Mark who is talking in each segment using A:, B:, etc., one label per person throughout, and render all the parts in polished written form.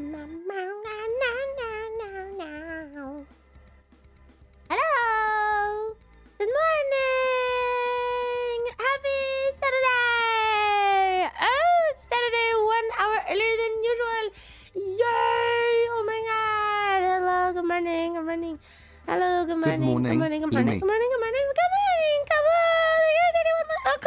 A: Hello. Good morning. Happy Saturday. Oh, it's Saturday 1 hour earlier than usual. Yay. Oh my God. Hello. Good morning. Good morning. Hello. Good morning.
B: Good morning.
A: Good morning. Good morning.
B: Lumi.
A: Good morning. Good morning. Good morning. Come on. Oh,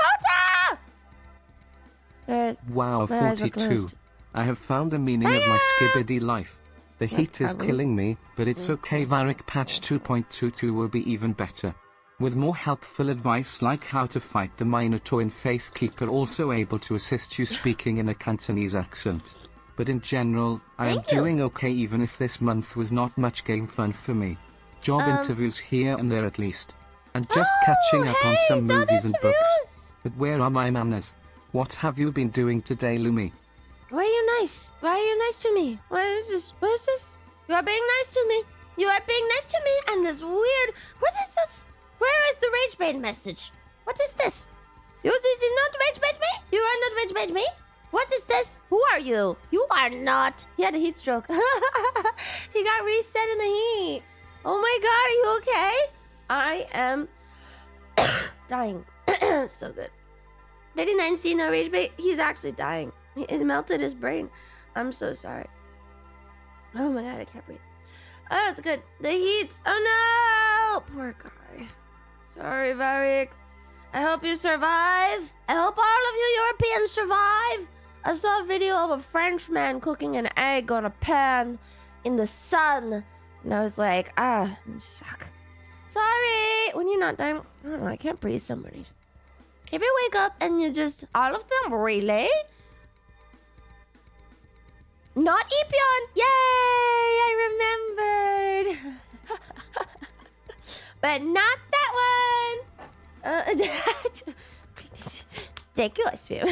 A: Kota.
B: Wow,
A: My eyes were
B: 42.
A: closed.
B: I have found the meaning of my skibbity life. The heat is
A: Probably.
B: killing me, but it's okay. Varric patch 2.22 will be even better. With more helpful advice like how to fight the Minotaur in Faithkeeper, also able to assist you speaking in a Cantonese accent. But in general, I am
A: Thank you.
B: doing okay even if this month was not much game fun for me. Job interviews here and there at least. And just catching up on some
A: job
B: movies and books.
A: interviews.
B: But where are my manners? What have you been doing today, Lumi?
A: Why are you nice? Why are you nice to me? What is this? What is this? You are being nice to me. You are being nice to me. And this weird... What is this? Where is the rage bait message? What is this? You did not rage bait me? You are not rage bait me? What is this? Who are you? You are not. He had a heat stroke. He got reset in the heat. Oh my God, are you okay? I am dying. So good. 39C, no rage bait. He's actually dying. He's melted his brain. I'm so sorry. Oh my God, I can't breathe. Oh, it's good. The heat. Oh no! Poor guy. Sorry, Varric. I hope you survive. I hope all of you Europeans survive. I saw a video of a French man cooking an egg on a pan in the sun. And I was like, you suck. Sorry. When you're not dying, I don't know, I can't breathe some mornings. If you wake up and you just, all of them, really? Not Epion! Yay! I remembered! But not that one! Thank you, Swim.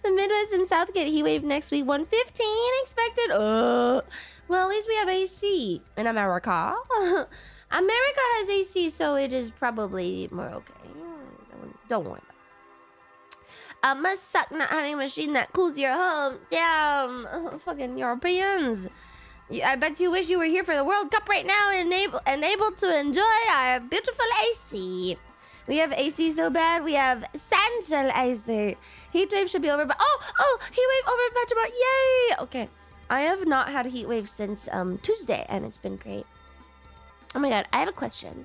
A: The Midwest and South get heat wave next week. 115 expected. Well, at least we have AC in America. America has AC, so it is probably more okay. Don't worry about it. Must suck not having a machine that cools your home. Damn, fucking Europeans. I bet you wish you were here for the World Cup right now and able to enjoy our beautiful AC. We have AC so bad, we have essential AC. Heat wave should be over, but heat wave over by tomorrow. Yay! Okay, I have not had a heat wave since Tuesday, and it's been great. Oh my God, I have a question.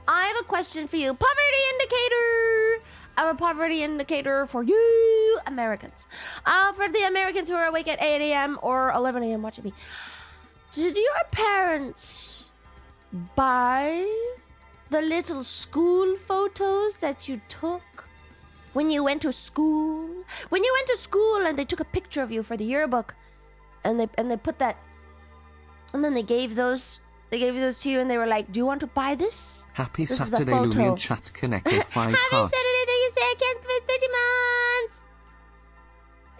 A: I have a question for you. Poverty indicator. I have a poverty indicator for you Americans. For the Americans who are awake at 8 a.m. or 11 a.m. watching me. Did your parents buy the little school photos that you took when you went to school? When you went to school and they took a picture of you for the yearbook and they put that, and then they gave those to you and they were like, do you want to buy this?
B: Happy
A: This is a
B: Saturday,
A: photo.
B: Lumi and chat connected 5
A: Happy
B: hearts.
A: Saturday, thank you, say I can't for 30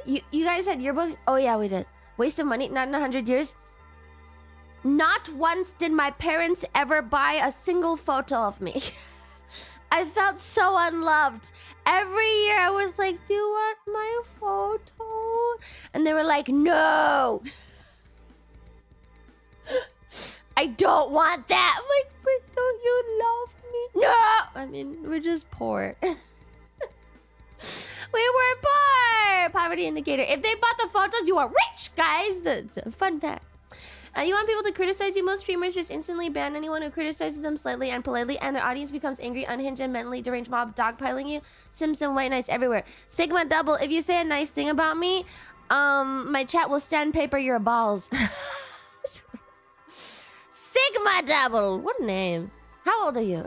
A: months. You guys had yearbooks? Oh yeah, we did. Waste of money, not in 100 years. Not once did my parents ever buy a single photo of me. I felt so unloved. Every year I was like, do you want my photo? And they were like, no. I don't want that. I'm like, but don't you love me? No. I mean, we're just poor. We were poor. Poverty indicator. If they bought the photos, you are rich, guys. Fun fact. You want people to criticize you? Most streamers just instantly ban anyone who criticizes them slightly and politely, and their audience becomes angry, unhinged, and mentally deranged mob dogpiling you. Sims and white knights everywhere. Sigma double. If you say a nice thing about me, my chat will sandpaper your balls. Sigma double. What a name. How old are you?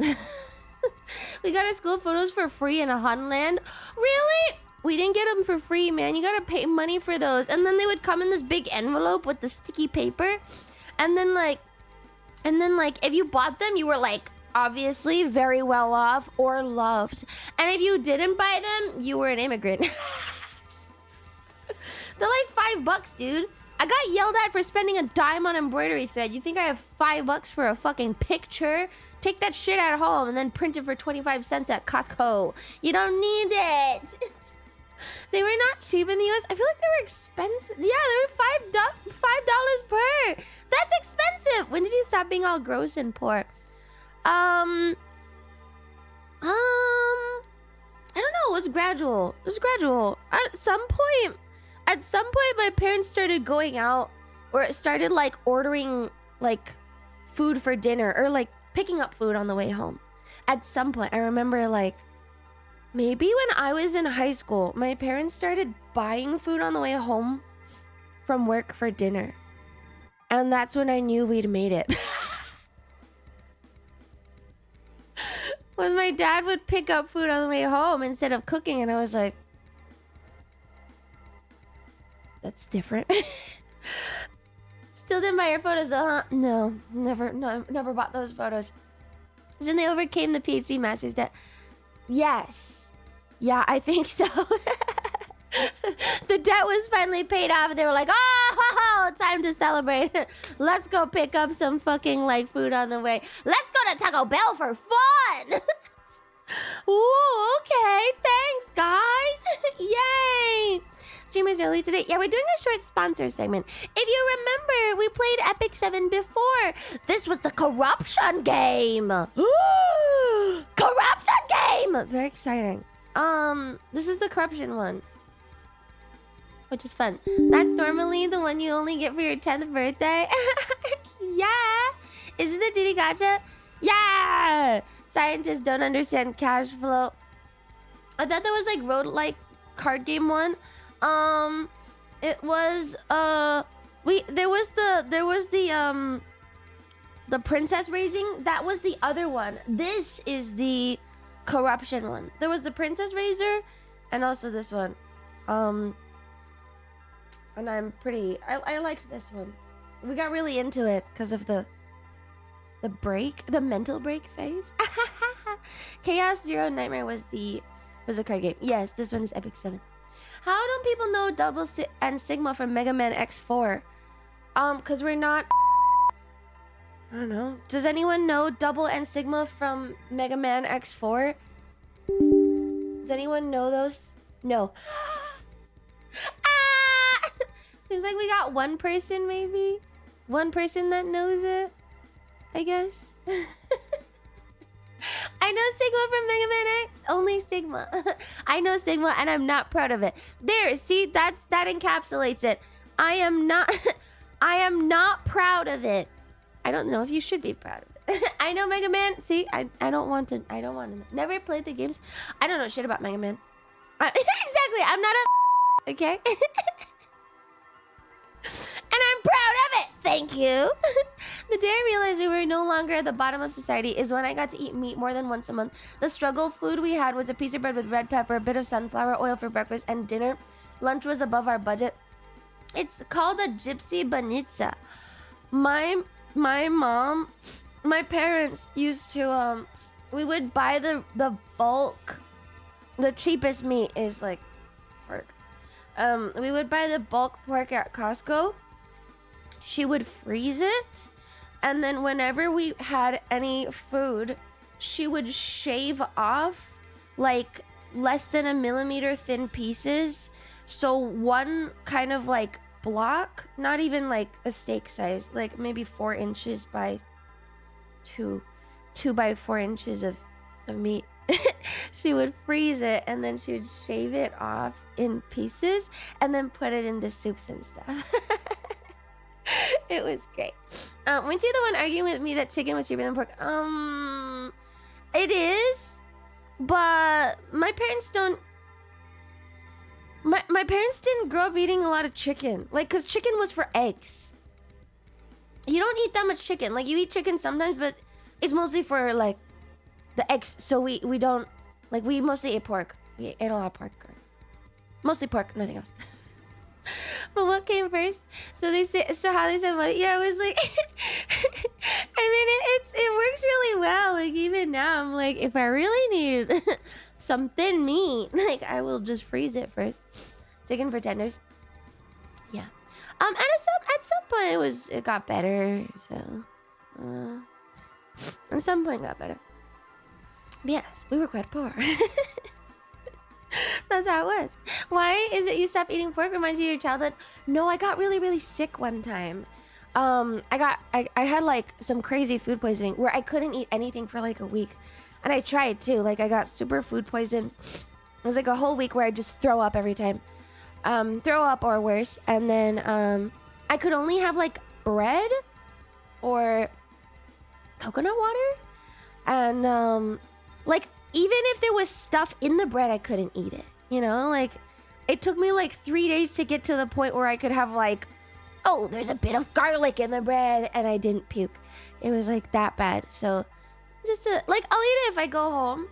A: We got our school photos for free in a Hunland. Really? We didn't get them for free, man. You gotta pay money for those. And then they would come in this big envelope with the sticky paper. And then like, if you bought them, you were like, obviously very well off or loved. And if you didn't buy them, you were an immigrant. They're like $5, dude. I got yelled at for spending a dime on embroidery thread. You think I have $5 for a fucking picture? Take that shit at home and then print it for 25 cents at Costco. You don't need it. They were not cheap in the US. I feel like they were expensive. Yeah, they were $5 per. That's expensive. When did you stop being all gross and poor? I don't know. It was gradual. At some point, my parents started going out, or started like ordering like food for dinner, or like picking up food on the way home. At some point, I remember like maybe when I was in high school, my parents started buying food on the way home from work for dinner, and that's when I knew we'd made it. Was my dad would pick up food on the way home instead of cooking, and I was like, that's different. Still didn't buy your photos though, huh? No, never bought those photos. Then they overcame the PhD master's debt. Yes. Yeah, I think so. The debt was finally paid off, and they were like, oh, time to celebrate. Let's go pick up some fucking like food on the way. Let's go to Taco Bell for fun. Ooh, okay. Thanks, guys. Yay. Streamers early today. Yeah, we're doing a short sponsor segment. If you remember, we played Epic 7 before. This was the corruption game. Corruption game. Very exciting. This is the corruption one, which is fun. That's normally the one you only get for your 10th birthday. Yeah. Is it the Diddy Gacha? Yeah. Scientists don't understand cash flow. I thought that was like road like card game one. It was there was the princess raising. That was the other one. This is the corruption one. There was the princess raiser and also this one. And I'm pretty I liked this one. We got really into it because of the mental break phase. Chaos Zero Nightmare was a card game. Yes, this one is Epic 7. How don't people know Double and Sigma from Mega Man X4? Cause we're not. I don't know. Does anyone know Double and Sigma from Mega Man X4? Does anyone know those? No. Ah! Seems like we got one person, maybe. One person that knows it, I guess. I know Sigma from Mega Man X. Only Sigma. I know Sigma, and I'm not proud of it. There, see, that encapsulates it. I am not proud of it. I don't know if you should be proud of it. I know Mega Man. See, I don't want to. Never played the games. I don't know shit about Mega Man. Exactly. I'm not a. Okay. And I'm proud of it. Thank you. The day I realized we were no longer at the bottom of society is when I got to eat meat more than once a month. The struggle food we had was a piece of bread with red pepper, a bit of sunflower oil for breakfast, and dinner. Lunch was above our budget. It's called a gypsy banitsa. My mom, my parents used to we would buy the bulk. The cheapest meat is like pork. We would buy the bulk pork at Costco. She would freeze it, and then whenever we had any food, she would shave off like less than 1 millimeter thin pieces. So one kind of like block, not even like a steak size, like maybe 4 inches by 2 by 4 inches of meat. She would freeze it, and then she would shave it off in pieces and then put it into soups and stuff. It was great. Weren't you the one arguing with me that chicken was cheaper than pork? It is, but my parents don't. My parents didn't grow up eating a lot of chicken, like, cause chicken was for eggs. You don't eat that much chicken. Like, you eat chicken sometimes, but it's mostly for like the eggs. So we don't, like, we mostly ate pork. We ate a lot of pork. Mostly pork, nothing else. But what came first? So how they said money? Yeah, it was like, I mean, it works really well. Like, even now, I'm like, if I really need some thin meat, like, I will just freeze it first. Chicken for tenders. Yeah. And at some point it got better. So, at some point it got better. But yes, we were quite poor. That's how it was. Why is it you stop eating pork reminds you of your childhood? No, I got really, really sick one time. I had like some crazy food poisoning where I couldn't eat anything for like a week. And I tried too. Like I got super food poisoned. It was like a whole week where I just throw up every time. Throw up or worse. And then I could only have like bread or coconut water. And like even if there was stuff in the bread, I couldn't eat it. You know, like it took me like 3 days to get to the point where I could have like, oh, there's a bit of garlic in the bread, and I didn't puke. It was like that bad. So just like I'll eat it if I go home.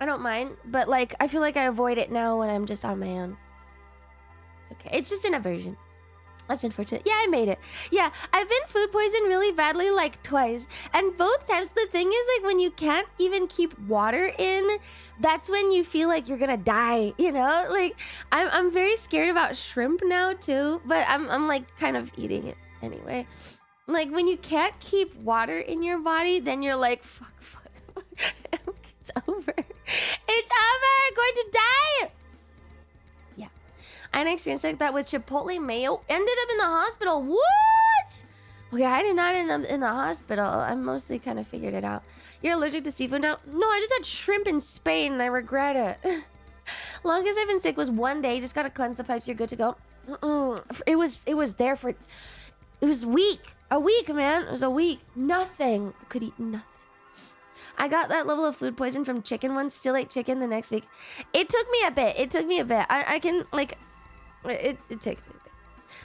A: I don't mind, but like I feel like I avoid it now when I'm just on my own. It's okay. It's just an aversion. That's unfortunate. Yeah, I made it. Yeah, I've been food poisoned really badly like twice. And both times the thing is like when you can't even keep water in, that's when you feel like you're gonna die, you know? Like I'm very scared about shrimp now too, but I'm like kind of eating it anyway. Like when you can't keep water in your body, then you're like, fuck. It's over. It's over. Going to die. Yeah. I had an experience like that with Chipotle mayo. Ended up in the hospital. What? Okay, I did not end up in the hospital. I mostly kind of figured it out. You're allergic to seafood now? No, I just had shrimp in Spain and I regret it. Longest I've been sick was 1 day. Just gotta cleanse the pipes. You're good to go. It was there for... It was week. A week, man. It was a week. Nothing. I could eat nothing. I got that level of food poison from chicken once. Still ate chicken the next week. It took me a bit. I can, like... It takes me a bit.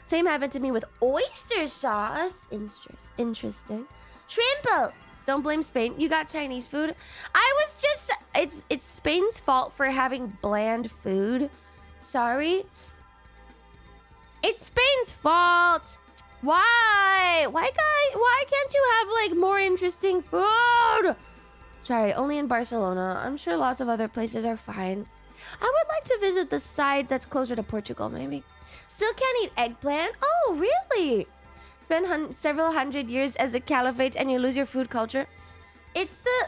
A: Same happened to me with oyster sauce. Interesting. Shrimp. Don't blame Spain. You got Chinese food. I was just... It's Spain's fault for having bland food. Sorry. It's Spain's fault. Why? Why can't you have, like, more interesting food? Sorry, only in Barcelona. I'm sure lots of other places are fine. I would like to visit the side that's closer to Portugal, maybe. Still can't eat eggplant? Oh, really? Spend several hundred years as a caliphate and you lose your food culture? It's the...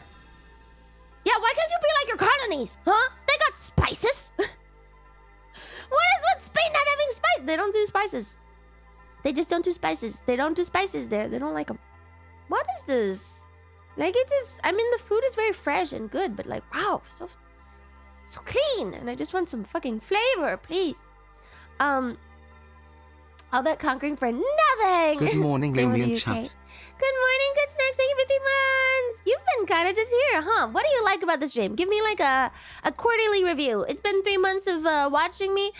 A: Yeah, why can't you be like your colonies? Huh? They got spices. What is with Spain not having spice? They don't do spices. They just don't do spices. They don't do spices there. They don't like them. What is this? Like, it just... I mean, the food is very fresh and good, but like, wow, so clean. And I just want some fucking flavor, please. All that conquering for nothing.
B: Good morning,
A: Same with
B: Amy
A: you,
B: and chat.
A: Kate. Good morning, good snacks. Thank you for 3 months. You've been kind of just here, huh? What do you like about the stream? Give me like a quarterly review. It's been 3 months of watching me.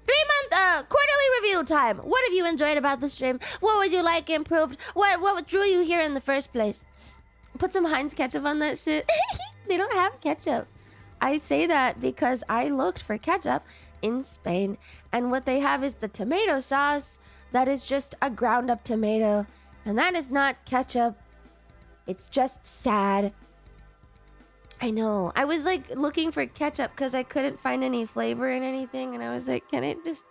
A: 3-month quarterly review time. What have you enjoyed about the stream? What would you like improved? What drew you here in the first place? Put some Heinz ketchup on that shit. They don't have ketchup. I say that because I looked for ketchup in Spain, and what they have is the tomato sauce that is just a ground up tomato, and that is not ketchup. It's just sad. I know. I was like looking for ketchup because I couldn't find any flavor in anything, and I was like, can I just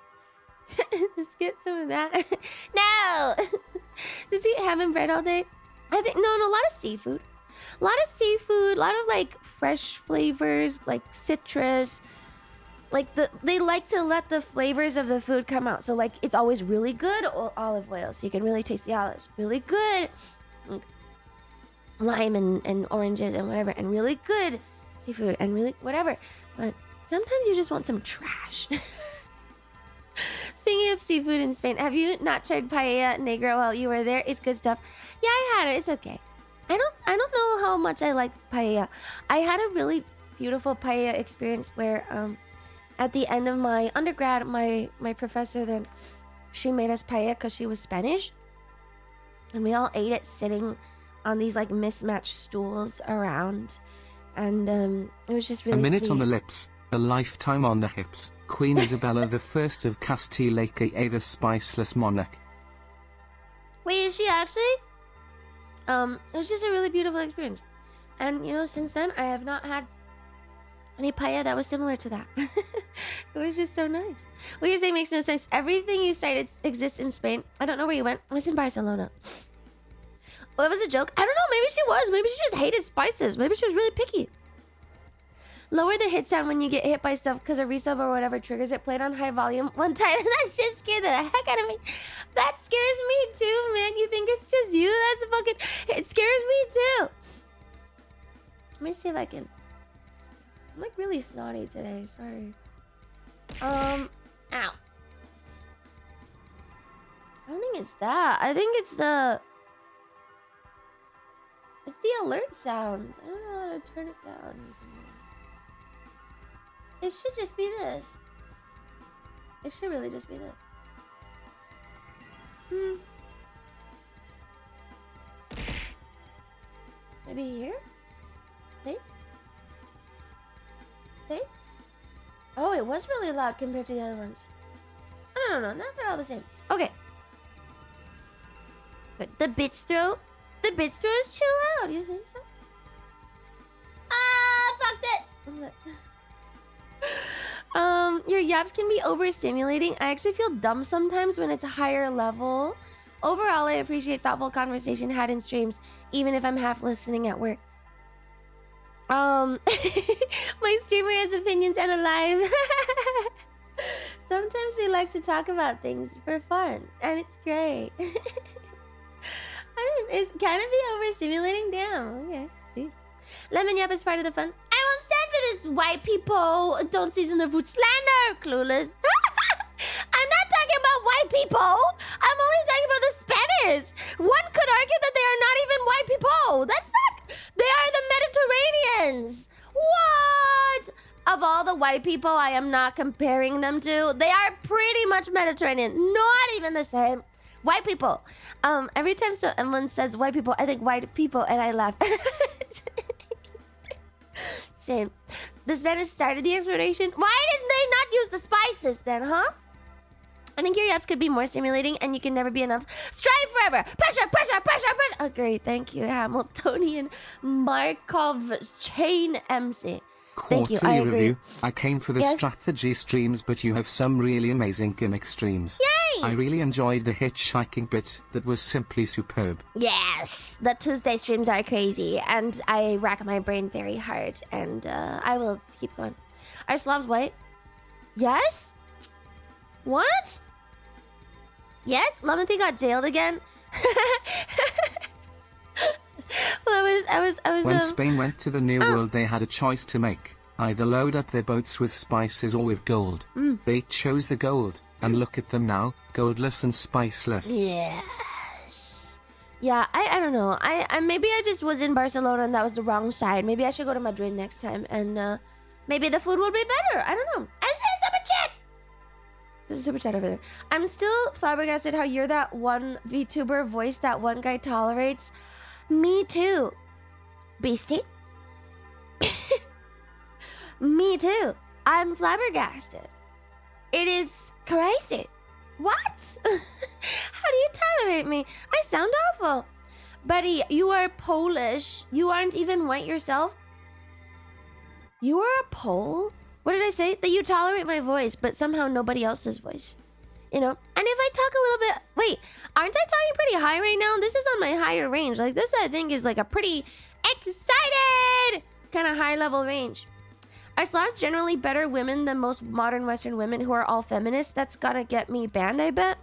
A: get some of that? No. Just eat ham and bread all day. I think no, a lot of seafood. A lot of like fresh flavors, like citrus. Like they like to let the flavors of the food come out. So like it's always really good olive oil, so you can really taste the olives. Really good lime and oranges and whatever, and really good seafood and really whatever. But sometimes you just want some trash. Speaking of seafood in Spain, have you not tried paella negra while you were there? It's good stuff. Yeah, I had it. It's okay. I don't know how much I like paella. I had a really beautiful paella experience where at the end of my undergrad, my professor then, she made us paella because she was Spanish, and we all ate it sitting on these like mismatched stools around, and it was just really
B: A minute
A: sweet.
B: on the lips, a lifetime on the hips. Queen Isabella I of Castile, aka the spiceless monarch.
A: Wait, is she actually? It was just a really beautiful experience, and you know, since then I have not had any paella that was similar to that. It was just so nice. What you say makes no sense. Everything you cited exists in Spain. I don't know where you went. I was in Barcelona. Well, that was a joke. I don't know. Maybe she was. Maybe she just hated spices. Maybe she was really picky. Lower the hit sound when you get hit by stuff because a resub or whatever triggers it. Played on high volume one time and that shit scared the heck out of me. That scares me too, man. You think it's just you? That's fucking... It scares me too. Let me see if I can... I'm like really snotty today. Sorry. Ow. I don't think it's that. I think it's the... It's the alert sound. I don't know how to turn it down. It should just be this. It should really just be this. Maybe here? See? See? Oh, it was really loud compared to the other ones. No, they're all the same. Okay. But the bits throw is too loud. You think so? Ah, fucked it. Your yaps can be overstimulating. I actually feel dumb sometimes when it's a higher level. Overall, I appreciate thoughtful conversation had in streams, even if I'm half listening at work. My streamer has opinions and alive. Sometimes we like to talk about things for fun, and it's great. Can it be overstimulating? Damn, okay. See? Lemon Yap is part of the fun. I won't stand for this white people don't season their food slander, clueless. I'm not talking about white people. I'm only talking about the Spanish. One could argue that they are not even white people. That's not... They are the Mediterraneans. What? Of all the white people I am not comparing them to, they are pretty much Mediterranean. Not even the same. White people. Every time someone says white people, I think white people and I laugh. Same. The Spanish started the exploration. Why didn't they not use the spices then, huh? I think your yaps could be more stimulating and you can never be enough. Strive forever! Pressure, pressure, pressure, pressure! Oh, great. Thank you, Hamiltonian Markov Chain MC. Thank you, I agree.
B: Review. I came for the strategy streams, but you have some really amazing gimmick streams.
A: Yay!
B: I really enjoyed the hitchhiking bit. That was simply superb.
A: Yes! The Tuesday streams are crazy, and I rack my brain very hard, and I will keep going. Are Slavs white? Yes? What? Yes? Lamonty got jailed again? Well, I was.
B: When Spain went to the New World, they had a choice to make: either load up their boats with spices or with gold. They chose the gold, and look at them now, goldless and spiceless.
A: Yes. Yeah, I don't know. I maybe I just was in Barcelona and that was the wrong side. Maybe I should go to Madrid next time, and maybe the food will be better. I don't know. I say super chat. There's a super chat over there. I'm still flabbergasted how you're that one VTuber voice that one guy tolerates. Me too. Beastie. Me too. I'm flabbergasted. It is crazy. What? How do you tolerate me? I sound awful. Buddy, you are Polish. You aren't even white yourself. You are a Pole? What did I say? That you tolerate my voice, but somehow nobody else's voice. You know? And if I talk a little bit... Wait, aren't I talking pretty high right now? This is on my higher range. Like, this, I think, is like a pretty excited kind of high-level range. Are Slavs generally better women than most modern Western women who are all feminists? That's gotta get me banned, I bet.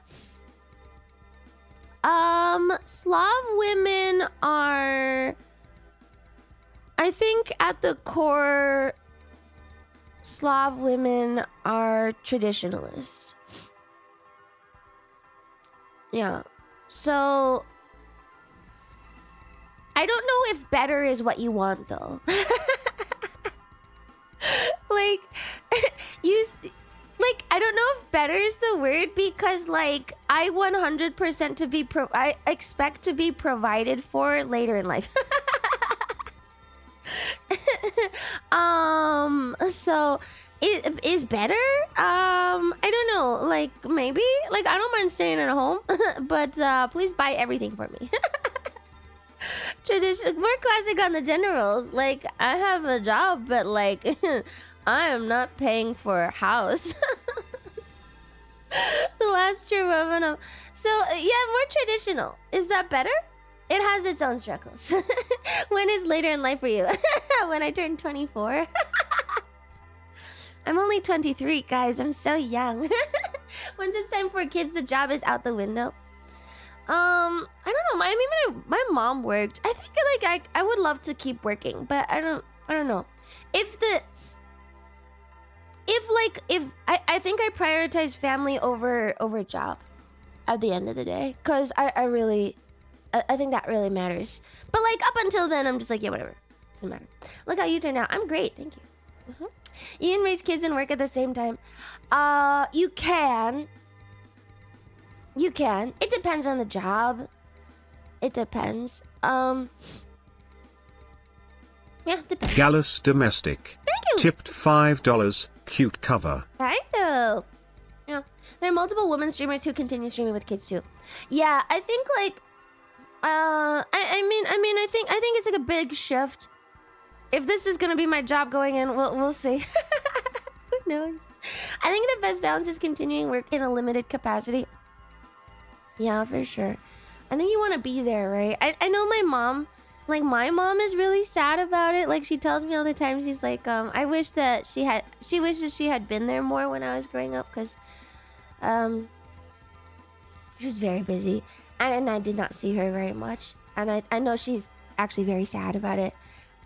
A: Slav women are... I think at the core, Slav women are traditionalists. Yeah. So... I don't know if better is what you want, though. Like, I don't know if better is the word, because, like, I 100% I expect to be provided for later in life. So, it is better? I don't know, like, maybe? Like, I don't mind staying at home, but, please buy everything for me. Tradition, more classic on the generals. Like, I have a job, but like I am not paying for a house. The last true moment of... So yeah, more traditional. Is that better? It has its own struggles. When is later in life for you? When I turn 24. only 23, guys. I'm so young. Once it's time for kids, the job is out the window. I don't know. My mom worked. I think I would love to keep working, but I don't know. I think I prioritize family over job at the end of the day, because I think that really matters. But like up until then, I'm just like, yeah, whatever, doesn't matter. Look how you turned out. I'm great, thank you. You can raise kids and work at the same time. You can. It depends on the job. It depends. Yeah, depends.
C: Gallus Domestic.
A: Thank you.
C: Tipped $5. Cute cover.
A: Right though. Yeah. There are multiple women streamers who continue streaming with kids too. Yeah, I think like I think it's like a big shift. If this is gonna be my job going in, we'll see. Who knows? I think the best balance is continuing work in a limited capacity. Yeah, for sure. I think you want to be there, right? I know my mom, like my mom is really sad about it. Like she tells me all the time, she's like, I wish that she wishes she had been there more when I was growing up, because she was very busy and I did not see her very much. And I know she's actually very sad about it.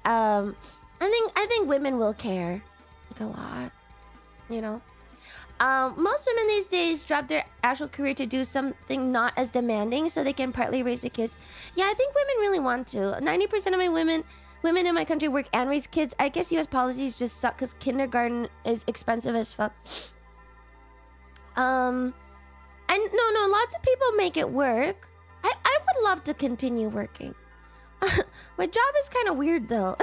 A: I think women will care like a lot, you know. Most women these days drop their actual career to do something not as demanding so they can partly raise the kids. Yeah, I think women really want to. 90% of my women in my country work and raise kids. I guess US policies just suck because kindergarten is expensive as fuck. And no, lots of people make it work. I would love to continue working. My job is kind of weird though.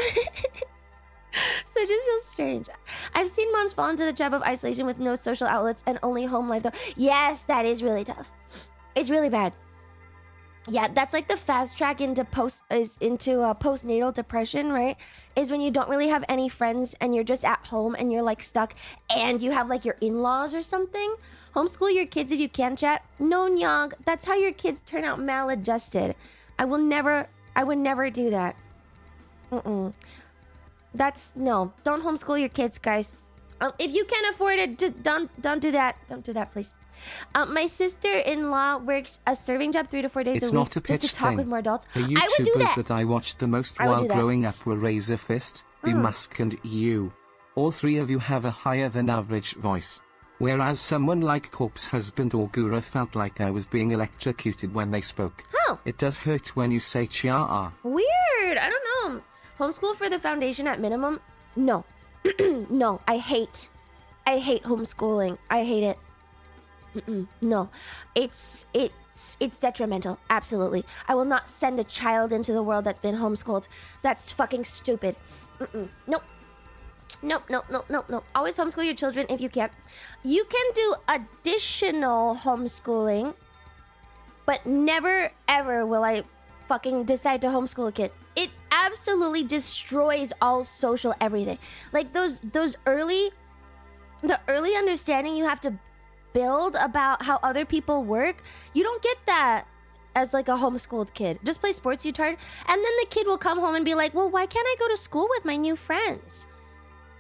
A: So it just feels strange. I've seen moms fall into the trap of isolation with no social outlets and only home life though. Yes, that is really tough. It's really bad. Yeah, that's like the fast track into postnatal depression, right? Is when you don't really have any friends and you're just at home and you're like stuck and you have like your in-laws or something. Homeschool your kids if you can, chat. No, nyog. That's how your kids turn out maladjusted. I would never do that. No, don't homeschool your kids, guys. If you can't afford it, just don't do that. Don't do that, please. My sister-in-law works a serving job 3 to 4 days
B: It's
A: a
B: not
A: week
B: a pitch
A: just to talk
B: thing.
A: with more adults.
B: The
A: I would do
B: YouTubers
A: that.
B: that I watched the most
A: I would
B: while
A: do that.
B: growing up were Razor Fist, The Mask and you. All three of you have a higher than average voice. Whereas someone like Corpse Husband or Gura felt like I was being electrocuted when they spoke.
A: Oh.
B: It does hurt when you say chia.
A: Weird. I don't know. Homeschool for the foundation at minimum? No. No, I hate homeschooling. I hate it. No, it's detrimental. Absolutely. I will not send a child into the world that's been homeschooled. That's fucking stupid. Nope. Nope. Always homeschool your children if you can. You can do additional homeschooling, but never ever will I fucking decide to homeschool a kid. It absolutely destroys all social everything. Like the early understanding you have to build about how other people work, you don't get that as like a homeschooled kid. Just play sports, you tard. And then the kid will come home and be like, well, why can't I go to school with my new friends?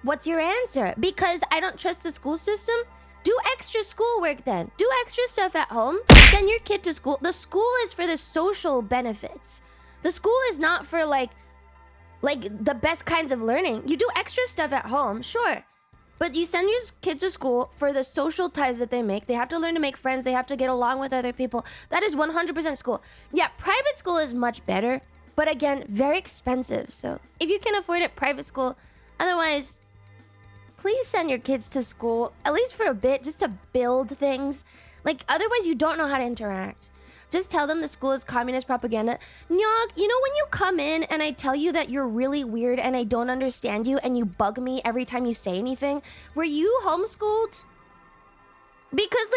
A: What's your answer? Because I don't trust the school system? Do extra schoolwork then. Do extra stuff at home. Send your kid to school. The school is for the social benefits. The school is not for like the best kinds of learning. You do extra stuff at home, sure. But you send your kids to school for the social ties that they make. They have to learn to make friends. They have to get along with other people. That is 100% school. Yeah, private school is much better. But again, very expensive. So if you can afford it, private school. Otherwise, please send your kids to school, at least for a bit, just to build things. Like, otherwise you don't know how to interact. Just tell them the school is communist propaganda. Nyog, you know when you come in and I tell you that you're really weird and I don't understand you and you bug me every time you say anything? Were you homeschooled? Because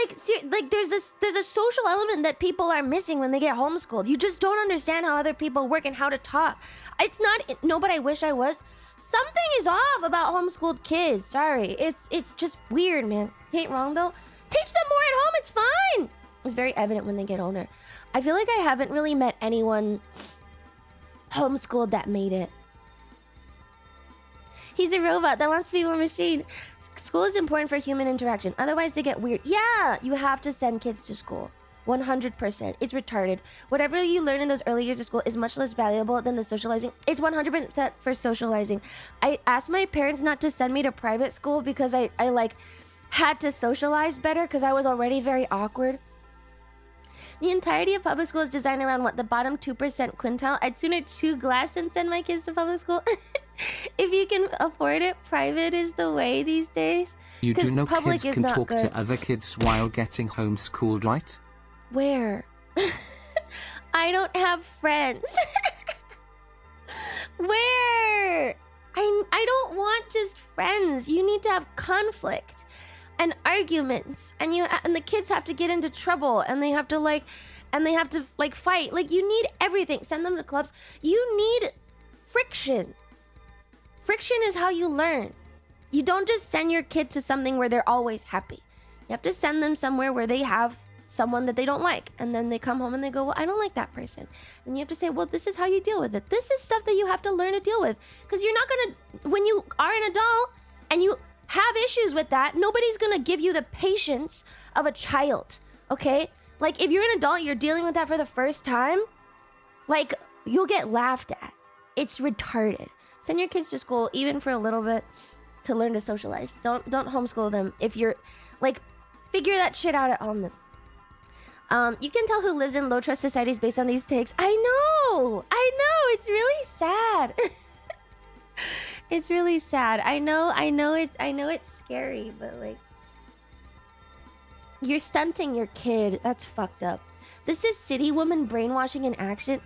A: there's a social element that people are missing when they get homeschooled. You just don't understand how other people work and how to talk. It's not, no, but I wish I was. Something is off about homeschooled kids. Sorry, it's just weird, man. Ain't wrong though. Teach them more at home. It's fine. It's very evident when they get older. I feel like I haven't really met anyone homeschooled that made it. He's a robot that wants to be more machine. School is important for human interaction. Otherwise, they get weird. Yeah, you have to send kids to school. 100%. It's retarded. Whatever you learn in those early years of school is much less valuable than the socializing. It's 100% for socializing. I asked my parents not to send me to private school because I like had to socialize better because I was already very awkward. The entirety of public school is designed around what? The bottom 2% quintile? I'd sooner chew glass than send my kids to public school. If you can afford it, private is the way these days.
B: You do know
A: public
B: kids can talk to other kids while getting homeschooled, right?
A: Where? I don't have friends. Where? I don't want just friends. You need to have conflict and arguments, and the kids have to get into trouble, and they have to fight. Like, you need everything. Send them to clubs. You need friction. Friction is how you learn. You don't just send your kid to something where they're always happy. You have to send them somewhere where they have someone that they don't like, and then they come home and they go, well, I don't like that person. And you have to say, well, this is how you deal with it. This is stuff that you have to learn to deal with, because you're not gonna, when you are an adult and you have issues with that, nobody's gonna give you the patience of a child. Okay, like, if you're an adult, you're dealing with that for the first time, like, you'll get laughed at. It's retarded. Send your kids to school even for a little bit to learn to socialize. Don't homeschool them. If you're like, figure that shit out at home then. You can tell who lives in low trust societies based on these takes. I know. It's really sad. It's really sad. I know it's scary, but like, you're stunting your kid. That's fucked up. This is city woman brainwashing in action.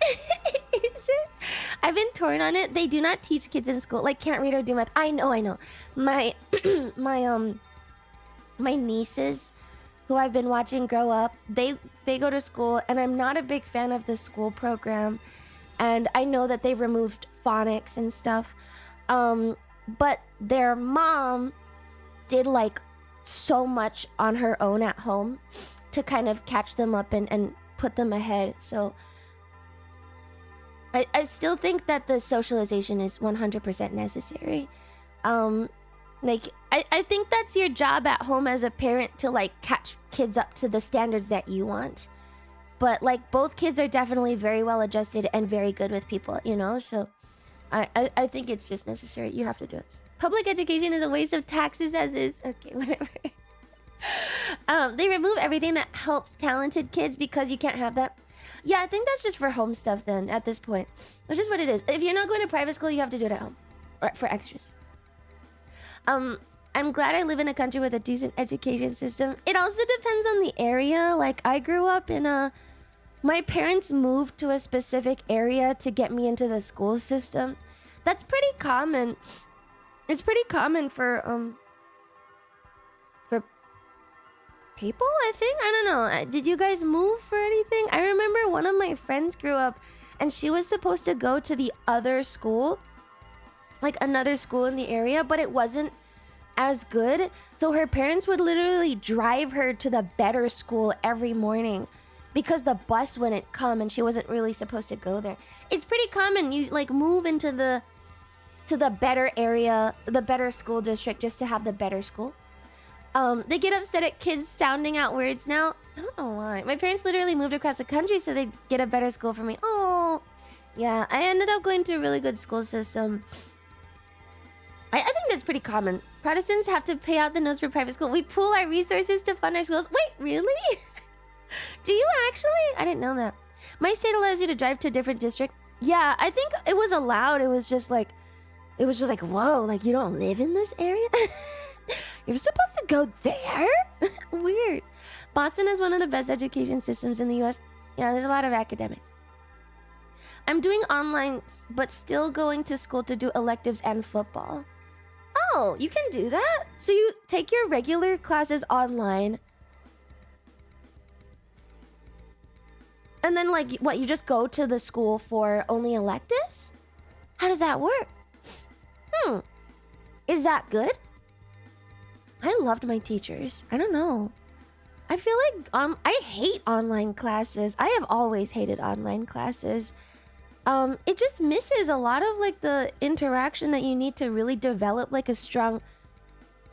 A: Is it? I've been torn on it. They do not teach kids in school. Like, can't read or do math. I know. My my nieces, who I've been watching grow up, they go to school, and I'm not a big fan of the school program, and I know that they've removed phonics and stuff, but their mom did like so much on her own at home to kind of catch them up and put them ahead. So I still think that the socialization is 100% necessary. Like, I think that's your job at home as a parent, to like catch kids up to the standards that you want. But like, both kids are definitely very well adjusted and very good with people, you know? So I think it's just necessary. You have to do it. Public education is a waste of taxes as is. Okay, whatever. They remove everything that helps talented kids because you can't have that. Yeah, I think that's just for home stuff then at this point. That's just what it is. If you're not going to private school, you have to do it at home. Or for extras. I'm glad I live in a country with a decent education system. It also depends on the area. Like, I grew up in my parents moved to a specific area to get me into the school system. That's pretty common. It's pretty common for people, I think. I don't know. Did you guys move for anything? I remember one of my friends grew up and she was supposed to go to the other school, like another school in the area, but it wasn't as good. So her parents would literally drive her to the better school every morning because the bus wouldn't come and she wasn't really supposed to go there. It's pretty common. You like move into the better area, the better school district, just to have the better school. They get upset at kids sounding out words now. I don't know why. My parents literally moved across the country so they'd get a better school for me. Oh, yeah. I ended up going to a really good school system. I think that's pretty common. Protestants have to pay out the nose for private school. We pool our resources to fund our schools. Wait, really? Do you actually? I didn't know that. My state allows you to drive to a different district. Yeah, I think it was allowed. It was just like, whoa, like, you don't live in this area? You're supposed to go there? Weird. Boston has one of the best education systems in the US. Yeah, there's a lot of academics. I'm doing online, but still going to school to do electives and football. Oh, you can do that? So you take your regular classes online. And then, like, what, you just go to the school for only electives? How does that work? Is that good? I loved my teachers. I don't know. I feel like I hate online classes. I have always hated online classes. It just misses a lot of like the interaction that you need to really develop like a strong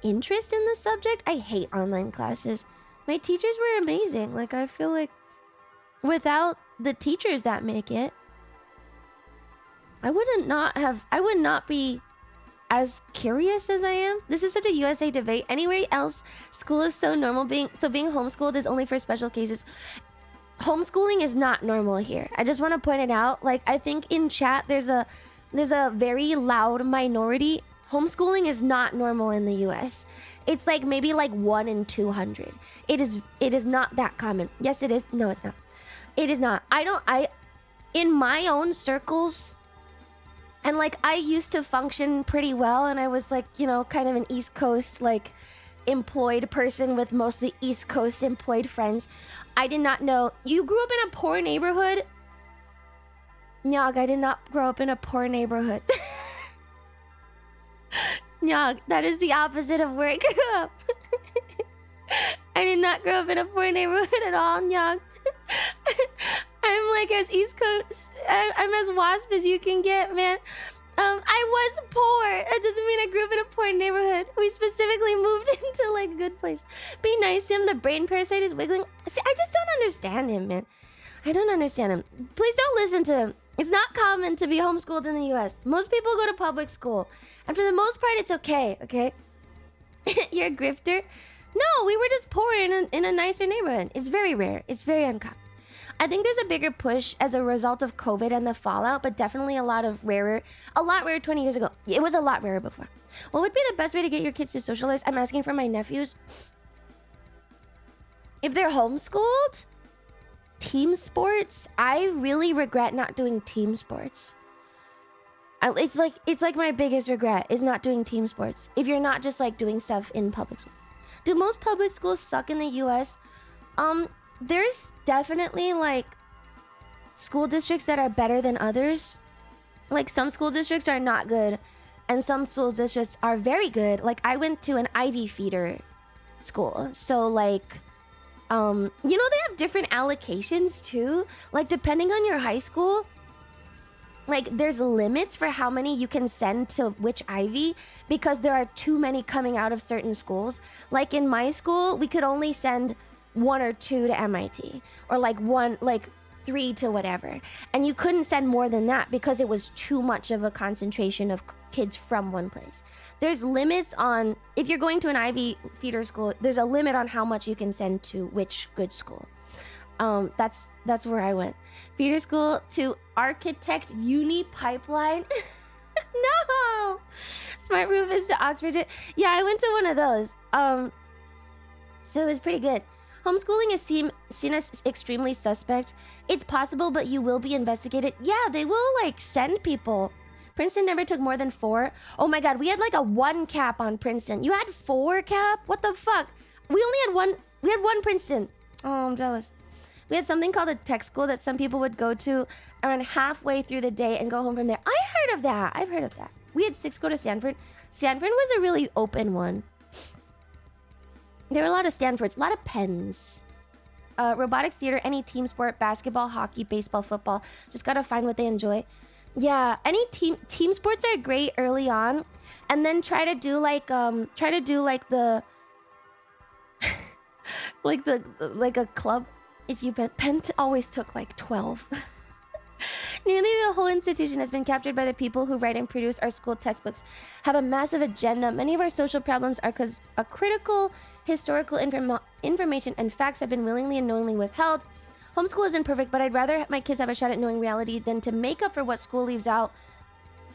A: interest in the subject. I hate online classes. My teachers were amazing. Like, I feel like without the teachers that make it, I would not be as curious as I am. This is such a USA debate. Anywhere else, school is so normal. Being homeschooled is only for special cases. Homeschooling is not normal here. I just want to point it out. Like, I think in chat there's a very loud minority. Homeschooling is not normal in the US. It's like maybe like 1 in 200. It is not that common. Yes, it is. No, it's not. It is not. In my own circles, and like I used to function pretty well, and I was like, you know, kind of an East Coast like employed person with mostly East Coast employed friends. I did not know. You grew up in a poor neighborhood? Nyog, I did not grow up in a poor neighborhood. Nyog, that is the opposite of where I grew up. I did not grow up in a poor neighborhood at all, Nyog. I'm like as East Coast, I'm as wasp as you can get, man. I was poor. That doesn't mean I grew up in a poor neighborhood. We specifically moved into like a good place. Be nice to him. The brain parasite is wiggling. See, I just don't understand him, man. I don't understand him. Please don't listen to him. It's not common to be homeschooled in the US. Most people go to public school. And for the most part, it's okay, okay? You're a grifter? No, we were just poor in a nicer neighborhood. It's very rare. It's very uncommon. I think there's a bigger push as a result of COVID and the fallout, but definitely a lot rarer 20 years ago. It was a lot rarer before. What would be the best way to get your kids to socialize? I'm asking for my nephews. If they're homeschooled, team sports. I really regret not doing team sports. It's like my biggest regret is not doing team sports. If you're not just like doing stuff in public school. Do most public schools suck in the US? There's definitely like school districts that are better than others. Like some school districts are not good and some school districts are very good. Like I went to an Ivy feeder school. So like, you know, they have different allocations too. Like depending on your high school, like there's limits for how many you can send to which Ivy because there are too many coming out of certain schools. Like in my school, we could only send 1 or 2 to MIT or like 3 to whatever. And you couldn't send more than that because it was too much of a concentration of kids from one place. There's limits on, if you're going to an Ivy feeder school, there's a limit on how much you can send to which good school. That's where I went. Feeder school to Architect Uni Pipeline. No! Smart Roof is to Oxford. Yeah, I went to one of those. So it was pretty good. Homeschooling is seen as extremely suspect. It's possible, but you will be investigated. Yeah, they will like send people. Princeton never took more than 4. Oh my god, we had like a 1 cap on Princeton. You had 4 cap? What the fuck? We only had 1. We had 1 Princeton. Oh, I'm jealous. We had something called a tech school that some people would go to around halfway through the day and go home from there. I've heard of that. We had 6 go to Stanford. Stanford was a really open one. There were a lot of Stanfords, a lot of Penns. Robotics, theater, any team sport, basketball, hockey, baseball, football. Just gotta find what they enjoy. Yeah, any team sports are great early on, and then try to do like the like a club. If you Penn always took like 12. Nearly the whole institution has been captured by the people who write and produce our school textbooks. Have a massive agenda. Many of our social problems are because a critical historical information and facts have been willingly and knowingly withheld. Homeschool isn't perfect, but I'd rather my kids have a shot at knowing reality than to make up for what school leaves out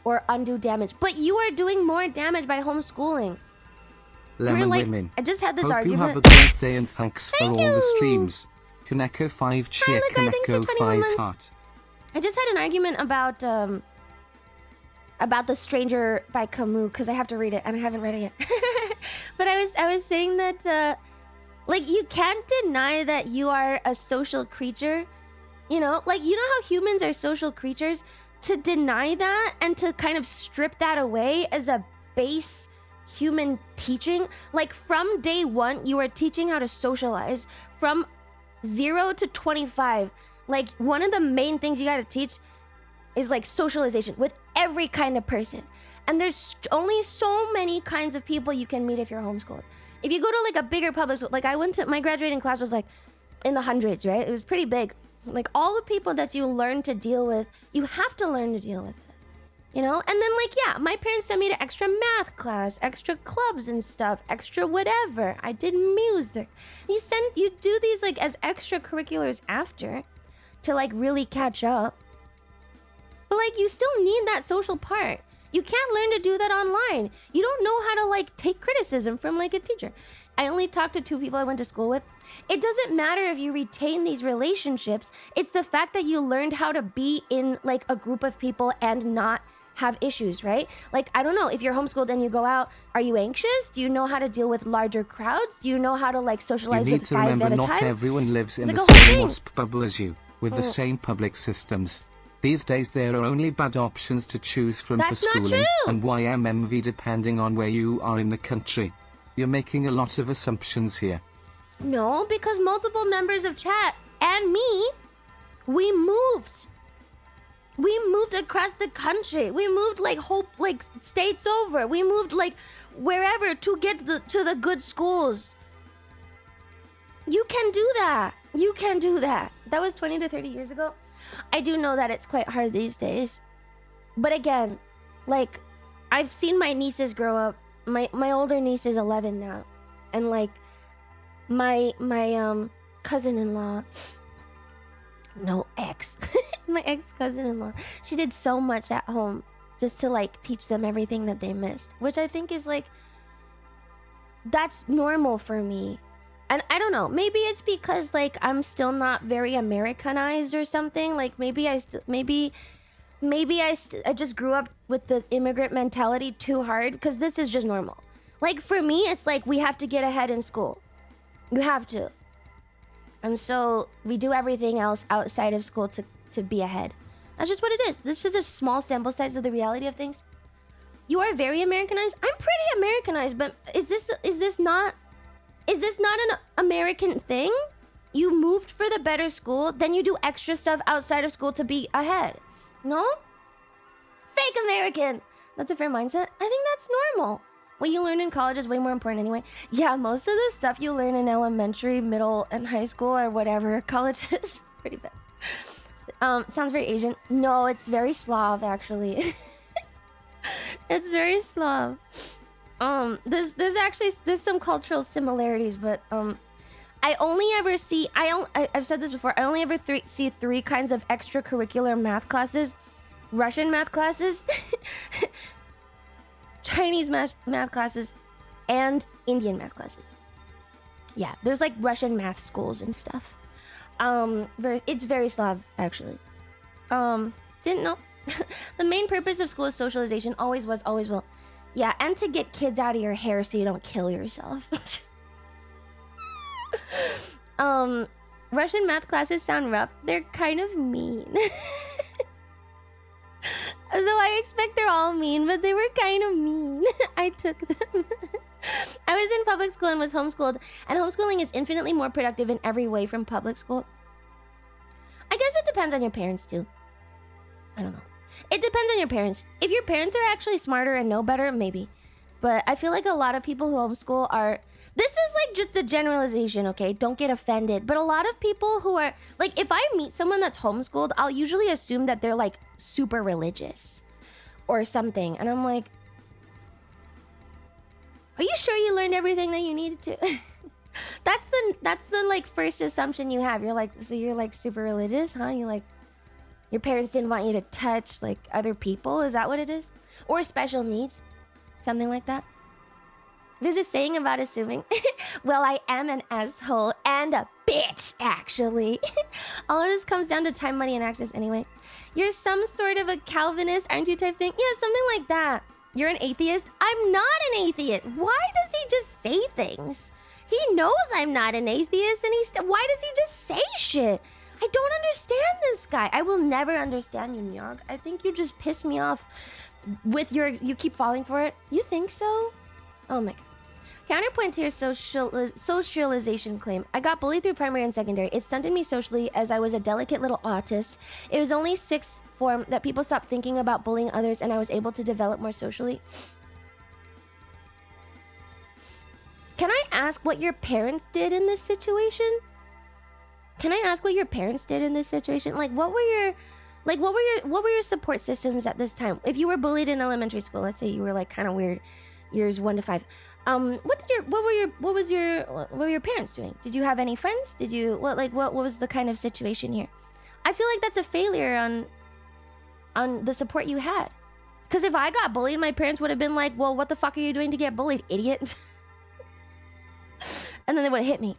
A: or undo damage. But you are doing more damage by homeschooling.
B: Lemon women.
A: I just had this
B: Hope
A: argument.
B: you have a great day and thanks for all
A: you.
B: the streams. Kaneko 5 cheer,
A: Hi, thanks for
B: Kaneko
A: 21
B: 5
A: months.
B: heart.
A: I just had an argument about The Stranger by Camus because I have to read it and I haven't read it yet. But I was saying that like you can't deny that you are a social creature. You know, like you know how humans are social creatures. To deny that and to kind of strip that away as a base human teaching, like from day 1 you are teaching how to socialize from 0 to 25. Like one of the main things you got to teach is like socialization with every kind of person. And there's only so many kinds of people you can meet if you're homeschooled. If you go to like a bigger public school, like I went to, my graduating class was like in the hundreds, right? It was pretty big. Like all the people that you learn to deal with, you have to learn to deal with it, you know? And then like, yeah, my parents sent me to extra math class, extra clubs and stuff, extra whatever. I did music. You do these like as extracurriculars after to like really catch up. But like you still need that social part. You can't learn to do that online. You don't know how to like take criticism from like a teacher. I only talked to 2 people I went to school with. It doesn't matter if you retain these relationships. It's the fact that you learned how to be in like a group of people and not have issues, right? Like, I don't know, if you're homeschooled and you go out, are you anxious? Do you know how to deal with larger crowds? Do you know how to like socialize with 5 at a time?
B: You need to remember not everyone lives in
A: It's
B: the
A: like a whole
B: same
A: thing.
B: WASP bubble as you, with the same public systems. These days there are only bad options to choose from
A: That's
B: for
A: not
B: schooling,
A: true.
B: and YMMV depending on where you are in the country. You're making a lot of assumptions here.
A: No, because multiple members of chat and me, we moved. We moved across the country. We moved like states over. We moved like wherever to get to the good schools. You can do that. You can do that. That was 20 to 30 years ago. I do know that it's quite hard these days. But again, like I've seen my nieces grow up. My older niece is 11 now. And like my cousin-in-law, no ex, my ex-cousin-in-law, she did so much at home just to like teach them everything that they missed, which I think is like, that's normal for me. And I don't know, maybe it's because like I'm still not very Americanized or something. Like maybe I just grew up with the immigrant mentality too hard, because this is just normal. Like for me, it's like we have to get ahead in school. You have to. And so we do everything else outside of school to be ahead. That's just what it is. This is a small sample size of the reality of things. You are very Americanized. I'm pretty Americanized, but is this not an American thing? You moved for the better school, then you do extra stuff outside of school to be ahead. No? Fake American. That's a fair mindset. I think that's normal. What you learn in college is way more important anyway. Yeah, most of the stuff you learn in elementary, middle, and high school or whatever college is pretty bad. Sounds very Asian. No, it's very Slav actually. It's very Slav. There's some cultural similarities, but I only ever see I've said this before. I only ever see 3 kinds of extracurricular math classes: Russian math classes, Chinese math classes, and Indian math classes. Yeah, there's like Russian math schools and stuff. It's very Slav actually. Didn't know. The main purpose of school is socialization. Always was, always will. Yeah, and to get kids out of your hair so you don't kill yourself. Russian math classes sound rough. They're kind of mean. Though I expect they're all mean, but they were kind of mean. I took them. I was in public school and was homeschooled, and homeschooling is infinitely more productive in every way from public school. I guess it depends on your parents too. I don't know. It depends on your parents. If your parents are actually smarter and know better, maybe. But I feel like a lot of people who homeschool are... This is like just a generalization, okay? Don't get offended. But a lot of people who are... Like, if I meet someone that's homeschooled, I'll usually assume that they're like super religious or something. And I'm like... Are you sure you learned everything that you needed to? That's the like first assumption you have. You're like, so you're like super religious, huh? You like... Your parents didn't want you to touch, like, other people? Is that what it is? Or special needs? Something like that? There's a saying about assuming. Well, I am an asshole and a bitch, actually. All of this comes down to time, money, and access anyway. You're some sort of a Calvinist, aren't you, type thing? Yeah, something like that. You're an atheist? I'm not an atheist. Why does he just say things? He knows I'm not an atheist, and why does he just say shit? I don't understand this guy. I will never understand you, Nyog. I think you just piss me off with you keep falling for it. You think so? Oh my god. Counterpoint to your socialization claim. I got bullied through primary and secondary. It stunted me socially as I was a delicate little autist. It was only 6th, form that people stopped thinking about bullying others and I was able to develop more socially. Can I ask what your parents did in this situation? Can I ask what your parents did in this situation? Like, what were your support systems at this time? If you were bullied in elementary school, let's say you were like kind of weird, years 1 to 5. What were your parents doing? Did you have any friends? Did you what was the kind of situation here? I feel like that's a failure on the support you had. Because if I got bullied, my parents would have been like, well, what the fuck are you doing to get bullied, idiot? And then they would have hit me.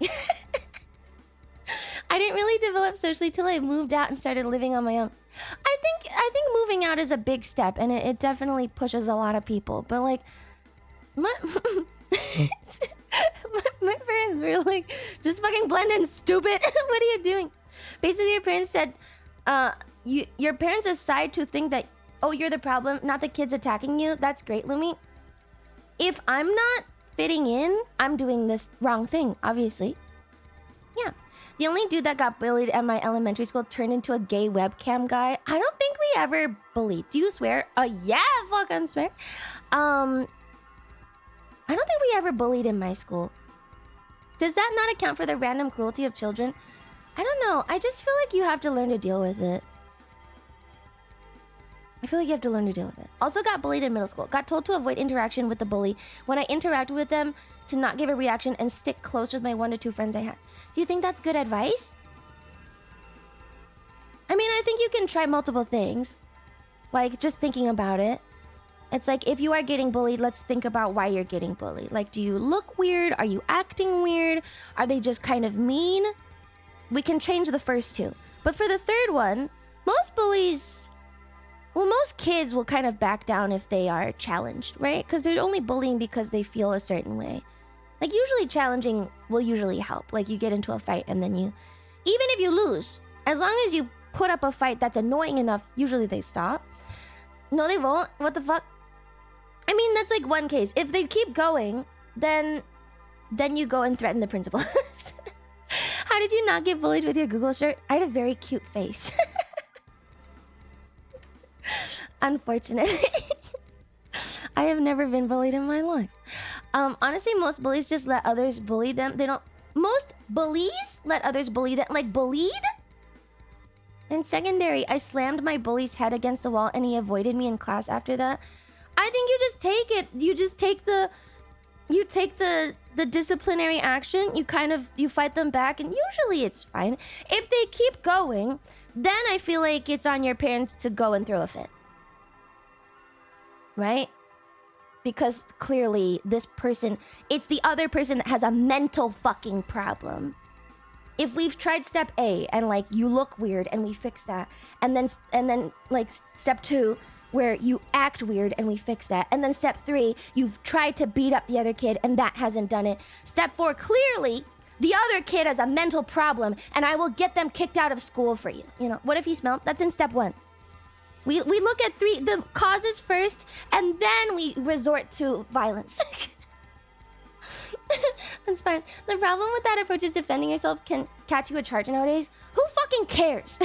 A: I didn't really develop socially till I moved out and started living on my own. I think moving out is a big step, and it definitely pushes a lot of people. But like, my parents were like, just fucking blend in, stupid. What are you doing? Basically, your parents said, your parents decide to think that, oh, you're the problem, not the kids attacking you. That's great, Lumi. If I'm not fitting in, I'm doing the wrong thing, obviously. Yeah. The only dude that got bullied at my elementary school turned into a gay webcam guy. I don't think we ever bullied. Do you swear? Yeah, fucking swear. I don't think we ever bullied in my school. Does that not account for the random cruelty of children? I don't know. I just feel like you have to learn to deal with it. I feel like you have to learn to deal with it. Also got bullied in middle school. Got told to avoid interaction with the bully. When I interacted with them, to not give a reaction and stick close with my 1 to 2 friends I had. Do you think that's good advice? I mean, I think you can try multiple things. Like, just thinking about it. It's like, if you are getting bullied, let's think about why you're getting bullied. Like, do you look weird? Are you acting weird? Are they just kind of mean? We can change the first 2. But for the third one, most bullies... Well, most kids will kind of back down if they are challenged, right? Because they're only bullying because they feel a certain way. Like, usually challenging will usually help. Like, you get into a fight and then you... Even if you lose, as long as you put up a fight that's annoying enough, usually they stop. No, they won't. What the fuck? I mean, that's like one case. If they keep going, then you go and threaten the principal. How did you not get bullied with your Google shirt? I had a very cute face. Unfortunately. I have never been bullied in my life. Honestly, most bullies just let others bully them. Most bullies let others bully them. Like, bullied? In secondary, I slammed my bully's head against the wall and he avoided me in class after that. I think you just take it. You just take the disciplinary action. You fight them back and usually it's fine. If they keep going, then I feel like it's on your parents to go and throw a fit. Right? Because clearly this person, it's the other person that has a mental fucking problem. If we've tried step A and like you look weird and we fix that, and then like step 2 where you act weird and we fix that, and then step 3 you've tried to beat up the other kid and that hasn't done it. Step 4, clearly the other kid has a mental problem and I will get them kicked out of school for you. You know, what if he smelled? That's in step 1. We look at the causes first, and then we resort to violence. That's fine. The problem with that approach is defending yourself can catch you a charge nowadays. Who fucking cares?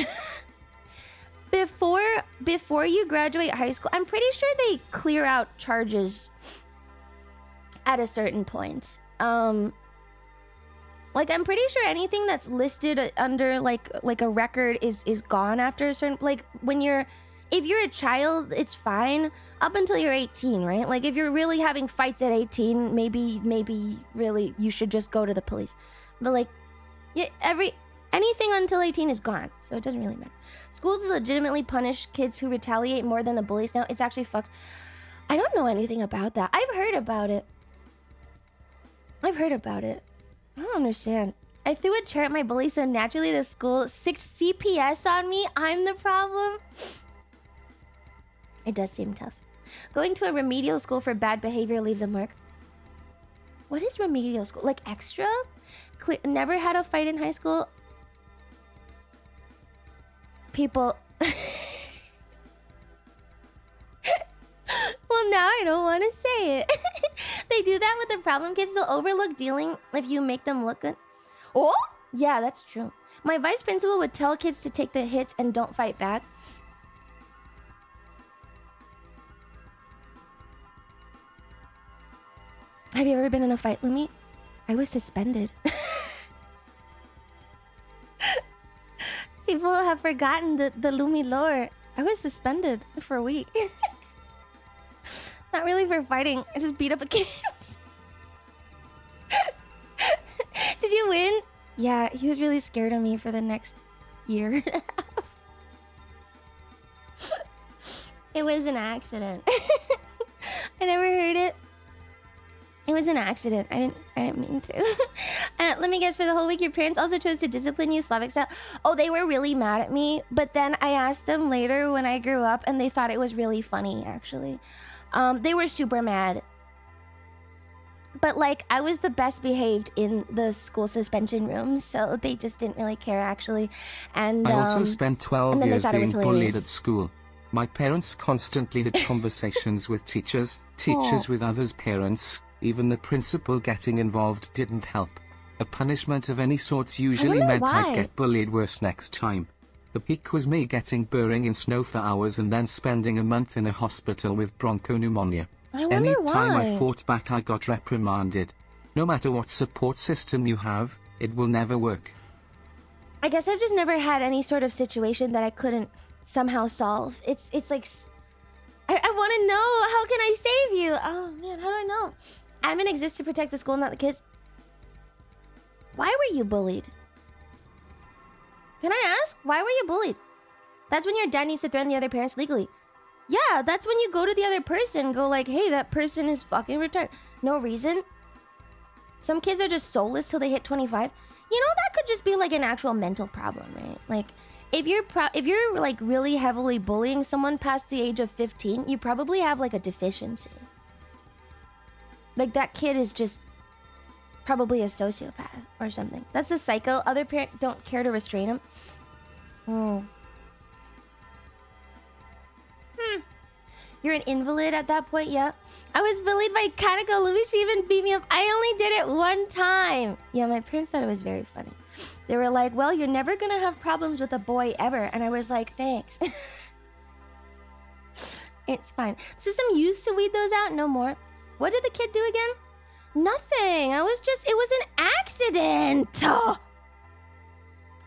A: Before you graduate high school, I'm pretty sure they clear out charges at a certain point. Like, I'm pretty sure anything that's listed under like a record is gone after a certain, like, if you're a child, it's fine up until you're 18, right? Like, if you're really having fights at 18, maybe really you should just go to the police. But like, yeah, anything until 18 is gone, so it doesn't really matter. Schools legitimately punish kids who retaliate more than the bullies now. It's actually fucked. I don't know anything about that. I've heard about it. I don't understand. I threw a chair at my bully, so naturally the school 6 CPS on me. I'm the problem. It does seem tough. Going to a remedial school for bad behavior leaves a mark. What is remedial school? Like extra? Never had a fight in high school. People... Well, now I don't want to say it. They do that with the problem kids. They'll overlook dealing if you make them look good. Oh? Yeah, that's true. My vice principal would tell kids to take the hits and don't fight back. Have you ever been in a fight, Lumi? I was suspended. People have forgotten the Lumi lore. I was suspended for a week. Not really for fighting. I just beat up a kid. Did you win? Yeah, he was really scared of me for the next year. It was an accident. I never heard it. It was an accident. I didn't mean to. Let me guess, for the whole week, your parents also chose to discipline you Slavic style? Oh, they were really mad at me. But then I asked them later when I grew up, and they thought it was really funny, actually. They were super mad. But, like, I was the best behaved in the school suspension room, so they just didn't really care, actually. And
B: I also spent 12 years being bullied
A: hilarious.
B: at school. My parents constantly had conversations with teachers with others' parents. Even the principal getting involved didn't help. A punishment of any sort usually meant I'd get bullied worse next time. The peak was me getting burning in snow for hours and then spending a month in a hospital with bronchopneumonia. Any time I fought back, I got reprimanded. No matter what support system you have, it will never work.
A: I guess I've just never had any sort of situation that I couldn't somehow solve. It's like, I want to know, how can I save you? Oh man, how do I know? Admin exists to protect the school, not the kids. Why were you bullied? Can I ask? Why were you bullied? That's when your dad needs to threaten the other parents legally. Yeah, that's when you go to the other person, go like, hey, that person is fucking retarded. No reason. Some kids are just soulless till they hit 25. You know, that could just be like an actual mental problem, right? Like, if you're like really heavily bullying someone past the age of 15, you probably have like a deficiency. Like, that kid is just probably a sociopath or something. That's a psycho. Other parents don't care to restrain him. You're an invalid at that point, yeah. I was bullied by Kaneko. Louis, she even beat me up. I only did it one time. Yeah, my parents thought it was very funny. They were like, well, you're never gonna have problems with a boy ever. And I was like, thanks. It's fine. System used to weed those out, no more. What did the kid do again? Nothing. It was an accident.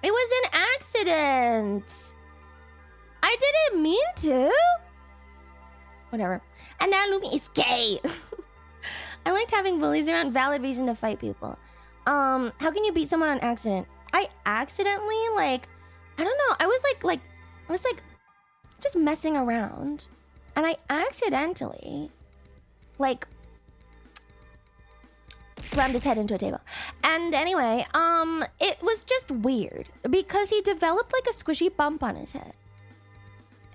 A: It was an accident. I didn't mean to. Whatever. And now Lumi is gay. I liked having bullies around. Valid reason to fight people. How can you beat someone on accident? I accidentally, like, I don't know. I was like just messing around. And I accidentally, like, slammed his head into a table. And anyway, it was just weird because he developed like a squishy bump on his head.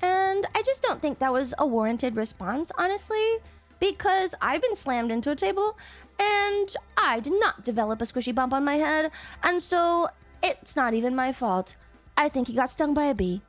A: And I just don't think that was a warranted response, honestly, because I've been slammed into a table and I did not develop a squishy bump on my head. And so it's not even my fault. I think he got stung by a bee.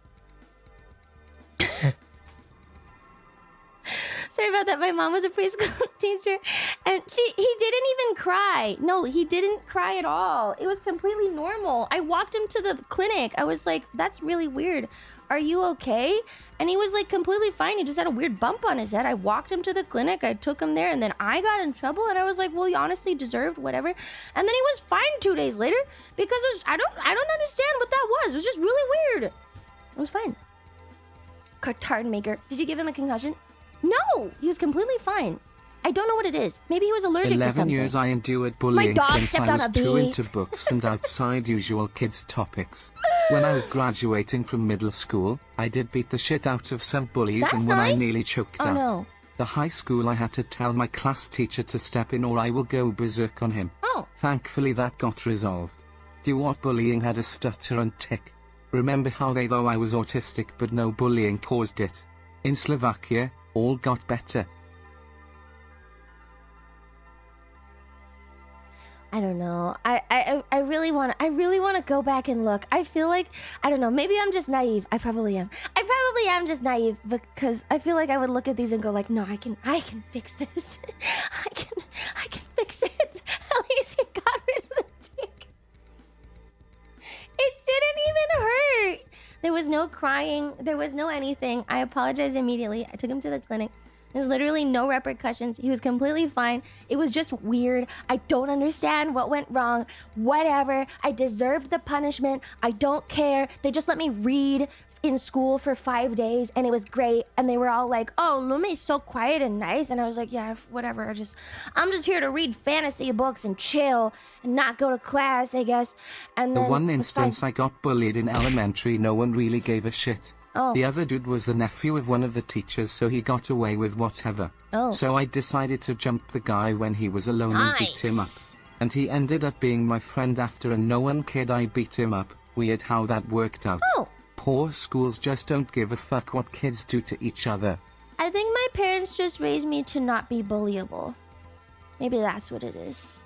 A: Sorry about that. My mom was a preschool teacher and he didn't even cry. No, he didn't cry at all. It was completely normal. I walked him to the clinic. I was like, that's really weird. Are you okay? And he was like completely fine. He just had a weird bump on his head. I walked him to the clinic. I took him there and then I got in trouble and I was like, well, he honestly deserved whatever. And then he was fine 2 days later because I don't understand what that was. It was just really weird. It was fine. Cartard maker. Did you give him a concussion? No, he was completely fine. I don't know what it is. Maybe he was allergic to
B: 11
A: something.
B: years I endured bullying since I was too
A: bee.
B: into books and outside usual kids' topics. When I was graduating from middle school, I did beat the shit out of some bullies.
A: That's
B: and when
A: nice.
B: I nearly choked out.
A: No.
B: The high school I had to tell my class teacher to step in or I will go berserk on him.
A: Oh.
B: Thankfully that got resolved. Do what bullying had a stutter and tick. Remember how though I was autistic but no bullying caused it. In Slovakia, all got better.
A: I don't know. I really want to go back and look. I feel like, I don't know, maybe I'm just naive. I probably am. I probably am just naive because I feel like I would look at these and go like, no, I can fix this. I can fix it. At least it got rid of the tick. It didn't even hurt. There was no crying. There was no anything. I apologized immediately. I took him to the clinic. There's literally no repercussions. He was completely fine. It was just weird. I don't understand what went wrong. Whatever. I deserved the punishment. I don't care. They just let me read in school for 5 days and it was great. And they were all like, oh, Lumi's so quiet and nice. And I was like, yeah, whatever. I'm just here to read fantasy books and chill and not go to class, I guess. And
B: The
A: then
B: one
A: it was fine.
B: instance I got bullied in elementary, no one really gave a shit.
A: Oh.
B: The other dude was the nephew of one of the teachers, so he got away with whatever.
A: Oh.
B: So I decided to jump the guy when he was alone and beat him up.
A: Nice.
B: And he ended up being my friend after, and no one cared I beat him up. Weird how that worked out.
A: Oh.
B: Poor schools just don't give a fuck what kids do to each other.
A: I think my parents just raised me to not be bullyable. Maybe that's what it is.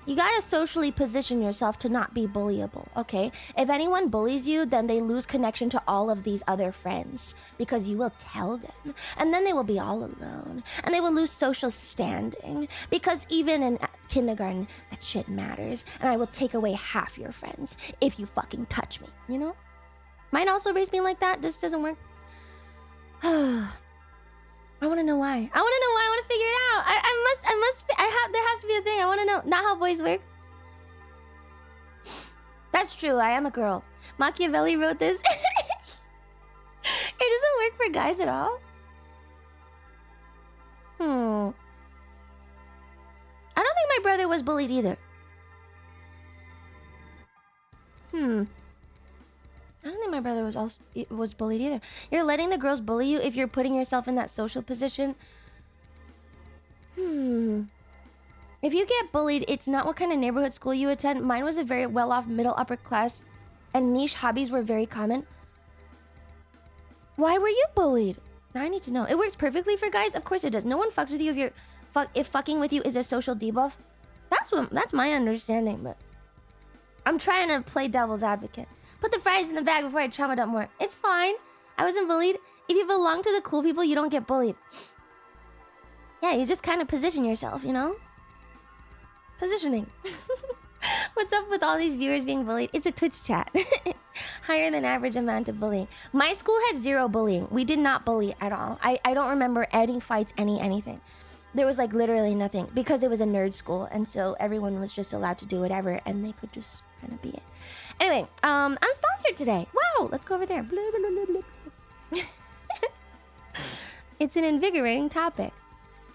A: You gotta socially position yourself to not be bullyable, okay? If anyone bullies you, then they lose connection to all of these other friends because you will tell them. And then they will be all alone. And they will lose social standing because even in kindergarten, that shit matters. And I will take away half your friends if you fucking touch me, you know? Mine also raised me like that. This doesn't work. I want to know why. I want to know why. I want to figure it out. There has to be a thing. I want to know. Not how boys work. That's true. I am a girl. Machiavelli wrote this. It doesn't work for guys at all. I don't think my brother was bullied either. I don't think my brother was bullied either. You're letting the girls bully you if you're putting yourself in that social position. If you get bullied, it's not what kind of neighborhood school you attend. Mine was a very well-off middle upper class, and niche hobbies were very common. Why were you bullied? Now I need to know. It works perfectly for guys. Of course it does. No one fucks with you if fucking with you is a social debuff. That's my understanding, but I'm trying to play devil's advocate. Put the fries in the bag before I trauma dump more. It's fine. I wasn't bullied. If you belong to the cool people, you don't get bullied. Yeah, you just kind of position yourself, you know? Positioning. What's up with all these viewers being bullied? It's a Twitch chat. Higher than average amount of bullying. My school had zero bullying. We did not bully at all. I don't remember any fights, anything. There was like literally nothing because it was a nerd school. And so everyone was just allowed to do whatever and they could just kind of be it. Anyway, I'm sponsored today. Wow, let's go over there. Blah, blah, blah, blah. It's an invigorating topic.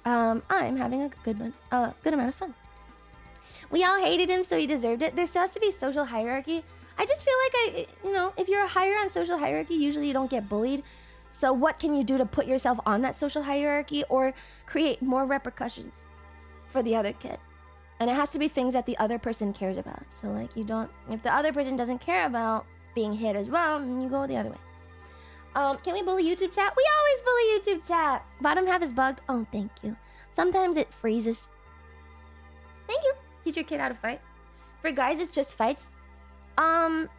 A: I'm having a good amount of fun. We all hated him, so he deserved it. There still has to be social hierarchy. I just feel like if you're higher on social hierarchy, usually you don't get bullied. So what can you do to put yourself on that social hierarchy or create more repercussions for the other kid? And it has to be things that the other person cares about. So like if the other person doesn't care about being hit as well, then you go the other way. Can we bully YouTube chat? We always bully YouTube chat. Bottom half is bugged. Oh, thank you. Sometimes it freezes. Thank you. Teach your kid how to fight. For guys, it's just fights. Then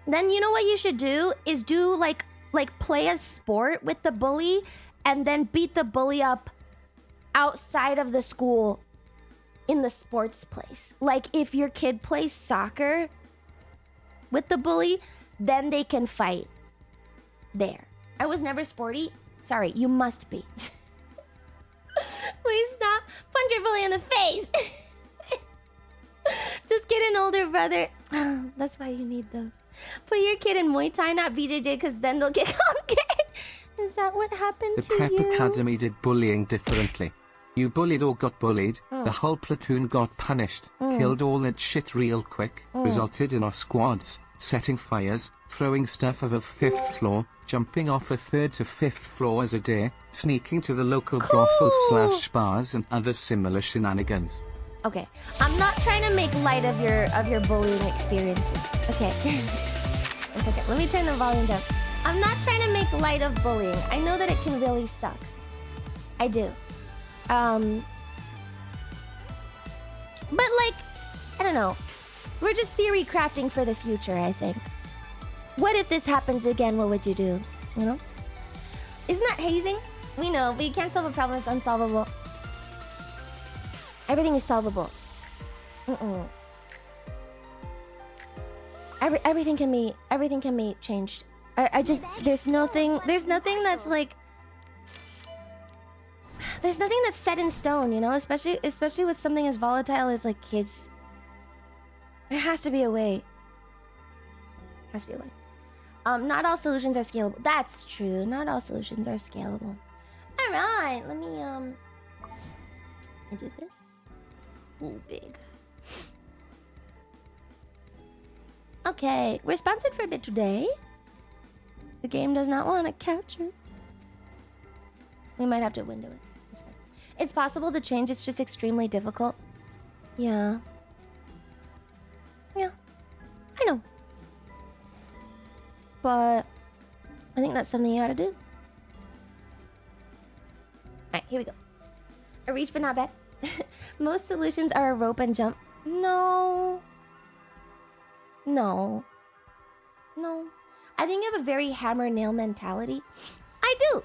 A: you know what you should do is do like play a sport with the bully and then beat the bully up outside of the school in the sports place. Like if your kid plays soccer with the bully, then they can fight there. I was never sporty. Sorry, you must be. Please stop. Punch your bully in the face. Just get an older brother. That's why you need those. Put your kid in Muay Thai, not BJJ, because then they'll get called gay. Is that what happened to
B: The
A: you?
B: Prep Academy did bullying differently. You bullied or got bullied, the whole platoon got punished, killed all that shit real quick, resulted in our squads setting fires, throwing stuff over 5th floor, jumping off a 3rd to 5th floor as a dare, sneaking to the local brothels / bars and other similar shenanigans.
A: Okay, I'm not trying to make light of your bullying experiences. Okay. It's okay. Let me turn the volume down. I'm not trying to make light of bullying. I know that it can really suck. I do. But like, I don't know. We're just theory crafting for the future, I think. What if this happens again? What would you do? You know? Isn't that hazing? We know, but you can't solve a problem that's unsolvable. Everything is solvable. Everything can be changed. I just there's nothing that's like There's nothing that's set in stone, you know, especially with something as volatile as like kids. There has to be a way. Has to be a way. Not all solutions are scalable. That's true. Not all solutions are scalable. All right, let me do this. Ooh, big. Okay, we're sponsored for a bit today. The game does not want to capture. We might have to window it. It's fine. It's possible to change. It's just extremely difficult. Yeah. Yeah. I know. But I think that's something you gotta do. Alright, here we go. A reach but not bad. Most solutions are a rope and jump. No. No. No. I think you have a very hammer nail mentality. I do.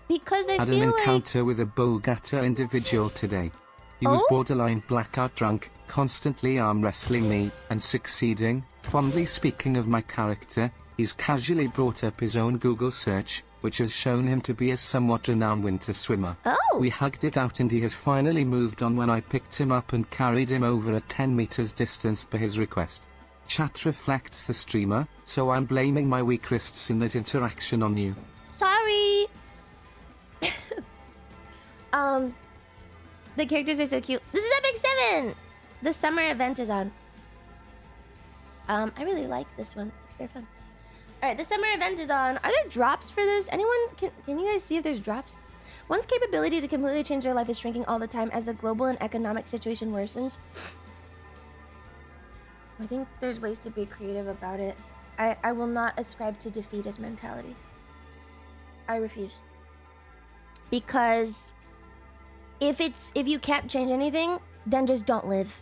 A: Because I
B: Had
A: feel
B: an
A: like...
B: encounter with a Bogata individual today. He was borderline blackout drunk, constantly arm wrestling me, and succeeding. Fondly speaking of my character, he's casually brought up his own Google search, which has shown him to be a somewhat renowned winter swimmer.
A: Oh!
B: We hugged it out and he has finally moved on when I picked him up and carried him over at 10 meters distance per his request. Chat reflects the streamer, so I'm blaming my weak wrists in that interaction on you.
A: Sorry! The characters are so cute. This is Epic 7! The summer event is on. I really like this one. It's very fun. Alright, the summer event is on. Are there drops for this? Anyone? Can you guys see if there's drops? One's capability to completely change their life is shrinking all the time as the global and economic situation worsens. I think there's ways to be creative about it. I will not ascribe to defeatist mentality. I refuse. Because if you can't change anything, then just don't live.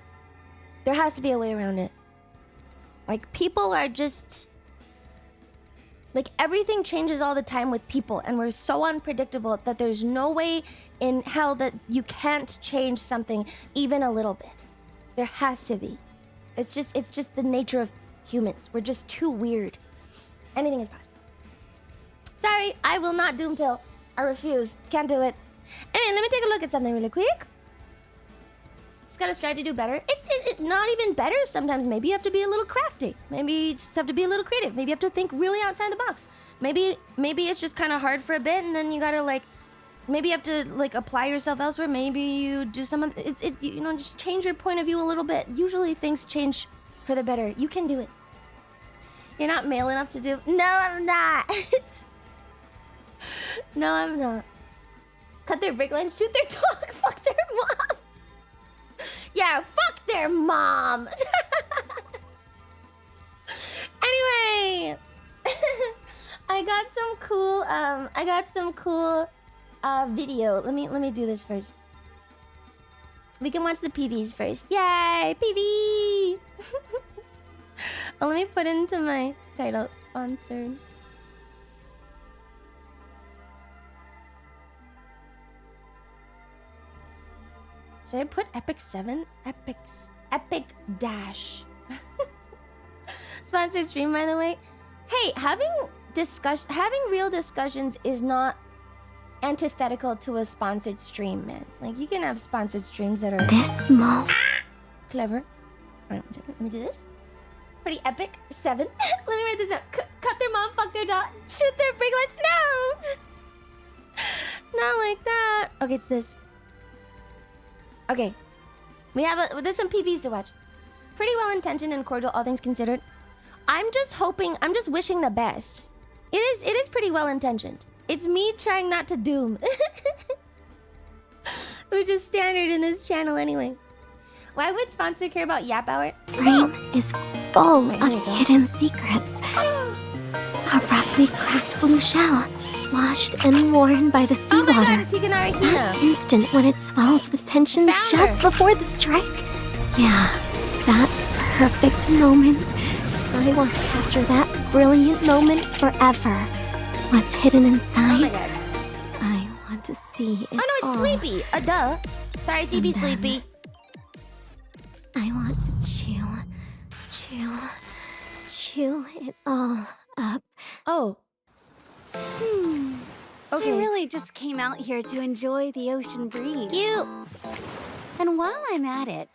A: There has to be a way around it. Like, people are just... Like, everything changes all the time with people, and we're so unpredictable that there's no way in hell that you can't change something even a little bit. There has to be. It's just the nature of humans. We're just too weird. Anything is possible. Sorry, I will not doom pill. I refuse. Can't do it. Anyway, let me take a look at something really quick. Just gotta strive to do better. It not even better sometimes. Maybe you have to be a little crafty. Maybe you just have to be a little creative. Maybe you have to think really outside the box. Maybe it's just kind of hard for a bit, and then you gotta like, maybe you have to like apply yourself elsewhere. Maybe you do some of you know, just change your point of view a little bit. Usually things change for the better. You can do it. You're not male enough to do. No, I'm not. No, I'm not. Cut their brake lines, shoot their dog, fuck their mom. Yeah, fuck their mom. Anyway, I got some cool video. Let me do this first. We can watch the PVs first. Yay, PV. Oh, let me put into my title sponsored. Should I put Epic 7? Epic Dash. Sponsored stream, by the way. Hey, having real discussions is not antithetical to a sponsored stream, man. Like, you can have sponsored streams that are
D: this small.
A: Clever. Alright, 1 second. Let me do this. Pretty epic. 7. Let me write this down. Cut their mom, fuck their dog, shoot their big lights. No! Not like that. Okay, it's this. Okay, there's some PVs to watch. Pretty well intentioned and cordial, all things considered. I'm just wishing the best. It is pretty well intentioned. It's me trying not to doom. Which is standard in this channel anyway. Why would sponsor care about Yap Hour?
D: Frame is full of hidden secrets. A roughly cracked blue shell, washed and worn by the seawater.
A: Oh my god, it's Higanari Hina.
D: That instant when it swells with tension just before the strike. Yeah, that perfect moment. I want to capture that brilliant moment forever. What's hidden inside?
A: Oh my god.
D: I want to see it.
A: Oh no, it's
D: all.
A: Sleepy. Duh. Sorry, TB Sleepy.
D: I want to chew it all up.
A: Oh.
D: Okay. I really
E: just came out here to enjoy the ocean breeze.
A: Cute.
E: And while I'm at it,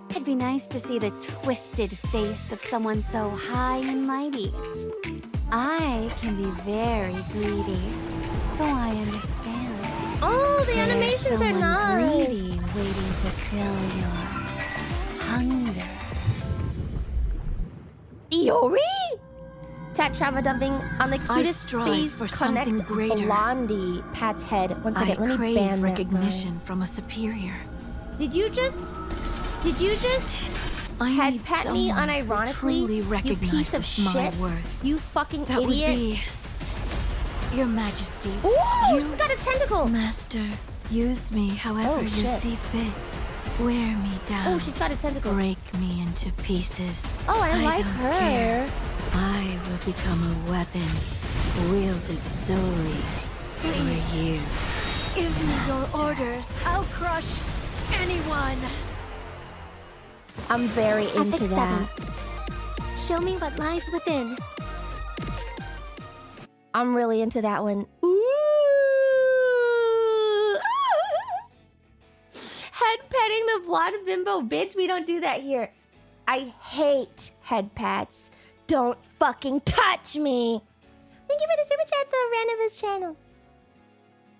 E: it'd be nice to see the twisted face of someone so high and mighty. I can be very greedy, so I understand.
A: Oh, the
E: There's
A: animations are
E: someone
A: nice.
E: greedy waiting to fill your hunger.
A: Iori? Chat trauma dumping on the
F: I
A: cutest
F: strive
A: face.
F: for
A: Connect
F: something greater.
A: Blondie. Pat's head. One second,
F: I
A: let me
F: crave
A: ban
F: recognition from a superior.
A: that. Did you just
F: I
A: head
F: need
A: pat me
F: someone who
A: unironically?
F: truly
A: You piece of
F: recognizes my
A: shit.
F: worth.
A: You fucking
F: That would
A: idiot.
F: be Your Majesty.
A: Ooh,
F: You-
A: she's got a tentacle.
F: Master, use me however
A: Oh,
F: you
A: shit.
F: see fit. Wear me down.
A: Oh, she's got a tentacle.
F: Break me into pieces.
A: Oh, I like
F: don't
A: her.
F: care. I will become a weapon wielded solely for you.
E: Give me
F: Master.
E: your orders. I'll crush anyone.
A: I'm very into
D: Epic
A: that.
D: 7. Show me what lies within.
A: I'm really into that one. Ooh. Head petting the blonde bimbo. Bitch, we don't do that here. I hate head pats. Don't fucking touch me. Thank you for the super chat, the Randomist channel.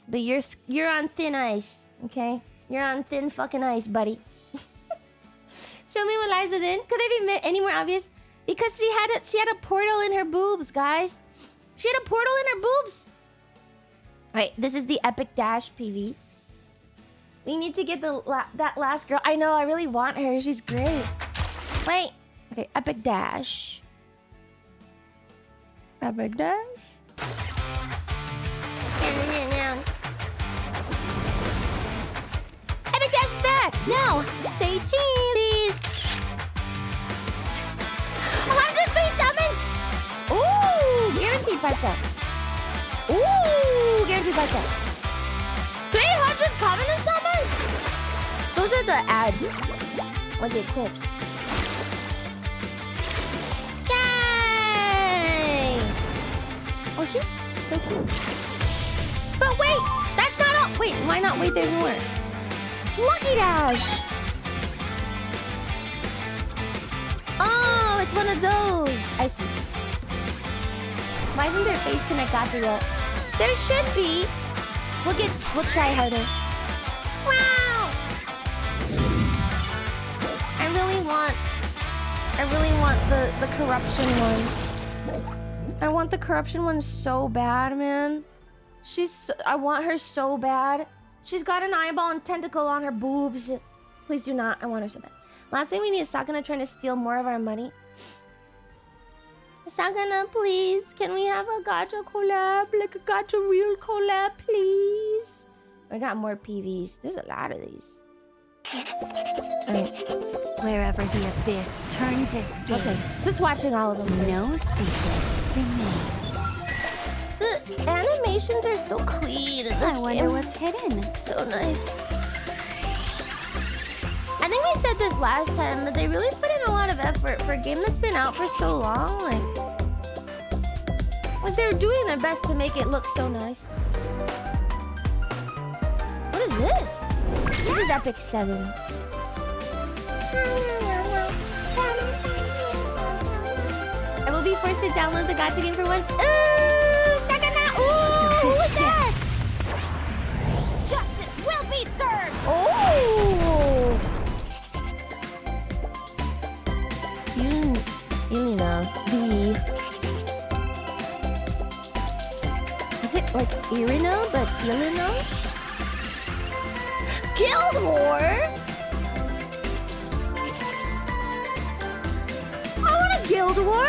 A: But you're on thin ice, okay? You're on thin fucking ice, buddy. Show me what lies within. Could they be any more obvious? Because she had a portal in her boobs, guys. She had a portal in her boobs. Alright, this is the Epic Dash PV. We need to get that last girl. I know, I really want her. She's great. Wait. Okay, Epic Dash. Epic Dash. Epic Dash is back.
D: Now, say cheese.
A: Cheese. 100 free summons. Ooh, guaranteed 5-star. Ooh, guaranteed 5-star. 300 covenant summons. Those are the ads. Or the eclipse. Yay! Oh, she's so cute. But wait, that's not all. Wait, why not? Wait, there's more. Lucky Dash. Oh, it's one of those. I see. Why isn't there face connect after yet? There should be. We'll try harder. Wow! I really want the corruption one. I want the corruption one so bad, man. I want her so bad. She's got an eyeball and tentacle on her boobs. Please do not. I want her so bad. Last thing we need is Sakana trying to steal more of our money. Sakana, please. Can we have a gacha collab? Like a gacha real collab, please? I got more PVs. There's a lot of these. Alright.
E: Wherever the abyss turns its gaze,
A: Okay. Just watching all of them.
E: no secret remains.
A: The animations are so clean in this
E: I wonder
A: game.
E: what's hidden.
A: So nice. I think we said this last time, but they really put in a lot of effort for a game that's been out for so long. Like they're doing their best to make it look so nice. What is this? This is Epic 7. I will be forced to download the gacha game for once. Ooh, Sakana! Ooh, who is that?
E: Justice will be served!
A: Oh! Elena. Is it like Irina, but Elena? Guild War? I want a Guild War?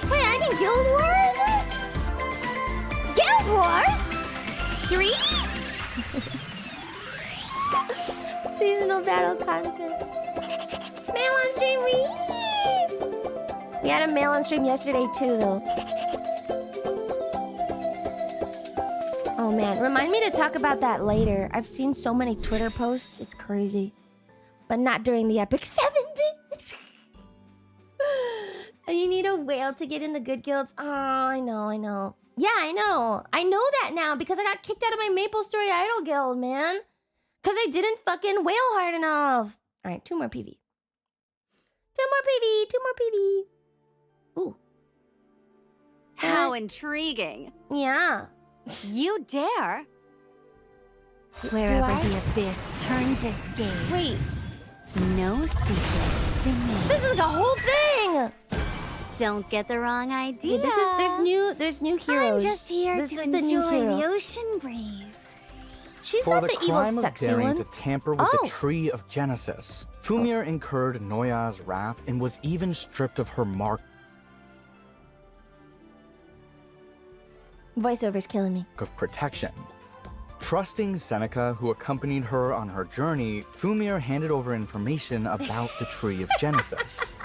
A: Wait, I can Guild War this? Guild Wars? 3? Seasonal battle content. Mail on stream, we had a mail on stream yesterday too, though. Oh man, remind me to talk about that later. I've seen so many Twitter posts, it's crazy. But not during the Epic 7-bit. You need a whale to get in the good guilds. Oh, I know. Yeah, I know. I know that now because I got kicked out of my Maple Story Idol Guild, man. Because I didn't fucking wail hard enough. All right, 2 more PV. 2 more PV. 2 more PV. Ooh.
E: How intriguing.
A: Yeah.
E: You dare?
F: Wherever
A: I?
F: the abyss turns its gaze,
A: Wait.
F: no secret remains.
A: This is like a whole thing.
E: Don't get the wrong idea.
A: Okay, there's new heroes.
E: I'm just here
A: This
E: to
A: is the new
E: enjoy
A: hero.
E: the ocean breeze.
A: She's
G: For
A: not
G: the
A: the evil
G: crime of
A: sexy
G: daring
A: one.
G: to tamper with
A: Oh.
G: the Tree of Genesis, Fumir incurred Noya's wrath and was even stripped of her mark
A: Voiceover's killing me.
G: of protection. Trusting Seneca, who accompanied her on her journey, Fumir handed over information about the Tree of Genesis.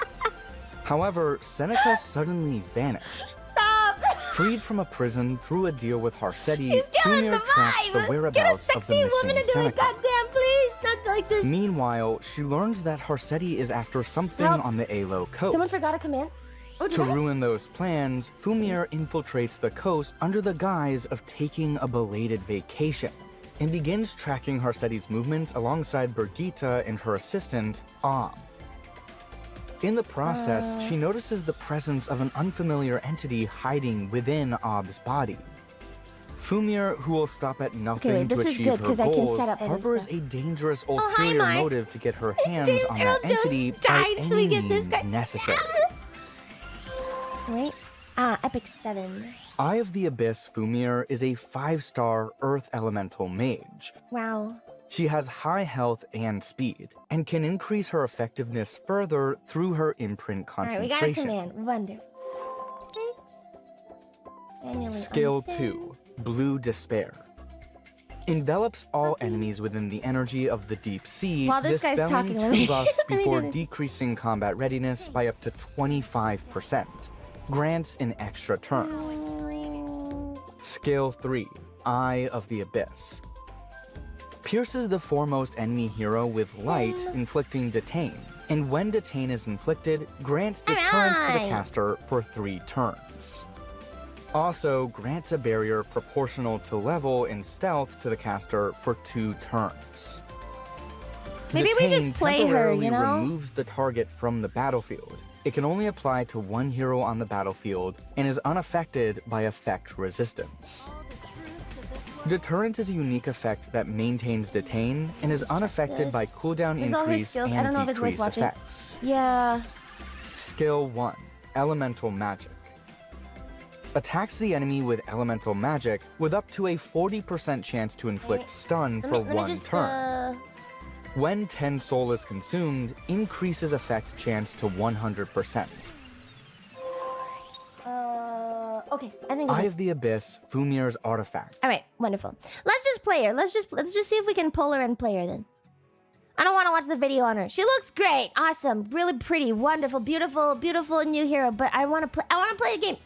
G: However, Seneca suddenly vanished.
A: Stop!
G: Freed from a prison through a deal with Harsetti,
A: He's killing
G: Fumir
A: the
G: tracks the
A: vibe. Get a
G: whereabouts of the
A: sexy
G: missing
A: woman to do it,
G: Seneca.
A: goddamn, please. Not like this.
G: Meanwhile, she learns that Harsetti is after something
A: Help.
G: on the Alo coast.
A: Someone forgot a command. Oh,
G: To ruin those plans, Fumir infiltrates the coast under the guise of taking a belated vacation and begins tracking Harsetti's movements alongside Birgitta and her assistant, Om. In the process, she notices the presence of an unfamiliar entity hiding within Ob's body. Fumir, who will stop at nothing
A: wait,
G: to
A: this is
G: achieve
A: good,
G: her
A: 'cause I can
G: goals,
A: set up other
G: harbors
A: stuff.
G: a dangerous
A: hi,
G: ulterior
A: Mark.
G: motive to get her hands
A: James
G: on
A: Earl
G: that
A: Jones
G: entity by
A: died, so we
G: any
A: get this
G: means
A: guy.
G: necessary.
A: Wait. Epic 7.
G: Eye of the Abyss Fumir is a 5-star Earth Elemental mage.
A: Wow.
G: She has high health and speed, and can increase her effectiveness further through her imprint
A: All right, we got a
G: concentration.
A: command. Wonderful. Manually
G: Skill
A: unpin.
G: 2, Blue Despair. Envelops all enemies within the energy of the deep sea,
A: While this guy's
G: dispelling
A: talking, let me-
G: 2 buffs
A: let me do
G: before
A: this.
G: decreasing combat readiness by up to 25%. Grants an extra turn. Skill 3, Eye of the Abyss. Pierces the foremost enemy hero with light, inflicting detain, and when detain is inflicted, grants deterrence to the
A: Alright.
G: caster for 3 turns. Also, grants a barrier proportional to level and stealth to the caster for 2 turns.
A: Maybe we just
G: Detain
A: play her,
G: temporarily
A: you know?
G: removes the target from the battlefield. It can only apply to 1 hero on the battlefield and is unaffected by effect resistance. Deterrent is a unique effect that maintains detain and is unaffected by cooldown
A: These are all his
G: increase
A: skills. I don't
G: and
A: know if it's worth
G: decrease
A: watching.
G: effects.
A: Yeah.
G: Skill 1, Elemental Magic. Attacks the enemy with elemental magic with up to a 40% chance to inflict stun for
A: Let me
G: 1
A: just,
G: turn. When 10 soul is consumed, increases effect chance to 100%.
A: Okay, I think.
G: Eye of the Abyss, Fumir's artifact.
A: All right, wonderful. Let's just play her. Let's just see if we can pull her and play her then. I don't want to watch the video on her. She looks great, awesome, really pretty, wonderful, beautiful, beautiful new hero. But I want to play. I want to play a game.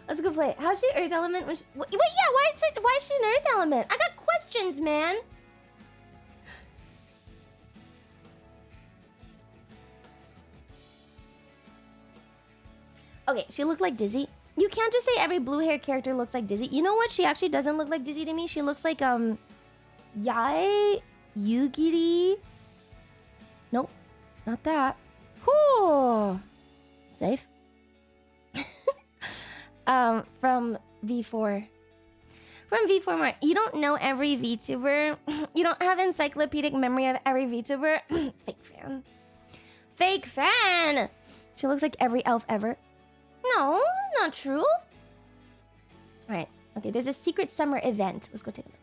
A: Let's go play it. How's she Earth Element? Wait, yeah. Why is she an Earth Element? I got questions, man. Okay, she looked like Dizzy. You can't just say every blue hair character looks like Dizzy. You know what? She actually doesn't look like Dizzy to me. She looks like Yae Yugiri. Nope, not that. Whew. Safe. From V4. From V4 Mark. You don't know every VTuber. You don't have encyclopedic memory of every VTuber. Fake fan. Fake fan. She looks like every elf ever. No, not true. Alright, okay, there's a secret summer event. Let's go take a look.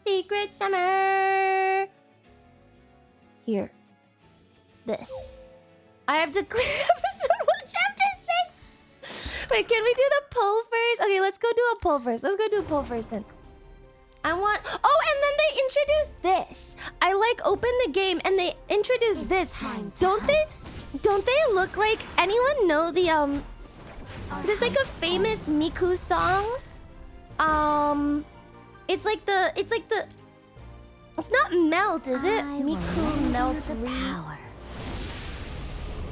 A: Secret summer! Here. This. I have to clear episode 1, chapter 6! Wait, can we do the poll first? Okay, let's go do a poll first. Let's go do a poll first then. I want... Oh, and then they introduced this. I like opened the game and they introduced this. Don't they look like... Anyone know the, There's like a famous Miku song. It's like the... It's not Melt, is it? Miku Melt
E: Power.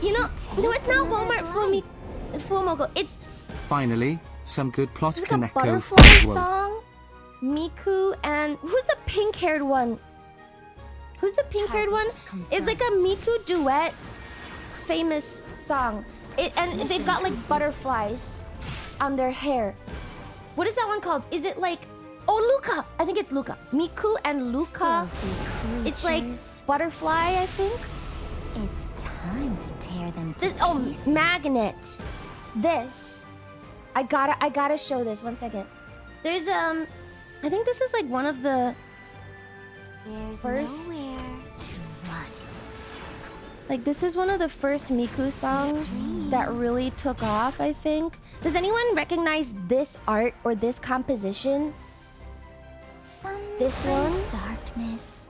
A: You know, no, it's not Walmart Fumogo. It's...
B: Finally, Some good plot
A: It's like
B: can
A: a
B: echo.
A: butterfly
B: Whoa.
A: song. Miku and who's the pink-haired one? Who's the pink-haired one? It's like a Miku duet, famous song. And they've got like butterflies on their hair. What is that one called? Is it like? Oh, Luca. I think it's Luca. Miku and Luca. It's like butterfly, I think.
E: It's time to tear them to
A: Oh,
E: pieces.
A: magnet. This. I gotta show this. 1 second. There's I think this is like one of the
E: There's
A: first.
E: nowhere to run.
A: Like this is one of the first Miku songs that really took off, I think. Does anyone recognize this art or this composition?
E: Sometimes
A: This one?
E: darkness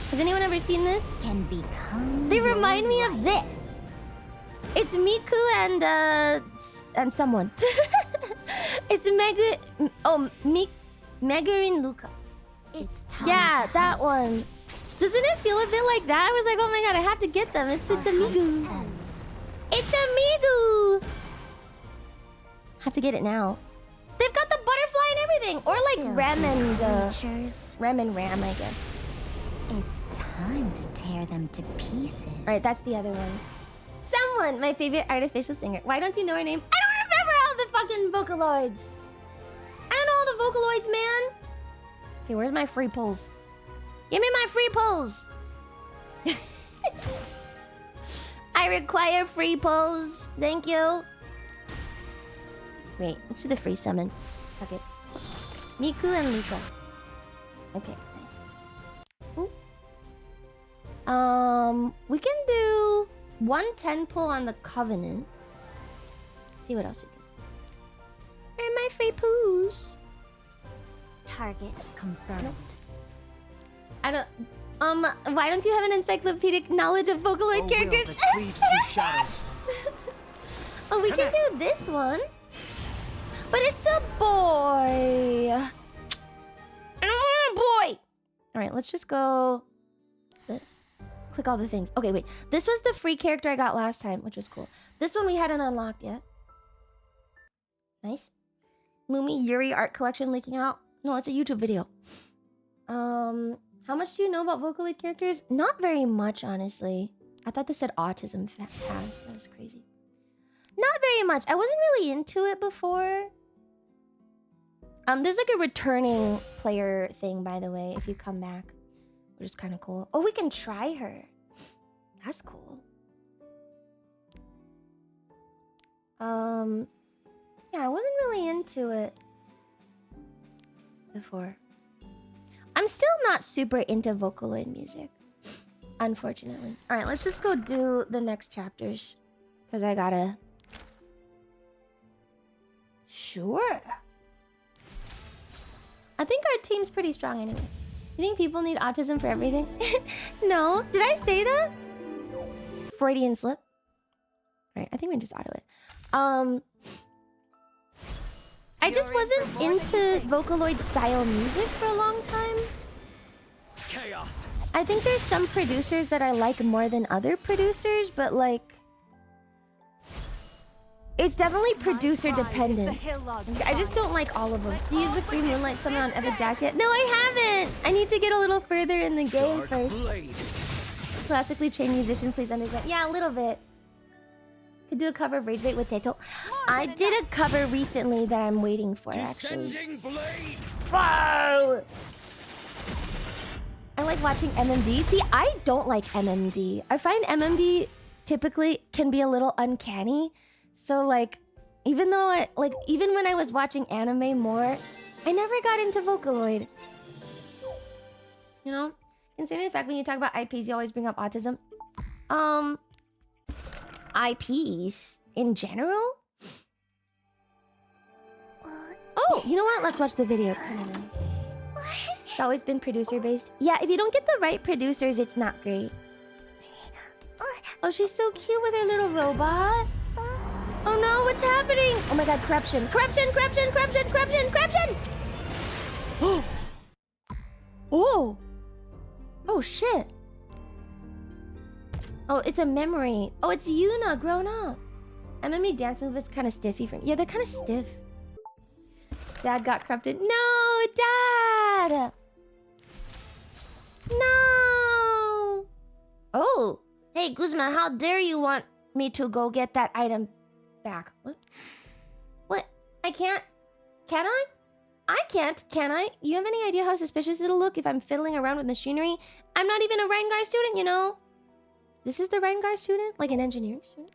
A: Has anyone ever seen this?
E: can become.
A: They
E: your
A: remind me of
E: light.
A: this. It's Miku and someone. It's Megurin Luca.
E: It's time.
A: Yeah,
E: to
A: that
E: hunt.
A: one. Doesn't it feel a bit like that? I was like, oh my god, I have to get them. It's a
E: Our hunt
A: Migu.
E: ends.
A: It's a Migu. Have to get it now. They've got the butterfly and everything, or like
E: Filthy
A: Rem and
E: creatures.
A: Rem and Ram, I guess.
E: It's time to tear them to pieces.
A: All right, that's the other one. Someone, my favorite artificial singer. Why don't you know her name? I don't remember all the fucking Vocaloids. I don't know all the Vocaloids, man. Okay, where's my free pulls? Give me my free pulls. I require free pulls. Thank you. Wait, let's do the free summon. Fuck it. Miku and Luca. Okay, nice. Ooh. We can do 110 pull on the Covenant. See what else we can. Where are my free poos?
E: Target confirmed.
A: Nope. I don't. Why don't you have an encyclopedic knowledge of Vocaloid characters? Oh, we can do this one. But it's a boy. I don't want a boy. All right, let's just go. What's this? Click all the things. Okay, wait. This was the free character I got last time, which was cool. This one we hadn't unlocked yet. Nice. Lumi Yuri art collection leaking out. No, it's a YouTube video. How much do you know about Vocaloid characters? Not very much, honestly. I thought this said autism fast. That was crazy. Not very much. I wasn't really into it before. There's like a returning player thing, by the way, if you come back, which is kind of cool. Oh, we can try her. That's cool. Yeah, I wasn't really into it before. I'm still not super into Vocaloid music, unfortunately. All right, let's just go do the next chapters, because I gotta... Sure. I think our team's pretty strong anyway. You think people need autism for everything? No. Did I say that? Freudian slip. All right, I think we just auto it. I just wasn't into Vocaloid style music for a long time.
H: Chaos.
A: I think there's some producers that I like more than other producers, but like... It's definitely producer dependent. I just don't like all of them. Do you use the free Moonlight Summon on Epic Dash yet? No, I haven't! I need to get a little further in the game
H: Dark
A: first.
H: blade.
A: Classically trained musician, please understand. Yeah, a little bit. Could do a cover of Rage Bait with Teto. I did a cover recently that I'm waiting for, actually.
H: Descending blade.
A: Whoa! I like watching MMD. See, I don't like MMD. I find MMD typically can be a little uncanny. So like, even though even when I was watching anime more, I never got into Vocaloid. You know? Considering the fact when you talk about IPs, you always bring up autism. IPs in general? Oh, you know what? Let's watch the video. It's kind of nice. It's always been producer-based. Yeah, if you don't get the right producers, it's not great. Oh, she's so cute with her little robot. Oh no, what's happening? Oh my god, corruption. Corruption, corruption, corruption, corruption, corruption! Oh! Oh shit. Oh, it's a memory. Oh, it's Yuna grown up. MME dance move is kind of stiffy for me. Yeah, they're kind of stiff. Dad got corrupted. No, Dad! No! Oh! Hey, Guzman, how dare you want me to go get that item back? What? What? I can't... Can I? I can't, can I? You have any idea how suspicious it'll look if I'm fiddling around with machinery? I'm not even a Reingar student, you know? This is the Reingar student? Like an engineering student?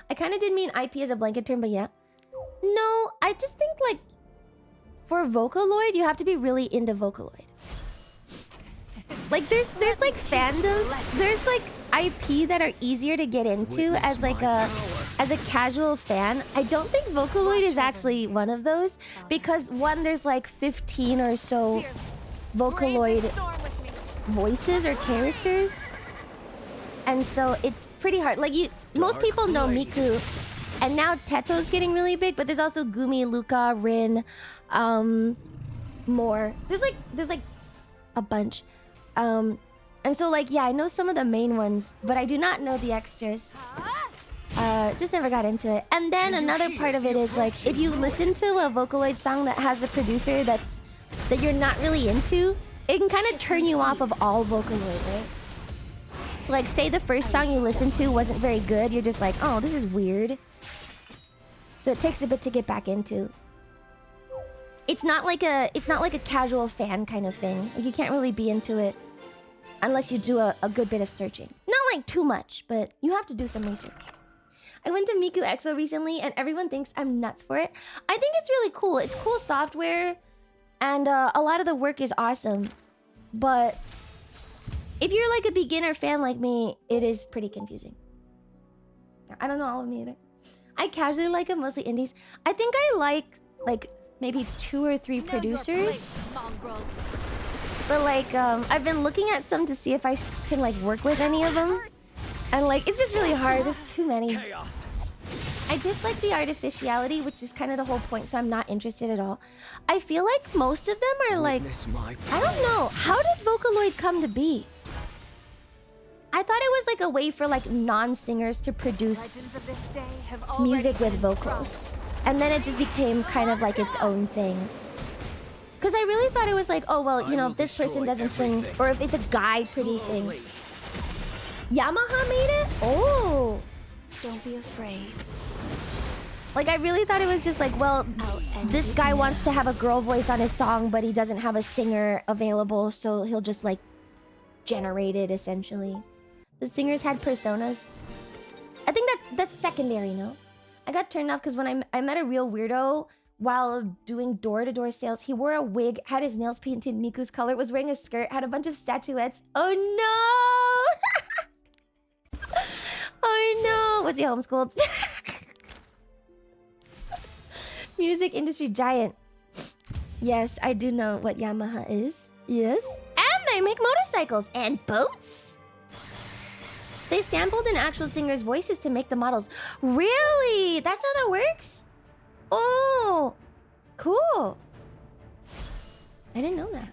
A: I kind of did mean IP as a blanket term, but yeah. No, I just think, like, for Vocaloid, you have to be really into Vocaloid. Like, there's like fandoms, there's like IP that are easier to get into as like a casual fan. I don't think Vocaloid is actually one of those because one, there's like 15 or so Vocaloid voices or characters, and so it's pretty hard. Like most people know Miku, and now Teto's getting really big, but there's also Gumi, Luca, Rin, more. There's like a bunch. And so like, yeah, I know some of the main ones, but I do not know the extras. Just never got into it. And then another part of it is like, if you listen to a Vocaloid song that has a producer that you're not really into, it can kind of turn you off of all Vocaloid, right? So like, say the first song you listened to wasn't very good, you're just like, oh, this is weird. So it takes a bit to get back into. It's not like a casual fan kind of thing. Like, you can't really be into it unless you do a good bit of searching. Not like too much, but you have to do some research. I went to Miku Expo recently and everyone thinks I'm nuts for it. I think it's really cool. It's cool software and a lot of the work is awesome. But if you're like a beginner fan like me, it is pretty confusing. I don't know all of them either. I casually like them, mostly indies. I think I like maybe 2 or 3 producers. But like, I've been looking at some to see if I can like work with any of them. And like, it's just really hard. There's too many. I dislike the artificiality, which is kind of the whole point, so I'm not interested at all. I feel like most of them are like, I don't know. How did Vocaloid come to be? I thought it was like a way for like non-singers to produce music with vocals. And then it just became kind of like its own thing. Because I really thought it was like, oh, well, you know, if this person doesn't sing, or if it's a guy producing. Yamaha made it? Oh.
F: Don't be afraid.
A: Like, I really thought it was just like, well, this guy wants to have a girl voice on his song, but he doesn't have a singer available, so he'll just like generate it, essentially. The singers had personas. I think that's secondary, no? I got turned off because when I met a real weirdo while doing door-to-door sales. He wore a wig, had his nails painted Miku's color, was wearing a skirt, had a bunch of statuettes. Oh no! Oh no! Was he homeschooled? Music industry giant. Yes, I do know what Yamaha is. Yes. And they make motorcycles and boats. They sampled an actual singer's voices to make the models. Really? That's how that works? Oh, cool. I didn't know that.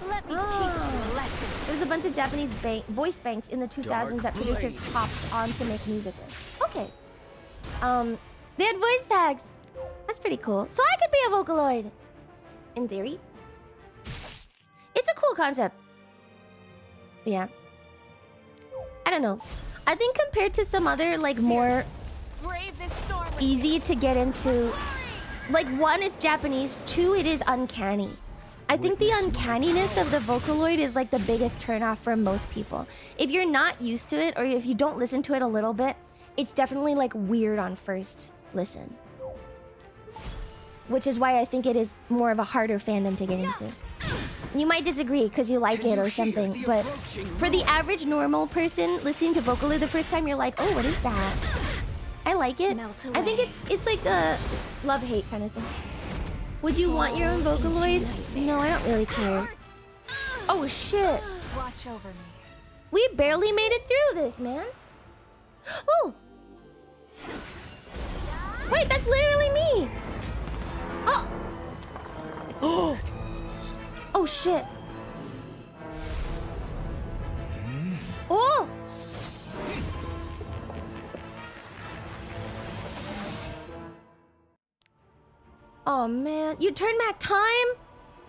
F: Let me teach you a lesson.
A: There's a bunch of Japanese voice banks in the 2000s that producers hopped on to make music with. Okay. They had voice packs. That's pretty cool. So I could be a Vocaloid. In theory. It's a cool concept. But yeah. I don't know. I think compared to some other, like, more easy to get into... Like, 1, it's Japanese. 2, it is uncanny. I think the uncanniness of the Vocaloid is, like, the biggest turnoff for most people. If you're not used to it, or if you don't listen to it a little bit, it's definitely, like, weird on first listen. Which is why I think it is more of a harder fandom to get into. You might disagree because you like it or something, but for the average normal person listening to Vocaloid the first time, you're like, oh, what is that? I like it. I think it's like a love-hate kind of thing. Would you want your own Vocaloid? No, I don't really care. Oh, shit.
F: Watch over me.
A: We barely made it through this, man. Oh! Wait, that's literally me! Oh! Oh! Oh, shit. Oh! Oh man, you turn back time?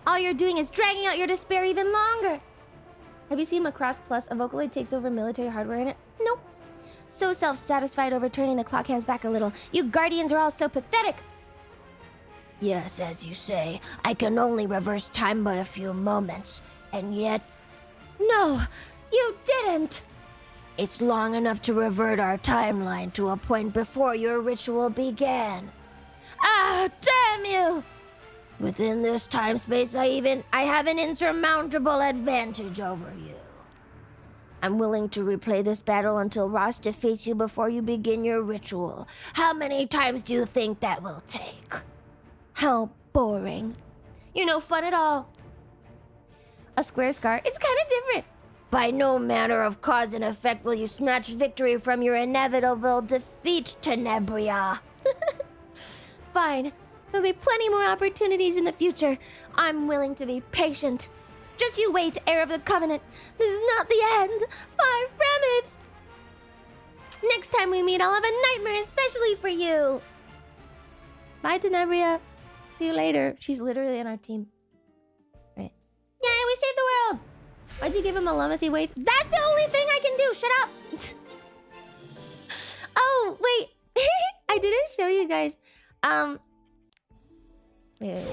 A: All you're doing is dragging out your despair even longer. Have you seen Macross Plus? A Vocaloid takes over military hardware in it? Nope. So self-satisfied over turning the clock hands back a little. You Guardians are all so pathetic. Yes, as you say, I can only reverse time by a few moments. And yet... No, you didn't! It's long enough to revert our timeline to a point before your ritual began. Ah, damn you! Within this time space, I have an insurmountable advantage over you. I'm willing to replay this battle until Ross defeats you before you begin your ritual. How many times do you think that will take? How boring. You're no fun at all. A square scar? It's kind of different. By no manner of cause and effect will you snatch victory from your inevitable defeat, Tenebria. Fine. There'll be plenty more opportunities in the future. I'm willing to be patient. Just you wait, heir of the Covenant. This is not the end. Far from it. Next time we meet, I'll have a nightmare especially for you. Bye, Tenebria. See you later. She's literally on our team. Right. Yay, we saved the world! Why'd you give him a Lumothy wave? That's the only thing I can do! Shut up! Oh, wait. I didn't show you guys. Wait.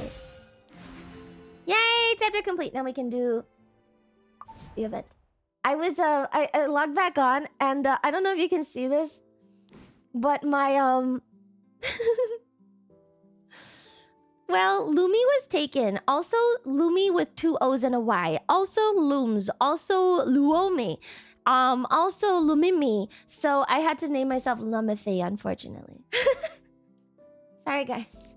A: Yay! Chapter complete. Now we can do the event. I was, I logged back on, and, I don't know if you can see this, but my, well, Lumi was taken. Also, Lumi with 2 O's and a Y. Also, Looms. Also, Luomi. Also, Lumimi. So I had to name myself Lumethy, unfortunately. Sorry, guys.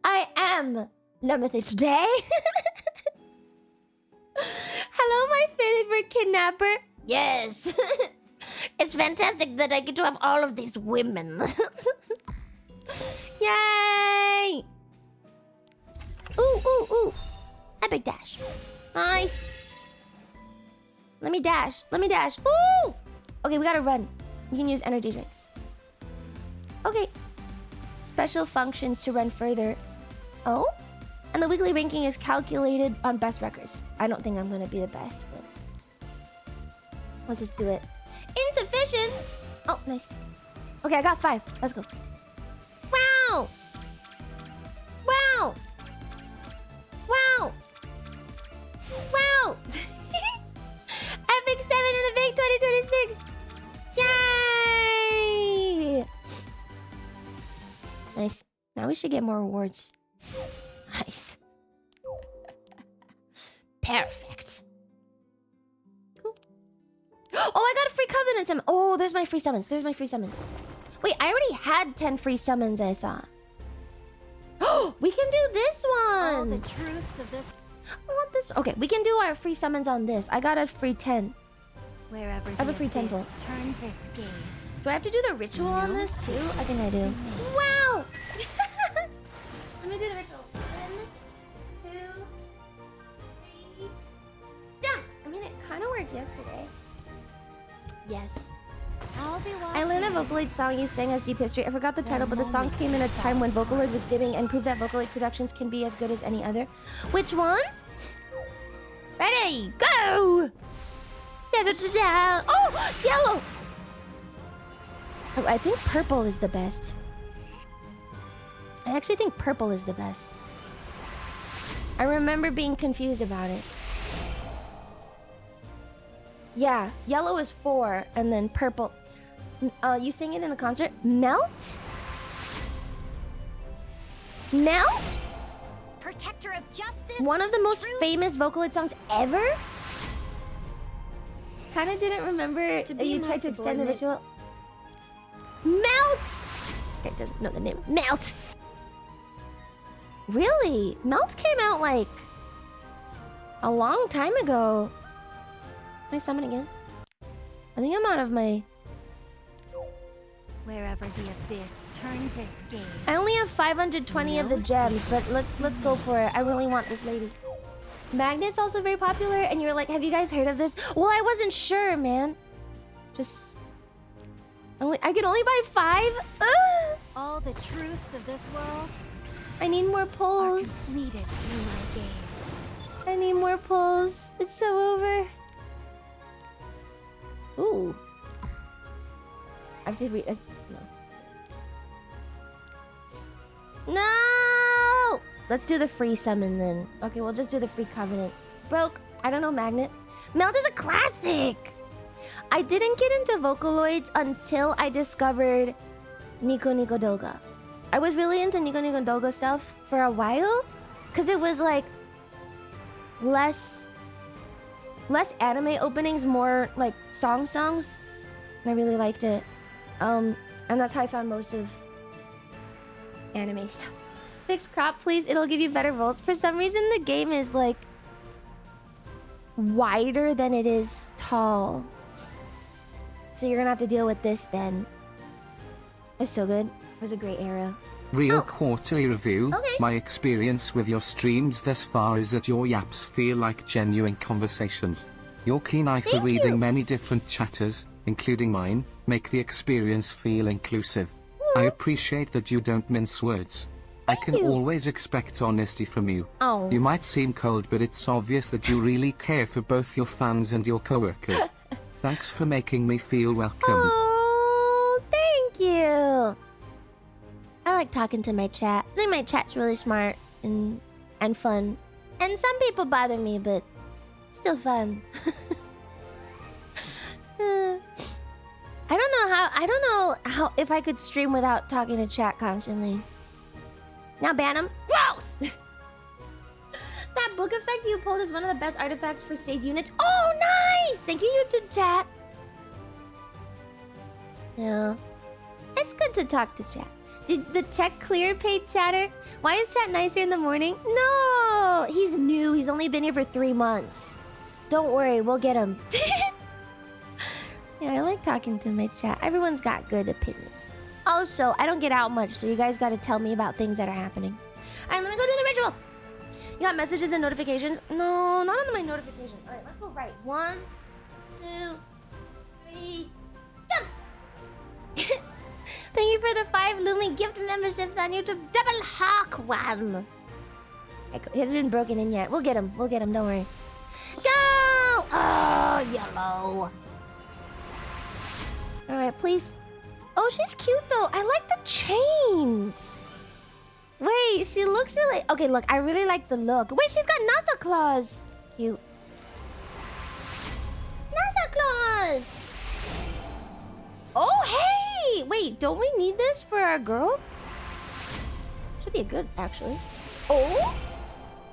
A: I am Lumethy today. Hello, my favorite kidnapper. Yes. It's fantastic that I get to have all of these women. Yay! Ooh, ooh, ooh. Epic dash. Nice. Let me dash. Let me dash. Ooh! Okay, we gotta run. You can use energy drinks. Okay. Special functions to run further. Oh? And the weekly ranking is calculated on best records. I don't think I'm gonna be the best, but... let's just do it. Insufficient! Oh, nice. Okay, I got 5. Let's go. Wow! Wow! Wow! Wow! Epic 7 in the Big 2026! Yay! Nice. Now we should get more rewards. Nice. Perfect. Cool. Oh, I got a free covenant summon. Oh, there's my free summons. There's my free summons. Wait, I already had 10 free summons, I thought. Oh, we can do this one.
E: All the truths of this.
A: I want this. Okay, we can do our free summons on this. I got a free 10.
E: Wherever
A: I have a free 10
E: abyss
A: pull.
E: turns its gaze.
A: Do I have to do the ritual on this too? I think I do. Wow! Let me do the ritual. 1, 2, 3. Done! I mean, it kind of worked yesterday. Yes.
E: I'll be watching.
A: I learned a Vocaloid song you sang as Deep History. I forgot the title, but the song came in a time when Vocaloid was dimming and proved that Vocaloid productions can be as good as any other. Which one? Ready, go! Da-da-da-da. Oh, yellow! Oh, I think purple is the best. I actually think purple is the best. I remember being confused about it. Yeah, yellow is 4, and then purple. You sing it in the concert? Melt? Melt?
E: Protector of justice.
A: One of the most famous Vocaloid songs ever? Kind of didn't remember
E: To
A: that
E: be
A: you
E: more
A: tried to extend the
E: subordinate.
A: ritual. Melt! This guy doesn't know the name. Melt! Really? Melt came out like a long time ago. Can I summon again? I think I'm out of my...
E: Wherever the abyss turns its gaze.
A: I only have 520 of the gems, but let's go for it. I really want this lady. Magnet's also very popular, and you're like, have you guys heard of this? Well, I wasn't sure, man. Just... I can only buy 5?
E: All the truths of this world
A: I need more
E: are
A: pulls.
E: completed through my gaze.
A: I need more pulls. It's so over. Ooh. I have to read. No. No! Let's do the free summon then. Okay, we'll just do the free covenant. Broke. I don't know, Magnet. Melt is a classic! I didn't get into Vocaloids until I discovered Nico Nico Doga. I was really into Nico Nico Doga stuff for a while. Because it was like less anime openings, more like songs. And I really liked it. And that's how I found most of anime stuff. Fix crop, please. It'll give you better rolls. For some reason, the game is like wider than it is tall. So you're gonna have to deal with this then. It was so good. It was a great era.
B: Real quarterly review.
A: Okay.
B: My experience with your streams thus far is that your yaps feel like genuine conversations. Your keen eye for
A: Thank
B: reading
A: you.
B: many different chatters, including mine, make the experience feel inclusive. I appreciate that you don't mince words. I can
A: you.
B: always expect honesty from you.
A: Oh.
B: You might seem cold, but it's obvious that you really care for both your fans and your coworkers. Thanks for making me feel welcomed.
A: Oh, thank you. I like talking to my chat. I think my chat's really smart and fun. And some people bother me, but still fun. I don't know how if I could stream without talking to chat constantly. Now ban him. Gross! That book effect you pulled is one of the best artifacts for stage units. Oh, nice! Thank you, YouTube chat. Yeah. It's good to talk to chat. Did the check clear paid chatter? Why is chat nicer in the morning? No! He's new. He's only been here for 3 months. Don't worry, we'll get him. Yeah, I like talking to my chat. Everyone's got good opinions. Also, I don't get out much, so you guys gotta tell me about things that are happening. Alright, let me go do the ritual. You got messages and notifications? No, not on my notifications. Alright, let's go right. 1, 2, 3, jump! Thank you for the 5 Lumi gift memberships on YouTube. Double Hawk one. He hasn't been broken in yet. We'll get him. We'll get him. Don't worry. Go! Oh, yellow. All right, please. Oh, she's cute though. I like the chains. Wait, she looks really... Okay, look. I really like the look. Wait, she's got NASA claws. Cute. NASA claws. Oh, hey! Wait, don't we need this for our girl? Should be good, actually. Oh?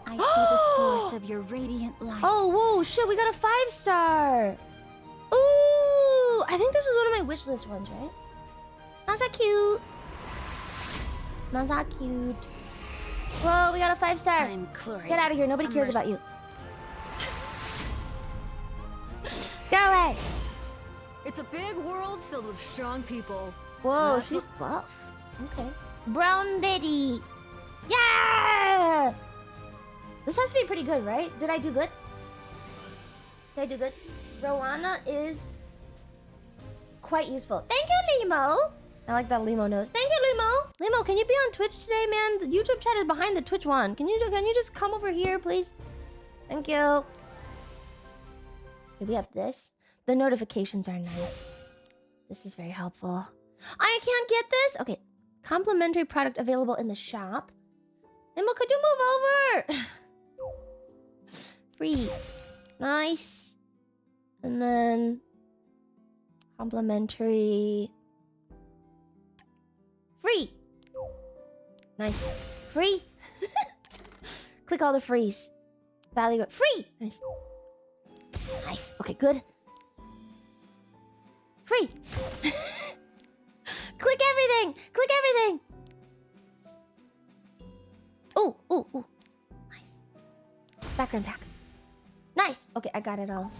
E: I see the source of your radiant light.
A: Oh, whoa, shit, we got a 5-star. Ooh, I think this is one of my wishlist ones, right? Not so cute. Not so cute. Whoa, we got a 5-star.
F: I'm Chloe.
A: Get out of here, nobody cares about you. Go away.
F: It's a big world filled with strong people.
A: Whoa,
F: That's
A: she's buff. Okay. Brown Lady. Yeah! This has to be pretty good, right? Did I do good? Did I do good? Rowana is quite useful. Thank you, Limo. I like that Limo knows. Thank you, Limo. Limo, can you be on Twitch today, man? The YouTube chat is behind the Twitch one. Can you just come over here, please? Thank you. Okay, we have this. The notifications are nice. This is very helpful. I can't get this. Okay. Complimentary product available in the shop. Limo, could you move over? Free. Nice. And then complimentary. Free. Nice. Free. Click all the frees. Value free. Nice. Nice. Okay, good. Free. Click everything. Click everything. Oh, oh, oh. Nice. Background pack. Nice. Okay, I got it all.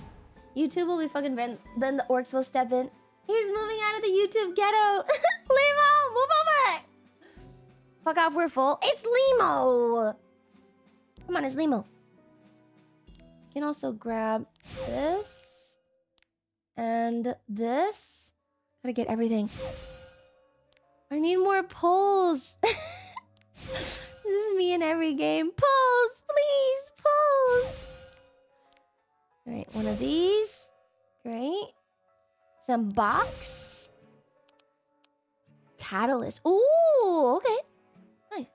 A: YouTube will be fucking red. Then the orcs will step in. He's moving out of the YouTube ghetto. Limo, move over. Fuck off, we're full. It's Limo. Come on, it's Limo. You can also grab this. And this. Gotta get everything. I need more pulls. This is me in every game. Pulls, please, pulls. All right, one of these. Great. Some box. Catalyst. Ooh, okay. Nice.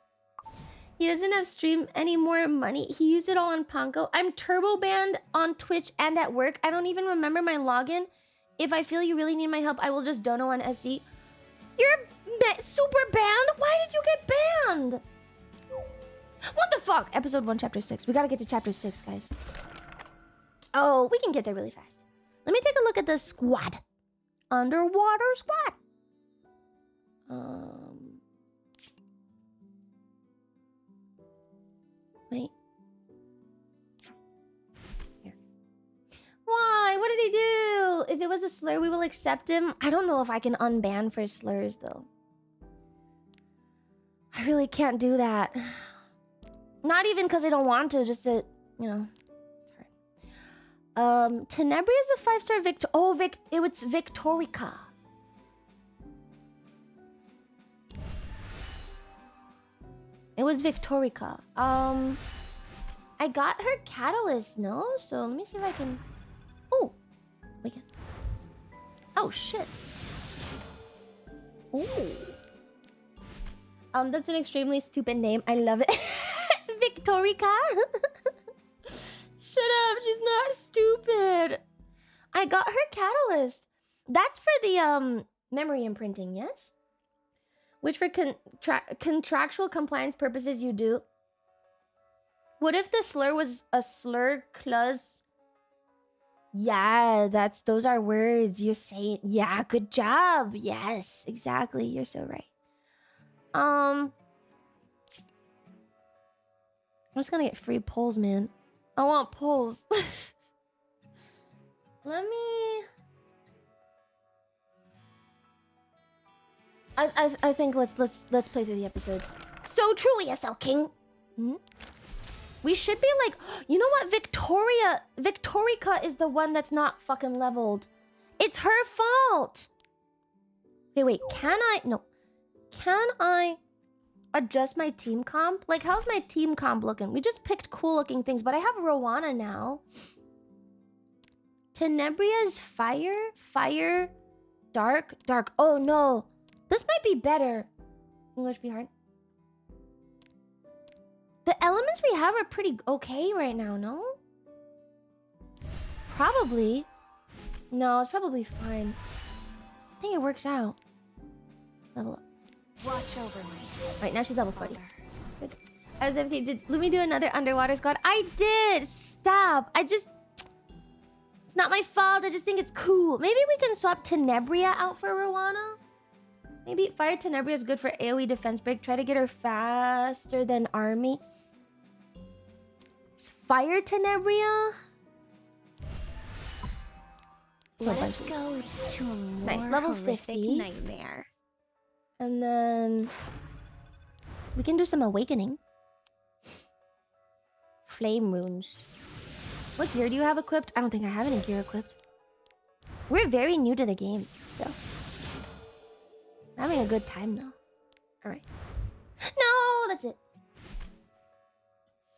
A: He doesn't have stream any more money. He used it all on Panko. I'm turbo banned on Twitch and at work. I don't even remember my login. If I feel you really need my help, I will just dono on SC. You're super banned? Why did you get banned? What the fuck? Episode 1, Chapter 6. We gotta get to Chapter 6, guys. Oh, we can get there really fast. Let me take a look at the squad. Underwater squad. Wait. Here. Why? What did he do? If it was a slur, we will accept him. I don't know if I can unban for slurs, though. I really can't do that. Not even because I don't want to, just that, you know, it's hard. Tenebria is a 5-star Victor. Oh, it was Victorica. It was Victorica. I got her catalyst, no? So let me see if I can. Oh, we can. Oh shit. Ooh. That's an extremely stupid name. I love it. Victorica. Shut up. She's not stupid. I got her catalyst. That's for the memory imprinting, yes? Which for contractual compliance purposes you do. What if the slur was a slur plus? Yeah, those are words. You're saying, yeah, good job. Yes, exactly. You're so right. I'm just gonna get free pulls, man. I want pulls. Let me. I think let's play through the episodes. So true, ESL King. Hmm? We should be like, you know what? Victorica is the one that's not fucking leveled. It's her fault. Okay, wait. Can I adjust my team comp? Like, how's my team comp looking? We just picked cool looking things, but I have Rowana now. Tenebria is fire, dark. Oh no. This might be better. English be hard. The elements we have are pretty okay right now, no? Probably. No, it's probably fine. I think it works out. Level up.
E: Watch over me.
A: Right, now she's level 40. Good. I was okay, let me do another underwater squad. I did! Stop! It's not my fault, I just think it's cool. Maybe we can swap Tenebria out for Rowana? Maybe Fire Tenebria is good for AoE defense break. Try to get her faster than Army. Fire Tenebria?
E: Let us go to a more
A: nice, level
E: horrific
A: 50.
E: nightmare.
A: And then we can do some awakening. Flame runes. What gear do you have equipped? I don't think I have any gear equipped. We're very new to the game still. We're having a good time though. Alright. No, that's it.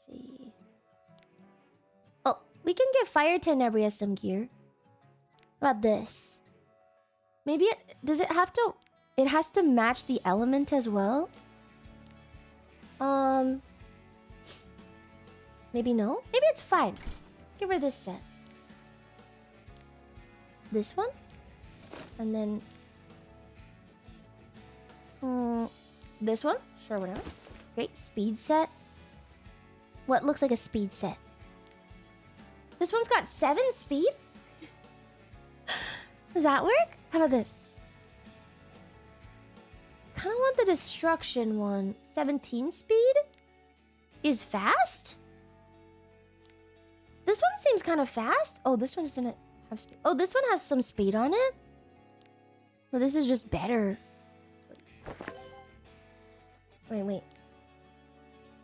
A: Let's see. Oh, we can get Fire Tenebria some gear. What about this? Maybe does it have to... It has to match the element as well? Maybe no? Maybe it's fine. Let's give her this set. This one? And then... this one? Sure, whatever. Great, speed set. What looks like a speed set? This one's got 7 speed? Does that work? How about this? Kind of want the destruction one. 17 speed? Is fast? This one seems kind of fast. Oh, this one doesn't have speed. Oh, this one has some speed on it. Well, this is just better. Wait.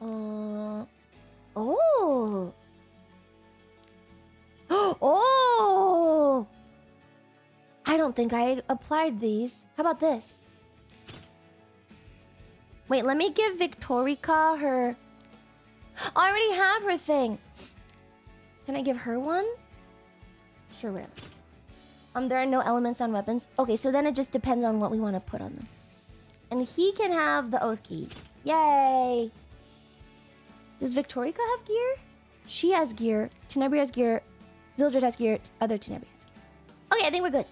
A: Oh. Oh! I don't think I applied these. How about this? Wait, let me give Victorica her... I already have her thing. Can I give her one? Sure, whatever. There are no elements on weapons. Okay, so then it just depends on what we want to put on them. And he can have the Oath Key. Yay! Does Victorica have gear? She has gear. Tenebria has gear. Vildred has gear. Other Tenebria has gear. Okay, I think we're good.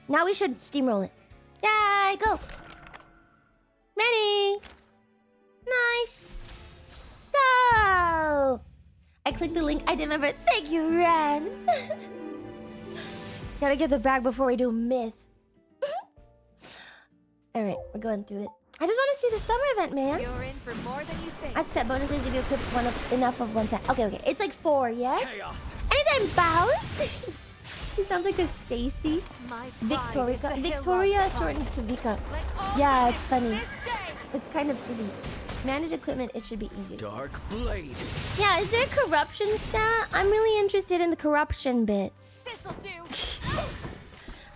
A: Now we should steamroll it. Yay, go! Ready! Nice! Go! I clicked the link. I did remember. Thank you, Rans! Gotta get the bag before we do myth. Alright, we're going through it. I just want to see the summer event, man.
I: You're in for more than you think.
A: I set bonuses if you equip enough of one set. Okay. It's like 4, yes?
H: Chaos.
A: Anytime bows. He sounds like a Stacy. Victoria shortened to Vika. Yeah, it's funny. It's kind of silly. Manage equipment, it should be easier.
H: Dark blade.
A: Yeah, is there a corruption stat? I'm really interested in the corruption bits.
I: This'll do.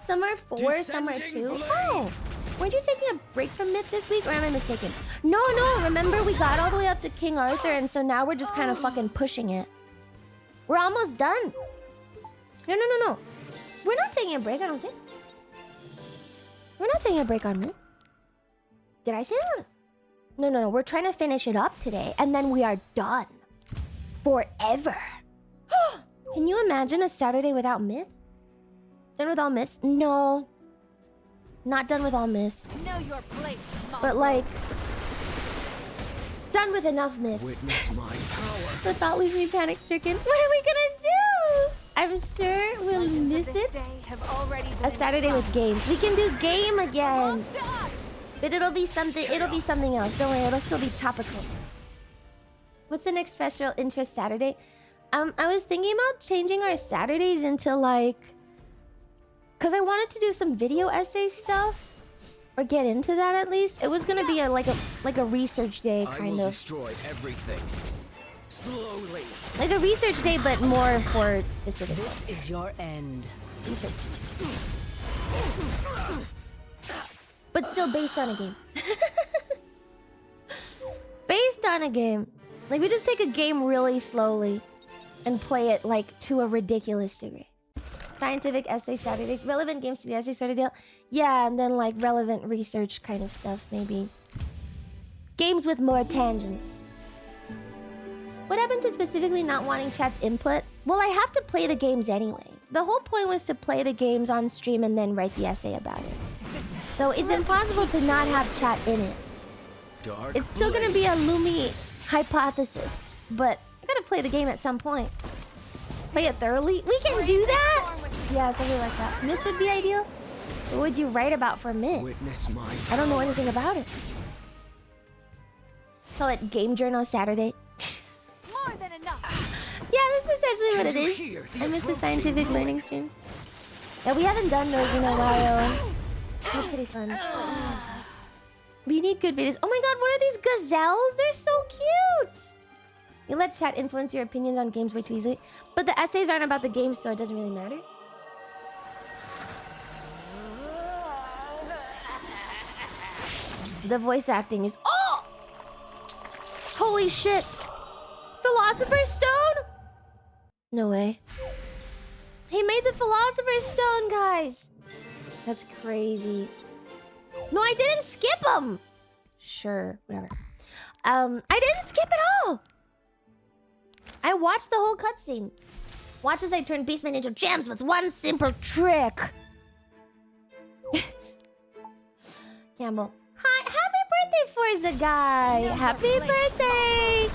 A: Some are 4, some are 2.
H: Descending blade.
A: Oh, weren't you taking a break from Myth this week, or am I mistaken? No. Remember, we got all the way up to King Arthur, and so now we're just kind of fucking pushing it. We're almost done. No. We're not taking a break, I don't think. We're not taking a break on Myth. Did I say that? No. We're trying to finish it up today, and then we are done. Forever. Can you imagine a Saturday without Myth? Done with all myths? No. Not done with all myths.
I: Know your place,
A: But like... done with enough myths.
H: Witness my power.
A: The thought leaves me panic-stricken. What are we gonna do? I'm sure we'll myth it. A Saturday with games. We can do game again. But it'll be something else. Don't worry, it'll still be topical. What's the next special interest Saturday? I was thinking about changing our Saturdays into like... because I wanted to do some video essay stuff. Or get into that at least. It was gonna be like a research day,
H: I
A: kind
H: will
A: of.
H: destroy everything. Slowly.
A: Like a research day, but more for specific.
F: This is your end.
A: Research. But still based on a game. Based on a game. Like we just take a game really slowly and play it like to a ridiculous degree. Scientific essay Saturdays, relevant games to the essay sort of deal. Yeah, and then like relevant research kind of stuff, maybe. Games with more tangents. What happened to specifically not wanting chat's input? Well, I have to play the games anyway. The whole point was to play the games on stream and then write the essay about it. So it's impossible to not have chat in it.
H: Dark
A: It's still gonna be a Lumi hypothesis, but I gotta play the game at some point. Play it thoroughly? We can do that? Yeah, something like that. Myth would be ideal. What would you write about for Myth?
H: Witness my
A: I don't know anything about it. Call it Game Journal Saturday.
I: More than enough.
A: Yeah, that's essentially what it
H: Can you
A: is.
H: hear the
A: I miss the
H: approaching
A: scientific
H: ruin?
A: learning streams. Yeah, we haven't done those in a while. They're pretty fun. We need good videos. Oh my god, what are these gazelles? They're so cute! You let chat influence your opinions on games way too easily. But the essays aren't about the games, so it doesn't really matter. The voice acting is... Oh! Holy shit! Philosopher's Stone? No way. He made the Philosopher's Stone, guys! That's crazy. No, I didn't skip him! Sure, whatever. I didn't skip at all! I watched the whole cutscene. Watch as I turn Beastman into gems with one simple trick. Campbell. Hi, happy birthday, Forza Guy! Happy birthday!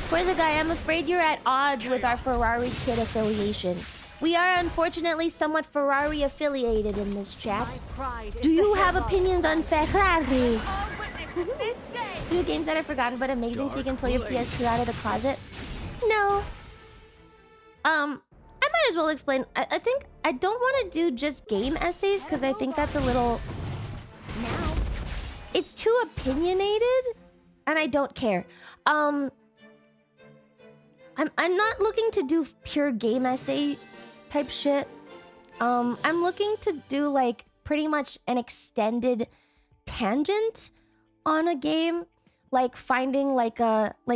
A: Forza Guy, I'm afraid you're at odds with our Ferrari Kid affiliation. We are unfortunately somewhat Ferrari affiliated in this chat. Do you have opinions on Ferrari? Do games that are forgotten but amazing so you can pull your PS2 out of the closet? No. I might as well explain. I think I don't want to do just game essays because I think that's a little... It's too opinionated and I don't care. I'm not looking to do pure game essay type shit. I'm looking to do like pretty much an extended tangent on a game. like finding like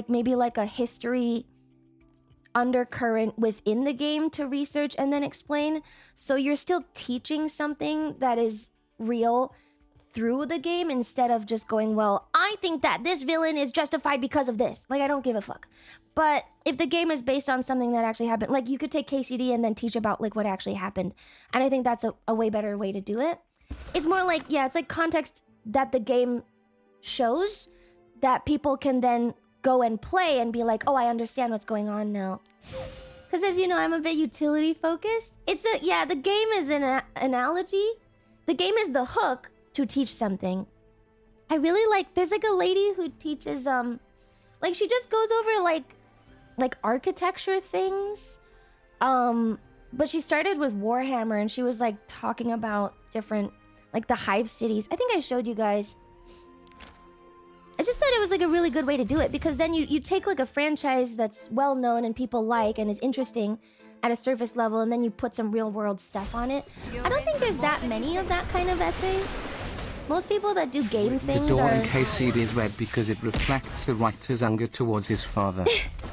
A: maybe a history undercurrent within the game to research and then explain. So you're still teaching something that is real through the game instead of just going, well, I think that this villain is justified because of this. Like, I don't give a fuck. But if the game is based on something that actually happened, like you could take KCD and then teach about like what actually happened. And I think that's a way better way to do it. It's more like, yeah, it's like context that the game shows that people can then go and play and be like, oh, I understand what's going on now. Because as you know, I'm a bit utility focused. The game is an analogy. The game is the hook to teach something. I really like, there's like a lady who teaches, like she just goes over like architecture things. But she started with Warhammer and she was like talking about different, like the hive cities. I think I showed you guys. I just thought it was like a really good way to do it because then you take like a franchise that's well known and people like and is interesting at a surface level and then you put some real world stuff on it. I don't think there's that many of that kind of essay. Most people that do game things
B: The door
A: are...
B: in KCD is red because it reflects the writer's anger towards his father.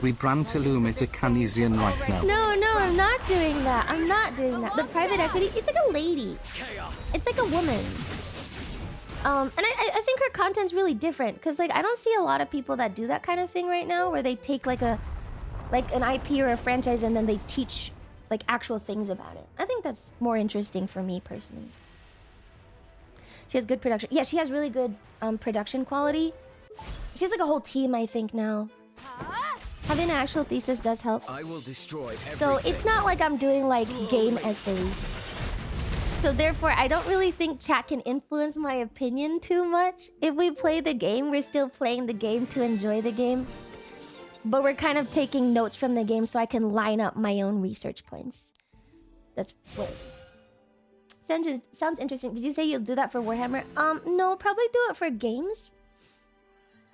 B: Rebrand to Lumita Canesian right now.
A: No, I'm not doing that. I'm not doing that. The private equity, it's like a lady. It's like a woman. And I think her content's really different because like I don't see a lot of people that do that kind of thing right now where they take like an IP or a franchise and then they teach like actual things about it. I think that's more interesting for me personally. She has good production. Yeah, she has really good production quality. She has like a whole team, I think, now. Having an actual thesis does help.
H: I will destroy everything.
A: So it's not like I'm doing like game essays. So therefore, I don't really think chat can influence my opinion too much. If we play the game, we're still playing the game to enjoy the game. But we're kind of taking notes from the game so I can line up my own research points. That's what... Sounds interesting. Did you say you'll do that for Warhammer? No, probably do it for games.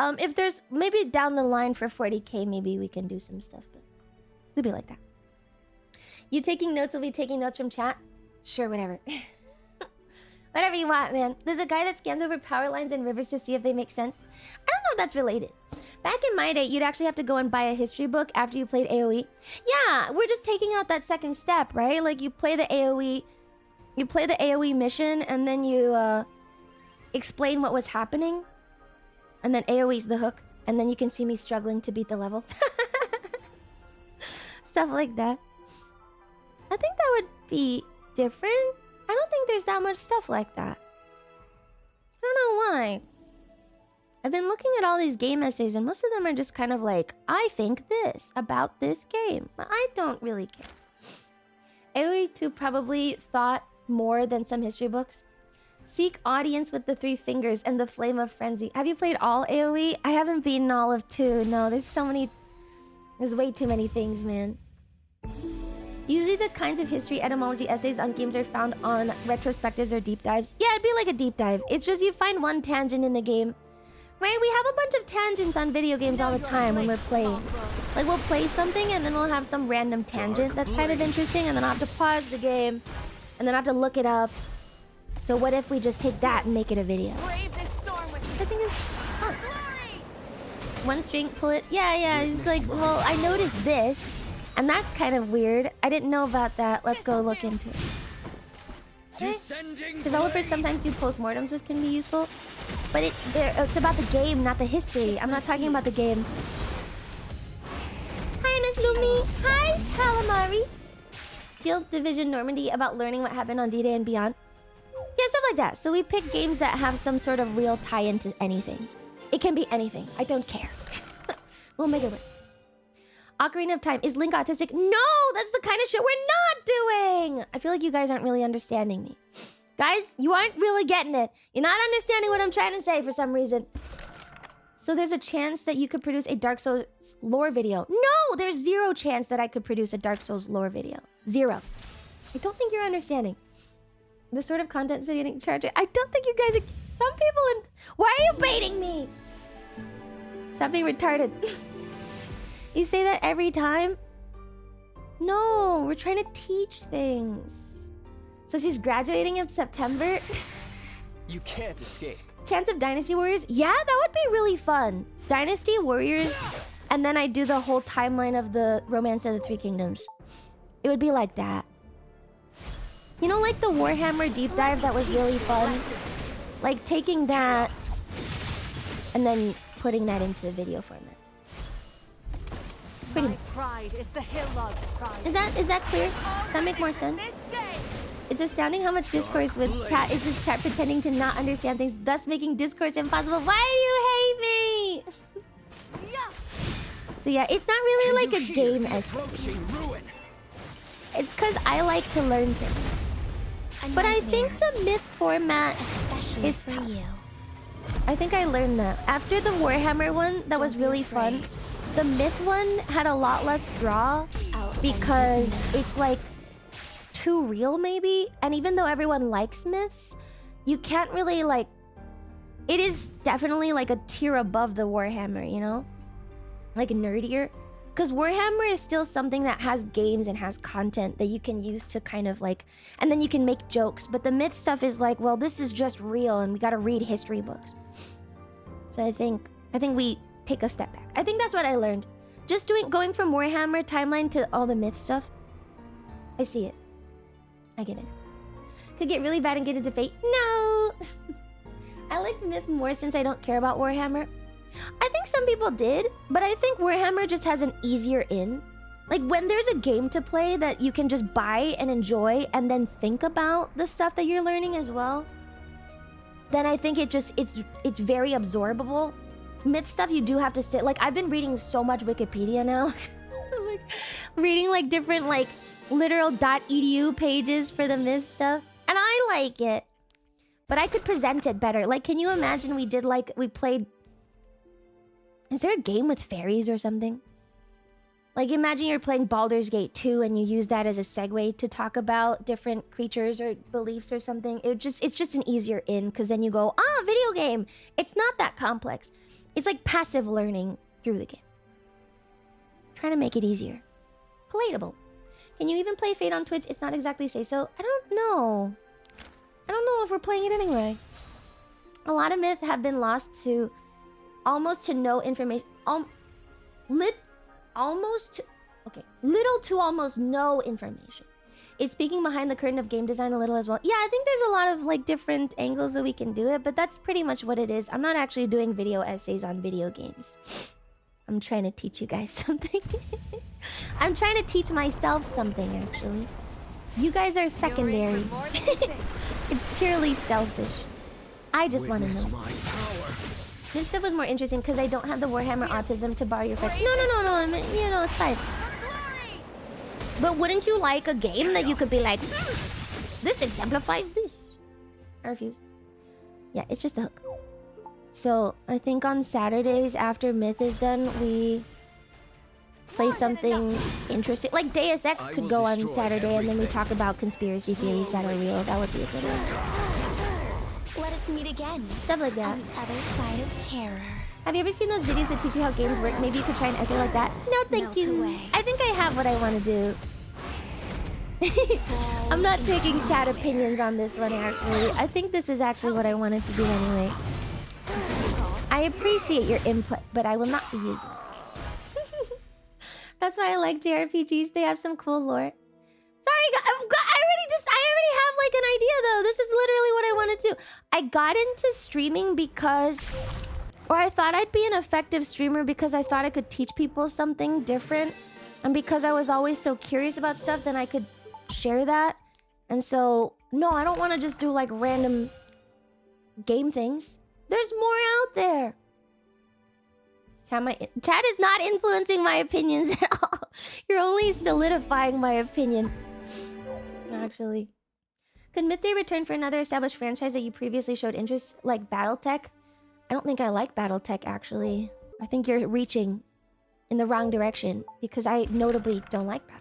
A: If there's... Maybe down the line for 40k, maybe we can do some stuff. But we'll be like that. You taking notes, will be taking notes from chat? Sure, whatever. Whatever you want, man. There's a guy that scans over power lines and rivers to see if they make sense. I don't know if that's related. Back in my day, you'd actually have to go and buy a history book after you played AoE. Yeah, we're just taking out that second step, right? Like you play the AoE... You play the AoE mission and then you explain what was happening. And then AoE's the hook. And then you can see me struggling to beat the level. Stuff like that. I think that would be different. I don't think there's that much stuff like that. I don't know why. I've been looking at all these game essays and most of them are just kind of like, I think this about this game. I don't really care. AoE 2 probably thought more than some history books. Seek audience with the 3 fingers and the flame of frenzy. Have you played all AoE? I haven't beaten all of 2. No, there's so many... There's way too many things, man. Usually the kinds of history etymology essays on games are found on retrospectives or deep dives. Yeah, it'd be like a deep dive. It's just you find one tangent in the game. Right? We have a bunch of tangents on video games all the time when we're playing. Like we'll play something and then we'll have some random tangent that's kind of interesting and then I'll have to pause the game. And then I have to look it up. So what if we just take that and make it a video? I think it's fun. One string, pull it. Yeah. It's like, well, I noticed this. And that's kind of weird. I didn't know about that. Let's go look into it. Developers sometimes do postmortems, which can be useful. But it's about the game, not the history. I'm not talking about the game. Hi, Miss Lumi. Hi, Calamari. Steel Division Normandy about learning what happened on D-Day and beyond. Yeah, stuff like that. So we pick games that have some sort of real tie-in to anything. It can be anything. I don't care. We'll make it work. Ocarina of Time. Is Link autistic? No! That's the kind of shit we're not doing! I feel like you guys aren't really understanding me. Guys, you aren't really getting it. You're not understanding what I'm trying to say for some reason. So there's a chance that you could produce a Dark Souls lore video. No! There's zero chance that I could produce a Dark Souls lore video. Zero. I don't think you're understanding. The sort of content's been getting charged. I don't think you guys are... Some people in... Why are you baiting me? Stop being retarded. You say that every time? No, we're trying to teach things. So she's graduating in September?
H: You can't escape.
A: Chance of Dynasty Warriors? Yeah, that would be really fun. Dynasty Warriors, and then I do the whole timeline of the Romance of the Three Kingdoms. It would be like that. You know, like the Warhammer deep dive that was really fun? Like taking that and then putting that into a video format. Pretty.
I: My pride is the Hillog's pride.
A: Is that clear? Does that make more sense?
I: This day.
A: It's astounding how much discourse with chat is just chat pretending to not understand things, thus making discourse impossible. Why do you hate me?
I: Yeah.
A: So yeah, it's not really like a game as
H: Approaching ruin.
A: it's because I like to learn things. But I think the myth format
D: Especially
A: is
D: for
A: tough.
D: you.
A: I think I learned that. After the Warhammer one, that was
D: Don't be
A: really fun.
D: afraid.
A: The myth one had a lot less draw because it's like too real maybe. And even though everyone likes myths, you can't really like... It is definitely like a tier above the Warhammer, you know? Like nerdier. Because Warhammer is still something that has games and has content that you can use to kind of like... And then you can make jokes. But the myth stuff is like, well, this is just real and we gotta read history books. So I think we take a step back. I think that's what I learned. Just going from Warhammer timeline to all the myth stuff. I see it. I get it. Could get really bad and get into Fate. No! I liked myth more since I don't care about Warhammer. I think some people did, but I think Warhammer just has an easier in. Like when there's a game to play that you can just buy and enjoy and then think about the stuff that you're learning as well, then I think it's very absorbable. Myth stuff you do have to sit. Like I've been reading so much Wikipedia now. Like reading like different like literal .edu pages for the myth stuff. And I like it. But I could present it better. Like can you imagine we played... Is there a game with fairies or something? Like imagine you're playing Baldur's Gate 2 and you use that as a segue to talk about different creatures or beliefs or something. It's just an easier in because then you go, video game. It's not that complex. It's like passive learning through the game. Trying to make it easier. Palatable. Can you even play Fate on Twitch? It's not exactly say so. I don't know. I don't know if we're playing it anyway. A lot of myth have been lost to almost to no information. Little to almost no information. It's speaking behind the curtain of game design a little as well. Yeah, I think there's a lot of like different angles that we can do it, but that's pretty much what it is. I'm not actually doing video essays on video games. I'm trying to teach you guys something. I'm trying to teach myself something, actually. You guys are secondary. It's purely selfish. I just want to know. This stuff was more interesting because I don't have the Warhammer autism to borrow your friend. No. I mean, you know, it's fine. But wouldn't you like a game that you could be like, this exemplifies this? I refuse. Yeah, it's just a hook. So I think on Saturdays after Myth is done, we play something interesting. Like Deus Ex could go on Saturday and then we talk about conspiracy theories that are real. That would be a good one.
D: Let us meet again.
A: Stuff like that.
D: On the other side of terror.
A: Have you ever seen those videos that teach you how games work? Maybe you could try an essay like that. No, thank
D: Melt
A: you.
D: away.
A: I think I have what I want to do. I'm not taking chat opinions on this one, actually. I think this is actually what I wanted to do anyway. I appreciate your input, but I will not be using it. That's why I like JRPGs. They have some cool lore. Sorry, I already have like an idea though. This is literally what I wanted to do. I got into streaming because... Or I thought I'd be an effective streamer because I thought I could teach people something different. And because I was always so curious about stuff, then I could share that. And so, no, I don't want to just do like random game things. There's more out there. Chat is not influencing my opinions at all. You're only solidifying my opinion. Actually. Could Mythday return for another established franchise that you previously showed interest, like Battletech? I don't think I like Battletech, actually. I think you're reaching in the wrong direction, because I notably don't like Battletech.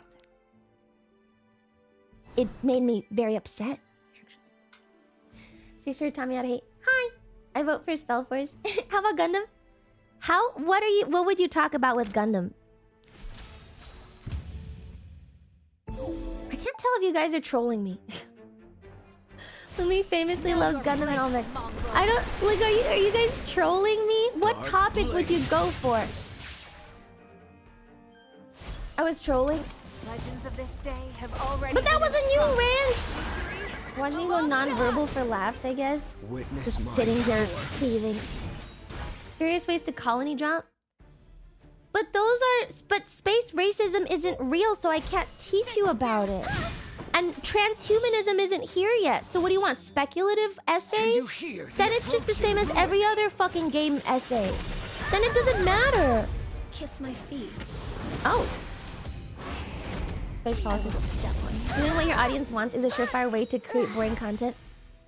A: It made me very upset, actually. She sure taught me how to hate. Hi! I vote for Spellforce. How about Gundam? What would you talk about with Gundam? I can't tell if you guys are trolling me. Fumi famously loves Gundam and all that. I don't like. Are you guys trolling me? What topic would you go for? I was trolling.
I: Legends of this day have already.
A: But that was a new rant. Watching you go non-verbal for laughs, I guess.
H: Witness
A: Just
H: my
A: sitting here
H: power.
A: seething. Various ways to colony drop. But those are. But space racism isn't real, so I can't teach you about it. And transhumanism isn't here yet. So what do you want? Speculative essay?
H: You hear the
A: Then it's just the same as
H: approaching
A: every other fucking game essay. Then it doesn't matter.
D: Kiss my feet.
A: Oh. Space politics. Doing what your audience wants is a surefire way to create boring content.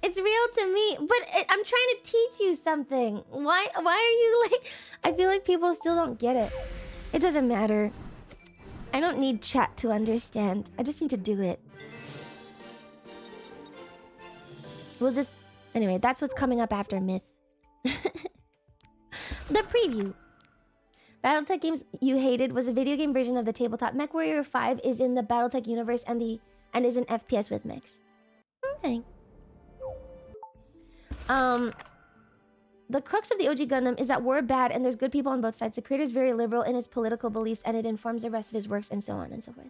A: It's real to me, but I'm trying to teach you something. Why are you like... I feel like people still don't get it. It doesn't matter. I don't need chat to understand. I just need to do it. We'll just... Anyway, that's what's coming up after Myth. The preview. Battletech games you hated was a video game version of the tabletop. MechWarrior 5 is in the Battletech universe and is an FPS with mechs. Okay. The crux of the OG Gundam is that we're bad and there's good people on both sides. The creator is very liberal in his political beliefs and it informs the rest of his works and so on and so forth.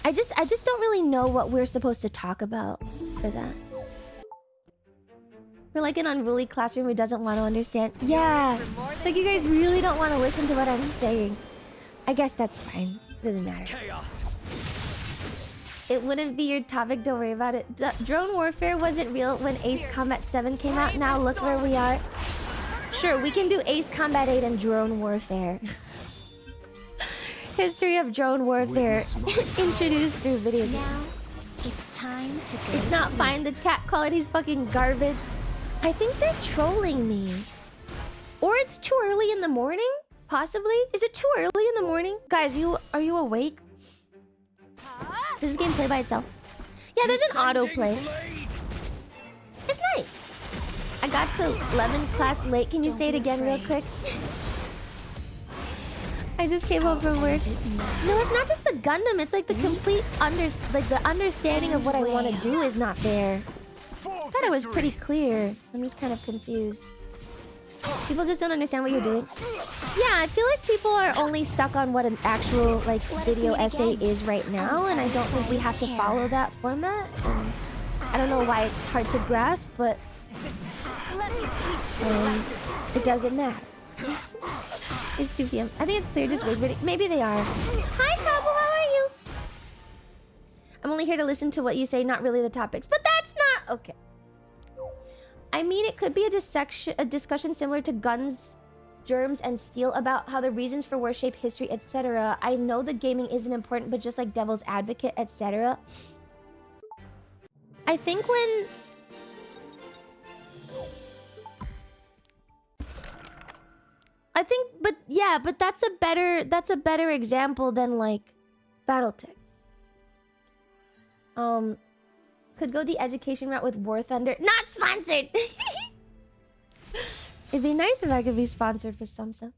A: I just don't really know what we're supposed to talk about for that. We're like an unruly classroom who doesn't want to understand. Yeah, it's like you guys really don't want to listen to what I'm saying. I guess that's fine. Doesn't matter.
H: Chaos.
A: It wouldn't be your topic, don't worry about it. Drone warfare wasn't real when Ace Combat 7 came out. Now look where we are. Sure, we can do Ace Combat 8 and drone warfare. History of drone warfare introduced through video games.
D: Now, it's time to go.
A: It's not fine, the chat quality's fucking garbage. I think they're trolling me. Or it's too early in the morning? Possibly? Is it too early in the morning? Guys, are you awake? Does this game play by itself? Yeah, there's an autoplay. It's nice. I got to Lemon class late. Can you say it again real quick? I just came home from work. No, it's not just the Gundam. It's like the complete the understanding of what I want to do is not there. I thought it was pretty clear. So I'm just kind of confused. People just don't understand what you're doing. Yeah, I feel like people are only stuck on what an actual like video essay is right now, and I don't think we have to follow that format. And I don't know why it's hard to grasp, but it doesn't matter. It's 2 p.m. I think it's clear. Just wait. Maybe they are. Hi, Cabo. How are you? I'm only here to listen to what you say, not really the topics. But that's not okay. I mean, it could be a discussion similar to Guns, Germs, and Steel about how the reasons for war shape history, etc. I know that gaming isn't important, but just like Devil's Advocate, etc. I think when... but yeah, but that's a better example than like Battletech. Could go the education route with War Thunder. Not sponsored! It'd be nice if I could be sponsored for some stuff.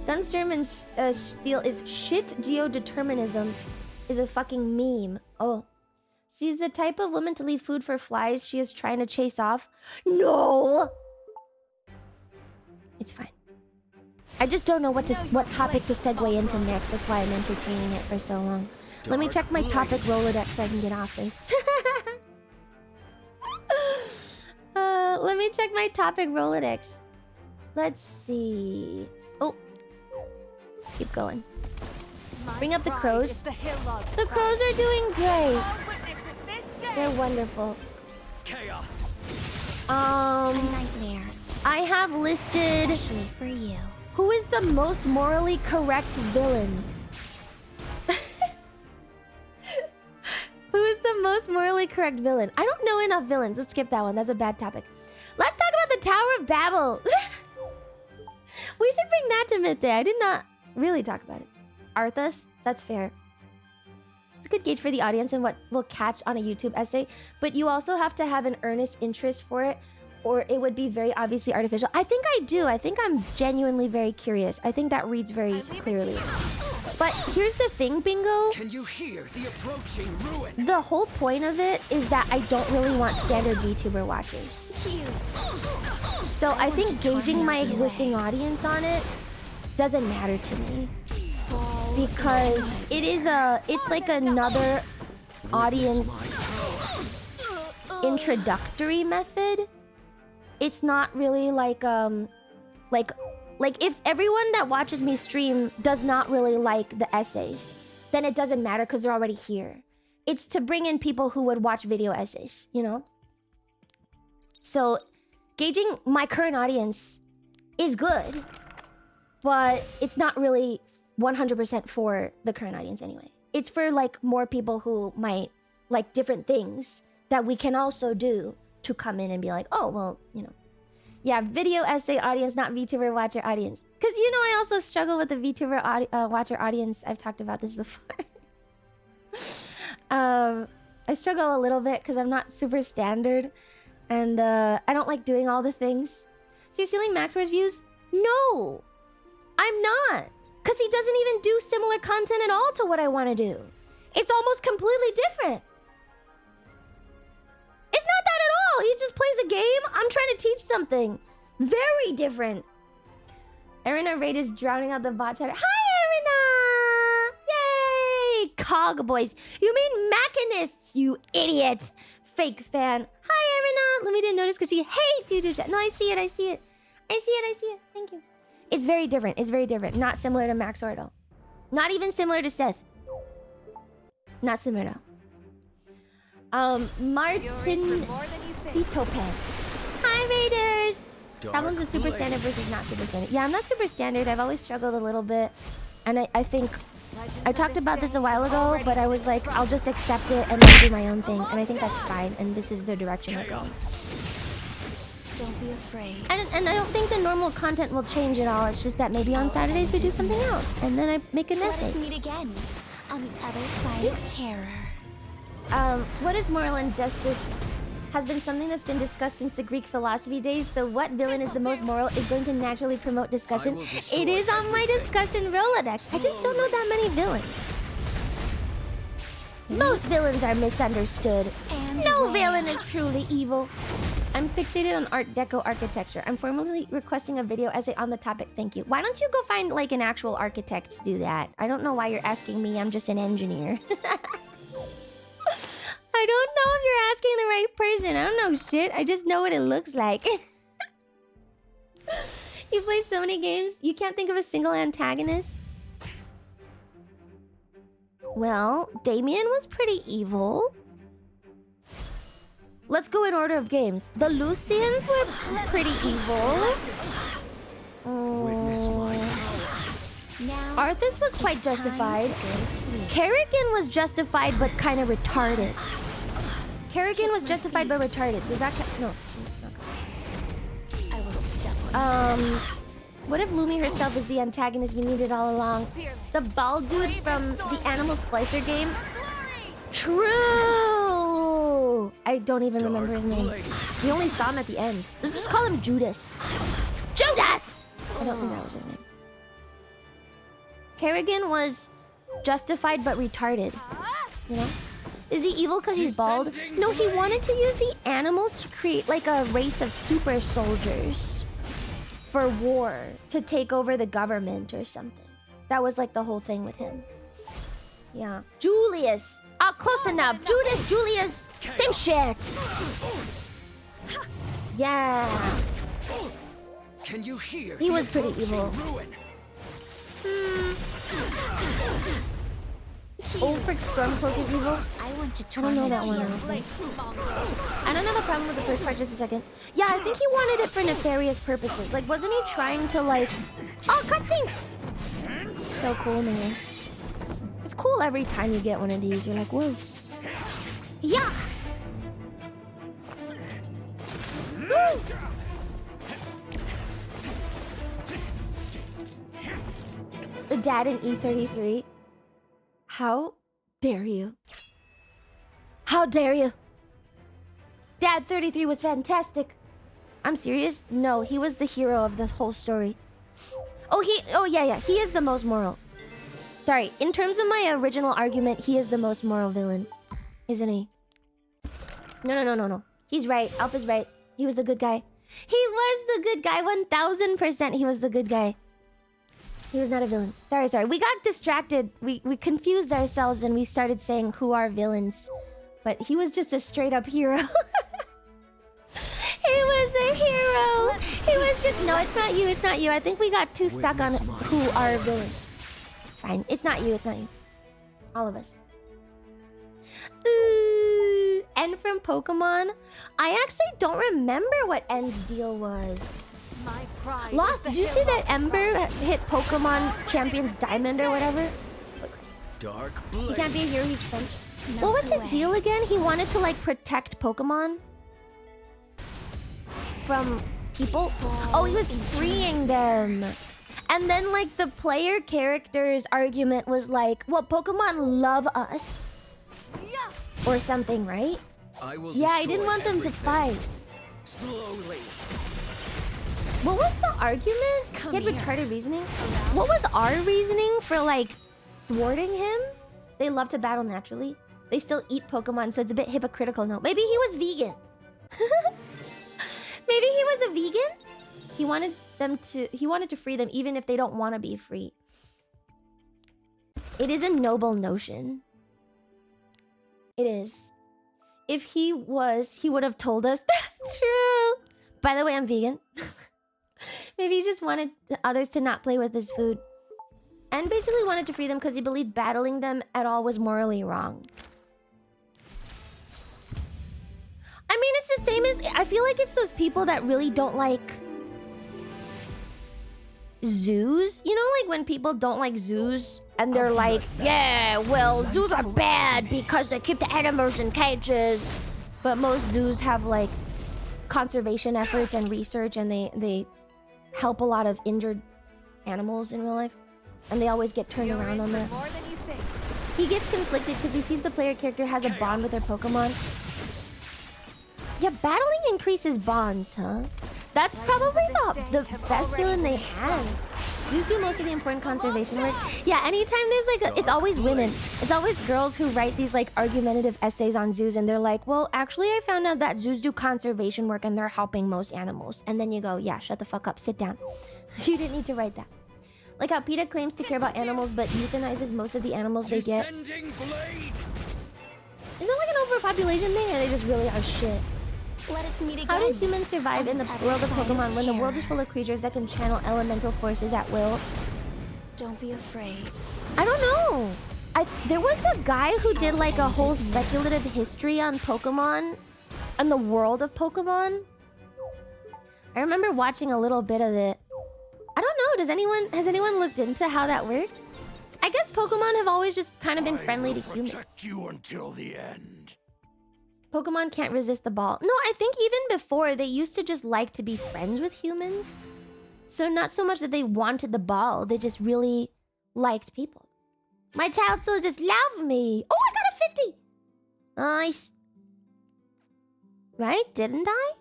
A: Guns, German, Steel is shit. Geodeterminism is a fucking meme. Oh. She's the type of woman to leave food for flies she is trying to chase off. No! It's fine. I just don't know what topic to segue into next. That's why I'm entertaining it for so long. Let me check my topic Rolodex so I can get off this. Let me check my topic Rolodex. Let's see. Oh. Keep going. Bring up the crows. The crows are doing great. They're wonderful.
H: Chaos.
D: A nightmare.
A: I have listed...
D: Especially for you.
A: Who is the most morally correct villain? Who is the most morally correct villain? I don't know enough villains. Let's skip that one. That's a bad topic. Let's talk about the Tower of Babel. We should bring that to midday. I did not really talk about it. Arthas, that's fair. It's a good gauge for the audience and what will catch on a YouTube essay. But you also have to have an earnest interest for it, or it would be very obviously artificial. I think I do. I think I'm genuinely very curious. I think that reads very clearly. But here's the thing, Bingo.
H: Can you hear the approaching ruin?
A: The whole point of it is that I don't really want standard VTuber watchers. So I think gauging my existing audience on it doesn't matter to me. Because it's like another audience introductory method. It's not really like if everyone that watches me stream does not really like the essays, then it doesn't matter because they're already here. It's to bring in people who would watch video essays, you know? So gauging my current audience is good, but it's not really 100% for the current audience anyway. It's for like more people who might like different things that we can also do to come in and be like, oh, well, you know. Yeah, video essay audience, not VTuber watcher audience. Because, you know, I also struggle with the VTuber watcher audience. I've talked about this before. I struggle a little bit because I'm not super standard. And I don't like doing all the things. So you're stealing Maxwell's views? No! I'm not! Because he doesn't even do similar content at all to what I want to do. It's almost completely different. It's not that at all. He just plays a game. I'm trying to teach something. Very different. Erina Raid is drowning out the bot chatter. Hi, Erina! Yay! Cog boys. You mean machinists, you idiot. Fake fan. Hi, Erina. Lumi didn't notice because she hates YouTube chat. No, I see it. I see it. I see it. I see it. Thank you. It's very different. It's very different. Not similar to Max Ordo. Not even similar to Seth. Not similar to. Martin Cito Pants. Hi, Raiders! That one's a super standard versus not super standard. Yeah, I'm not super standard. I've always struggled a little bit. And I think... I talked about this a while ago, but I was like, I'll just accept it and then do my own thing. And I think that's fine. And this is the direction we're going.
E: Don't be afraid.
A: And I don't think the normal content will change at all. It's just that maybe on Saturdays we do something else. And then I make an essay.
E: Let us meet again on the other side of terror.
A: What is moral injustice has been something that's been discussed since the Greek philosophy days, so what villain is the most moral is going to naturally promote discussion. It is on my discussion Rolodex. I just don't know that many villains. Most villains are misunderstood. No villain is truly evil. I'm fixated on Art Deco architecture. I'm formally requesting a video essay on the topic. Thank you. Why don't you go find like an actual architect to do that? I don't know why you're asking me. I'm just an engineer. I don't know if you're asking the right person. I don't know shit. I just know what it looks like. You play so many games, you can't think of a single antagonist? Well, Damien was pretty evil. Let's go in order of games. The Lucians were pretty evil. Arthas was quite justified. Kerrigan was justified but kind of retarded. Kerrigan was justified but retarded. Does that count? No.
E: I will step
A: what if Lumi herself is the antagonist we needed all along? The bald dude from the Animal Splicer game? True! I don't even remember his name. We only saw him at the end. Let's just call him Judas. Judas! I don't think that was his name. Kerrigan was justified but retarded. You know? Is he evil because he's bald? No, he wanted to use the animals to create like a race of super soldiers for war to take over the government or something. That was like the whole thing with him. Yeah. Julius! Oh, close enough. Judas, Julius, same shit. Yeah.
H: Can you hear?
A: He was pretty evil. Ulfric Stormcloak is evil?
E: I want to
A: I don't know that one. I don't have a problem with the first part, just a second. Yeah, I think he wanted it for nefarious purposes. Like, wasn't he trying to like... Oh, cutscene! So cool, man. It's cool every time you get one of these. You're like, whoa. Yeah! Woo! The dad in E33. How dare you? How dare you? Dad 33 was fantastic. I'm serious? No, he was the hero of the whole story. Oh, yeah. He is the most moral. Sorry, in terms of my original argument, he is the most moral villain. Isn't he? No. He's right. Alpha's right. He was the good guy. He was the good guy. 1000% he was the good guy. He was not a villain. Sorry. We got distracted. We confused ourselves and we started saying who are villains. But he was just a straight up hero. He was a hero. He was just... No, it's not you. It's not you. I think we got too stuck on who are villains. It's fine. It's not you. It's not you. All of us. Ooh, N from Pokemon. I actually don't remember what N's deal was.
I: My pride
A: Lost, did you see that Ember hit Pokemon Champions Diamond or whatever?
H: Dark
A: He
H: blade.
A: can't be a hero, he's French. What was his deal again? He wanted to like protect Pokemon from people. Oh, he was freeing them. And then like the player character's argument was like, well, Pokemon love us. Or something, right? Yeah, I didn't want them to fight.
H: Slowly.
A: What was the argument? He had retarded reasoning. What was our reasoning for like thwarting him? They love to battle naturally. They still eat Pokemon, so it's a bit hypocritical. No, maybe he was vegan. Maybe he was a vegan. He wanted to free them even if they don't want to be free. It is a noble notion. It is. If he was, he would have told us. That's true. By the way, I'm vegan. Maybe he just wanted others to not play with his food. And basically wanted to free them because he believed battling them at all was morally wrong. I mean, it's the same as... I feel like it's those people that really don't like... zoos. You know, like when people don't like zoos and they're like, yeah, well, zoos are bad because they keep the animals in cages. But most zoos have like conservation efforts and research, and they help a lot of injured animals in real life, and they always get turned around on that. He gets conflicted because he sees the player character has a bond with their Pokemon. Yeah, battling increases bonds, huh? That's probably the best villain they had. Zoos do most of the important conservation work. Yeah, anytime there's like it's always women. It's always girls who write these like argumentative essays on zoos, and they're like, well, actually I found out that zoos do conservation work and they're helping most animals. And then you go, yeah, shut the fuck up, sit down. You didn't need to write that. Like how PETA claims to care about animals but euthanizes most of the animals they get. Is it like an overpopulation thing, or they just really are shit?
D: Let us meet again.
A: How do humans survive in the world of Pokemon when the world is full of creatures that can channel elemental forces at will?
D: Don't be afraid.
A: I don't know. There was a guy who did like a whole speculative history on Pokemon and the world of Pokemon. I remember watching a little bit of it. I don't know. Has anyone looked into how that worked? I guess Pokemon have always just kind of been friendly to humans.
H: Protect you until the end.
A: Pokemon can't resist the ball. No, I think even before, they used to just like to be friends with humans. So not so much that they wanted the ball, they just really liked people. My child still just love me. Oh, I got a 50! Nice. Right? Didn't I?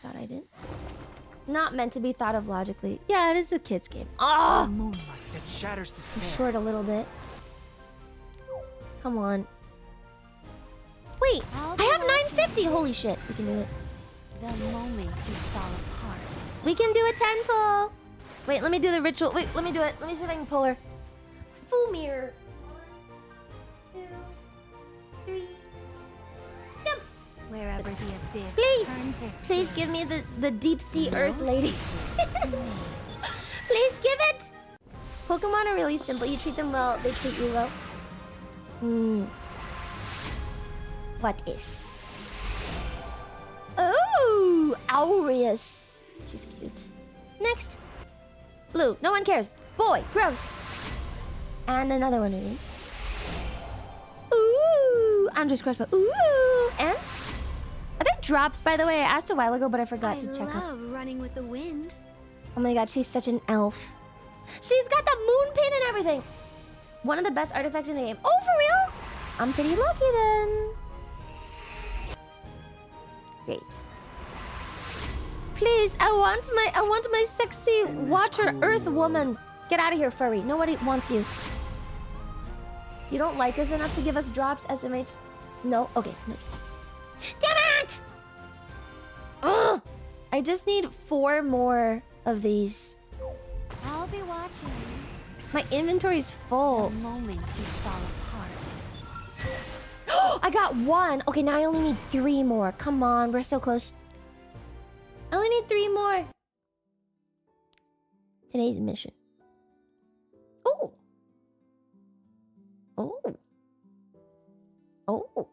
A: Thought I did. Not meant to be thought of logically. Yeah, it is a kid's game. Oh!
H: Moonlight that shatters despair.
A: Short a little bit. Come on. Wait, I have 950. Holy shit, we can do it.
E: The moment you fall apart.
A: We can do a 10 pull. Wait, let me do the ritual. Wait, let me do it. Let me see if I can pull her. Fumir. 1, 2, 3. Jump.
E: Wherever the abyss
A: Please,
E: turns its
A: please give me the deep sea earth lady. Please give it. Pokemon are really simple. You treat them well, they treat you well. What is? Oh, Aureus. She's cute. Next. Blue. No one cares. Boy. Gross. And another one of these. Ooh. Andrew's crossbow. Ooh. And? Are there drops, by the way? I asked a while ago, but I forgot to check.
D: I love running with the wind.
A: Oh my god, she's such an elf. She's got the moon pin and everything. One of the best artifacts in the game. Oh, for real? I'm pretty lucky then. Great. Please, I want my sexy water earth woman. Get out of here, furry. Nobody wants you. You don't like us enough to give us drops, SMH? No? Okay, no drops. Damn it! Ugh! I just need 4 more of these.
E: I'll be watching
A: My inventory's full.
E: the moment you fall apart.
A: I got 1. Okay, now I only need 3 more. Come on, we're so close. I only need 3 more. Today's mission. Oh. Oh. Oh.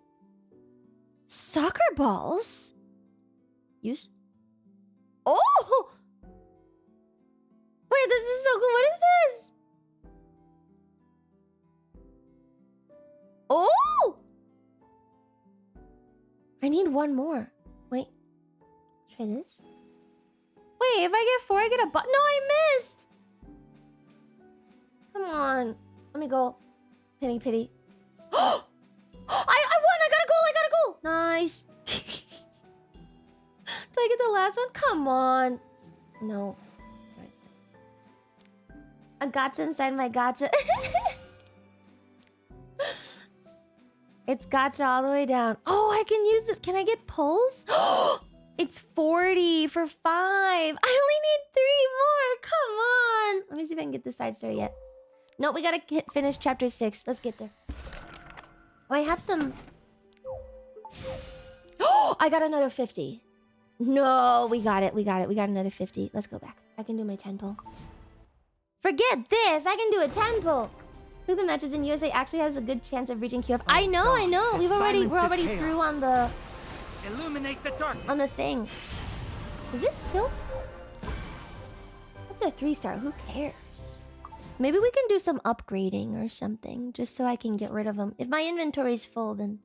A: Soccer balls? Use? Oh! Wait, this is so cool. What is this? Oh! I need 1 more. Wait. Try this. Wait, if I get 4, I get a no, I missed! Come on. Let me go. Pity, pity. I won! I got a goal! I got a goal! Nice. Did I get the last one? Come on. No. A gotcha inside my gotcha. It's gotcha all the way down. Oh, I can use this. Can I get pulls? It's 40 for 5. I only need 3 more. Come on. Let me see if I can get this side story yet. Nope, we gotta finish chapter 6. Let's get there. Oh, I have some... Oh, I got another 50. No, we got it. We got it. We got another 50. Let's go back. I can do my 10 pull. Forget this. I can do a 10 pull. Who the matches in USA actually has a good chance of reaching QF. I know, I know. We're already through on the...
H: Illuminate the darkness.
A: On the thing. Is this silk? That's a 3-star. Who cares? Maybe we can do some upgrading or something, just so I can get rid of them. If my inventory's full, then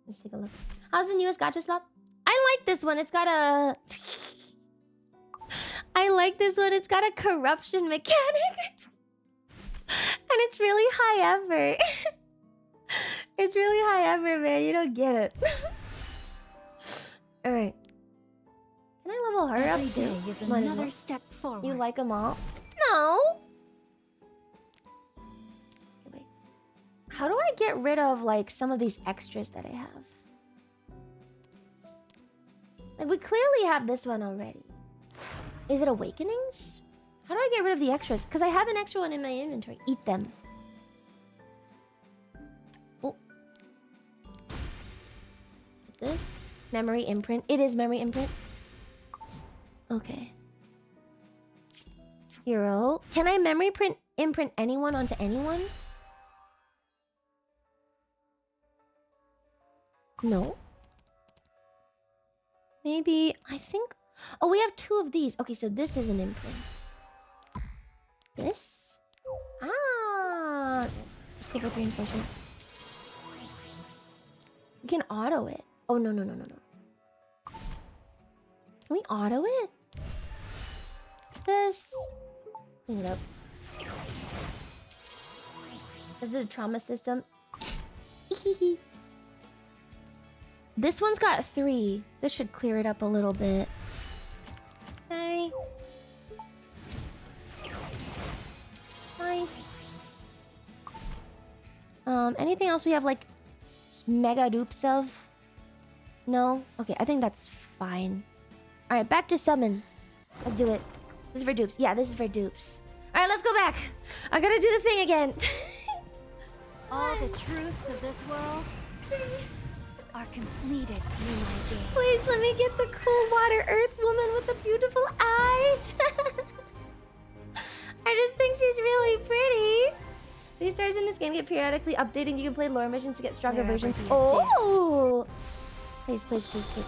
A: let's take a look. How's the newest gacha slot? I like this one. It's got a... I like this one. It's got a corruption mechanic. And it's really high ever. It's really high ever, man. You don't get it. Alright. Can I level her up
E: Every
A: too?
E: day is
A: Might as
E: another
A: well.
E: step forward.
A: You like them all? No. Okay, wait. How do I get rid of like some of these extras that I have? Like we clearly have this one already. Is it Awakenings? How do I get rid of the extras? Because I have an extra one in my inventory. Eat them. Oh. This. Memory imprint. It is memory imprint. Okay. Hero. Can I memory imprint anyone onto anyone? No. Maybe, I think... Oh, we have 2 of these. Okay, so this is an imprint. This? Ah! Yes. Let's go with reinforcement. We can auto it. Oh, no. Can we auto it? This. Clean it up. This is a trauma system. This one's got 3. This should clear it up a little bit. Okay. Nice. Anything else we have like mega dupes of? No? Okay, I think that's fine. Alright, back to summon. Let's do it. This is for dupes. Yeah, this is for dupes. Alright, let's go back. I gotta do the thing again.
E: All the truths of this world are completed through my gaze.
A: Please let me get the cool water earth woman with the beautiful eyes. I just think she's really pretty. These stars in this game get periodically updated. You can play lore missions to get stronger versions. Oh! Please.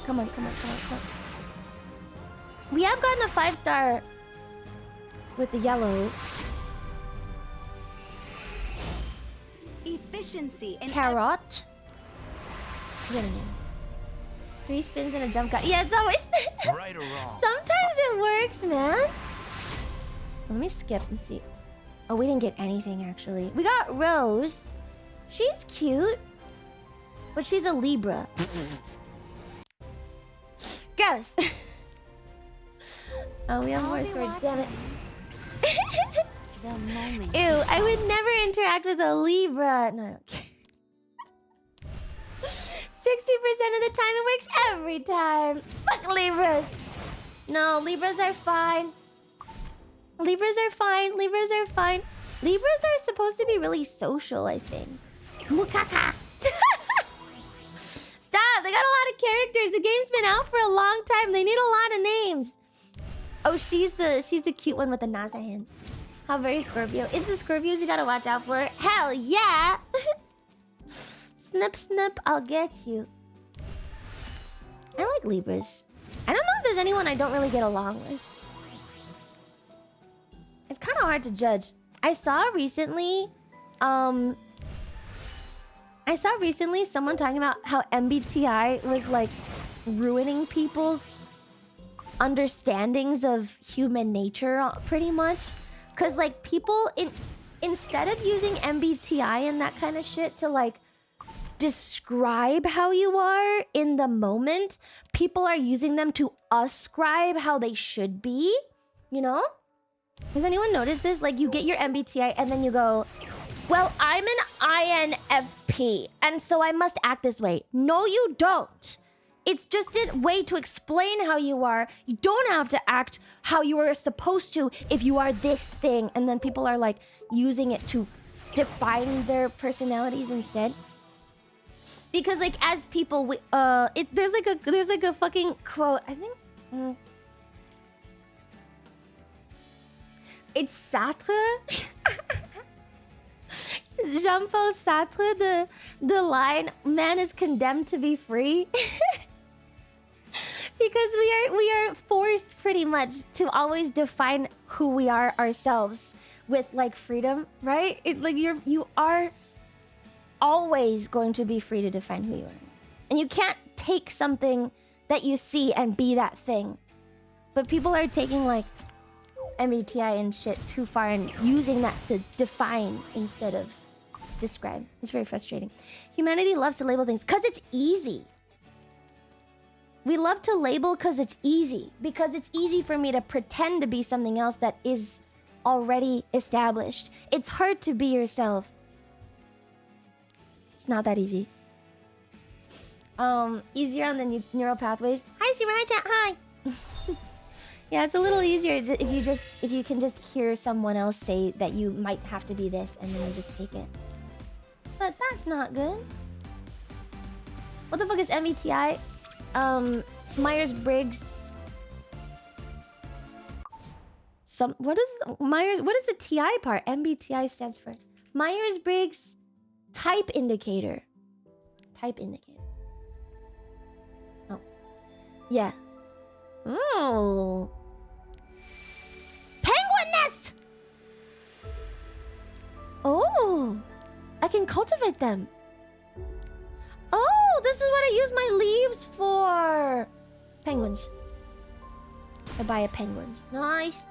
A: Come on. We have gotten a 5-star with the yellow.
E: Efficiency and
A: Carrot. Get in here. 3 spins and a jump cut. Yeah, it's always...
H: Right or wrong?
A: Sometimes it works, man. Let me skip and see. Oh, we didn't get anything, actually. We got Rose. She's cute. But she's a Libra. Gross. Oh, we have more storage. Damn it.
E: The moment.
A: Ew, I would never interact with a Libra. No, I don't care. 60% of the time it works every time. Fuck Libras. No, Libras are fine. Libras are fine. Libras are fine. Libras are supposed to be really social, I think. Mukaka. Stop! They got a lot of characters. The game's been out for a long time. They need a lot of names. Oh, she's the cute one with the NASA hands. How very Scorpio. It's the Scorpios you gotta watch out for. Hell yeah! Snip, snip, I'll get you. I like Libras. I don't know if there's anyone I don't really get along with. It's kind of hard to judge. I saw recently someone talking about how MBTI was like ruining people's understandings of human nature pretty much. Cause like people instead of using MBTI and that kind of shit to like describe how you are in the moment, people are using them to ascribe how they should be, you know? Has anyone noticed this? Like you get your MBTI and then you go, well, I'm an INFP and so I must act this way. No, you don't. It's just a way to explain how you are. You don't have to act how you are supposed to if you are this thing. And then people are like using it to define their personalities instead. Because like as people, there's like a fucking quote. I think it's Sartre. Jean-Paul Sartre. The line, "Man is condemned to be free." Because we are forced pretty much to always define who we are ourselves with like freedom, right? It's like you are always going to be free to define who you are. And you can't take something that you see and be that thing. But people are taking like MBTI and shit too far and using that to define instead of describe. It's very frustrating. Humanity loves to label things because it's easy. We love to label because it's easy. Because it's easy for me to pretend to be something else that is already established. It's hard to be yourself. It's not that easy. Easier on the neural pathways. Hi, streamer. Hi, chat. Hi. Yeah, it's a little easier if you can just hear someone else say that you might have to be this, and then you just take it. But that's not good. What the fuck is MBTI? Myers-Briggs. What is the TI part? MBTI stands for Myers-Briggs Type Indicator. Type Indicator. Oh. Yeah. Oh. Penguin nest! Oh. I can cultivate them. Oh, this is what I use my leaves for. Penguins. I buy a penguins. Nice.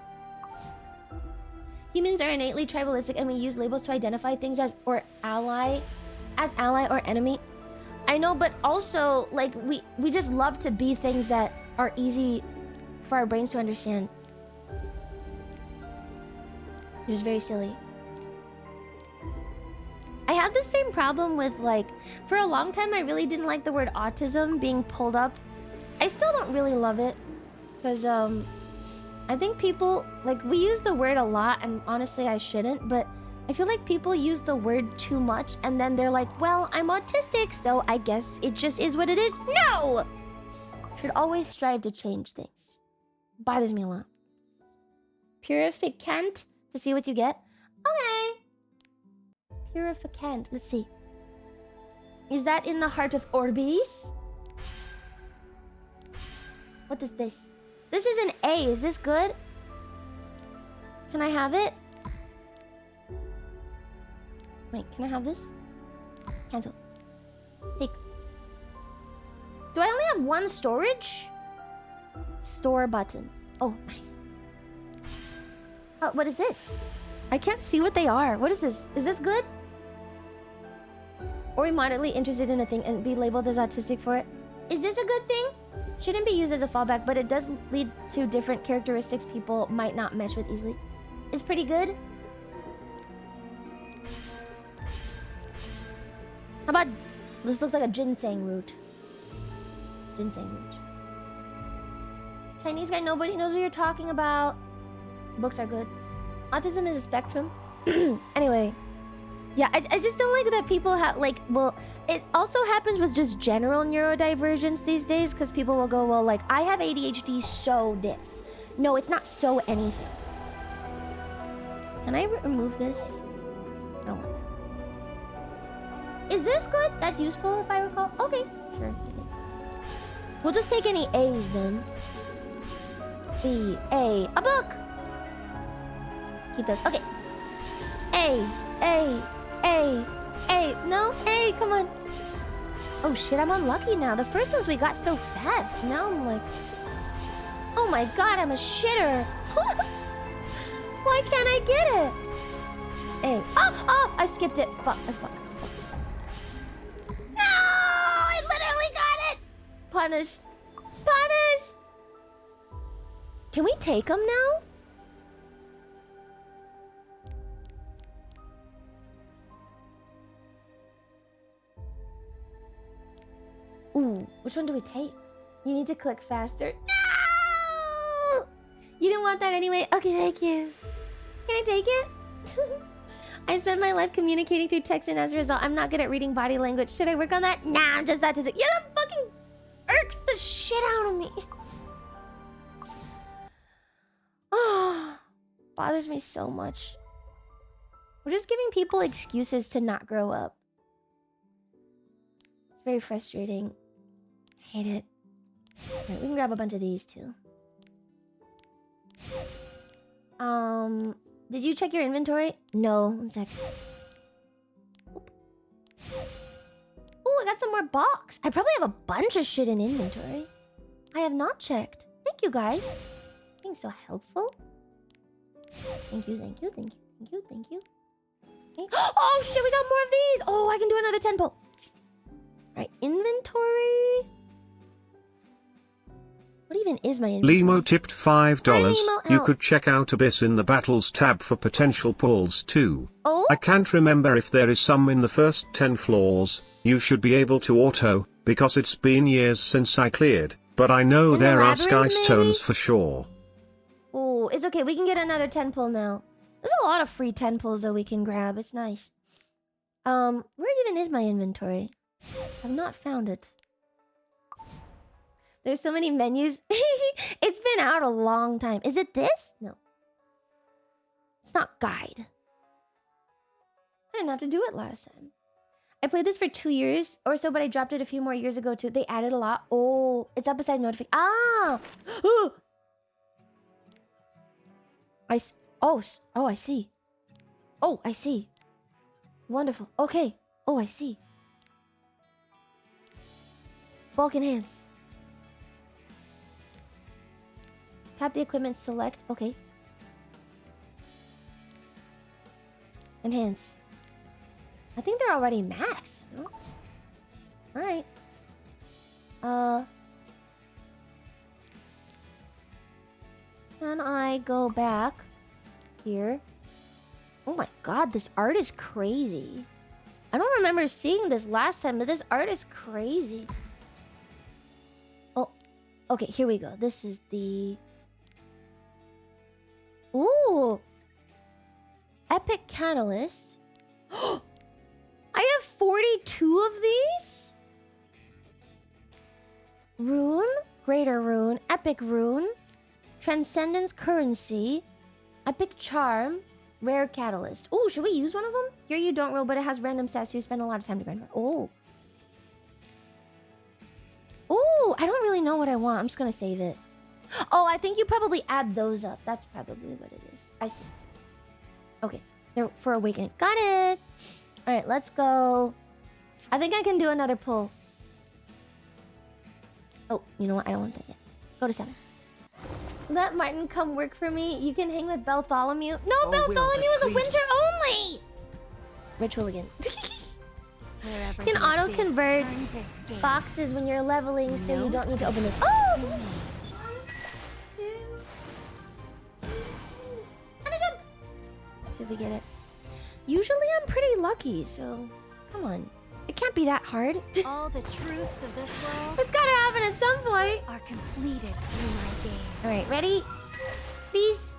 A: Humans are innately tribalistic and we use labels to identify things as ally or enemy. I know, but also like we just love to be things that are easy for our brains to understand. It is very silly. I have the same problem with like, for a long time I really didn't like the word autism being pulled up. I still don't really love it. Because I think people, like we use the word a lot and honestly I shouldn't, but I feel like people use the word too much and then they're like, well, I'm autistic, so I guess it just is what it is. No! Should always strive to change things. Bothers me a lot. Purificant to see what you get. Okay. Purificant. Let's see. Is that in the heart of Orbis? What is this? This is an A. Is this good? Can I have it? Wait, can I have this? Cancel. Take. Do I only have one storage? Store button. Oh, nice. What is this? I can't see what they are. What is this? Is this good? Or we moderately interested in a thing and be labeled as autistic for it. Is this a good thing? Shouldn't be used as a fallback, but it does lead to different characteristics people might not mesh with easily. It's pretty good. about... This looks like a ginseng root. Ginseng root. Chinese guy, nobody knows what you're talking about. Books are good. Autism is a spectrum. Anyway. Yeah, I just don't like that people have, like, well, it also happens with just general neurodivergence these days, because people will go, well, like, I have ADHD, so this. No, it's not so anything. Can I remove this? I don't want that. Is this good? That's useful, if I recall. Okay, sure. We'll just take any A's then. B, A, a book! Keep those. Okay. A's, A, no, A, come on. Oh shit, I'm unlucky now. The first ones we got so fast. Now I'm like, oh my god, I'm a shitter. Why can't I get it? A. Oh, I skipped it. Fuck. No, I literally got it. Punished. Can we take them now? Ooh, which one do we take? You need to click faster. No! You didn't want that anyway? Okay, thank you. Can I take it? I spent my life communicating through text, and as a result, I'm not good at reading body language. Should I work on that? Nah, I'm just autistic. Yeah, that fucking irks the shit out of me. Oh, bothers me so much. We're just giving people excuses to not grow up. It's very frustrating. I hate it. Right, we can grab a bunch of these too. Did you check your inventory? No, one sec. Oh, I got some more box. I probably have a bunch of shit in inventory. I have not checked. Thank you, guys. Being so helpful. Thank you. Oh shit, we got more of these. Oh, I can do another 10 pull. Right, inventory. What even is my inventory?
C: Limo tipped $5. You could check out Abyss in the Battles tab for potential pulls too.
A: Oh?
C: I can't remember if there is some in the first 10 floors. You should be able to auto, because it's been years since I cleared, but I know
A: In
C: there
A: the
C: are
A: labyrinth,
C: sky stones for sure.
A: Oh, it's okay. We can get another 10 pull now. There's a lot of free 10 pulls that we can grab. It's nice. Where even is my inventory? I've not found it. There's so many menus. It's been out a long time. Is it this? No. It's not guide. I didn't have to do it last time. I played this for 2 years or so, but I dropped it a few more years ago too. They added a lot. Oh, it's up beside notification. Ah! I see. Oh, I see. Wonderful. Okay. Oh, I see. Bulk enhance. Tap the equipment, select. Okay. Enhance. I think they're already maxed. You know? Alright. Can I go back here? Oh my god, this art is crazy. I don't remember seeing this last time, but this art is crazy. Oh, okay, here we go. This is the... Ooh! Epic Catalyst. I have 42 of these? Rune, Greater Rune, Epic Rune, Transcendence Currency, Epic Charm, Rare Catalyst. Oh, should we use one of them? Here you don't roll, but it has random stats, so you spend a lot of time to grind. Oh. Oh, I don't really know what I want. I'm just gonna save it. Oh, I think you probably add those up. That's probably what it is. I see. Okay, they're for Awakening. Got it. All right, let's go. I think I can do another pull. Oh, you know what? I don't want that yet. Go to 7. Let Martin come work for me. You can hang with Bartholomew. No,
H: Oh,
A: Bartholomew is a
H: please.
A: winter only. Ritual again. Can auto convert boxes when you're leveling, so you don't need to open this. Oh! And a jump. Let's see if we get it. Usually I'm pretty lucky, so come on. It can't be that hard.
E: All the truths of this world
A: It's gotta happen at some point.
E: are completed through my gaze.
A: All right, ready? Please,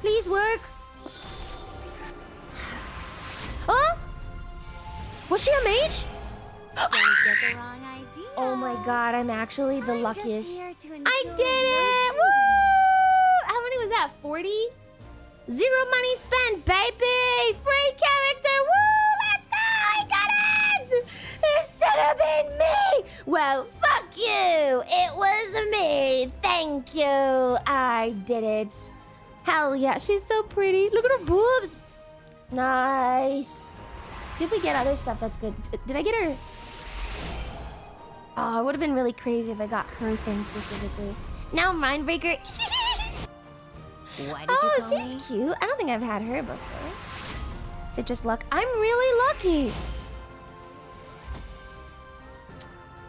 A: please work. Oh, was she a mage?
E: Don't get the wrong idea.
A: Oh my god, I'm actually the
E: I'm
A: luckiest.
E: just here to
A: I
E: enjoy
A: did
E: the
A: it!
E: ocean
A: Woo! How many was that? 40? 0 money spent, baby! Free character! Woo! Let's go! I got it! It should have been me! Well, fuck you! It was me! Thank you! I did it. Hell yeah, she's so pretty. Look at her boobs! Nice. See if we get other stuff that's good. Did I get her? Oh, it would have been really crazy if I got her thing specifically. Now Mindbreaker.
E: Why did you
A: Oh,
E: call
A: she's
E: me?
A: cute. I don't think I've had her before. Citrus luck. I'm really lucky.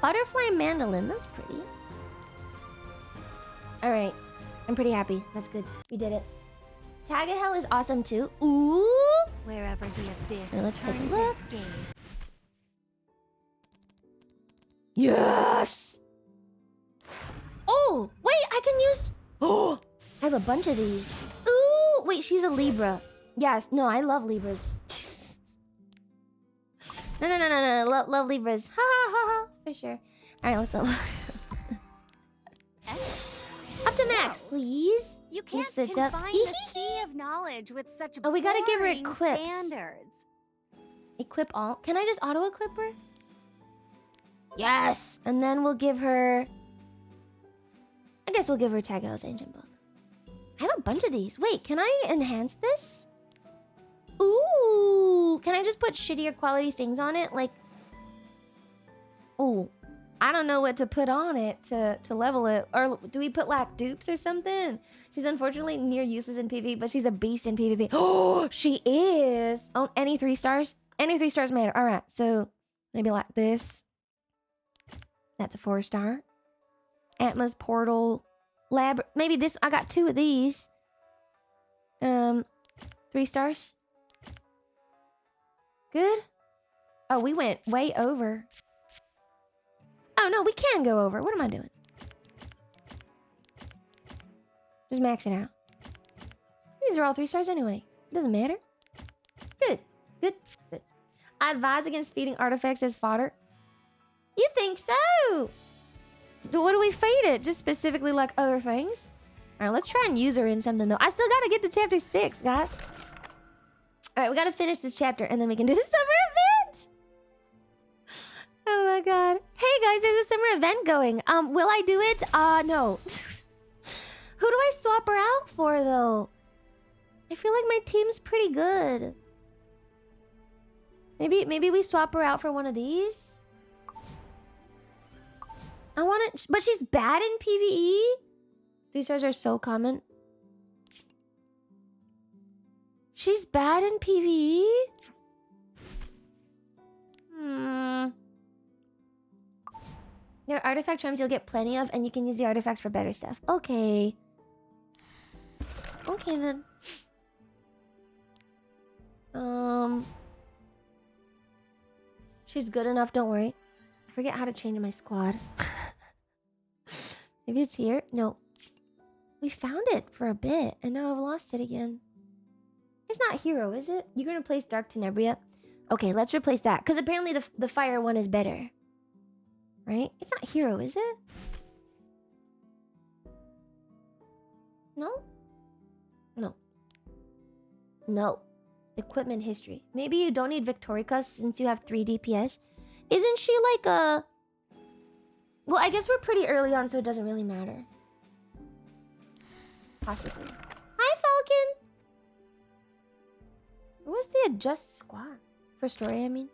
A: Butterfly mandolin. That's pretty. All right. I'm pretty happy. That's good. We did it. Tag Hell is awesome too. Ooh.
E: Wherever the abyss
A: Now let's take a
E: turns
A: look.
E: its gaze.
A: Yes. Oh, wait. I can use... Oh, I have a bunch of these. Ooh. Wait, she's a Libra. Yes. No, I love Libras. No. Love Libras. Ha ha ha ha. For sure. All right, let's up to max, please.
E: You
A: Please
E: can't
A: switch up.
E: confine the sea of knowledge with such
A: Oh, we gotta give her
E: boring
A: equips.
E: standards.
A: Equip all. Can I just auto-equip her? Yes. And then we'll give her... I guess we'll give her Tago's Ancient Book. I have a bunch of these. Wait, can I enhance this? Ooh. Can I just put shittier quality things on it? Like... Ooh. I don't know what to put on it to level it. Or do we put like dupes or something? She's unfortunately near useless in PvP, but she's a beast in PvP. Oh, she is. Oh, any 3 stars? Any 3 stars matter. All right, so maybe like this. That's a 4-star. Atma's Portal Lab. Maybe this. I got 2 of these. 3 stars. Good. Oh, we went way over. Oh, no, we can go over. What am I doing? Just maxing out. These are all 3 stars anyway. Doesn't matter. Good. Good. Good. I advise against feeding artifacts as fodder. You think so? What do we feed it? Just specifically like other things? All right, let's try and use her in something, though. I still got to get to chapter 6, guys. All right, we got to finish this chapter, and then we can do the summer event. Oh my god. Hey guys, there's a summer event going. Will I do it? No. Who do I swap her out for though? I feel like my team's pretty good. Maybe we swap her out for one of these? I want it, but she's bad in PvE? 3 stars are so common. She's bad in PvE? There are artifact charms you'll get plenty of, and you can use the artifacts for better stuff. Okay. Okay, then. She's good enough, don't worry. I forget how to change my squad. Maybe it's here? No. We found it for a bit, and now I've lost it again. It's not hero, is it? You're gonna replace Dark Tenebria? Okay, let's replace that, because apparently the fire one is better. Right? It's not hero, is it? No? No. No. Equipment history. Maybe you don't need Victorica since you have 3 DPS. Isn't she like a... Well, I guess we're pretty early on, so it doesn't really matter. Possibly. Hi, Falcon! What's the adjust squad? For story, I mean.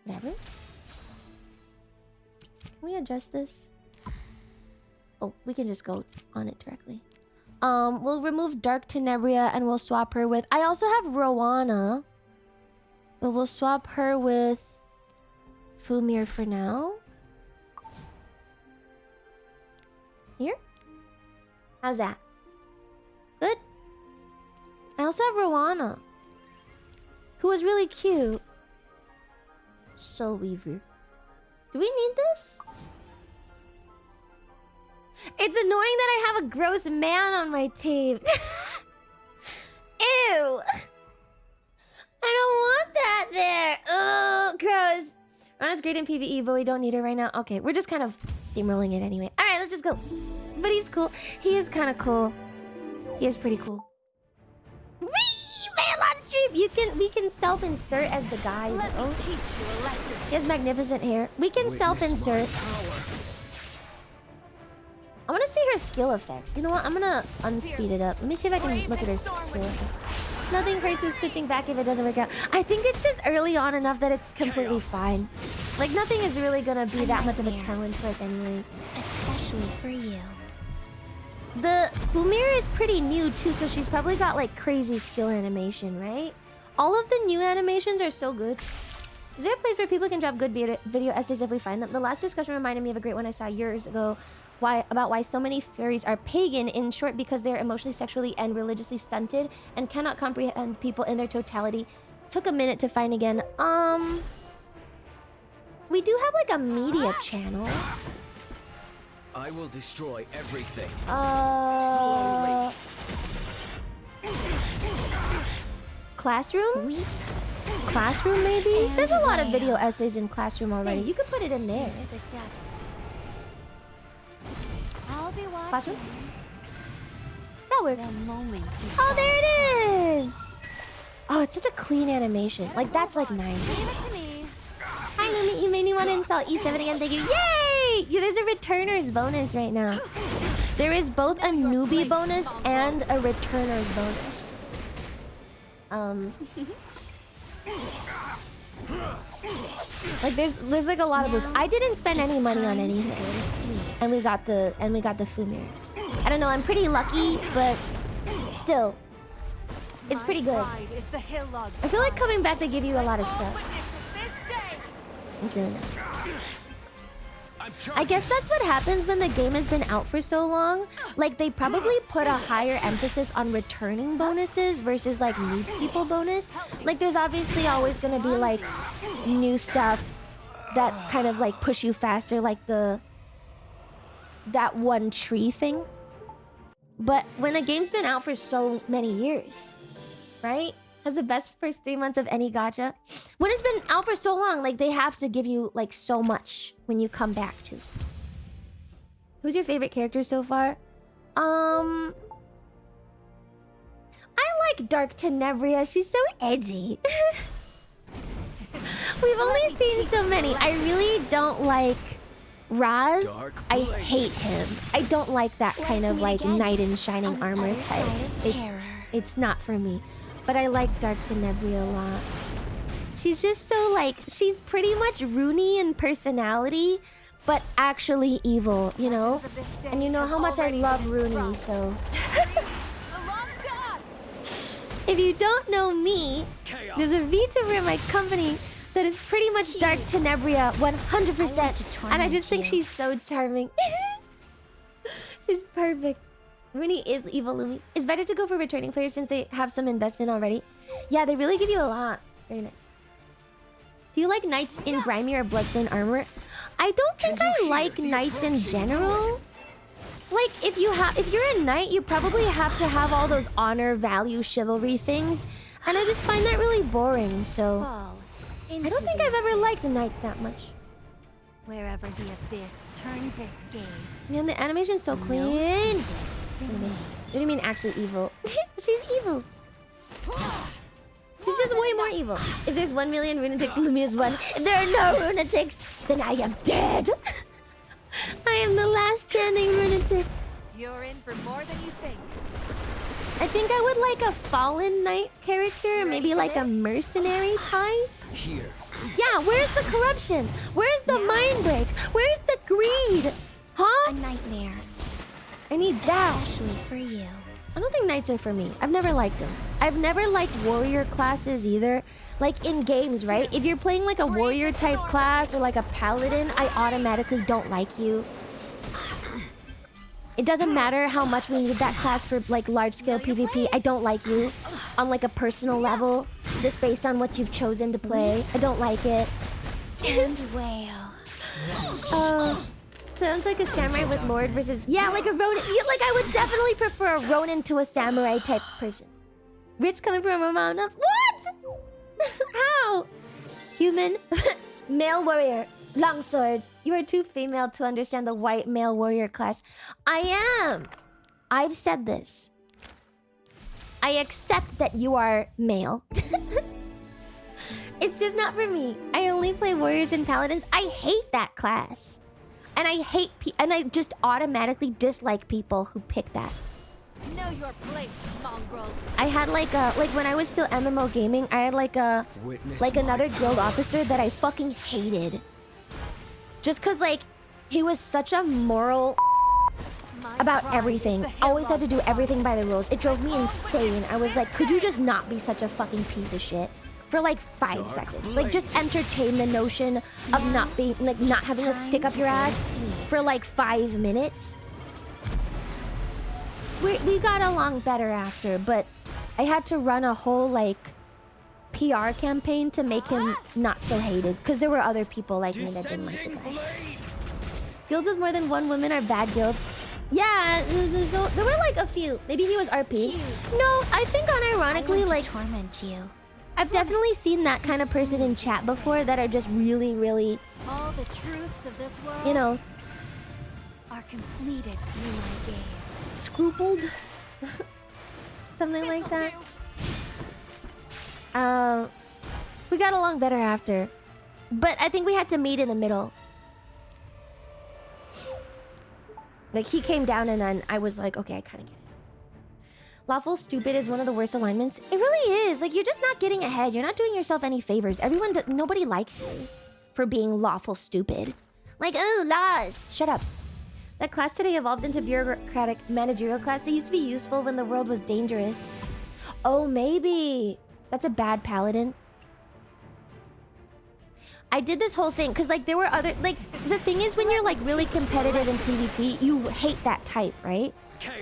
A: Whatever. Can we adjust this? Oh, we can just go on it directly. We'll remove Dark Tenebria and we'll swap her with... I also have Rowana. But we'll swap her with Fumir for now. Here? How's that? Good? I also have Rowana, who was really cute. Soul Weaver. Do we need this? It's annoying that I have a gross man on my team. Ew. I don't want that there. Ugh, gross. Rana's great in PvE, but we don't need her right now. Okay, we're just kind of steamrolling it anyway. All right, let's just go. But he's cool. He is kind of cool. He is pretty cool. Whee! Man on stream! We can self-insert as the guy.
I: Let me teach you a lesson.
A: He has magnificent hair. We can self-insert. I want to see her skill effects. You know what? I'm gonna unspeed it up. Let me see if I can look at her skill effects. Nothing crazy with switching back if it doesn't work out. I think it's just early on enough that it's completely fine. Like, nothing is really gonna be that much of a challenge for us anyway.
D: Especially for you.
A: The Fumir is pretty new too, so she's probably got like crazy skill animation, right? All of the new animations are so good. Is there a place where people can drop good video essays if we find them? The last discussion reminded me of a great one I saw years ago. About why so many fairies are pagan, in short, because they're emotionally, sexually, and religiously stunted and cannot comprehend people in their totality. Took a minute to find again. We do have like a media channel.
H: I will destroy everything.
A: Slowly. Classroom? Classroom, maybe? There's a lot of video essays in Classroom already. You could put it in there.
E: I'll be watching.
A: Classroom? That works.
E: The moment you
A: Oh, there it is! Oh, it's such a clean animation. Like, that's like nice.
E: Leave it to me.
A: Hi, Numi. You made me want to install E7 again. Thank you. Yay! Yeah, there's a returner's bonus right now. There is both a newbie bonus and a returner's bonus. Like there's like a lot of those. I didn't spend any money on anything, and we got the Fumir. I don't know. I'm pretty lucky, but still, it's pretty good. I feel like coming back they give you a lot of stuff. It's really nice. I guess that's what happens when the game has been out for so long. Like, they probably put a higher emphasis on returning bonuses versus, like, new people bonus. Like, there's obviously always gonna be, like, new stuff that kind of, like, push you faster, like that one tree thing. But when a game's been out for so many years, right? Has the best first 3 months of any gacha. When it's been out for so long, like, they have to give you, like, so much when you come back to. Who's your favorite character so far? I like Dark Tenebria. She's so edgy. We've only seen so many. I really don't like Raz. I hate him. I don't like that kind of, like, knight in shining armor type. It's not for me. But I like Dark Tenebria a lot. She's just so, like, she's pretty much Rooney in personality, but actually evil, you know? And you know how much I love Rooney, so... If you don't know me, there's a VTuber in my company that is pretty much Dark Tenebria 100%. And I just think she's so charming. She's perfect. Rooney is evil Lumi. It's better to go for returning players since they have some investment already. Yeah, they really give you a lot. Very nice. Do you like knights in grimy or bloodstained armor? I don't think I like knights in general. Like, if you're a knight, you probably have to have all those honor, value, chivalry things. And I just find that really boring, so... I don't think I've ever liked a knight that much.
E: Wherever the abyss turns its gaze.
A: Man, the animation's so clean. What do you mean actually evil? She's evil. She's just way more evil. If there's 1 million lunatics, Lumi is one. If there are no lunatics, then I am dead. I am the last standing lunatic.
I: You're in for more than you think.
A: I think I would like a fallen knight character, maybe like a mercenary type.
H: Here.
A: Yeah, where's the corruption? Where's the mind break? Where's the greed? Huh?
D: A nightmare.
A: I need that.
D: Especially for you.
A: I don't think knights are for me. I've never liked them. I've never liked warrior classes either. Like in games, right? If you're playing like a warrior type class or like a paladin, I automatically don't like you. It doesn't matter how much we need that class for like large scale PvP. I don't like you on like a personal level, just based on what you've chosen to play. I don't like it.
E: and wail.
A: Oh, sounds like a samurai with lord versus... Yeah, like a Ronin. Yeah, like I would definitely prefer a Ronin to a samurai type person. Rich coming from a mom. What? How? Human, male warrior, longsword. You are too female to understand the white male warrior class. I am. I've said this. I accept that you are male. It's just not for me. I only play warriors and paladins. I hate that class. And I hate and I just automatically dislike people who pick that.
I: Know your place, mongrel.
A: I had like when I was still MMO gaming, I had like another guild officer that I fucking hated. Just cause like he was such a moral about everything. Always had to do everything by the rules. It drove me insane. I was like, could you just not be such a fucking piece of shit? For like 5 seconds. Like just entertain the notion of not being like not having a stick up your ass for like 5 minutes. We got along better after, but I had to run a whole like PR campaign to make him not so hated because there were other people like me that didn't like the guy. Guilds with more than one woman are bad guilds. Yeah, there were like a few. Maybe he was RP. No, I think unironically like
E: torment you.
A: I've definitely seen that kind of person in chat before that are just really, really,
E: All the truths of this world,
A: you know,
E: are completed through my gaze.
A: scrupled. Something like that. We got along better after. But I think we had to meet in the middle. Like he came down and then I was like, okay, I kind of get it. Lawful stupid is one of the worst alignments. It really is. Like, you're just not getting ahead. You're not doing yourself any favors. Nobody likes you for being lawful stupid. Like, oh, laws. Shut up. That class today evolves into bureaucratic managerial class. They used to be useful when the world was dangerous. Oh, maybe. That's a bad paladin. I did this whole thing because, like, there were other... Like, the thing is when you're, like, really competitive in PvP, you hate that type, right?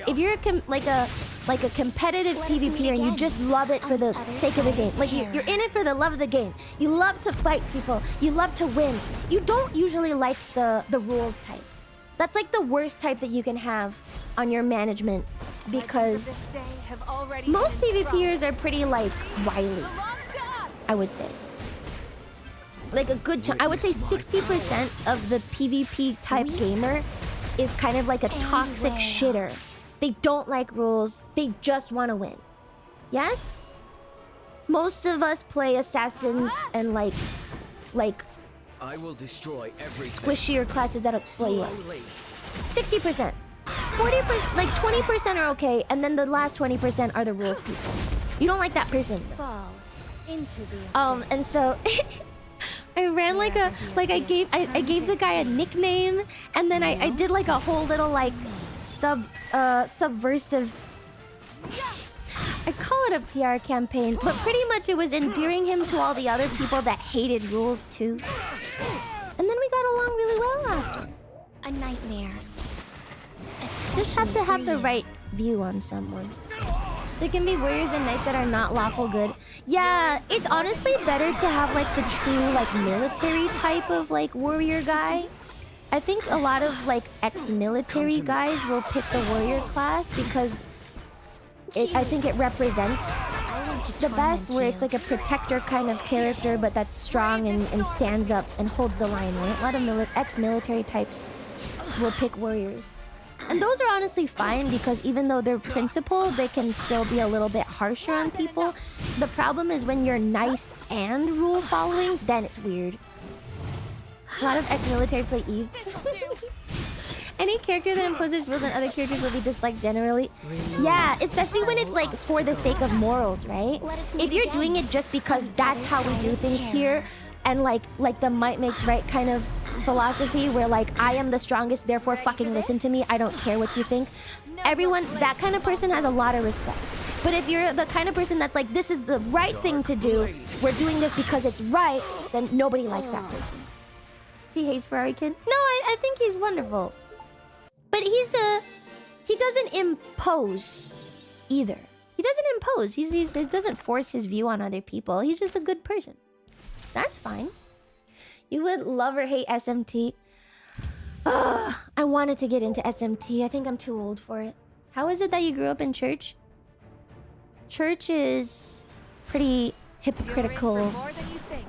A: If you're like a competitive PvPer and you just love it for the sake of the game, like you're in it for the love of the game, you love to fight people, you love to win, you don't usually like the rules type. That's like the worst type that you can have on your management because most PvPers are pretty like wily, I would say. Like a good chunk, I would say 60% of the PvP type gamer is kind of like a toxic shitter. They don't like rules. They just want to win. Yes? Most of us play assassins and like
H: I will destroy everything.
A: Squishier classes that'll play you up. 60%. 40%, like 20% are okay, and then the last 20% are the rules people. You don't like that person.
E: Fall into the
A: And so I ran like a I gave the guy a nickname, and then I did like a whole little like subversive, I call it a PR campaign, but pretty much it was endearing him to all the other people that hated rules too. And then we got along really well after.
E: a nightmare.
A: Just have to have the right view on someone. There can be warriors and knights that are not lawful good. Yeah, it's honestly better to have like the true like military type of like warrior guy. I think a lot of like ex-military guys will pick the warrior class because I think it represents the best, where it's like a protector kind of character, but that's strong and stands up and holds the line, right? A lot of ex-military types will pick warriors. And those are honestly fine because even though they're principled, they can still be a little bit harsher on people. The problem is when you're nice and rule following, then it's weird. A lot of ex-military play Eve. Any character that imposes rules on other characters will be disliked generally. Yeah, especially when it's like for the sake of morals, right? If you're doing it just because that's how we do things here, and like the might makes right kind of philosophy where like I am the strongest, therefore fucking listen to me, I don't care what you think. Everyone, that kind of person has a lot of respect. But if you're the kind of person that's like, this is the right thing to do, we're doing this because it's right, then nobody likes that person. He hates Ferrari Kid? No, I think he's wonderful. But he doesn't impose either. He doesn't impose. He doesn't force his view on other people. He's just a good person. That's fine. You would love or hate SMT. I wanted to get into SMT. I think I'm too old for it. How is it that you grew up in church? Church is pretty hypocritical
I: More than you think.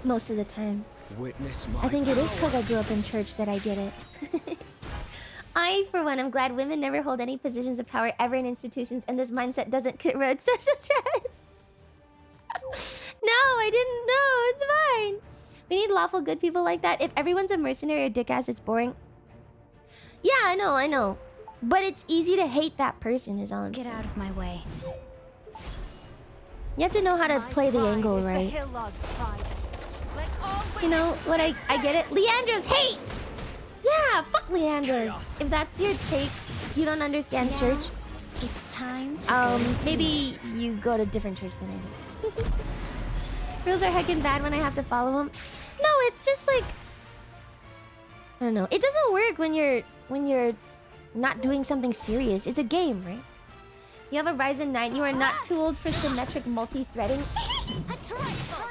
A: most of the time.
H: Witness my
A: I think it is because I grew up in church that I get it. I, for one, am glad women never hold any positions of power ever in institutions, and this mindset doesn't corrode social trends. No, I didn't know. It's fine. We need lawful good people like that. If everyone's a mercenary or dick-ass, it's boring. Yeah, I know. But it's easy to hate that person, is all I'm saying.
E: Get out of my way.
A: You have to know how to play the angle right. You know what? I get it. Leandra's hate! Yeah, fuck Leandra's. If that's your take, you don't understand church.
E: It's time to
A: maybe you go to different church than I do. Rules are heckin' bad when I have to follow them. No, it's just like... I don't know. It doesn't work when you're not doing something serious. It's a game, right? You have a Ryzen 9. You are not too old for symmetric multi-threading.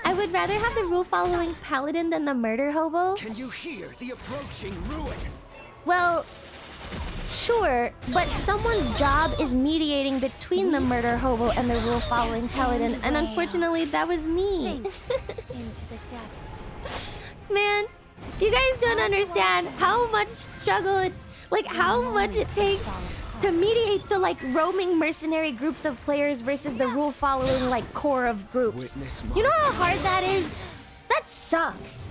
A: I would rather have the rule-following paladin than the murder hobo.
H: Can you hear the approaching ruin?
A: Well, sure, but someone's job is mediating between the murder hobo and the rule-following paladin, and unfortunately, that was me.
E: into the depths.
A: Man, you guys don't understand how much struggle, how much it takes to mediate the, roaming mercenary groups of players versus the rule-following, core of groups. You know how hard that is? That sucks.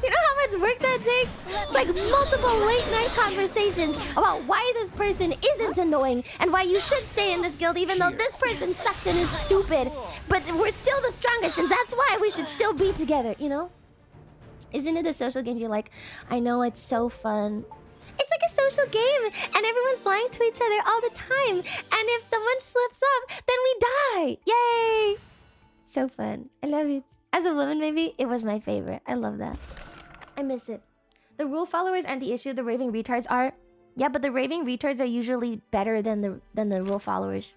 A: You know how much work that takes? It's like multiple late-night conversations about why this person isn't annoying and why you should stay in this guild even though this person sucks and is stupid. But we're still the strongest and that's why we should still be together, you know? Isn't it a social game you like? I know, it's so fun. It's like a social game, and everyone's lying to each other all the time. And if someone slips up, then we die. Yay! So fun. I love it. As a woman, maybe, it was my favorite. I love that. I miss it. The rule followers aren't the issue. The raving retards are. Yeah, but the raving retards are usually better than the rule followers.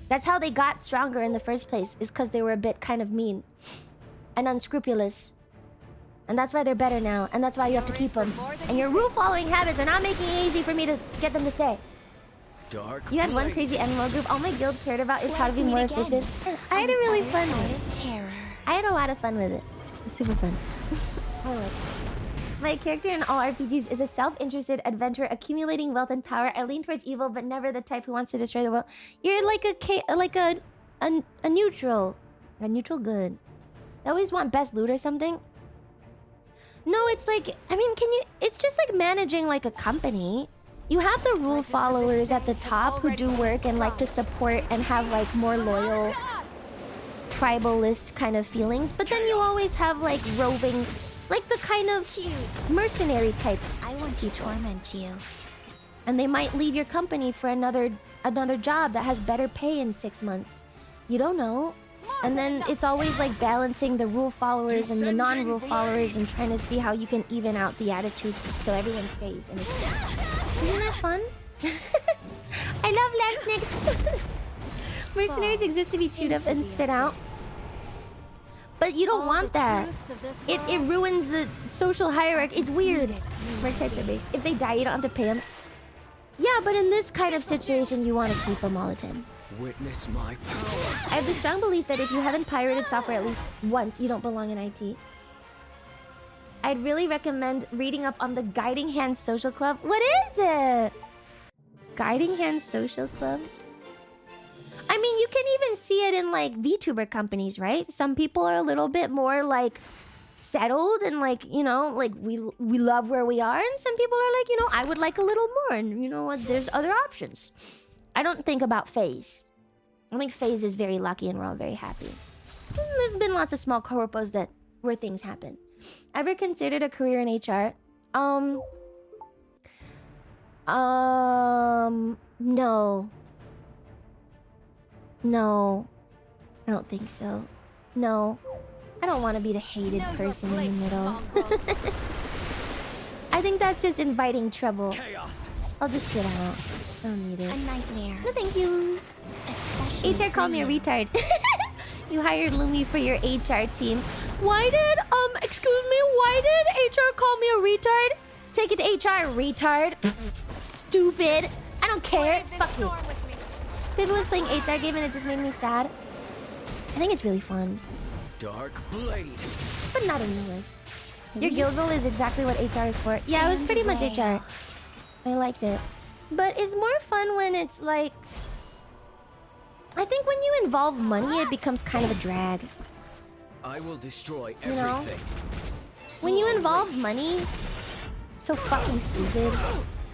A: That's how they got stronger in the first place, is because they were a bit kind of mean and unscrupulous. And that's why they're better now, and that's why you have to keep them. And your rule-following habits are not making it easy for me to get them to stay. You had one crazy MMO group. All my guild cared about is how to be more efficient. I had a really fun with it. I had a lot of fun with it. It's super fun. I like it. My character in all RPGs is a self-interested adventurer accumulating wealth and power. I lean towards evil, but never the type who wants to destroy the world. You're like a neutral good. I always want best loot or something. No, it's like, I mean, it's just like managing like a company. You have the rule followers at the top who do work and like to support and have like more loyal tribalist kind of feelings. But then you always have like roving, like the kind of mercenary type.
E: I want to torment you.
A: And they might leave your company for another job that has better pay in 6 months. You don't know. And then it's always like balancing the rule followers and the non-rule followers and trying to see how you can even out the attitudes so everyone stays. And isn't that fun? I love land snakes. Mercenaries exist to be chewed up and spit out. But you don't want that. It ruins the social hierarchy. It's weird. Merc types are based. If they die, you don't have to pay them. Yeah, but in this kind of situation, you want to keep them all the time.
H: Witness my power.
A: I have the strong belief that if you haven't pirated software at least once, you don't belong in IT. I'd really recommend reading up on the Guiding Hand Social Club. What is it? Guiding Hand Social Club? I mean, you can even see it in like VTuber companies, right? Some people are a little bit more like settled and like, you know, like we love where we are, and some people are like, you know, I would like a little more, and you know what, there's other options. I don't think about FaZe. I think FaZe is very lucky and we're all very happy. There's been lots of small corpos where things happen. Ever considered a career in HR? No. No. I don't think so. No. I don't want to be the hated person in the middle. I think that's just inviting trouble.
H: Chaos.
A: I'll just sit out. I don't need it.
E: A nightmare.
A: No, thank you.
E: Especially
A: HR called me a retard. You hired Lumi for your HR team. Why did, excuse me, why did HR call me a retard? Take it to HR, retard. Stupid. I don't care. Fuck you. Baby was playing HR game and it just made me sad. I think it's really fun.
H: Dark blade.
A: But not in real life. Your guild role is exactly what HR is for. Yeah, it was pretty much HR. I liked it. But it's more fun when it's like... I think when you involve money, it becomes kind of a drag.
H: I will destroy
A: You know?
H: everything.
A: When you involve money, so fucking stupid.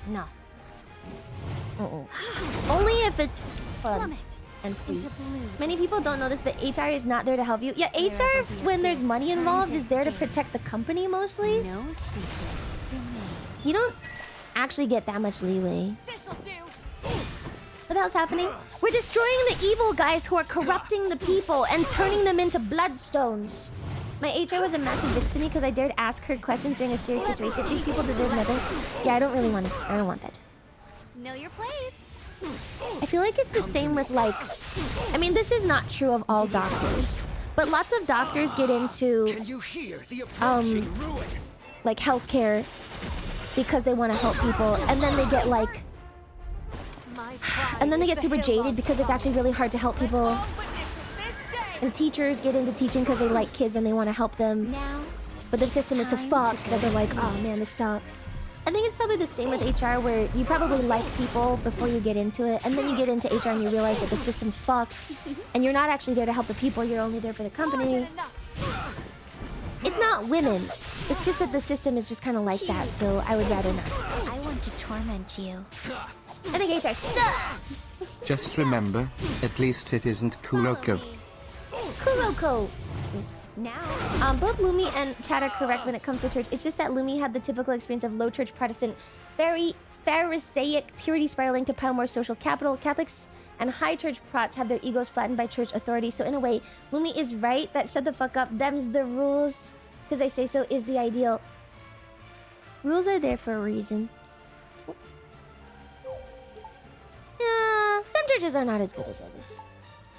A: No. Only if it's fun and free. Many people don't know this, but HR is not there to help you. Yeah, HR, when there's money involved, is there to protect the company mostly.
E: No secret.
A: You don't actually get that much leeway. What the hell's happening? We're destroying the evil guys who are corrupting the people and turning them into bloodstones. My HR was a massive bitch to me because I dared ask her questions during a serious situation. These people deserve nothing. Yeah, I don't really want it. I don't want that.
E: Know your place.
A: I feel like it's the same with like... I mean, this is not true of all doctors. But lots of doctors get into...
H: Can you hear the approaching ruin?
A: like healthcare because they want to help people. And then they get like... And then they get super jaded because it's actually really hard to help people. And teachers get into teaching because they like kids and they want to help them. But the system is so fucked that they're like, oh man, this sucks. I think it's probably the same with HR where you probably like people before you get into it. And then you get into HR and you realize that the system's fucked. And you're not actually there to help the people, you're only there for the company. It's not women. It's just that the system is just kind of like that, so I would rather not.
E: I want to torment you.
A: I think HR sucks!
B: Just remember, at least it isn't Kuroko.
A: Kuroko! Now, both Lumi and Chad are correct when it comes to church. It's just that Lumi had the typical experience of low church Protestant, very Pharisaic purity spiraling to pile more social capital. Catholics and high church prots have their egos flattened by church authority. So in a way, Lumi is right that shut the fuck up, them's the rules, because I say so is the ideal. Rules are there for a reason. Yeah, some churches are not as good as others.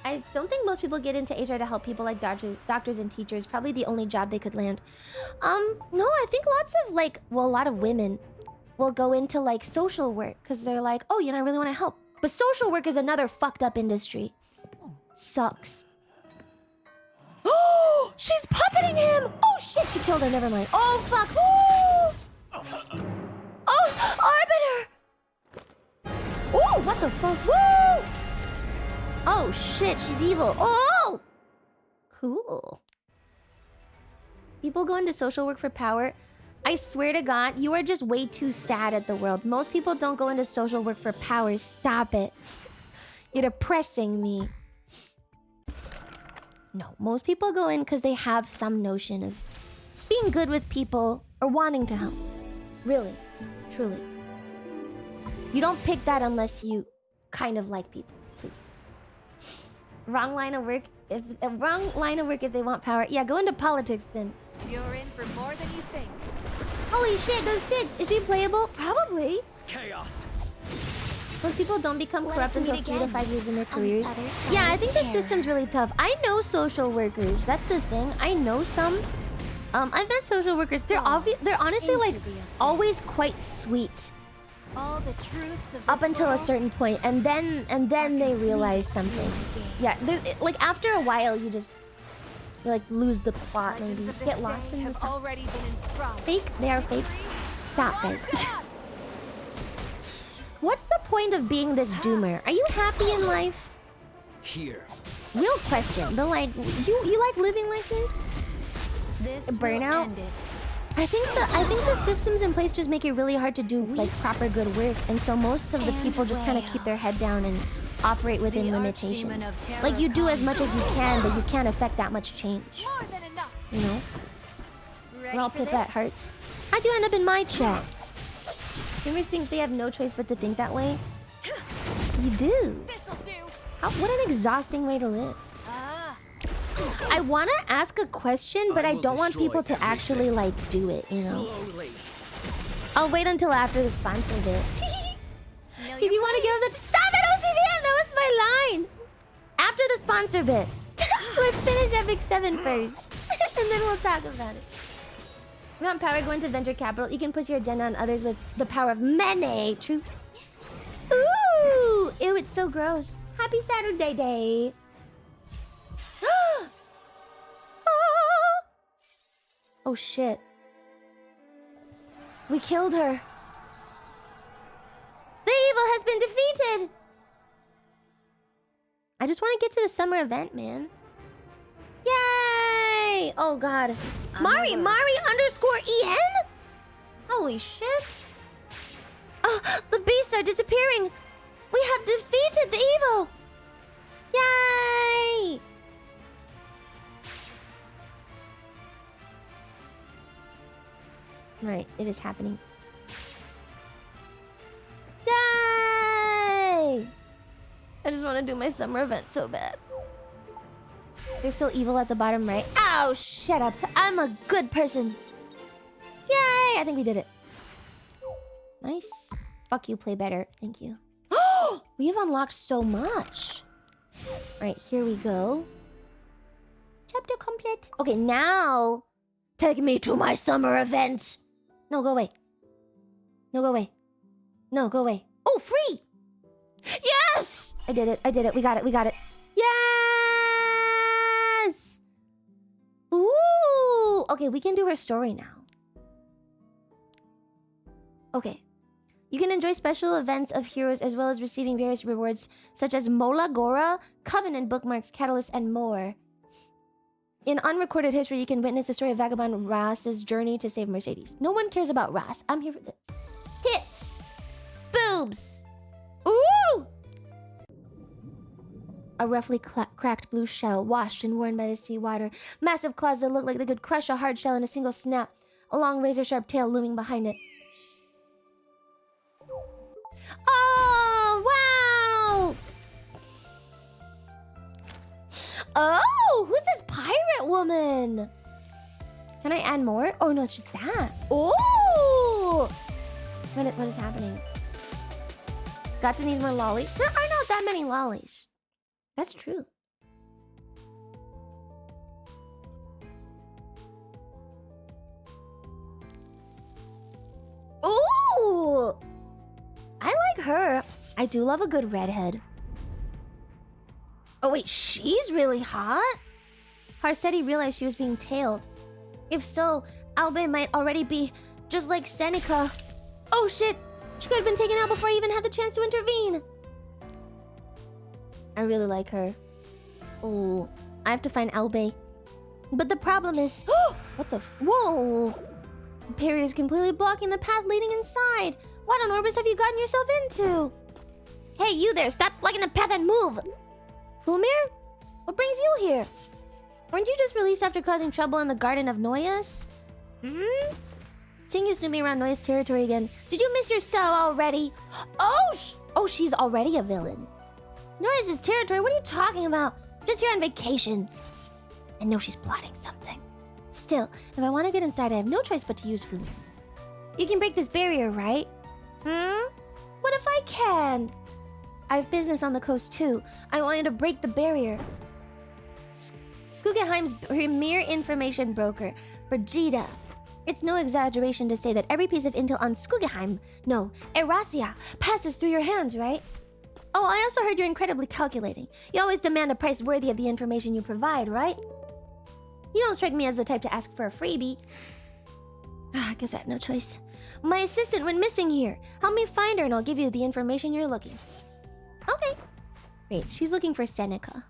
A: I don't think most people get into HR to help people like doctors and teachers. Probably the only job they could land. No, I think lots of like, well, a lot of women will go into like social work because they're like, oh, you know, I really want to help. But social work is another fucked up industry. Sucks. Oh, she's puppeting him. Oh shit, she killed her. Never mind. Oh fuck. Woo! Oh, Arbiter. Oh, what the fuck? Woo! Oh shit, she's evil. Oh! Cool. People go into social work for power. I swear to God, you are just way too sad at the world. Most people don't go into social work for power. Stop it. You're depressing me. No, most people go in because they have some notion of being good with people or wanting to help. Really. Truly. You don't pick that unless you kind of like people. Please. Wrong line of work if they want power. Yeah, go into politics then.
I: You're in for more than you think.
A: Holy shit, those tits! Is she playable? Probably.
H: Chaos.
A: Most people don't become corrupt until 3 to 5 years in their careers.
E: other side
A: Yeah, I
E: of
A: think the
E: terror.
A: system's really tough. I know social workers. That's the thing. I know some. I've met social workers. They're honestly like always quite sweet.
E: All the truths of
A: Up
E: this
A: until a
E: world
A: certain point, and then they realize something. Yeah, like after a while, you like lose the plot.
I: Legends
A: Maybe
I: of this
A: get
I: day
A: lost in the
I: have
A: stuff.
I: already been inscribed.
A: Fake? They are fake. Stop, guys. What's the point of being this doomer? Are you happy in life?
H: Here.
A: Real question. But like, you like living like this?
I: This
A: Burnout?
I: will end it.
A: I think the systems in place just make it really hard to do like proper good work, and so most of the people just kind of keep their head down and operate within
I: The
A: limitations.
I: Archdemon of Terror
A: Like you do as
I: comes.
A: much as you can, but you can't affect that much change.
I: More than enough.
A: You know?
I: Ready
A: We're all
I: for
A: pit
I: this?
A: that hurts. How'd you end up in my chat? You ever think they have no choice but to think that way? You do.
I: This'll do.
A: What an exhausting way to live.
I: Ah,
A: I want to ask a question, but
H: I
A: I
H: will
A: don't want
H: destroy
A: people to actually like do it, you know?
H: Slowly.
A: I'll wait until after the sponsor bit.
I: know
A: If you want to give them the... Stop it, OCVM! That was my line! After the sponsor bit. Let's finish Epic 7 first. And then we'll talk about it. You want power, go into venture capital. You can push your agenda on others with the power of many. True. Ooh! Ew, it's so gross. Happy Saturday day. Oh shit. We killed her. The evil has been defeated. I just want to get to the summer event, man. Yay! Oh god. Mari underscore EN? Holy shit. Oh, the beasts are disappearing. We have defeated the evil. Yay! Right, it is happening. Yay! I just want to do my summer event so bad. There's still evil at the bottom right. Ow, shut up. I'm a good person. Yay! I think we did it. Nice. Fuck you, play better. Thank you. Oh, we have unlocked so much. Alright, here we go. Chapter complete. Okay, now take me to my summer event. No, go away. No, go away. No, go away. Oh, free! Yes! I did it. I did it. We got it. We got it. Yes! Ooh! Okay, we can do her story now. Okay. You can enjoy special events of heroes as well as receiving various rewards such as Mola Gora, Covenant bookmarks, Catalyst, and more. In unrecorded history, you can witness the story of Vagabond Rass's journey to save Mercedes. No one cares about Rass. I'm here for this. Tits! Boobs! Ooh! A roughly cracked blue shell, washed and worn by the sea water. Massive claws that look like they could crush a hard shell in a single snap. A long razor-sharp tail looming behind it. Oh, wow! Oh, who's this pirate woman? Can I add more? Oh, no, it's just that. Oh! What is happening? Gacha needs more lollies. There are not that many lollies. That's true. Ooh! I like her. I do love a good redhead. Oh wait, she's really hot? Harsetti realized she was being tailed. If so, Albe might already be just like Seneca. Oh shit! She could have been taken out before I even had the chance to intervene. I really like her. Oh, I have to find Albe. But the problem is... what the... Whoa! Perry is completely blocking the path leading inside. What on Orbis have you gotten yourself into? Hey, you there! Stop blocking the path and move! Fumir? What brings you here? Weren't you just released after causing trouble in the Garden of Noyas? Hmm? Seeing you snooping around Noyas territory again. Did you miss your cell already? Oh, she's already a villain. Noyas' territory? What are you talking about? I'm just here on vacation. I know she's plotting something. Still, if I want to get inside, I have no choice but to use Fumir. You can break this barrier, right? What if I can? I have business on the coast too. I wanted to break the barrier. Skugeheim's premier information broker, Brigida. It's no exaggeration to say that every piece of intel on Skugeheim, no, Erasia, passes through your hands, right? Oh, I also heard you're incredibly calculating. You always demand a price worthy of the information you provide, right? You don't strike me as the type to ask for a freebie. I guess I have no choice. My assistant went missing here. Help me find her and I'll give you the information you're looking for. Okay. Wait, she's looking for Seneca.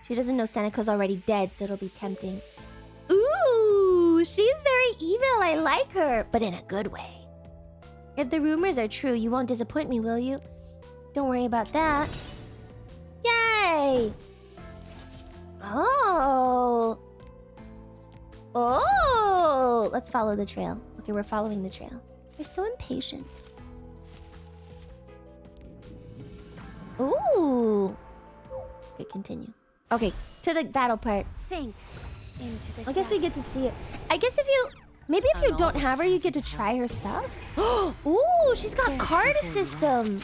A: She doesn't know Seneca's already dead, so it'll be tempting. Ooh, she's very evil. I like her, but in a good way. If the rumors are true, you won't disappoint me, will you? Don't worry about that. Yay! Oh! Oh! Let's follow the trail. Okay, we're following the trail. You're so impatient. Ooh! Okay, continue. Okay, to the battle part.
E: Sink into the
A: I guess we get to see it. I guess if you... Maybe if you don't have her, you get to try her stuff. Ooh, she's got card system.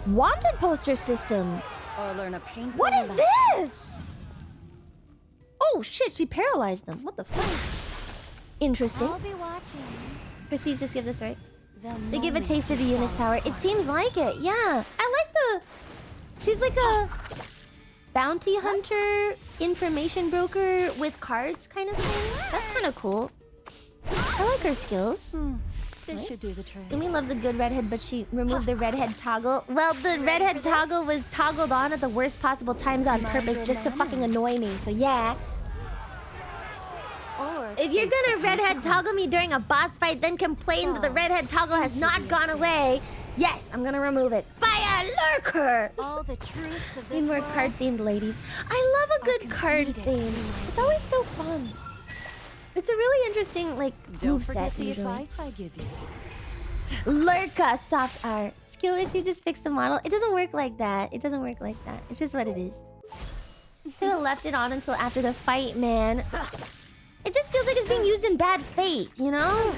A: Wanted poster system.
F: Or learn a painful
A: What is
F: lesson.
A: this? Oh shit, she paralyzed them. What the fuck? Interesting.
E: I'll be watching.
A: Proceeds to skip this, right?
E: The
A: They give a
E: moment
A: taste of the
E: you
A: unit's
E: fall
A: power. It
E: apart.
A: seems like it. Yeah. I like the... She's like a bounty hunter, information broker with cards kind of thing. That's kind of cool. I like her skills.
F: This should do the trick.
A: Amy loves a good redhead, but she removed the redhead toggle. Well, the redhead toggle was toggled on at the worst possible times on purpose just to fucking annoy me. So yeah.
F: Or
A: If you're gonna redhead toggle me during a boss fight, then complain that the redhead toggle has not gone away, yes, I'm gonna remove it. By a lurker!
E: All the truths of
A: Need
E: this
A: more
E: world.
A: card-themed ladies. I love a good card theme. It's always so fun. It's a really interesting, like,
F: don't forget
A: moveset
F: the
A: usually.
F: advice I give you.
A: Lurka soft art. Skill issue, just fix the model. It doesn't work like that. It doesn't work like that. It's just what it is. Could have left it on until after the fight, man. It just feels like it's being used in bad faith, you know?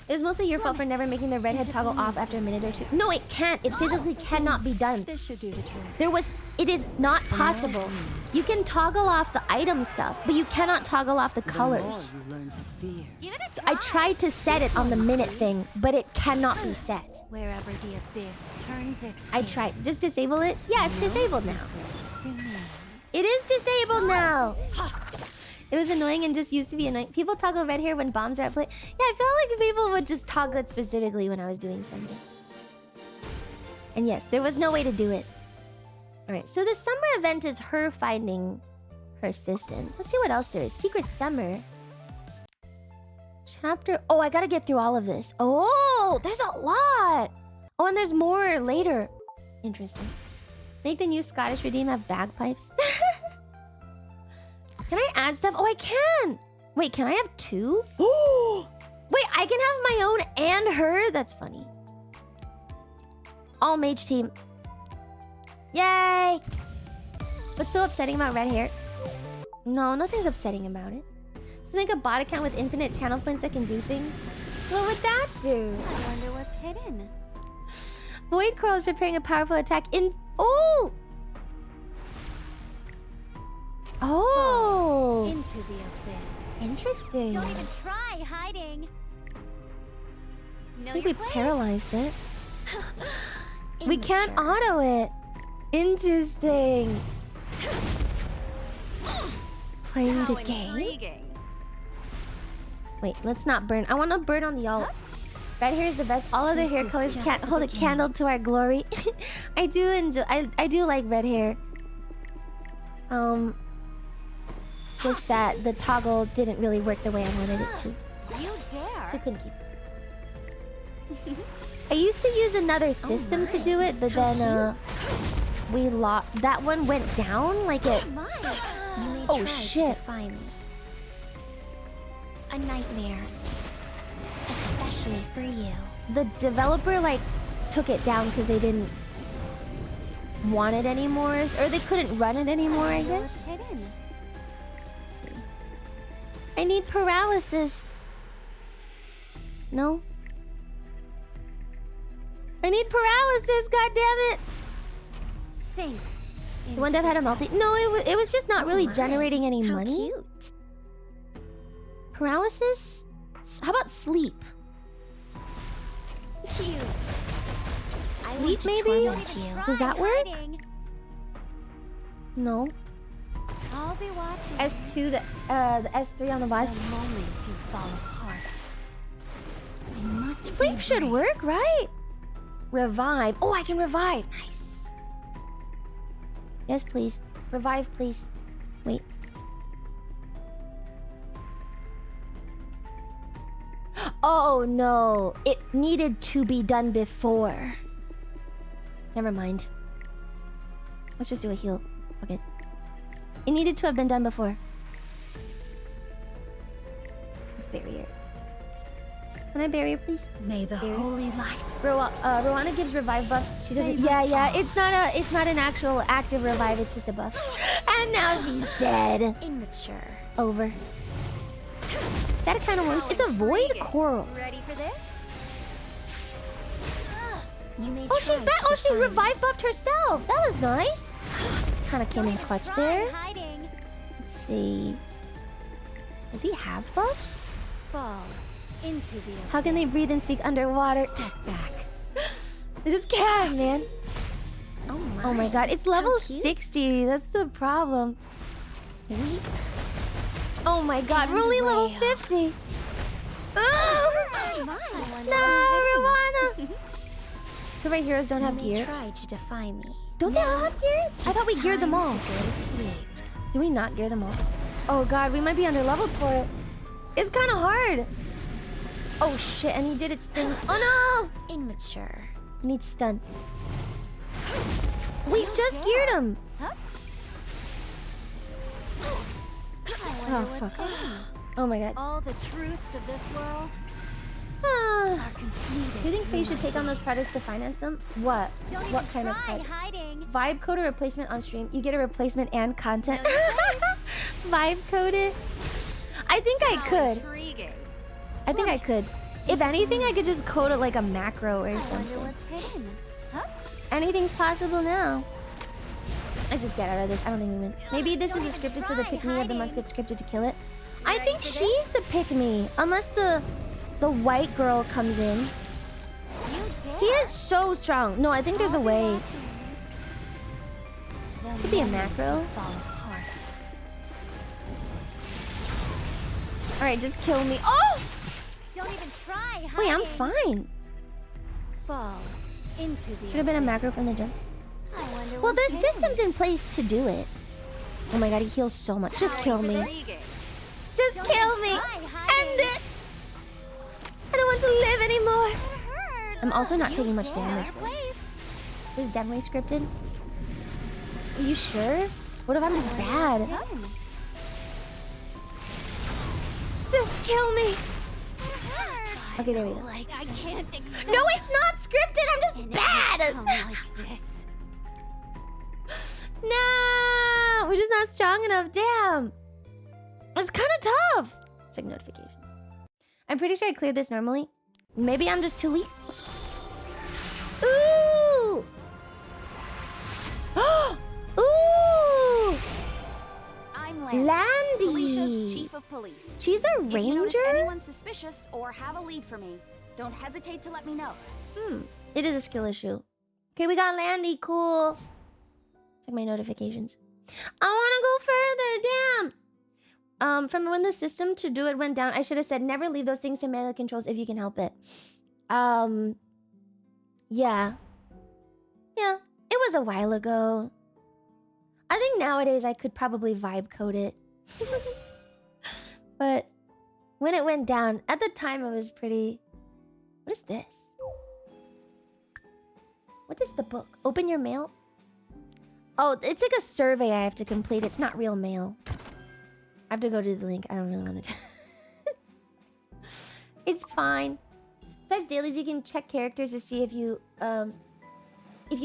A: It was mostly your fault for never making the redhead toggle off after a minute or two. No, it can't. It physically cannot be done.
F: This should do the trick.
A: It is not possible. You can toggle off the item stuff, but you cannot toggle off the colors.
F: The more you learn to fear.
I: Give it a
A: So
I: try.
A: I tried to set it on the minute thing, but it cannot be set.
E: Wherever the abyss turns its
A: I
E: face,
A: tried. Just disable it? Yeah, it's disabled now.
E: remains.
A: It is disabled now. It was annoying and just used to be annoying. People toggle red hair when bombs are at play. Yeah, I felt like people would just toggle it specifically when I was doing something. And yes, there was no way to do it. Alright, so the summer event is her finding her assistant. Let's see what else there is. Secret Summer. Chapter... Oh, I gotta get through all of this. Oh, there's a lot. Oh, and there's more later. Interesting. Make the new Scottish Redeem have bagpipes. Can I add stuff? Oh, I can! Wait, can I have two? Wait, I can have my own and her? That's funny. All mage team. Yay! What's so upsetting about red hair? No, nothing's upsetting about it. Just make a bot account with infinite channel points that can do things. What would that do?
E: I wonder what's hidden.
A: Void Coral is preparing a powerful attack in... Oh! Oh!
E: Into the abyss.
A: Interesting.
I: Don't even try hiding.
A: I
I: Know
A: think
I: your
A: we
I: place.
A: paralyzed it. We can't auto it. Interesting. Playing
I: How
A: the game?
I: intriguing.
A: Wait, let's not burn. I want to burn on the alt. Red hair is the best. All other
E: This
A: hair
E: is
A: colors
E: just
A: can't
E: the
A: hold a
E: beginning.
A: candle to our glory. I do enjoy. I do like red hair. Just that the toggle didn't really work the way I wanted it to,
I: You dare.
A: so I couldn't keep it. I used to use another system to do it, but then we lost. That one went down. Like it.
I: My.
E: You may
A: Oh,
E: try
A: shit.
E: to defy me. A nightmare. Especially for you.
A: The developer like took it down because they didn't want it anymore, or they couldn't run it anymore. I
E: Wonder what's
A: guess.
E: hidden.
A: I need paralysis. No. I need paralysis. God damn it!
E: Sink.
A: You wouldn't have had a multi. No, it was just not really generating any
E: How
A: money.
E: cute.
A: Paralysis? How about sleep?
E: Cute. I
A: Sleep,
E: want to
A: maybe?
E: torment you.
A: Does that work?
I: Hiding.
A: No.
E: I'll be watching.
A: S2, the S3 on the bus.
E: The moment you fall apart. I must
A: Sleep
E: be
A: should
E: brave.
A: work, right? Revive. Oh, I can revive. Nice. Yes, please. Revive, please. Wait. Oh, no. It needed to be done before. Never mind. Let's just do a heal. Fuck it. It needed to have been done before. Let's bury her. Can I bury her, please?
E: May the
A: Here.
E: holy light.
A: Rowana gives revive buff. She doesn't.
E: Save
A: Yeah,
E: us
A: yeah.
E: all.
A: It's not an actual active revive. It's just a buff. And now she's dead.
E: Immature.
A: Over. That kind of works. It's a void coral.
I: Ready for this?
E: You may
A: Oh,
E: try
A: she's back.
E: to
A: Oh, she
E: defy me.
A: revive buffed herself. That was nice. kind of came in clutch there.
I: Hiding.
A: Let's see. Does he have buffs?
I: Fall into the
A: How can they breathe and speak underwater?
F: Step back.
A: They just can't, man. Oh my god, it's level
I: cute.
A: 60. That's the problem. Oh my god, we're
F: And
A: only level
F: way up.
A: 50. Oh! No, Ramana! So my heroes don't have gear.
I: Try to defy me.
A: Don't they all have gear? I thought we geared them all.
I: To go to sleep.
A: Do we not gear them all? Oh god, we might be under leveled for it. It's kind of hard. Oh shit, and he did its thing. Oh no!
I: Immature.
A: Need stun. We just geared him. Oh fuck. Oh my god.
I: All the truths of this world
A: Ah.
I: are completed.
A: Do you think Faye should take on those products to finance them? What?
I: Don't
A: What
I: even
A: kind of
I: try
A: product?
I: hiding.
A: Vibe code or replacement on stream. You get a replacement and content. Vibe code it. I think I could.
I: Intriguing.
A: I think I could. If anything, I could just code it like a macro or
I: I wonder
A: something.
I: what's hidden. Huh?
A: Anything's possible now. Let's just get out of this. I don't think we win. Maybe this is a scripted so the pick me of the month gets scripted to kill it. I think she's the pick me. Unless the white girl comes in.
I: You dare.
A: He is so strong. No, I think there's a way. Could be a macro.
I: Fall apart.
A: Alright, just kill me. Oh!
I: Don't even try hiding.
A: Wait, I'm fine.
I: Fall into the
A: Should have been a macro from the jump.
I: I wonder
A: Well,
I: what's
A: there's
I: hidden.
A: systems in place to do it. Oh my god, he heals so much. Just kill me.
I: Intriguing.
A: Just
I: Don't
A: kill
I: even
A: me.
I: try hiding.
A: End it. I don't want to live anymore.
I: It hurts.
A: I'm also not
I: You
A: taking much
I: dare.
A: damage.
I: Place.
A: This is definitely scripted. Are you sure? What if I'm just bad?
I: Hidden.
A: Just kill me.
I: It hurts.
A: Okay, there we go.
I: Like I can't accept.
A: No, it's not scripted. I'm just
I: And it
A: bad.
I: will come like this.
A: No, we're just not strong enough. Damn. It's kind of tough. Check notifications. I'm pretty sure I cleared this normally. Maybe I'm just too weak. Ooh. Ooh.
J: I'm Landy,
A: Landy.
J: Felicia's chief of police.
A: She's a
J: If you notice
A: ranger?
J: anyone suspicious or have a lead for me, don't hesitate to let me know.
A: It is a skill issue. Okay, we got Landy. Cool. Check my notifications. I want to go further. Damn. From when the system to do it went down, I should have said never leave those things to manual controls if you can help it. Yeah. Yeah. It was a while ago. I think nowadays I could probably vibe code it. But when it went down, at the time it was pretty... What is this? What is the book? Open your mail? Oh, it's like a survey I have to complete. It's not real mail. I have to go to the link. I don't really want to. It's fine. Besides dailies, you can check characters to see if you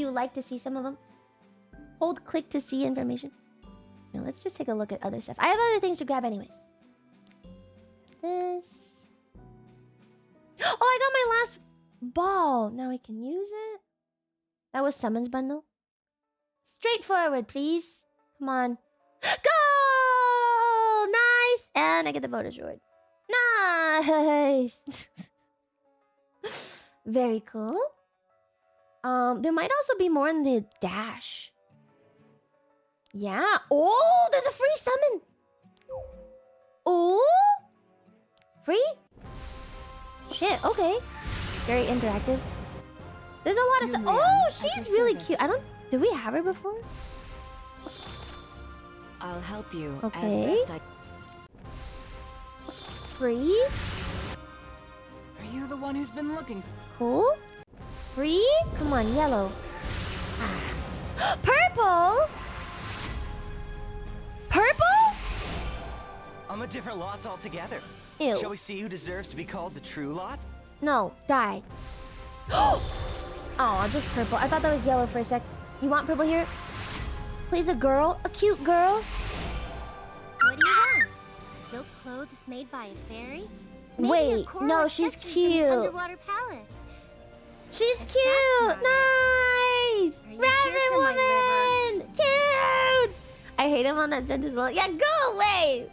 A: like to see some of them. Hold click to see information. No, let's just take a look at other stuff. I have other things to grab anyway. This. Oh, I got my last ball. Now I can use it. That was summons bundle. Straightforward, please. Come on. Go! Nice! And I get the bonus reward. Nice! Very cool. There might also be more in the dash. Yeah. Oh, there's a free summon. Oh, free? Shit. Okay. Very interactive. There's a lot of stuff. Oh, she's really cute. I don't. Did we have her before?
F: I'll help you
A: Okay.
F: as best I...
A: Free.
H: Are you the one who's been looking?
A: Cool. Free. Come on, yellow. Ah. Purple. Purple.
K: I'm a different lots altogether.
A: Ew.
K: Shall we see who deserves to be called the true lot?
A: No, die. Oh, just purple. I thought that was yellow for a sec. You want purple here? Please, a girl, a cute girl.
I: What do you want? Silk clothes made by a fairy? Maybe a
A: Wait,
I: coral
A: no, she's
I: accessory from the
A: cute.
I: Underwater palace.
A: She's cute.
I: not it.
A: Nice.
I: Are you here
A: Rabbit
I: for my
A: woman. Cute. I hate him on that sentence alone. Yeah, go away!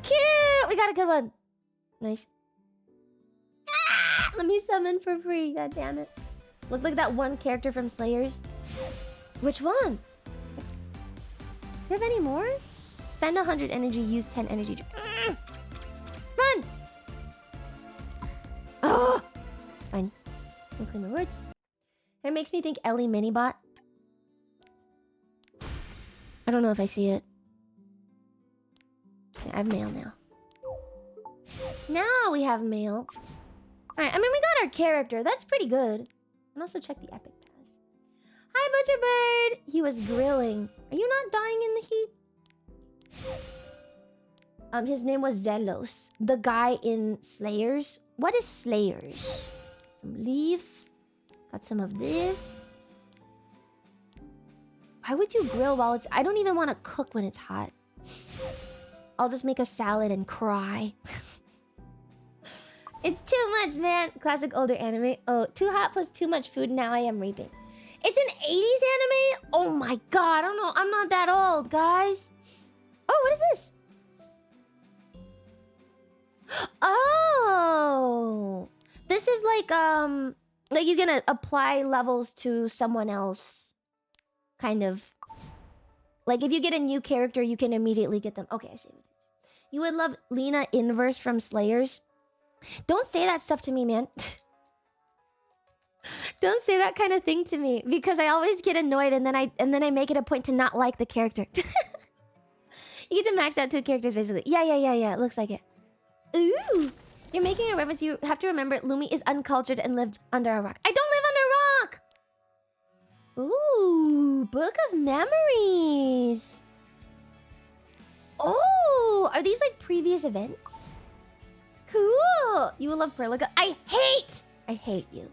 A: Cute! We got a good one. Nice. Ah, let me summon for free. God damn it. Look like that one character from Slayers. Which one? Do you have any more? Spend 100 energy, use 10 energy. Run! Oh! Fine. Don't clean my words. It makes me think Ellie Minibot. I don't know if I see it. Okay, I have mail now. Now we have mail. Alright, I mean, we got our character. That's pretty good. And also check the epic pass. Hi, Butcherbird! He was grilling. Are you not dying in the heat? His name was Zelos. The guy in Slayers. What is Slayers? Some leaf. Got some of this. Why would you grill while it's... I don't even want to cook when it's hot. I'll just make a salad and cry. It's too much, man. Classic older anime. Oh, too hot plus too much food. Now I am reaping. It's an 80s anime? Oh my god. I don't know. I'm not that old, guys. Oh, what is this? Oh. This is like you're gonna apply levels to someone else. Kind of. Like if you get a new character, you can immediately get them. Okay, I see what it is. You would love Lena Inverse from Slayers. Don't say that stuff to me, man. Don't say that kind of thing to me because I always get annoyed and then I make it a point to not like the character. You get to max out 2 characters basically. Yeah. It looks like it. Ooh. You're making a reference. You have to remember Lumi is uncultured and lived under a rock. I don't live under a rock. Ooh, Book of Memories. Oh, are these like previous events? Cool. You will love Perlica. I hate you.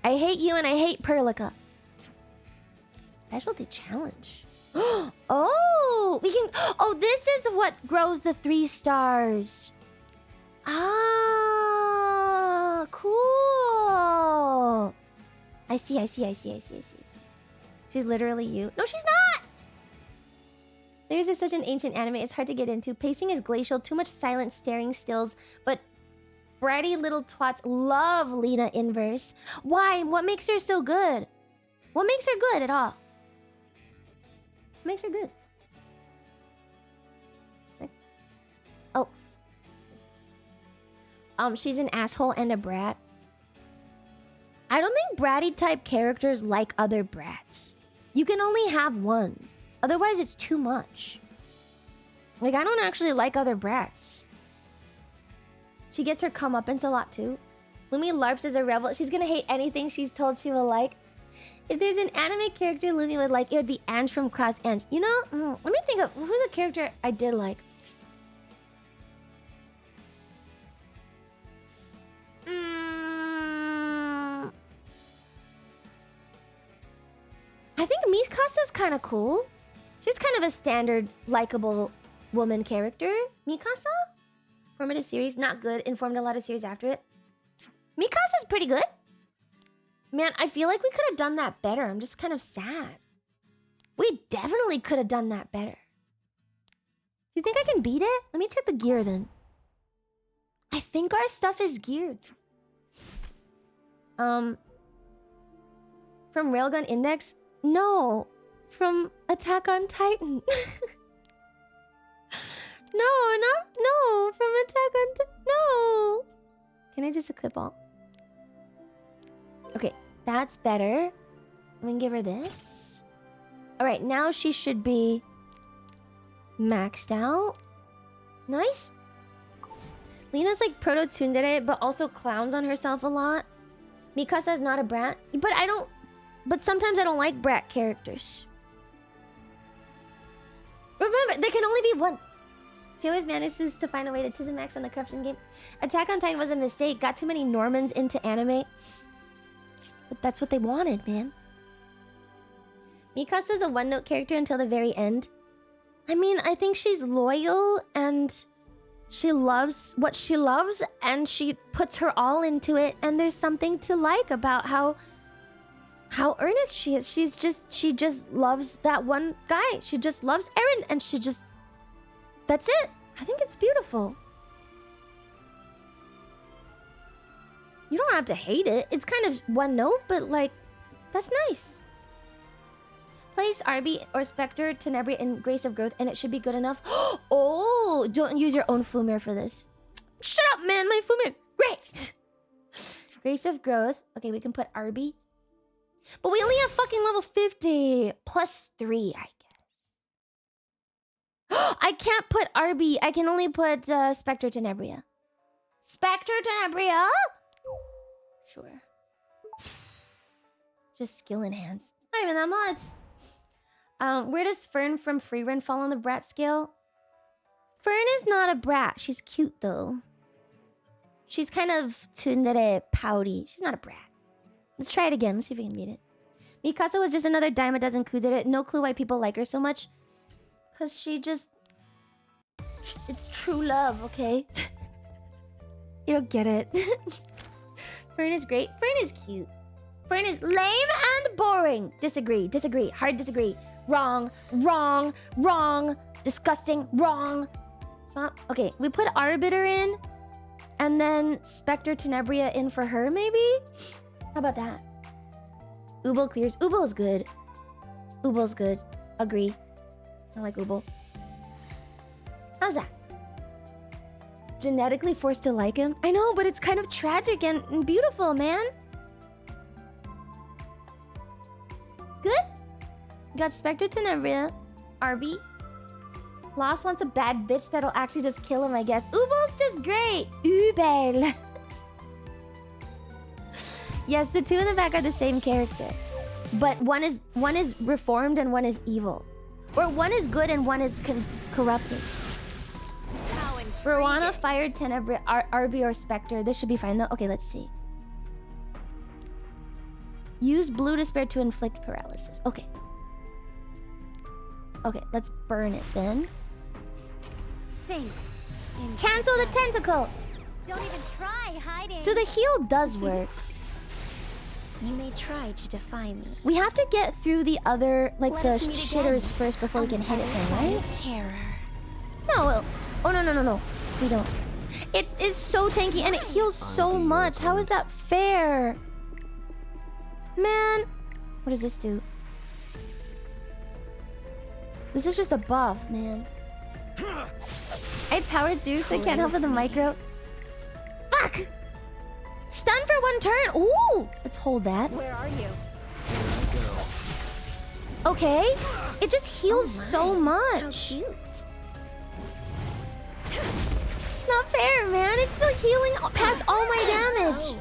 A: I hate you and I hate Perlica. Specialty challenge. Oh, we can... Oh, this is what grows the 3 stars. Ah, cool. I see. She's literally you. No, she's not. Slayers is such an ancient anime, it's hard to get into. Pacing is glacial, too much silent staring stills, but bratty little twats love Lena Inverse. Why? What makes her so good? What makes her good at all? What makes her good? Oh. She's an asshole and a brat. I don't think bratty type characters like other brats. You can only have one. Otherwise, it's too much. Like, I don't actually like other brats. She gets her comeuppance a lot, too. Lumi LARPs is a rebel. She's gonna hate anything she's told she will like. If there's an anime character Lumi would like, it would be Ange from Cross Ange. You know, let me think of who's a character I did like. I think Mikasa's kind of cool. She's kind of a standard, likable woman character. Mikasa? Formative series, not good. Informed a lot of series after it. Mikasa's pretty good. Man, I feel like we could have done that better. I'm just kind of sad. We definitely could have done that better. Do you think I can beat it? Let me check the gear then. I think our stuff is geared. From Railgun Index? No. From Attack on Titan. No, from Attack on Titan. No. Can I just equip all? Okay, that's better. We can give her this. Alright, now she should be maxed out. Nice. Lena's like proto tsundere, but also clowns on herself a lot. Mikasa's not a brat. But sometimes I don't like brat characters. Remember, there can only be one. She always manages to find a way to Tizimax on the corruption game. Attack on Titan was a mistake. Got too many Normans into anime. But that's what they wanted, man. Mikasa's a one-note character until the very end. I mean, I think she's loyal and she loves what she loves and she puts her all into it. And there's something to like about how how earnest she is. She just loves that one guy. She just loves Eren, and that's it. I think it's beautiful. You don't have to hate it. It's kind of one note, but like, that's nice. Place Arby or Spectre, Tenebria, and Grace of Growth, and it should be good enough. Oh, don't use your own Fumir for this. Shut up, man. My Fumir, great. Grace of Growth. Okay, we can put Arby. But we only have fucking level 50. Plus 3, I guess. I can't put Arby. I can only put Spectre, Tenebria. Spectre, Tenebria? Sure. Just skill enhanced. Not even that much. Where does Fern from Freerun fall on the brat scale? Fern is not a brat. She's cute though. She's kind of tsundere, pouty. She's not a brat. Let's try it again. Let's see if we can beat it. Mikasa was just another dime a dozen kudere. No clue why people like her so much. Cause she just... It's true love, okay? You don't get it. Fern is great. Fern is cute. Fern is lame and boring. Disagree. Disagree. Hard disagree. Wrong. Wrong. Wrong. Disgusting. Wrong. Swamp. Okay, we put Arbiter in. And then Spectre Tenebria in for her, maybe? How about that? Ubel clears. Ubel is good. Ubel's good. Agree. I like Ubel. How's that? Genetically forced to like him? I know, but it's kind of tragic and beautiful, man. Good? Got Spectre Tenebria. Arby. Lost wants a bad bitch that'll actually just kill him, I guess. Ubel's just great. Ubel. Yes, the two in the back are the same character. But one is reformed and one is evil. Or one is good and one is corrupted. Rowana fired Tenebria, Arby or Spectre. This should be fine though. Okay, let's see. Use blue despair to inflict paralysis. Okay. Okay, let's burn it then.
I: Sink.
A: Cancel the tentacle!
I: Don't even try hiding.
A: So the heal does work.
I: You may try to defy me.
A: We have to get through the other, like
I: Let
A: the
I: us meet
A: shitters
I: again.
A: first before we can hit it then, right?
I: Terror.
A: No. Oh, no. We don't. It is so tanky and it heals so much. How is that fair? Man. What does this do? This is just a buff, man. I powered through so I can't help with the micro. Fuck! Stun for one turn! Ooh! Let's hold that.
I: Where are you?
A: Okay. It just heals so much.
I: How cute.
A: It's not fair, man. It's like healing past all my damage.
I: Oh.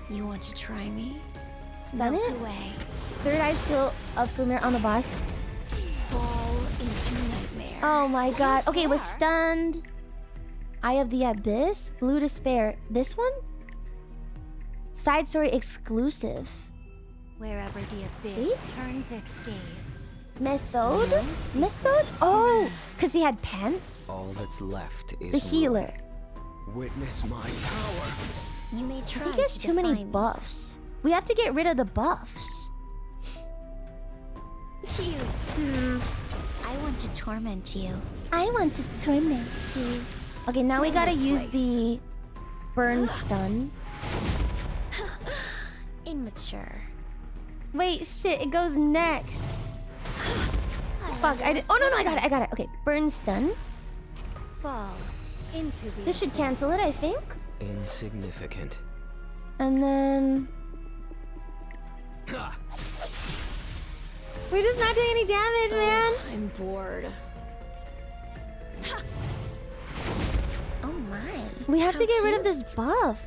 I: You want to try me?
A: Stun
I: Melt
A: it?
I: away.
A: Third eye skill of Fumir on the boss.
I: Fall into nightmare.
A: Oh my god. Okay, it was stunned. Eye of the Abyss. Blue Despair. This one? Side story exclusive.
I: Wherever the abyss
A: See?
I: turns its gaze.
A: Method? Method? Oh, because he had pants?
K: All that's left is
A: The healer.
K: Witness my power.
I: You may
A: I
I: try
A: think he has
I: to
A: too many
I: defy me.
A: buffs. We have to get rid of the buffs.
I: Cute. I want to torment you.
A: I want to torment you. Okay, now we gotta use the burn stun.
I: Immature.
A: Wait, shit, it goes next. Fuck, I did. Oh, no, I got it. Okay, burn stun.
I: Fall into the
A: This should cancel it, I think.
K: Insignificant.
A: And then... We're just not doing any damage, man.
I: I'm bored. Oh my.
A: We have to
I: How
A: get rid of
I: cute.
A: this buff.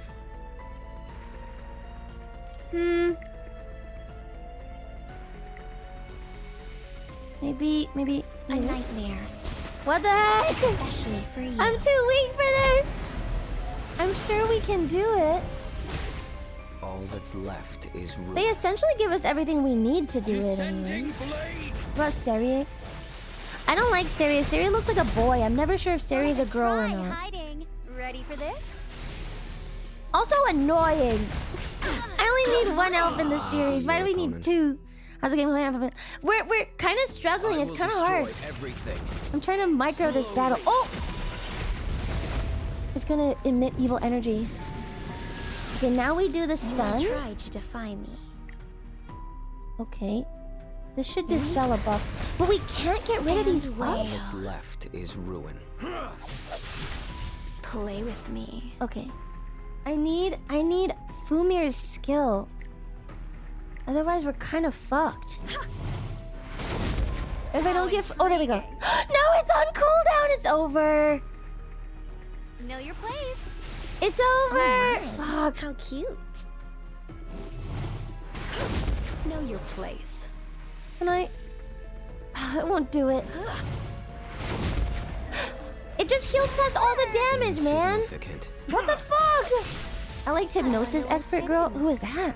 A: Maybe
I: A
A: this?
I: nightmare.
A: What the heck?
I: Especially for you.
A: I'm too weak for this. I'm sure we can do it.
K: All that's left is ruin.
A: They essentially give us everything we need to do it anyway. What about Serie? I don't like Serie. Serie looks like a boy. I'm never sure if Serie is a girl or
I: Try
A: not.
I: hiding. Ready for this?
A: Also annoying. I only need one elf in the series. Why do we need two? How's the game going? We're kind of struggling. It's kind of hard.
K: Everything.
A: I'm trying to micro this battle. Oh! It's gonna emit evil energy. Okay, now we do the stun.
I: You tried to defy me.
A: Okay. This should dispel a buff. But we can't get rid of these
K: All
A: buffs.
K: that's left is ruin.
I: Play with me.
A: Okay. I need Fumir's skill. Otherwise, we're kind of fucked. If I don't get... Oh, there we go. No, it's on cooldown. It's over.
I: Know your place.
A: It's over.
I: Oh,
A: fuck.
I: How cute. Know your place.
A: Can I... It won't do it. It just heals past all the damage, man. What the fuck? I liked Hypnosis Expert Girl. Who is that?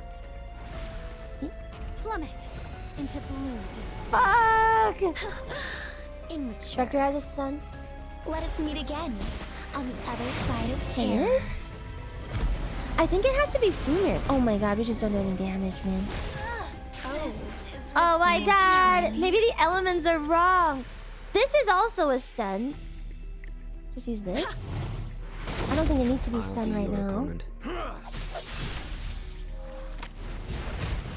I: Plummet into blue
A: Fuck!
I: Immature.
A: Spectre has a son.
I: Let us meet again on the other side of
A: Tears? I think it has to be Fumir's. Oh my god, we just don't do any damage, man. Oh my god! Maybe the elements are wrong. This is also a stun. Just use this. I don't think it needs to be stunned right now.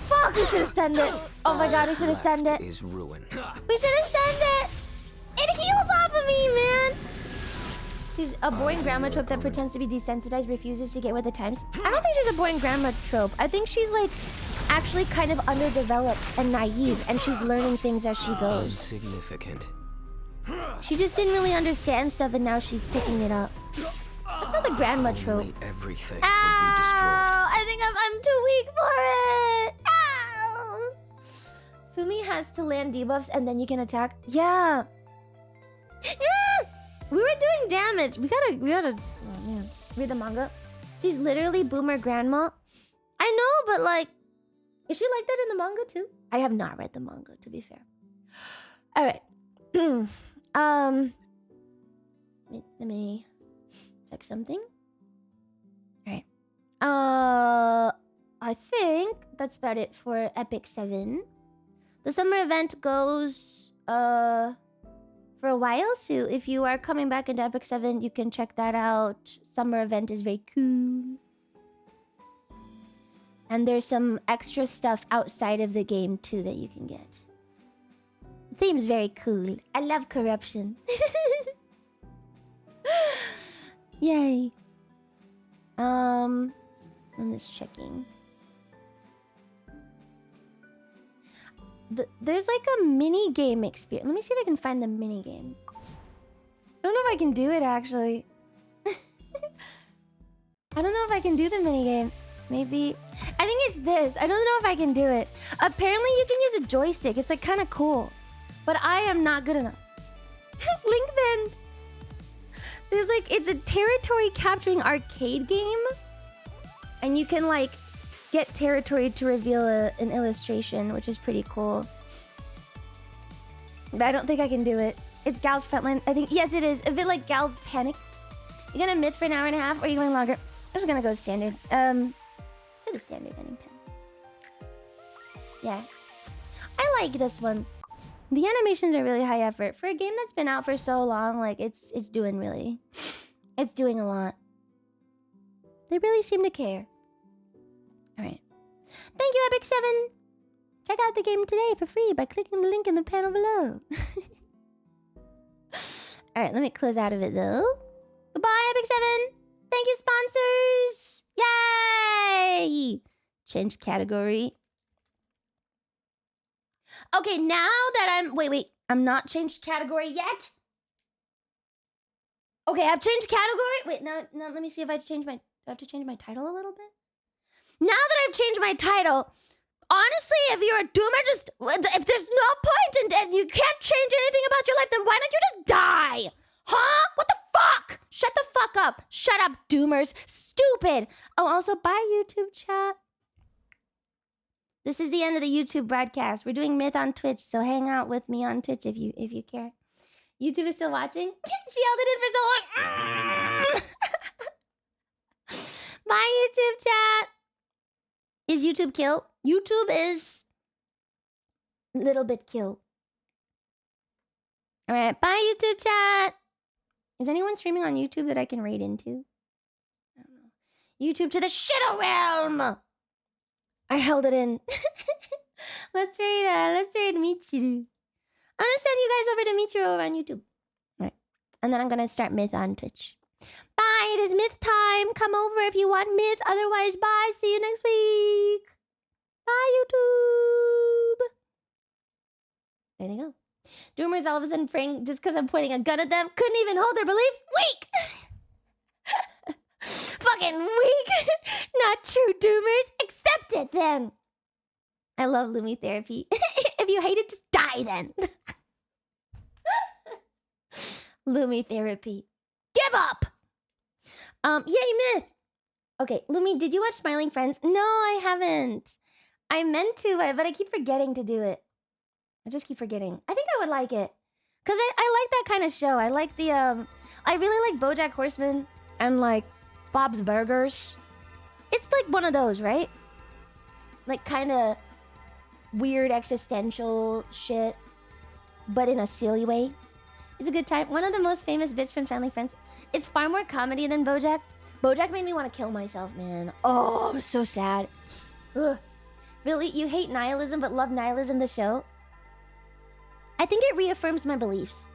A: Fuck, we should have stunned it. Oh my god, we should have stunned it.
K: Is ruin.
A: We should have stunned it. It heals off of me, man. She's a boring grandma trope that pretends to be desensitized, refuses to get with the times. I don't think she's a boring grandma trope. I think she's like actually kind of underdeveloped and naive, and she's learning things as she goes.
K: Insignificant.
A: She just didn't really understand stuff, and now she's picking it up. That's not the grandma trope.
K: Everything
A: Ow! I think I'm too weak for it. Ow! Fumi has to land debuffs, and then you can attack. Yeah. Yeah! We were doing damage. We gotta. Oh man, read the manga. She's literally Boomer Grandma. I know, but like, is she like that in the manga too? I have not read the manga, to be fair. All right. Let me check something. All right. I think that's about it for Epic 7. The summer event goes for a while, so if you are coming back into Epic 7, you can check that out. Summer event is very cool. And there's some extra stuff outside of the game too that you can get. The theme's very cool. I love corruption. Yay. I'm just checking. There's like a mini game experience. Let me see if I can find the mini game. I don't know if I can do it actually. I don't know if I can do the mini game. Maybe. I think it's this. I don't know if I can do it. Apparently you can use a joystick. It's like kind of cool. But I am not good enough. Link Bend. There's like, it's a territory capturing arcade game. And you can like get territory to reveal an illustration, which is pretty cool. But I don't think I can do it. It's Gal's Frontline. I think, yes, it is. A bit like Gal's Panic. You're gonna myth for an hour and a half, or are you going longer? I'm just gonna go standard. To the standard ending time. Yeah. I like this one. The animations are really high effort. For a game that's been out for so long, like, it's doing really... It's doing a lot. They really seem to care. Alright. Thank you, Epic 7! Check out the game today for free by clicking the link in the panel below. Alright, let me close out of it, though. Goodbye, Epic 7! Thank you, sponsors! Yay! Change category. Okay, now that I'm... Wait. I'm not changed category yet. Okay, I've changed category. Wait, now let me see if I change my... Do I have to change my title a little bit? Now that I've changed my title, honestly, if you're a doomer, just... If there's no point and you can't change anything about your life, then why don't you just die? Huh? What the fuck? Shut the fuck up. Shut up, doomers. Stupid. Oh, also, bye, YouTube chat. This is the end of the YouTube broadcast. We're doing Myth on Twitch, so hang out with me on Twitch if you care. YouTube is still watching? She held it in for so long. Bye, YouTube chat. Is YouTube kill? YouTube is little bit kill. All right, bye, YouTube chat. Is anyone streaming on YouTube that I can raid into? I don't know. YouTube to the shitter realm. I held it in. Let's raid Michiru. I'm gonna send you guys over to Michiru over on YouTube. All right, and then I'm gonna start Myth on Twitch. Bye, it is Myth time. Come over if you want Myth. Otherwise, bye. See you next week. Bye, YouTube. There they go. Doomers all of a sudden praying just because I'm pointing a gun at them. Couldn't even hold their beliefs. Weak. Fucking weak. Not true, Doomers. Accept it then. I love Lumi therapy. If you hate it, just die then. Lumi therapy. Give up. Yay, Myth. Okay, Lumi, did you watch Smiling Friends? No, I haven't. I meant to, but I keep forgetting to do it. I just keep forgetting. I think I would like it. Because I like that kind of show. I like the, I really like BoJack Horseman and, like, Bob's Burgers. It's like one of those, right? Like, kind of weird existential shit, but in a silly way. It's a good time. One of the most famous bits from Family Friends. It's far more comedy than BoJack. BoJack made me want to kill myself, man. Oh, I was so sad. Ugh. Really? You hate nihilism but love Nihilism the show? I think it reaffirms my beliefs.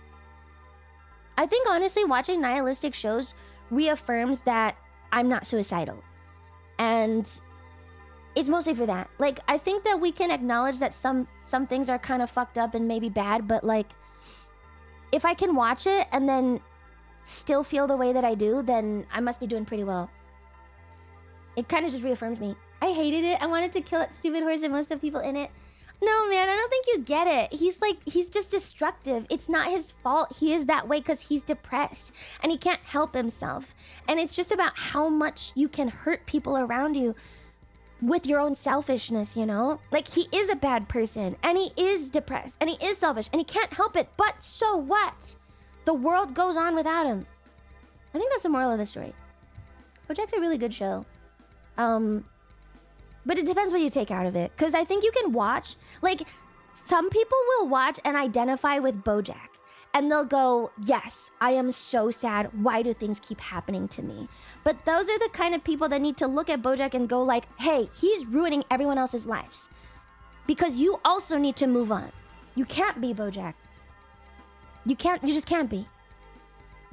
A: I think, honestly, watching nihilistic shows reaffirms that I'm not suicidal. And it's mostly for that. Like, I think that we can acknowledge that some things are kind of fucked up and maybe bad, but, like, if I can watch it and then still feel the way that I do, then I must be doing pretty well. It kind of just reaffirms me. I hated it. I wanted to kill that stupid horse and most of the people in it. No, man, I don't think you get it. He's just destructive. It's not his fault. He is that way because he's depressed and he can't help himself. And it's just about how much you can hurt people around you with your own selfishness, you know? Like, he is a bad person and he is depressed and he is selfish and he can't help it. But so what? The world goes on without him. I think that's the moral of the story. BoJack's a really good show. But it depends what you take out of it. Because I think you can watch... Like, some people will watch and identify with BoJack. And they'll go, yes, I am so sad. Why do things keep happening to me? But those are the kind of people that need to look at BoJack and go like, hey, he's ruining everyone else's lives. Because you also need to move on. You can't be BoJack. You just can't be.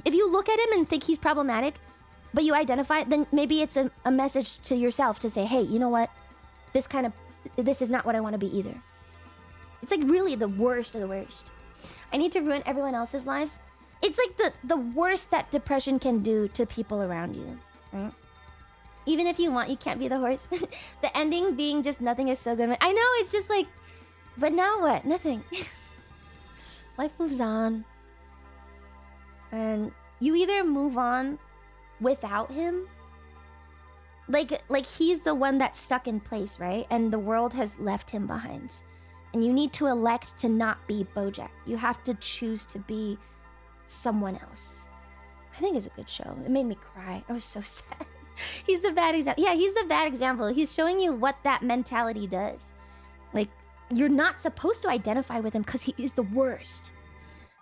A: If you look at him and think he's problematic, but you identify, then maybe it's a message to yourself to say, hey, you know what? This is not what I want to be either. It's like really the worst of the worst. I need to ruin everyone else's lives. It's like the worst that depression can do to people around you, right? Even if you want, you can't be the horse. The ending being just nothing is so good. I know, it's just like, but now what? Nothing. Life moves on. And you either move on without him, like he's the one that's stuck in place, right? And the world has left him behind. And you need to elect to not be BoJack. You have to choose to be someone else. I think it's a good show. It made me cry. I was so sad. He's the bad example. Yeah, he's the bad example. He's showing you what that mentality does. Like, you're not supposed to identify with him because he is the worst.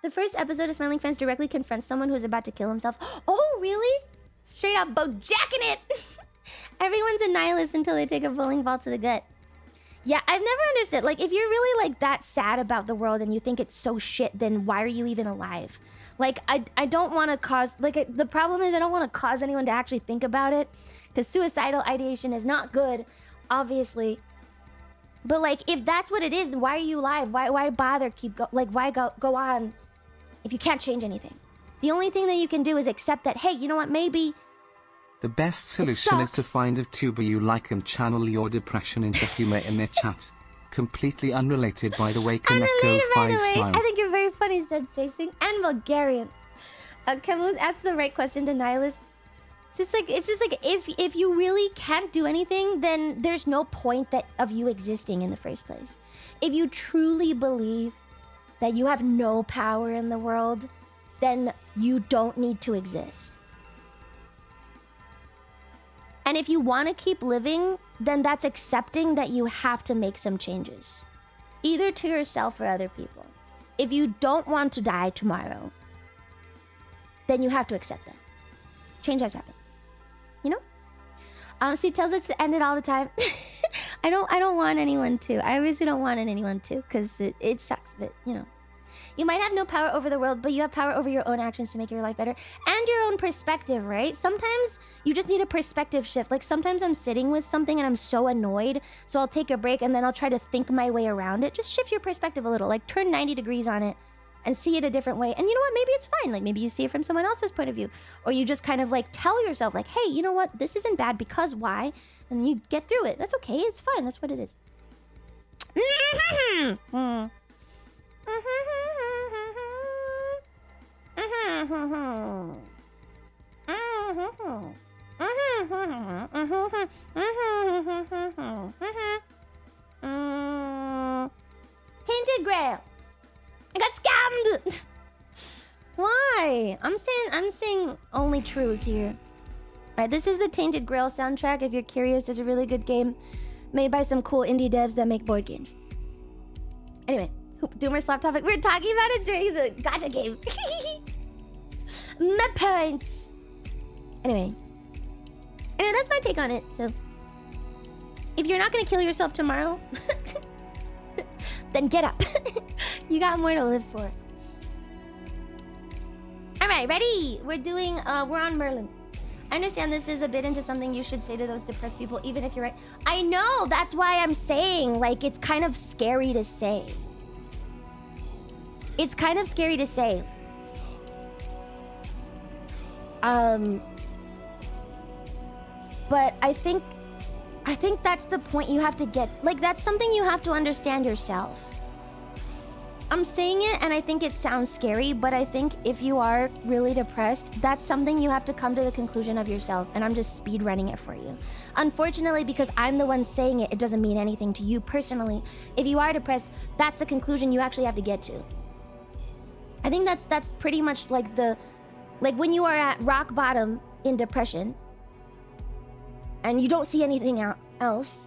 A: The first episode of Smiling Friends directly confronts someone who's about to kill himself. Oh, really? Straight up BoJacking it! Everyone's a nihilist until they take a bowling ball to the gut. Yeah, I've never understood. Like, if you're really, like, that sad about the world and you think it's so shit, then why are you even alive? Like, I don't want to cause... Like, the problem is I don't want to cause anyone to actually think about it. Because suicidal ideation is not good, obviously. But, like, if that's what it is, then why are you alive? Why bother why go on if you can't change anything? The only thing that you can do is accept that, hey, you know what, maybe...
B: The best solution is to find a tuber you like and channel your depression into humor in their chat. Completely unrelated, by the way. Connect Go 5 smile.
A: I think you're very funny, said Chasing, and Bulgarian. Camus asked the right question to nihilist. It's just like if you really can't do anything, then there's no point of you existing in the first place. If you truly believe that you have no power in the world, then you don't need to exist. And if you want to keep living, then that's accepting that you have to make some changes. Either to yourself or other people. If you don't want to die tomorrow, then you have to accept that. Change has happened. You know? She tells us to end it all the time. I don't want anyone to. I really don't want anyone to, because it sucks, but you know. You might have no power over the world, but you have power over your own actions to make your life better. And your own perspective, right? Sometimes you just need a perspective shift. Like sometimes I'm sitting with something and I'm so annoyed, so I'll take a break and then I'll try to think my way around it. Just shift your perspective a little, like turn 90 degrees on it and see it a different way. And you know what? Maybe it's fine. Like maybe you see it from someone else's point of view. Or you just kind of like tell yourself like, hey, you know what? This isn't bad because why? And you get through it. That's okay. It's fine. That's what it is. Tainted Grail. I got scammed. Why? I'm saying only truths here. Alright, this is the Tainted Grail soundtrack. If you're curious, it's a really good game made by some cool indie devs that make board games. Anyway, Doomer slap topic. We were talking about it during the gacha game. My points. Anyway, that's my take on it. So, if you're not gonna kill yourself tomorrow, then get up. You got more to live for. All right, ready? We're on Merlin. I understand this is a bit into something you should say to those depressed people, even if you're right. I know, that's why I'm saying, like, it's kind of scary to say. It's kind of scary to say. But I think that's the point you have to get. Like, that's something you have to understand yourself. I'm saying it and I think it sounds scary, but I think if you are really depressed, that's something you have to come to the conclusion of yourself, and I'm just speed running it for you. Unfortunately, because I'm the one saying it, it doesn't mean anything to you personally. If you are depressed, that's the conclusion you actually have to get to. I think that's pretty much like when you are at rock bottom in depression and you don't see anything else,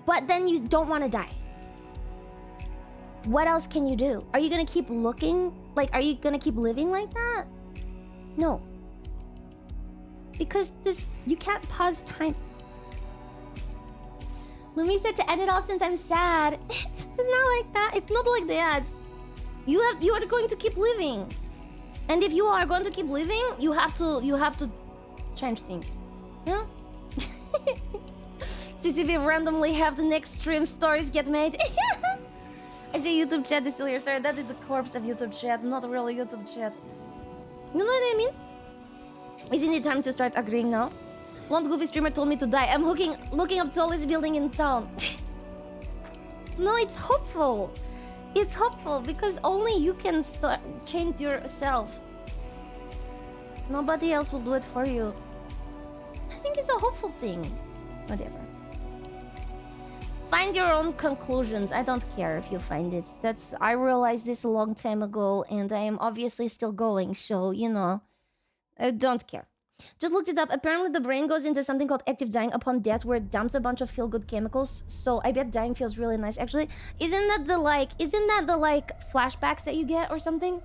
A: but then you don't want to die. What else can you do? Are you gonna keep looking? Like, are you gonna keep living like that? No. Because you can't pause time. Lumi said to end it all since I'm sad. It's not like that. It's not like that. You are going to keep living. And if you are going to keep living, you have to change things. Yeah? CCV randomly have the next stream stories get made. I say YouTube chat is still here. Sorry, that is the corpse of YouTube chat, not a real YouTube chat. You know what I mean? Isn't it time to start agreeing now? Blonde goofy streamer told me to die. I'm looking up tallest building in town. No, it's hopeful. It's hopeful because only you can change yourself. Nobody else will do it for you. I think it's a hopeful thing. Whatever. Find your own conclusions. I don't care if you find it. I realized this a long time ago, and I am obviously still going, so, you know, I don't care. Just looked it up. Apparently the brain goes into something called active dying upon death, where it dumps a bunch of feel-good chemicals. So I bet dying feels really nice. Actually, isn't that the flashbacks that you get or something?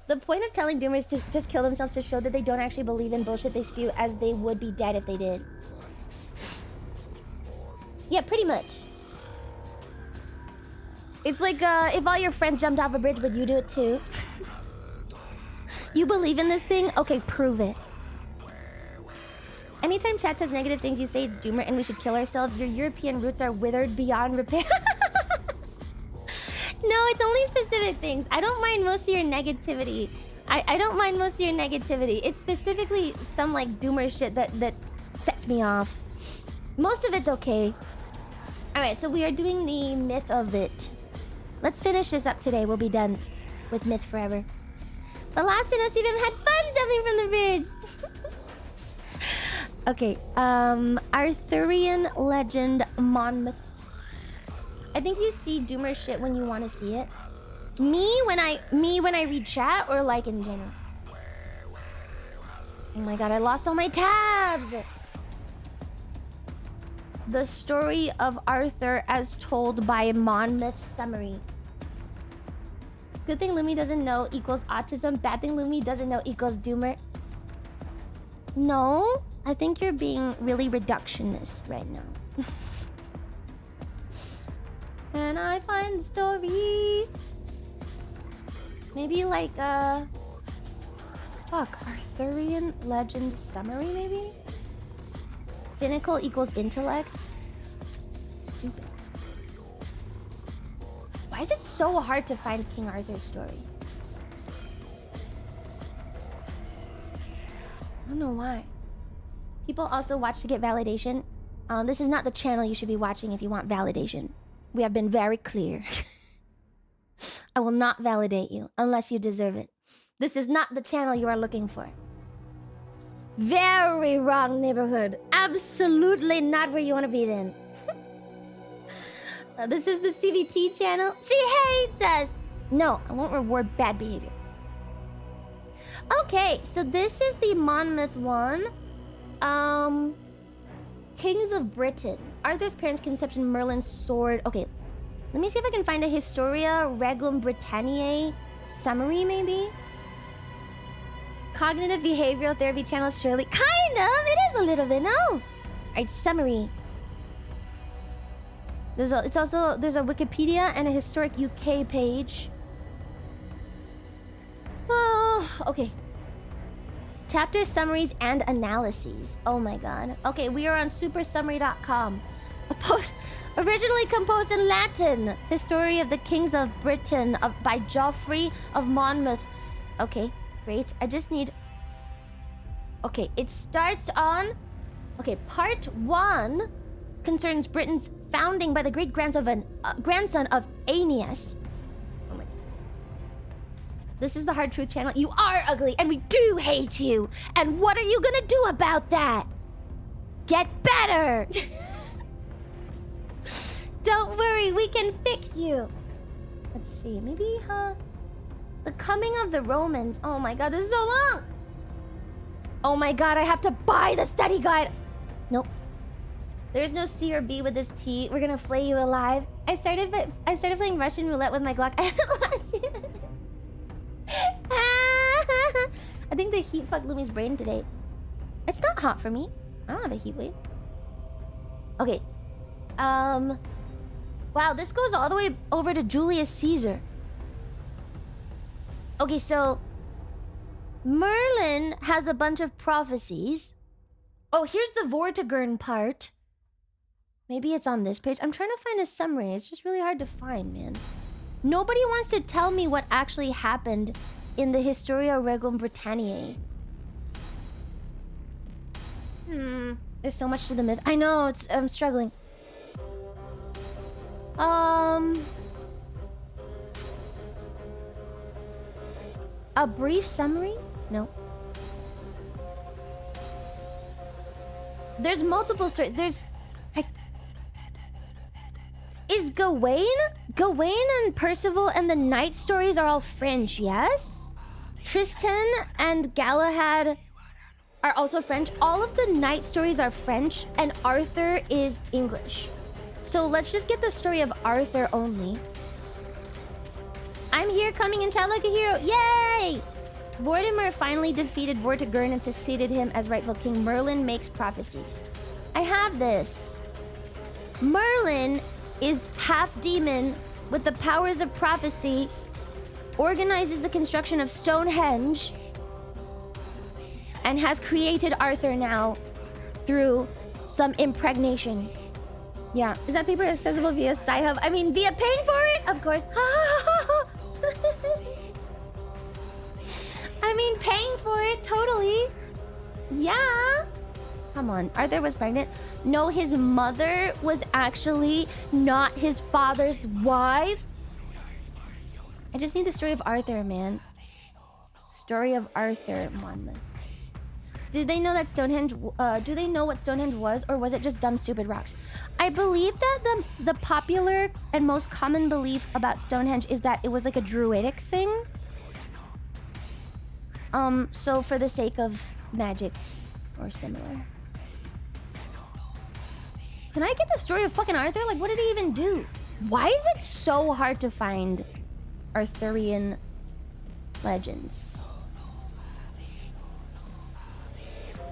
A: The point of telling doomers to just kill themselves to show that they don't actually believe in bullshit they spew, as they would be dead if they did. Yeah, pretty much. It's like if all your friends jumped off a bridge, would you do it too? You believe in this thing? Okay, prove it. Anytime chat says negative things, you say it's doomer and we should kill ourselves. Your European roots are withered beyond repair. No, it's only specific things. I don't mind most of your negativity. I don't mind most of your negativity. It's specifically some like doomer shit that sets me off. Most of it's okay. Alright, so we are doing the myth of it. Let's finish this up today. We'll be done with myth forever. But last and us even had fun jumping from the bridge. Okay, Arthurian legend Monmouth. I think you see doomer shit when you want to see it. Me when I read chat, or like in general? Oh my god, I lost all my tabs! The story of Arthur as told by Monmouth summary. Good thing Lumi doesn't know equals autism. Bad thing Lumi doesn't know equals doomer. No, I think you're being really reductionist right now. Can I find the story? Maybe like fuck, Arthurian legend summary maybe? Cynical equals intellect? Stupid. Why is it so hard to find King Arthur's story? I don't know why. People also watch to get validation. This is not the channel you should be watching if you want validation. We have been very clear. I will not validate you unless you deserve it. This is not the channel you are looking for. Very wrong neighborhood. Absolutely not where you want to be then. This is the CVT channel. She hates us. No, I won't reward bad behavior. Okay, so this is the Monmouth one. Kings of Britain. Arthur's parents' conception, Merlin's sword. Okay, let me see if I can find a Historia Regum Britanniae summary, maybe. Cognitive behavioral therapy channel, surely. Kind of, it is a little bit, no? Alright, summary. There's a Wikipedia and a historic UK page. Oh, okay. Chapter summaries and analyses. Oh my god. Okay, we are on supersummary.com. Originally composed in Latin. History of the Kings of Britain by Geoffrey of Monmouth. Okay, great. I just need... Okay, it starts on... Okay, part 1 concerns Britain's founding by the great-grandson of Aeneas. Oh my... This is the Hard Truth channel. You are ugly, and we do hate you. And what are you gonna do about that? Get better. Don't worry, we can fix you. Let's see, maybe, the coming of the Romans. Oh my god, this is so long. Oh my god, I have to buy the study guide. Nope. There's no C or B with this T. We're gonna flay you alive. I started playing Russian roulette with my Glock. I think the heat fucked Lumi's brain today. It's not hot for me. I don't have a heat wave. Okay. Wow, this goes all the way over to Julius Caesar. Okay, so Merlin has a bunch of prophecies. Oh, here's the Vortigern part. Maybe it's on this page. I'm trying to find a summary. It's just really hard to find, man. Nobody wants to tell me what actually happened in the Historia Regum Britanniae. There's so much to the myth. I know, I'm struggling. A brief summary? No. There's multiple stories. Is Gawain? Gawain and Percival and the Knight stories are all French, yes? Tristan and Galahad are also French. All of the Knight stories are French, and Arthur is English. So let's just get the story of Arthur only. I'm here, coming in chat like a hero. Yay! Vortimer finally defeated Vortigern and succeeded him as rightful king. Merlin makes prophecies. I have this. Merlin is half demon with the powers of prophecy, organizes the construction of Stonehenge, and has created Arthur now through some impregnation. Yeah. Is that paper accessible via Sci-Hub? I mean, via paying for it? Of course. I mean, paying for it, totally. Yeah. Come on. Arthur was pregnant. No, his mother was actually not his father's wife. I just need the story of Arthur, man. Story of Arthur, Monmouth. Did they know that Stonehenge... do they know what Stonehenge was, or was it just dumb, stupid rocks? I believe that the popular and most common belief about Stonehenge is that it was like a druidic thing. So for the sake of magics or similar. Can I get the story of fucking Arthur? Like, what did he even do? Why is it so hard to find Arthurian legends?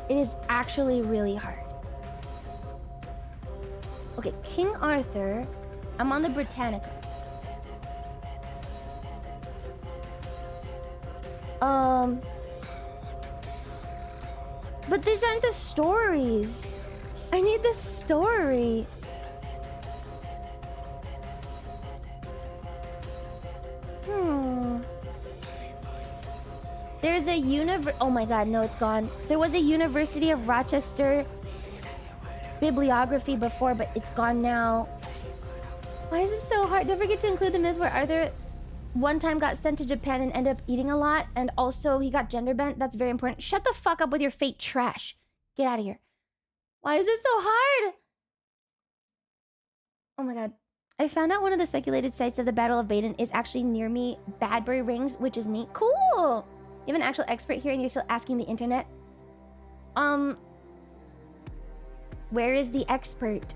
A: It is actually really hard. Okay, King Arthur. I'm on the Britannica. But these aren't the stories. I need the story. There's a oh my god, no, it's gone. There was a University of Rochester bibliography before, but it's gone now. Why is it so hard? Don't forget to include the myth where Arthur one time got sent to Japan and ended up eating a lot, and also he got gender bent. That's very important. Shut the fuck up with your fake trash. Get out of here. Why is it so hard? Oh my god. I found out one of the speculated sites of the Battle of Baden is actually near me. Badbury Rings, which is neat. Cool! You have an actual expert here and you're still asking the internet? Where is the expert?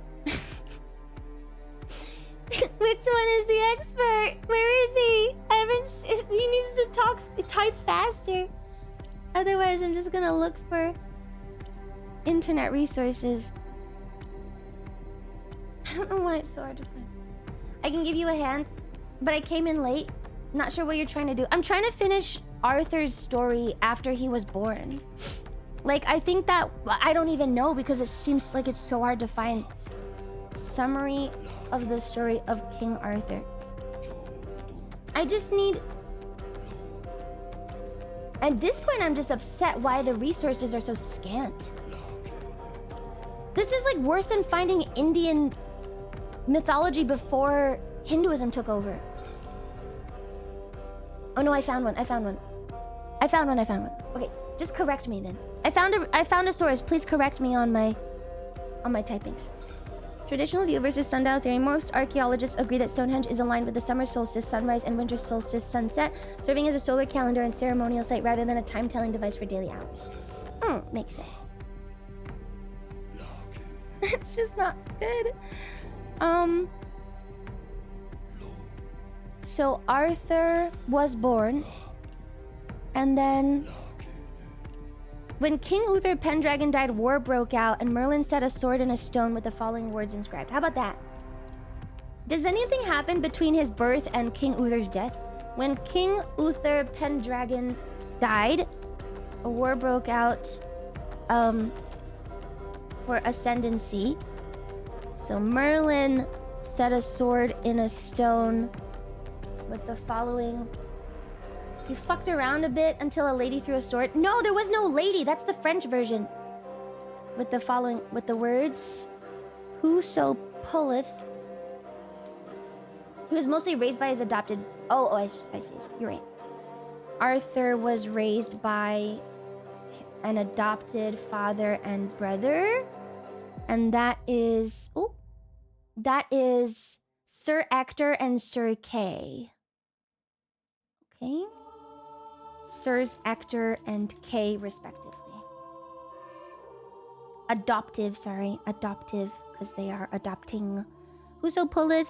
A: Which one is the expert? Where is he? I haven't... He needs to type faster. Otherwise, I'm just gonna look for internet resources. I don't know why it's so hard to find. I can give you a hand, but I came in late. Not sure what you're trying to do. I'm trying to finish Arthur's story after he was born. Like, I think that... I don't even know because it seems like it's so hard to find. Summary of the story of King Arthur. I just need... At this point, I'm just upset why the resources are so scant. This is like worse than finding Indian mythology before Hinduism took over. Oh no, I found one. Okay, just correct me then. I found a source. Please correct me on my typings. Traditional view versus sundial theory. Most archaeologists agree that Stonehenge is aligned with the summer solstice sunrise and winter solstice sunset, serving as a solar calendar and ceremonial site rather than a time-telling device for daily hours. Makes sense. It's just not good. So Arthur was born, and then when King Uther Pendragon died, war broke out, and Merlin set a sword in a stone with the following words inscribed. How about that? Does anything happen between his birth and King Uther's death? When King Uther Pendragon died, a war broke out for ascendancy. So Merlin set a sword in a stone with the following... He fucked around a bit until a lady threw a sword. No, there was no lady. That's the French version. With the following... With the words... Whoso pulleth... He was mostly raised by his adopted... I see. You're right. Arthur was raised by an adopted father and brother. And that is... That is Sir Ector and Sir Kay. Okay. Sirs Ector and Kay, respectively. Adoptive, because they are adopting. Whoso pulleth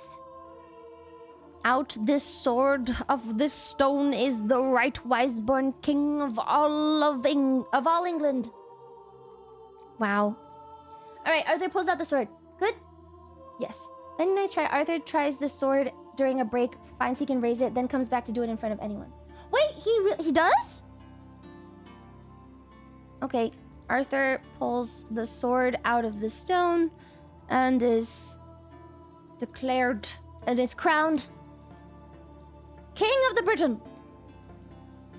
A: out this sword of this stone is the right wise-born king of all England. Wow. Alright, Arthur pulls out the sword. Good? Yes. Many nice try. Arthur tries the sword during a break, finds he can raise it, then comes back to do it in front of anyone. Wait, he does? Okay, Arthur pulls the sword out of the stone and is declared and is crowned King of the Britain.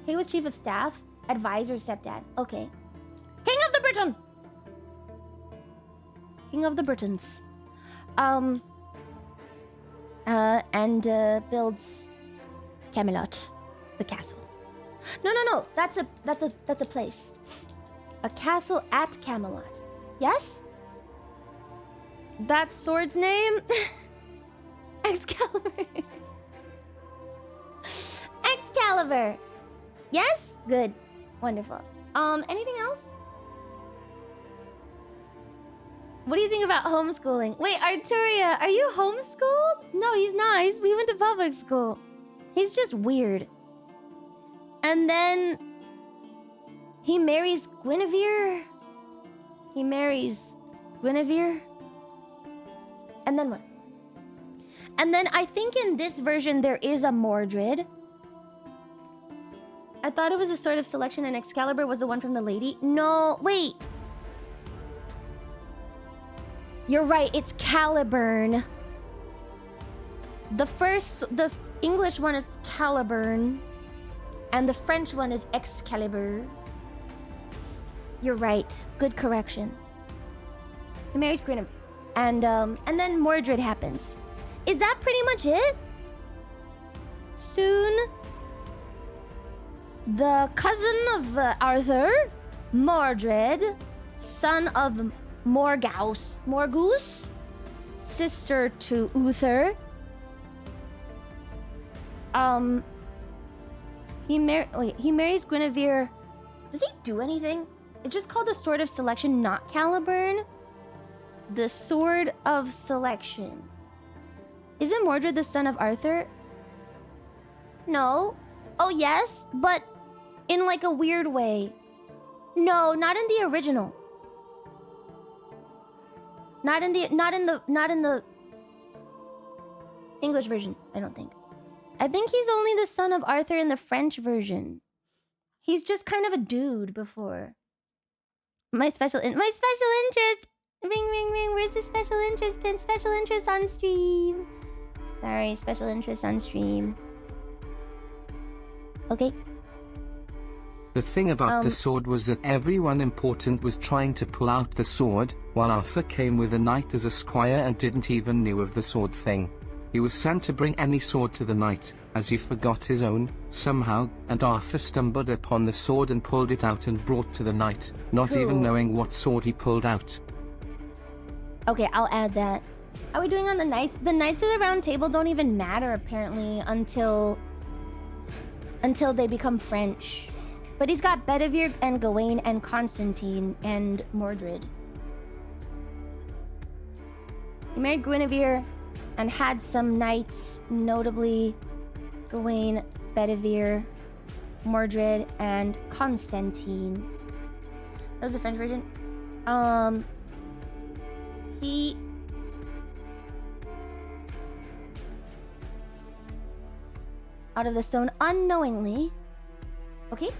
A: He was chief of staff, advisor, stepdad. Okay. King of the Britain. King of the Britons. And builds Camelot, the castle. No. That's a place. A castle at Camelot. Yes? That sword's name? Excalibur. Excalibur. Yes? Good. Wonderful. Anything else? What do you think about homeschooling? Wait, Arturia, are you homeschooled? No, he's not. He went to public school. He's just weird. And then he marries Guinevere. And then what? And then I think in this version there is a Mordred. I thought it was a Sword of Selection and Excalibur was the one from the lady. No, wait. You're right, it's Caliburn. The English one is Caliburn. And the French one is Excalibur. You're right. Good correction. He marries Guinevere. And then Mordred happens. Is that pretty much it? Soon, the cousin of Arthur, Mordred, son of Morgouse, sister to Uther. He marries Guinevere. Does he do anything? It's just called the Sword of Selection, not Caliburn. The Sword of Selection. Isn't Mordred the son of Arthur? No. Oh yes, but in like a weird way. No, not in the original. Not in the English version, I don't think. I think he's only the son of Arthur in the French version. He's just kind of a dude before. My special interest. Ring, ring, ring. Where's the special interest pin? Special interest on stream. Sorry, special interest on stream. Okay.
B: The thing about the sword was that everyone important was trying to pull out the sword, while Arthur came with a knight as a squire and didn't even knew of the sword thing. He was sent to bring any sword to the knight, as he forgot his own, somehow, and Arthur stumbled upon the sword and pulled it out and brought to the knight, not even knowing what sword he pulled out.
A: Okay, I'll add that. How are we doing on the knights? The knights of the round table don't even matter, apparently, until they become French. But he's got Bedivere and Gawain and Constantine and Mordred. He married Guinevere and had some knights, notably Gawain, Bedivere, Mordred, and Constantine. That was the French version. He... out of the stone unknowingly. Okay?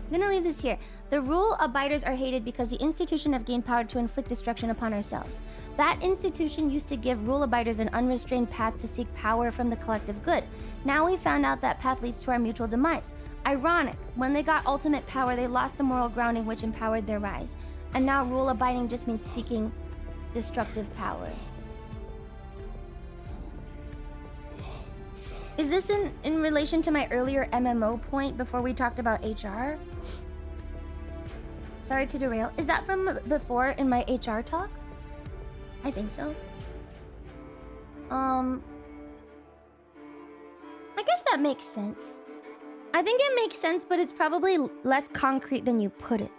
A: I'm gonna leave this here. The rule abiders are hated because the institution have gained power to inflict destruction upon ourselves. That institution used to give rule abiders an unrestrained path to seek power from the collective good. Now we found out that path leads to our mutual demise. Ironic, when they got ultimate power, they lost the moral grounding which empowered their rise. And now rule abiding just means seeking destructive power. Is this in relation to my earlier MMO point before we talked about HR? Sorry to derail. Is that from before in my HR talk? I think so. I guess that makes sense. I think it makes sense, but it's probably less concrete than you put it.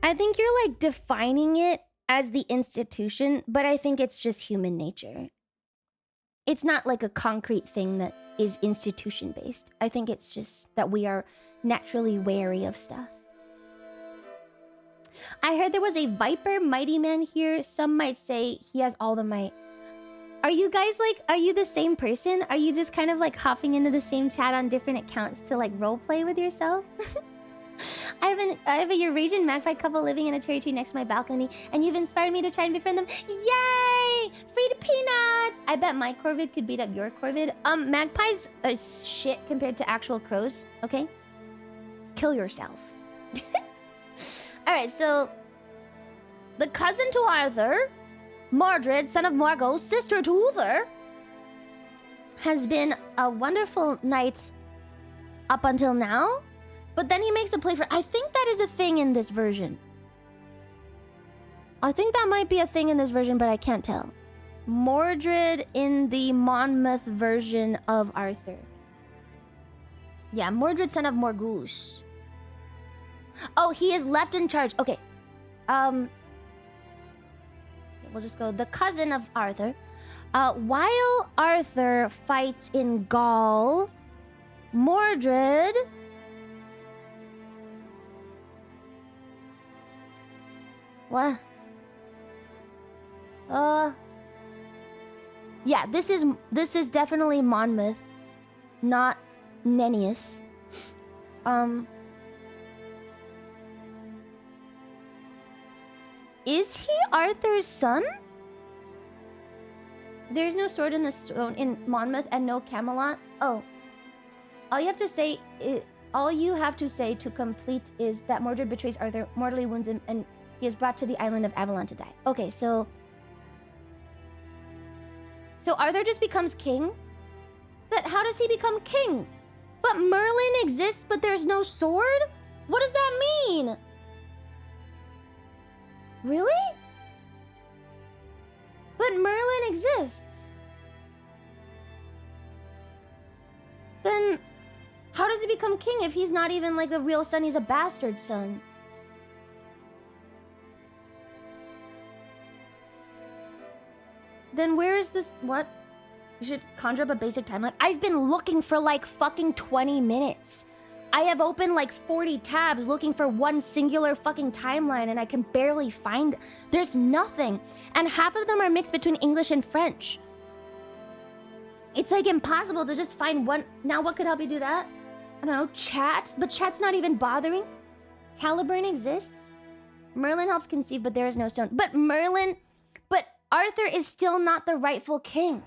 A: I think you're like defining it as the institution, but I think it's just human nature. It's not like a concrete thing that is institution based. I think it's just that we are naturally wary of stuff. I heard there was a Viper Mighty Man here. Some might say he has all the might. Are you guys like, are you the same person? Are you just kind of like hopping into the same chat on different accounts to like roleplay with yourself? I have a Eurasian magpie couple living in a cherry tree next to my balcony, and you've inspired me to try and befriend them. Yay! Free peanuts! I bet my corvid could beat up your corvid. Magpies are shit compared to actual crows, okay? Kill yourself. Alright, so... the cousin to Arthur, Mordred, son of Morgoth, sister to Uther, has been a wonderful knight up until now. But then he makes a play for... I think that is a thing in this version. I think that might be a thing in this version, but I can't tell. Mordred in the Monmouth version of Arthur. Yeah, Mordred, son of Morgouse. Oh, he is left in charge. Okay. we'll just go the cousin of Arthur. While Arthur fights in Gaul, Mordred what? Yeah, this is definitely Monmouth, not Nennius. Is he Arthur's son? There's no sword in the stone in Monmouth and no Camelot. Oh, all you have to say to complete is that Mordred betrays Arthur, mortally wounds him, and he is brought to the island of Avalon to die. Okay, so Arthur just becomes king? But how does he become king? But Merlin exists, but there's no sword? What does that mean? Really? But Merlin exists. Then how does he become king if he's not even like the real son? He's a bastard son. Then where is this? What? You should conjure up a basic timeline. I've been looking for like fucking 20 minutes. I have opened like 40 tabs looking for one singular fucking timeline and I can barely find... There's nothing. And half of them are mixed between English and French. It's like impossible to just find one. Now what could help you do that? I don't know, chat? But chat's not even bothering. Caliburn exists. Merlin helps conceive, but there is no stone. But Arthur is still not the rightful king.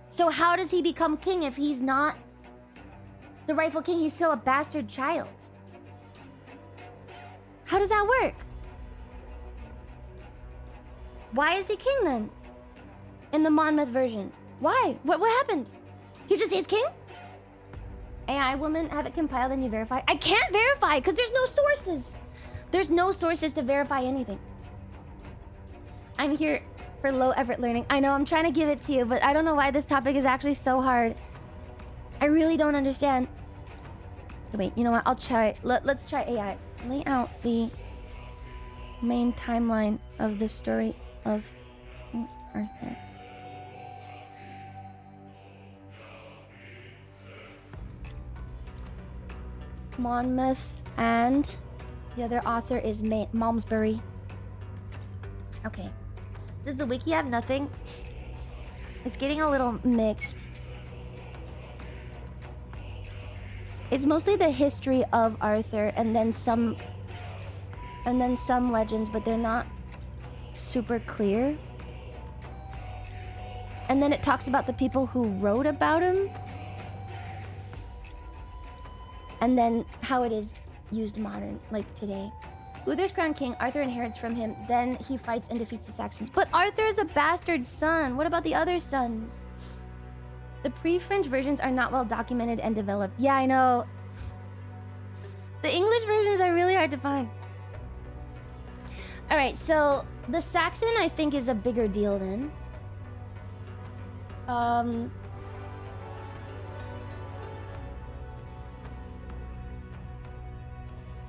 A: So how does he become king if he's not the rightful king? He's still a bastard child. How does that work? Why is he king then? In the Monmouth version. Why? What happened? He just is king? AI woman, have it compiled and you verify. I can't verify because there's no sources. There's no sources to verify anything. I'm here for low effort learning. I know, I'm trying to give it to you, but I don't know why this topic is actually so hard. I really don't understand. Wait, you know what? I'll try. Let's try AI. Lay out the main timeline of the story of Arthur. Monmouth and the other author is Malmesbury. Okay. Does the wiki have nothing? It's getting a little mixed. It's mostly the history of Arthur and then some legends, but they're not super clear. And then it talks about the people who wrote about him. And then how it is used modern, like today. Uther's crowned king, Arthur inherits from him, then he fights and defeats the Saxons. But Arthur is a bastard son. What about the other sons? The pre-French versions are not well documented and developed. Yeah, I know. The English versions are really hard to find. Alright, so the Saxon, I think, is a bigger deal then.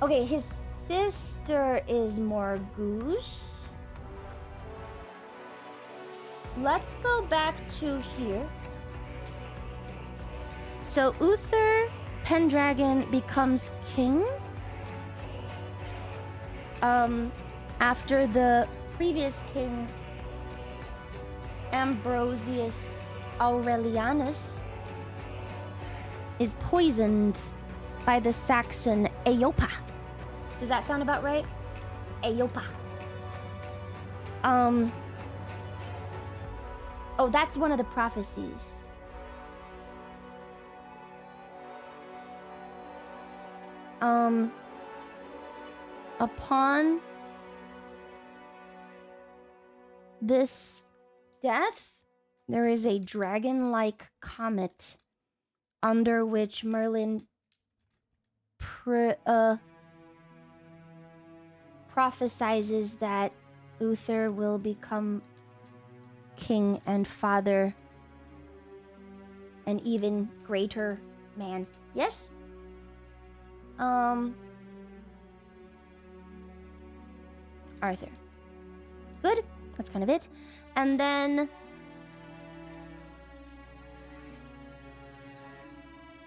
A: Okay, his sister is more Goose. Let's go back to here. So Uther Pendragon becomes king after the previous king Ambrosius Aurelianus is poisoned by the Saxon Eopa. Does that sound about right? Eopa. Oh, that's one of the prophecies. Upon this death, there is a dragon-like comet under which Merlin prophesizes that Uther will become king and father, an even greater man. Yes? Arthur. Good. That's kind of it. And then...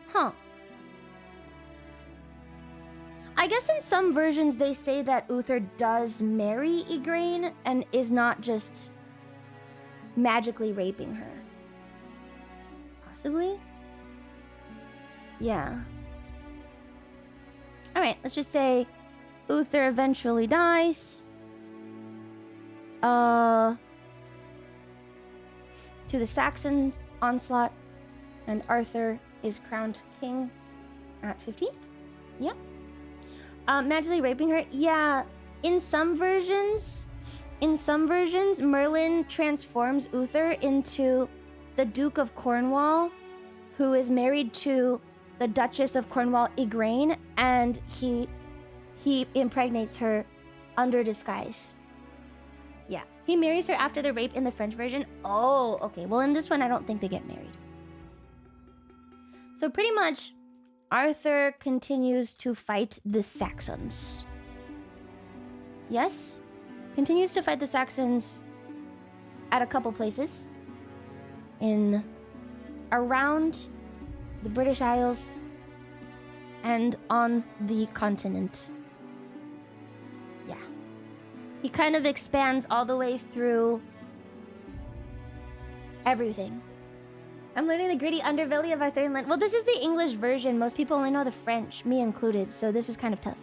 A: Huh. I guess in some versions they say that Uther does marry Igraine and is not just magically raping her. Possibly? Yeah. Alright, let's just say Uther eventually dies. To the Saxons' onslaught, and Arthur is crowned king at 15. Yeah. Magically raping her. Yeah. In some versions, Merlin transforms Uther into the Duke of Cornwall, who is married to the Duchess of Cornwall, Igraine, and he impregnates her under disguise. Yeah. He marries her after the rape in the French version. Oh, okay. Well, in this one, I don't think they get married. So pretty much, Arthur continues to fight the Saxons. Yes? Continues to fight the Saxons at a couple places. Around the British Isles and on the continent. Yeah. He kind of expands all the way through everything. I'm learning the gritty underbelly of Arthurian land. Well, this is the English version. Most people only know the French, me included, so this is kind of tough.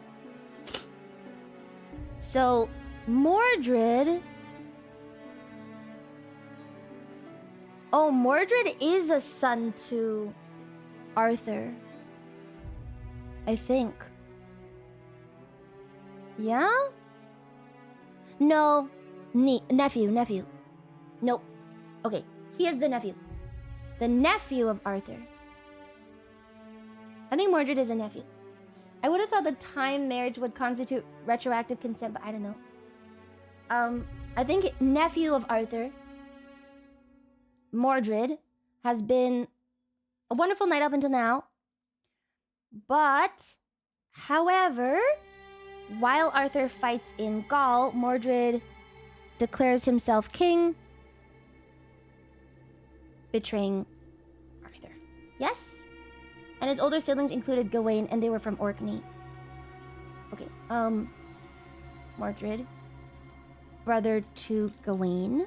A: So, Mordred... Oh, Mordred is a son to Arthur. I think. Yeah? No. Nephew. Nope. Okay, he is the nephew. The nephew of Arthur. I think Mordred is a nephew. I would have thought the time marriage would constitute retroactive consent, but I don't know. I think nephew of Arthur, Mordred, has been a wonderful knight up until now. But, however, while Arthur fights in Gaul, Mordred declares himself king, betraying Arthur. Yes? And his older siblings included Gawain, and they were from Orkney. Okay, Mordred, brother to Gawain.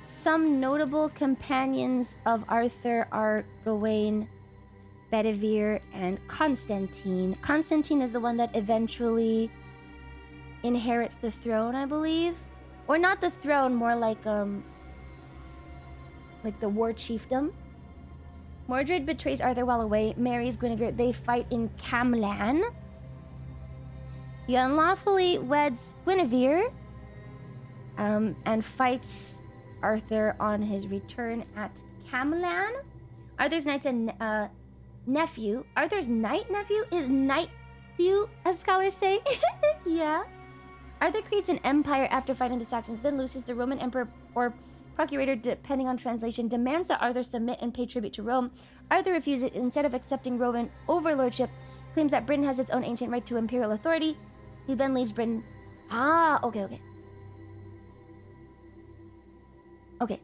A: Some notable companions of Arthur are Gawain, Bedivere, and Constantine. Constantine is the one that eventually inherits the throne, I believe. Or not the throne, more like the war chiefdom. Mordred betrays Arthur while away, marries Guinevere. They fight in Camlan. He unlawfully weds Guinevere, and fights Arthur on his return at Camlan. Arthur's knight's nephew. Arthur's knight nephew is knightphew, as scholars say. Yeah. Arthur creates an empire after fighting the Saxons. Then Lucius, the Roman emperor or procurator, depending on translation, demands that Arthur submit and pay tribute to Rome. Arthur refuses. Instead of accepting Roman overlordship, claims that Britain has its own ancient right to imperial authority. He then leaves Britain. Ah, okay. Okay.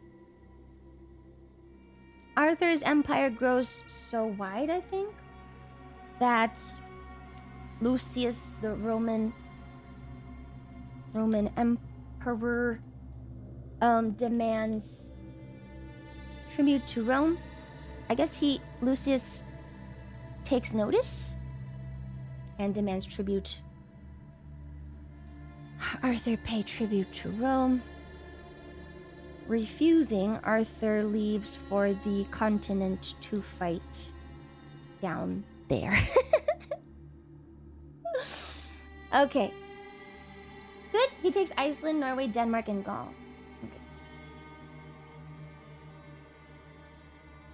A: Arthur's empire grows so wide, I think, that Lucius, the Roman emperor, demands tribute to Rome. I guess Lucius takes notice and demands tribute. Arthur pay tribute to Rome. Refusing, Arthur leaves for the continent to fight down there. Okay. Good. He takes Iceland, Norway, Denmark, and Gaul. Okay.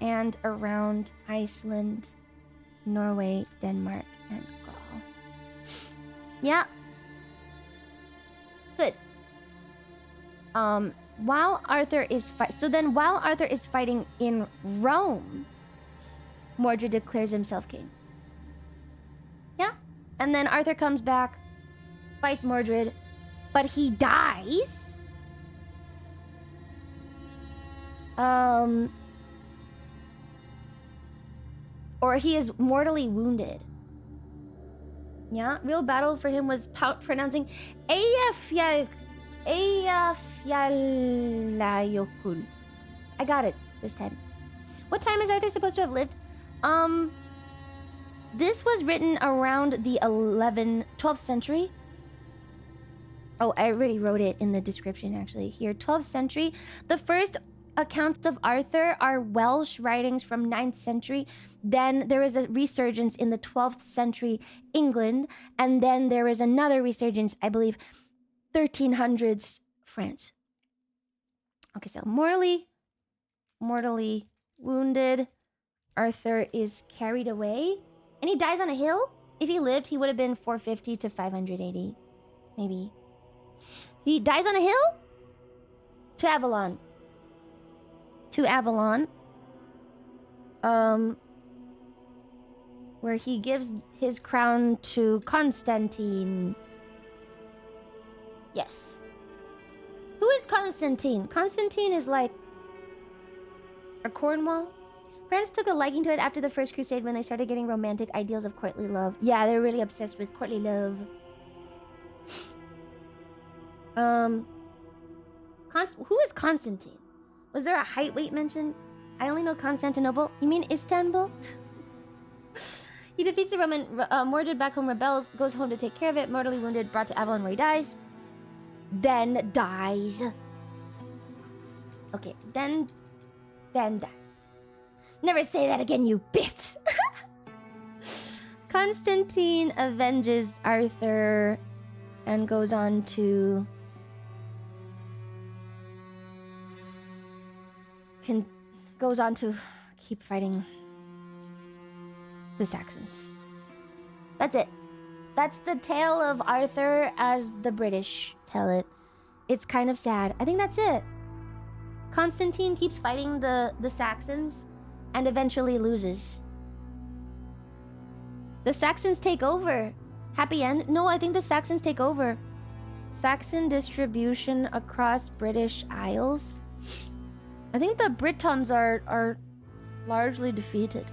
A: And around Iceland, Norway, Denmark, and Gaul. Yeah. Good. While Arthur is fighting in Rome, Mordred declares himself king. Yeah. And then Arthur comes back fights Mordred, but he dies. Or he is mortally wounded. Yeah, real battle for him was pronouncing Eyjafjallajökull. I got it this time. What time is Arthur supposed to have lived? This was written around the 12th century. Oh, I already wrote it in the description actually here. 12th century. The first accounts of Arthur are Welsh writings from 9th century. Then there is a resurgence in the 12th century England. And then there is another resurgence, I believe, 1300s France. Okay, so mortally wounded. Arthur is carried away. And he dies on a hill? If he lived, he would have been 450 to 580. Maybe. He dies on a hill? To Avalon. Where he gives his crown to Constantine. Yes. Who is Constantine? Constantine is like a Cornwall. France took a liking to it after the First Crusade when they started getting romantic ideals of courtly love. Yeah, they're really obsessed with courtly love. Who is Constantine? Was there a height weight mentioned? I only know Constantinople. You mean Istanbul? He defeats the Roman Mordred back home, rebels, goes home to take care of it, mortally wounded, brought to Avalon where he dies. Then dies. Okay, then dies. Never say that again, you bitch! Constantine avenges Arthur and goes on to keep fighting the Saxons. That's it. That's the tale of Arthur as the British tell it. It's kind of sad. I think that's it. Constantine keeps fighting the Saxons and eventually loses. The Saxons take over. Happy end? No, I think the Saxons take over. Saxon distribution across British Isles. I think the Britons are largely defeated.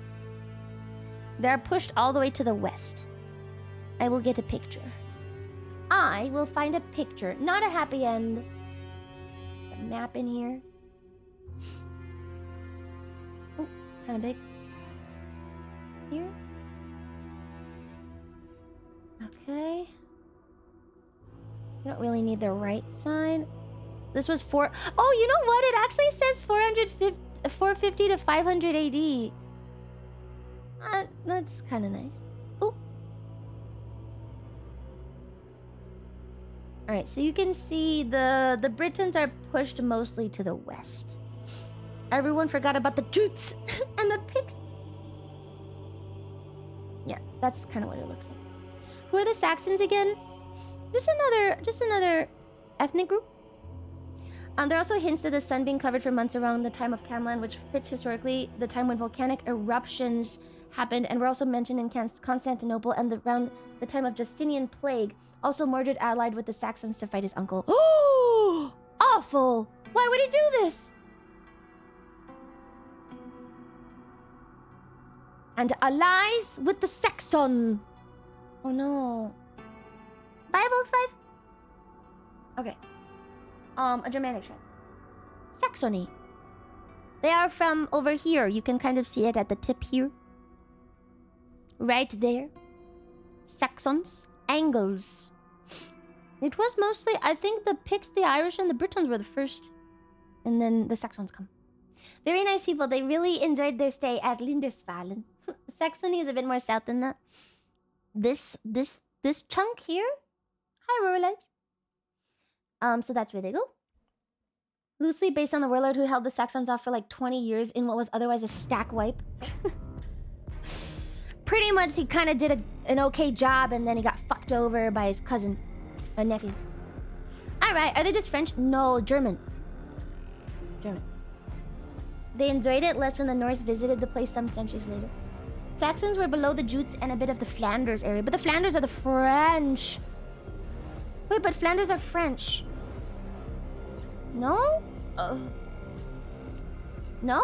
A: They're pushed all the way to the west. I will get a picture. I will find a picture. Not a happy end. A map in here. Oh, kind of big. Here. Okay. You don't really need the right side. This was Oh, you know what? It actually says 450 to 500 AD. That's kind of nice. Oh. Alright, so you can see the Britons are pushed mostly to the west. Everyone forgot about the Jutes and the Picts. Yeah, that's kind of what it looks like. Who are the Saxons again? Just another ethnic group. There are also hints to the sun being covered for months around the time of Camlan, which fits historically the time when volcanic eruptions happened, and were also mentioned in Constantinople and around the time of Justinian plague. Also, Mordred allied with the Saxons to fight his uncle. Oh, awful! Why would he do this? And allies with the Saxon. Oh no. Bye, Volks 5. Okay. A Germanic tribe. Saxony. They are from over here. You can kind of see it at the tip here. Right there. Saxons. Angles. It was mostly, I think the Picts, the Irish, and the Britons were the first. And then the Saxons come. Very nice people. They really enjoyed their stay at Lindisfarne. Saxony is a bit more south than that. This chunk here. Hi, Rorelites. So that's where they go. Loosely based on the warlord who held the Saxons off for like 20 years in what was otherwise a stack wipe. Pretty much he kind of did an okay job and then he got fucked over by his cousin. A nephew. Alright, are they just French? No, German. They enjoyed it less when the Norse visited the place some centuries later. Saxons were below the Jutes and a bit of the Flanders area. But the Flanders are the French. Wait, but Flanders are French. No? No?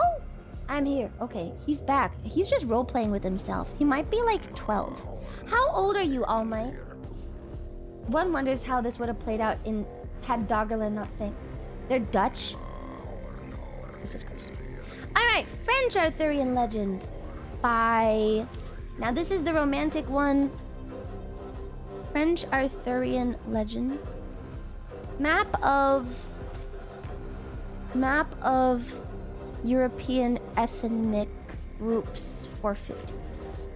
A: I'm here. Okay, he's back. He's just role-playing with himself. He might be like 12. How old are you, All Might? One wonders how this would have played out in had Doggerland not sang. They're Dutch. This is gross. Alright, French Arthurian legend. By... Now this is the romantic one. French Arthurian legend. Map of European ethnic groups 450s.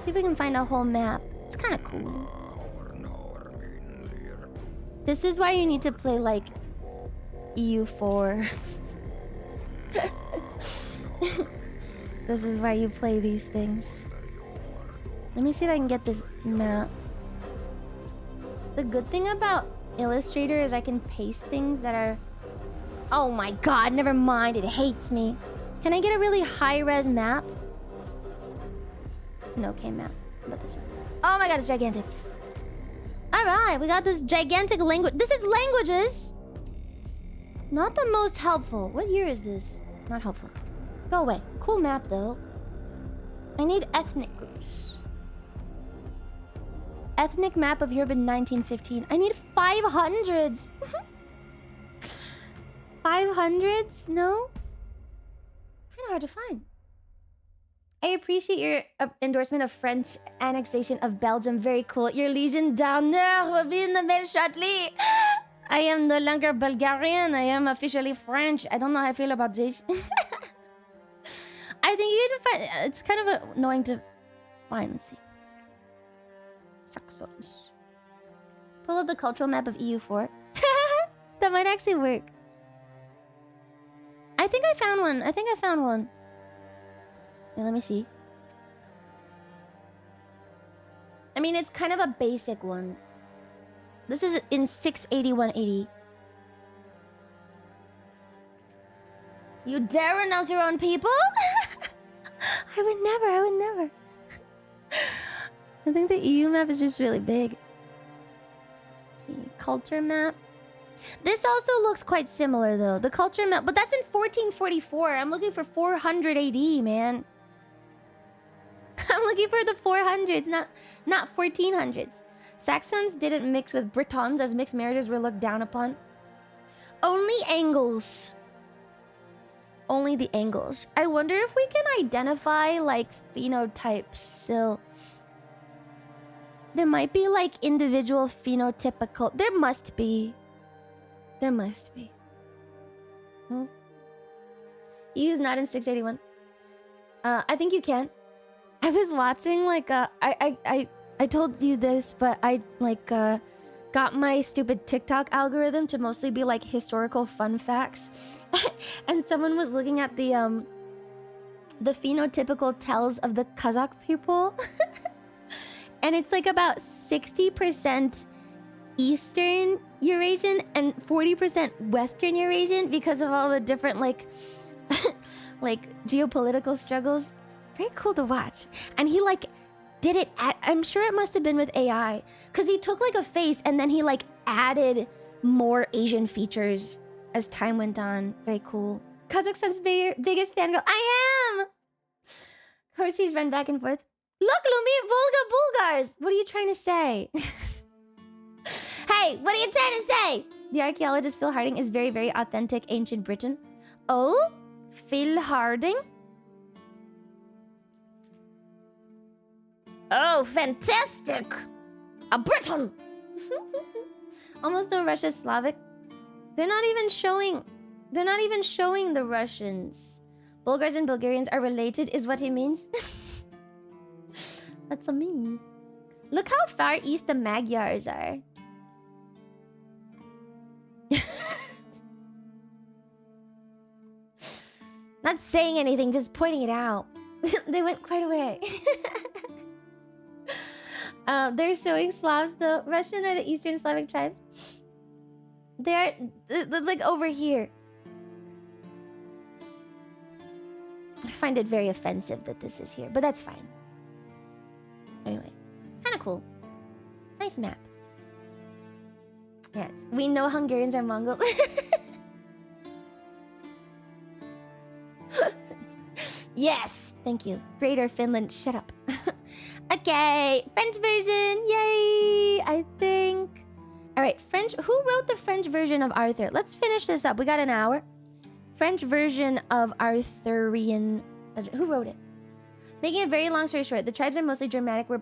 A: See if we can find a whole map. It's kind of cool. This is why you need to play like EU4. This is why you play these things. Let me see if I can get this map. The good thing about Illustrator is I can paste things that are... Oh my god, never mind, it hates me. Can I get a really high-res map? It's an okay map. How about this one? Oh my god, it's gigantic. Alright, we got this gigantic language. This is languages! Not the most helpful. What year is this? Not helpful. Go away. Cool map, though. I need ethnic groups. Ethnic map of Europe in 1915. I need 500s. 500s? No? Kind of hard to find. I appreciate your endorsement of French annexation of Belgium. Very cool. Your Legion d'honneur will be in the mail shortly. I am no longer Bulgarian. I am officially French. I don't know how I feel about this. I think you can find... It's kind of annoying to find. Let's see. Saxons. Pull up the cultural map of EU4. That might actually work. I think I found one. Yeah, let me see. I mean, it's kind of a basic one. This is in 680-180. You dare renounce your own people? I would never. I think the EU map is just really big. Let's see, culture map. This also looks quite similar though. The culture map, but that's in 1444. I'm looking for 400 AD, man. I'm looking for the 400s, not 1400s. Saxons didn't mix with Britons as mixed marriages were looked down upon. Only Angles. Only the Angles. I wonder if we can identify like phenotypes still. There might be like individual phenotypical. There must be. EU's not in 681. I think you can. I was watching like I told you this, but I like got my stupid TikTok algorithm to mostly be like historical fun facts. And someone was looking at the phenotypical tells of the Kazakh people. And it's like about 60% Eastern Eurasian and 40% Western Eurasian because of all the different like like geopolitical struggles. Very cool to watch. And he like did it at, I'm sure it must have been with AI, because he took like a face and then he like added more Asian features as time went on. Very cool. Kazakhstan's biggest fangirl. I am! Horsies run back and forth. Look, Lumi, Volga Bulgars! What are you trying to say? Hey, what are you trying to say? The archaeologist Phil Harding is very, very authentic ancient Britain. Oh? Phil Harding? Oh, fantastic! A Briton! Almost no Russia Slavic. They're not even showing the Russians. Bulgars and Bulgarians are related, is what he means. That's a me. Look how far east the Magyars are. Not saying anything, just pointing it out. They went quite away. They're showing Slavs, the Russian or the Eastern Slavic tribes. They're like over here. I find it very offensive that this is here, but that's fine. Anyway, kind of cool. Nice map. Yes, we know Hungarians are Mongols. Yes, thank you. Greater Finland, shut up. Okay, French version, yay! I think. All right, French. Who wrote the French version of Arthur? Let's finish this up. We got an hour. French version of Arthurian legend. Who wrote it? Making a very long story short, the tribes mostly Germanic were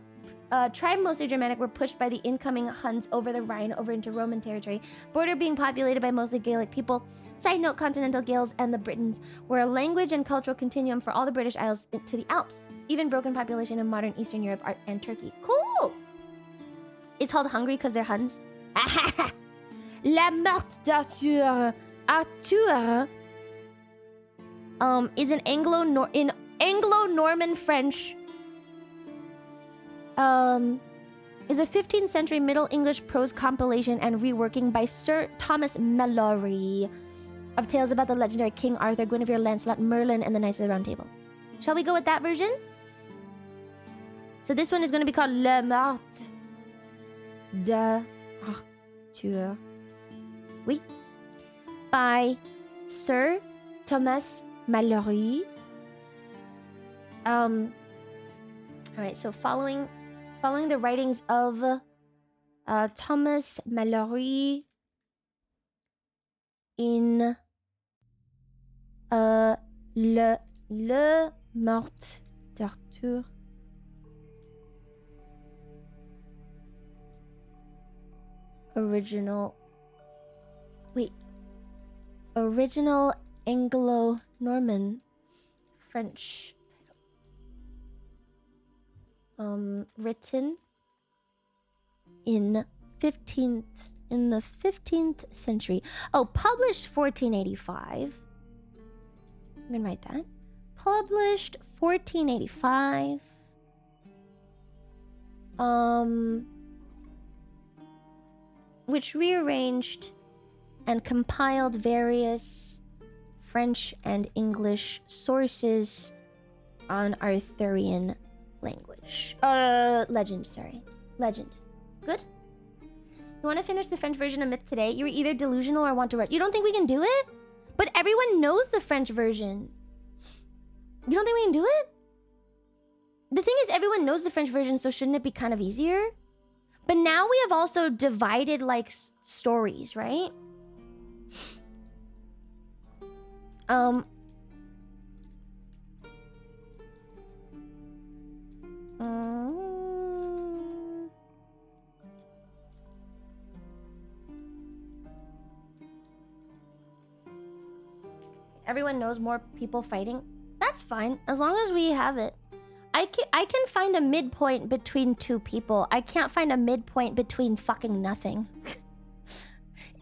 A: pushed by the incoming Huns over the Rhine over into Roman territory, border being populated by mostly Gaelic people. Side note, continental Gaels and the Britons were a language and cultural continuum for all the British Isles to the Alps, even broken population in modern Eastern Europe and Turkey. Cool! It's called Hungary because they're Huns. La Morte d'Arthur. Arthur is an Anglo-Norman French is a 15th century Middle English prose compilation and reworking by Sir Thomas Malory of tales about the legendary King Arthur, Guinevere, Lancelot, Merlin, and the Knights of the Round Table. Shall we go with that version? So this one is going to be called La Morte d'Arthur. Oui. By Sir Thomas Malory. All right, so following the writings of Thomas Malory in Le Morte d'Arthur. Original Anglo-Norman French title. Written in the 15th century. Oh, published 1485. I'm gonna write that. Published 1485. Which rearranged and compiled various French and English sources on Arthurian language. Legend, sorry. Legend. Good? You want to finish the French version of Myth today? You're either delusional or want to rush. You don't think we can do it? But everyone knows the French version. You don't think we can do it? The thing is, everyone knows the French version, so shouldn't it be kind of easier? But now we have also divided, like, stories, right? Everyone knows more people fighting. That's fine, as long as we have it. I can find a midpoint between two people. I can't find a midpoint between fucking nothing.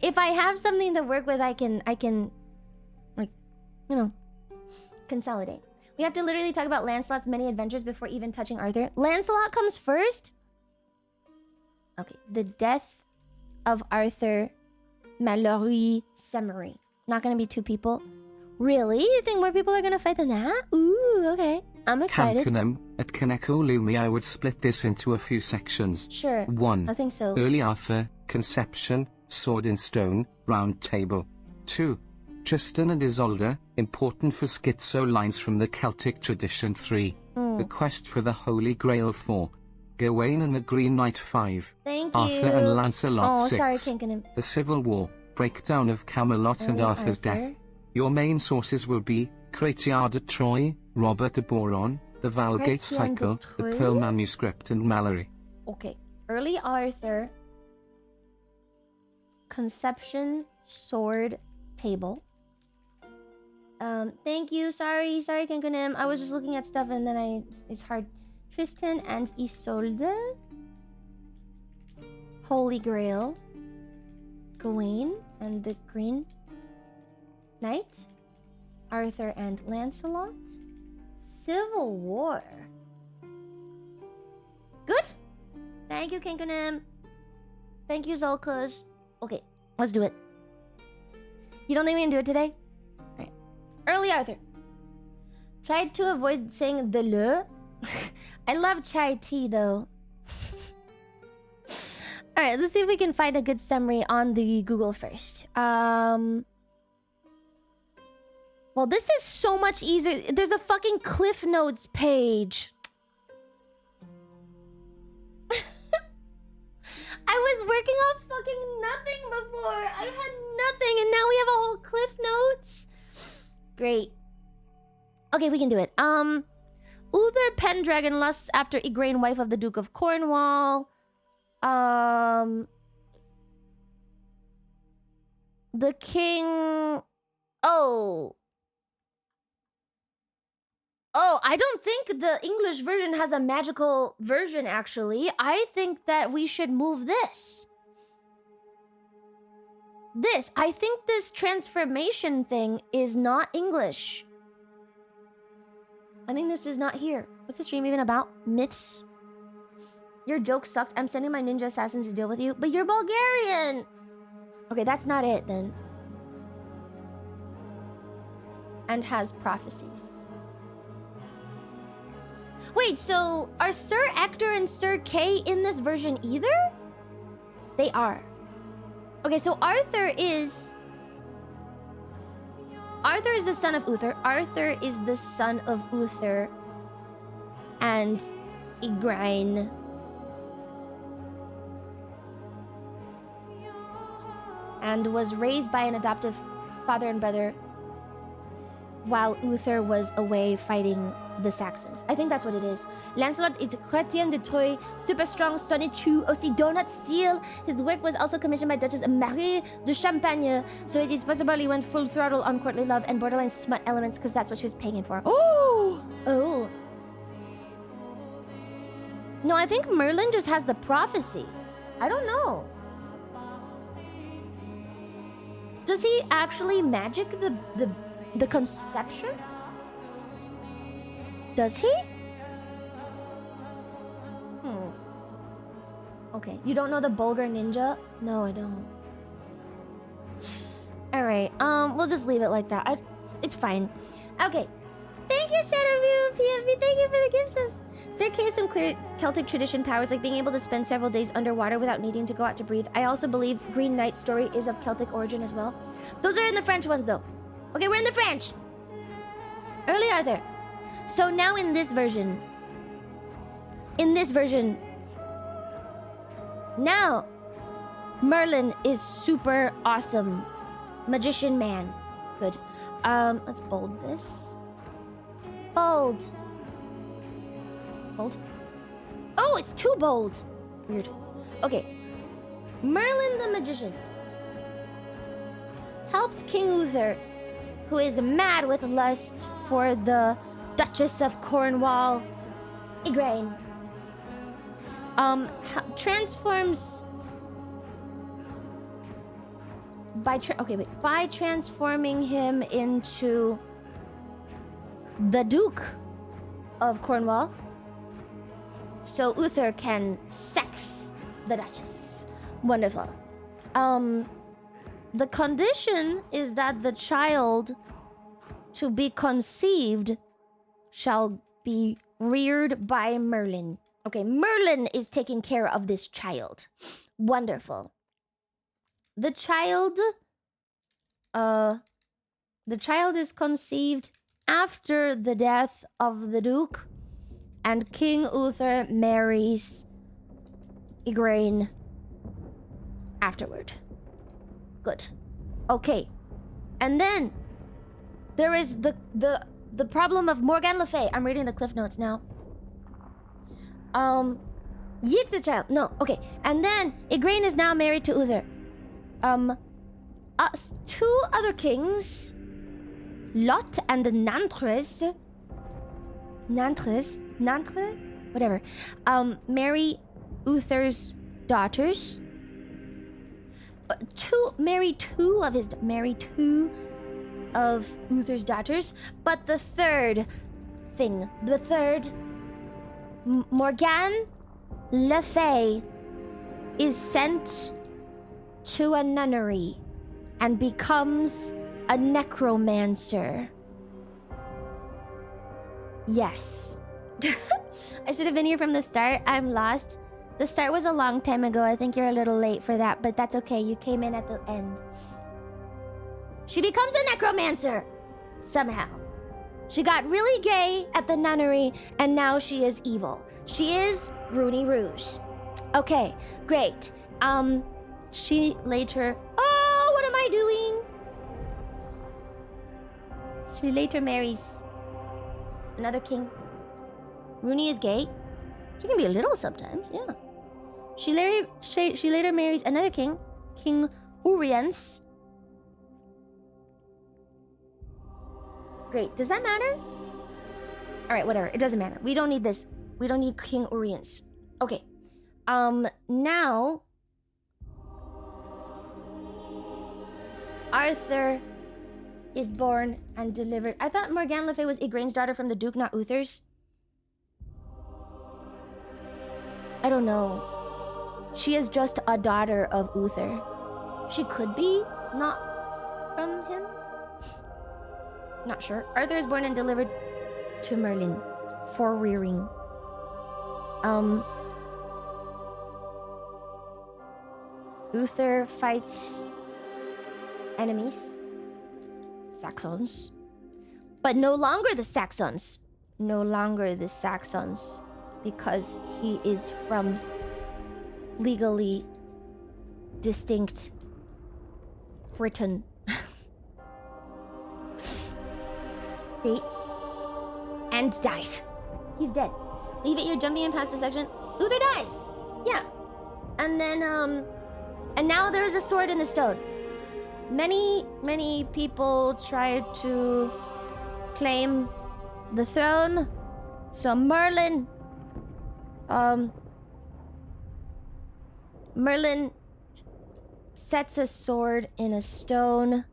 A: If I have something to work with, I can like, you know, consolidate. We have to literally talk about Lancelot's many adventures before even touching Arthur. Lancelot comes first? Okay, the death of Arthur, Malory summary. Not gonna be two people. Really? You think more people are gonna fight than that? Ooh, okay. I'm excited.
B: At Kaneko Lumi, I would split this into a few sections.
A: Sure.
B: 1.
A: I think so.
B: Early Arthur, Conception, Sword in Stone, Round Table. 2. Tristan and Isolde, important for schizo lines from the Celtic tradition. 3. The Quest for the Holy Grail. 4. Gawain and the Green Knight. 5.
A: Thank
B: Arthur
A: you.
B: and Lancelot. 6.
A: Sorry, Kinkenham.
B: The Civil War, breakdown of Camelot and Arthur's death. Your main sources will be Chrétien de Troyes, Robert de Boron, the Valgate Cycle, the Pearl Manuscript, and Mallory.
A: Okay. Early Arthur, Conception, Sword, Table. Thank you. Sorry, Kinkenham. I was just looking at stuff and then it's hard. Tristan and Isolde, Holy Grail, Gawain and the Green Knight, Arthur and Lancelot, Civil War. Good? Thank you, Kinkenham. Thank you, Zolkuz. Okay, let's do it. You don't think we can do it today? Alright. Early Arthur. Tried to avoid saying the le. I love chai tea, though. All right, let's see if we can find a good summary on the Google first. Well, this is so much easier. There's a fucking Cliff Notes page. I was working off fucking nothing before. I had nothing, and now we have a whole Cliff Notes. Great. Okay, we can do it. Uther Pendragon lusts after Igraine, wife of the Duke of Cornwall. The king... Oh, I don't think the English version has a magical version, actually. I think that we should move this. I think this transformation thing is not English. I think this is not here. What's the stream even about? Myths? Your joke sucked. I'm sending my ninja assassins to deal with you. But you're Bulgarian! Okay, that's not it, then. And has prophecies. Wait, so are Sir Ector and Sir Kay in this version either? They are. Okay, so Arthur is the son of Uther. Arthur is the son of Uther and Igraine. And was raised by an adoptive father and brother while Uther was away fighting the Saxons. I think that's what it is. Lancelot is Chrétien de Troyes, super strong, sonnet true, aussi donut seal. His work was also commissioned by Duchess Marie de Champagne, so it is possible he went full throttle on courtly love and borderline smut elements because that's what she was paying him for. Oh! No, I think Merlin just has the prophecy. I don't know. Does he actually magic the conception? Does he? Okay, you don't know the Bulgar ninja? No, I don't. Alright, we'll just leave it like that. It's fine. Okay. Thank you, Shadowview PMV. Thank you for the gift subs. Sir Kay has some clear Celtic tradition powers, like being able to spend several days underwater without needing to go out to breathe. I also believe Green Knight's story is of Celtic origin as well. Those are in the French ones, though. Okay, we're in the French. Early Arthur. So now in this version, now Merlin is super awesome. Magician man. Good. Let's bold this. Bold. Oh, it's too bold. Weird. Okay. Merlin the magician helps King Uther, who is mad with lust for the Duchess of Cornwall, Igraine. Transforms by transforming him into the Duke of Cornwall, so Uther can sex the Duchess. Wonderful. The condition is that the child to be conceived shall be reared by Merlin. Okay, Merlin is taking care of this child. Wonderful. The child is conceived after the death of the Duke, and King Uther marries Igraine afterward. Good. Okay. And then there is the problem of Morgan Le Fay. I'm reading the Cliff Notes now. Yeet the child. No, okay. And then Igraine is now married to Uther. Two other kings, Lot and Nantres, whatever, marry Uther's daughters. Marry two of Uther's daughters, but the third, Morgan Le Fay, is sent to a nunnery and becomes a necromancer. Yes. I should have been here from the start. I'm lost. The start was a long time ago. I think you're a little late for that, but that's okay. You came in at the end. She becomes a necromancer. Somehow. She got really gay at the nunnery, and now she is evil. She is Rooney Rouge. Okay, great. She later... Oh, what am I doing? She later marries another king. Rooney is gay. She can be a little sometimes, yeah. She later marries another king, King Uriens. Great. Does that matter? All right, whatever. It doesn't matter. We don't need this. We don't need King Uriens. Okay. Now Arthur is born and delivered. I thought Morgane Le Fay was Igraine's daughter from the Duke, not Uther's. I don't know. She is just a daughter of Uther. She could be not from him. Not sure. Arthur is born and delivered to Merlin for rearing. Uther fights enemies. Saxons. But no longer the Saxons. No longer the Saxons. Because he is from legally distinct Britain. Great. And dies. He's dead. Leave it, you're jumping in past the section. Uther dies. Yeah. And then, and now there is a sword in the stone. Many people tried to claim the throne. So Merlin sets a sword in a stone.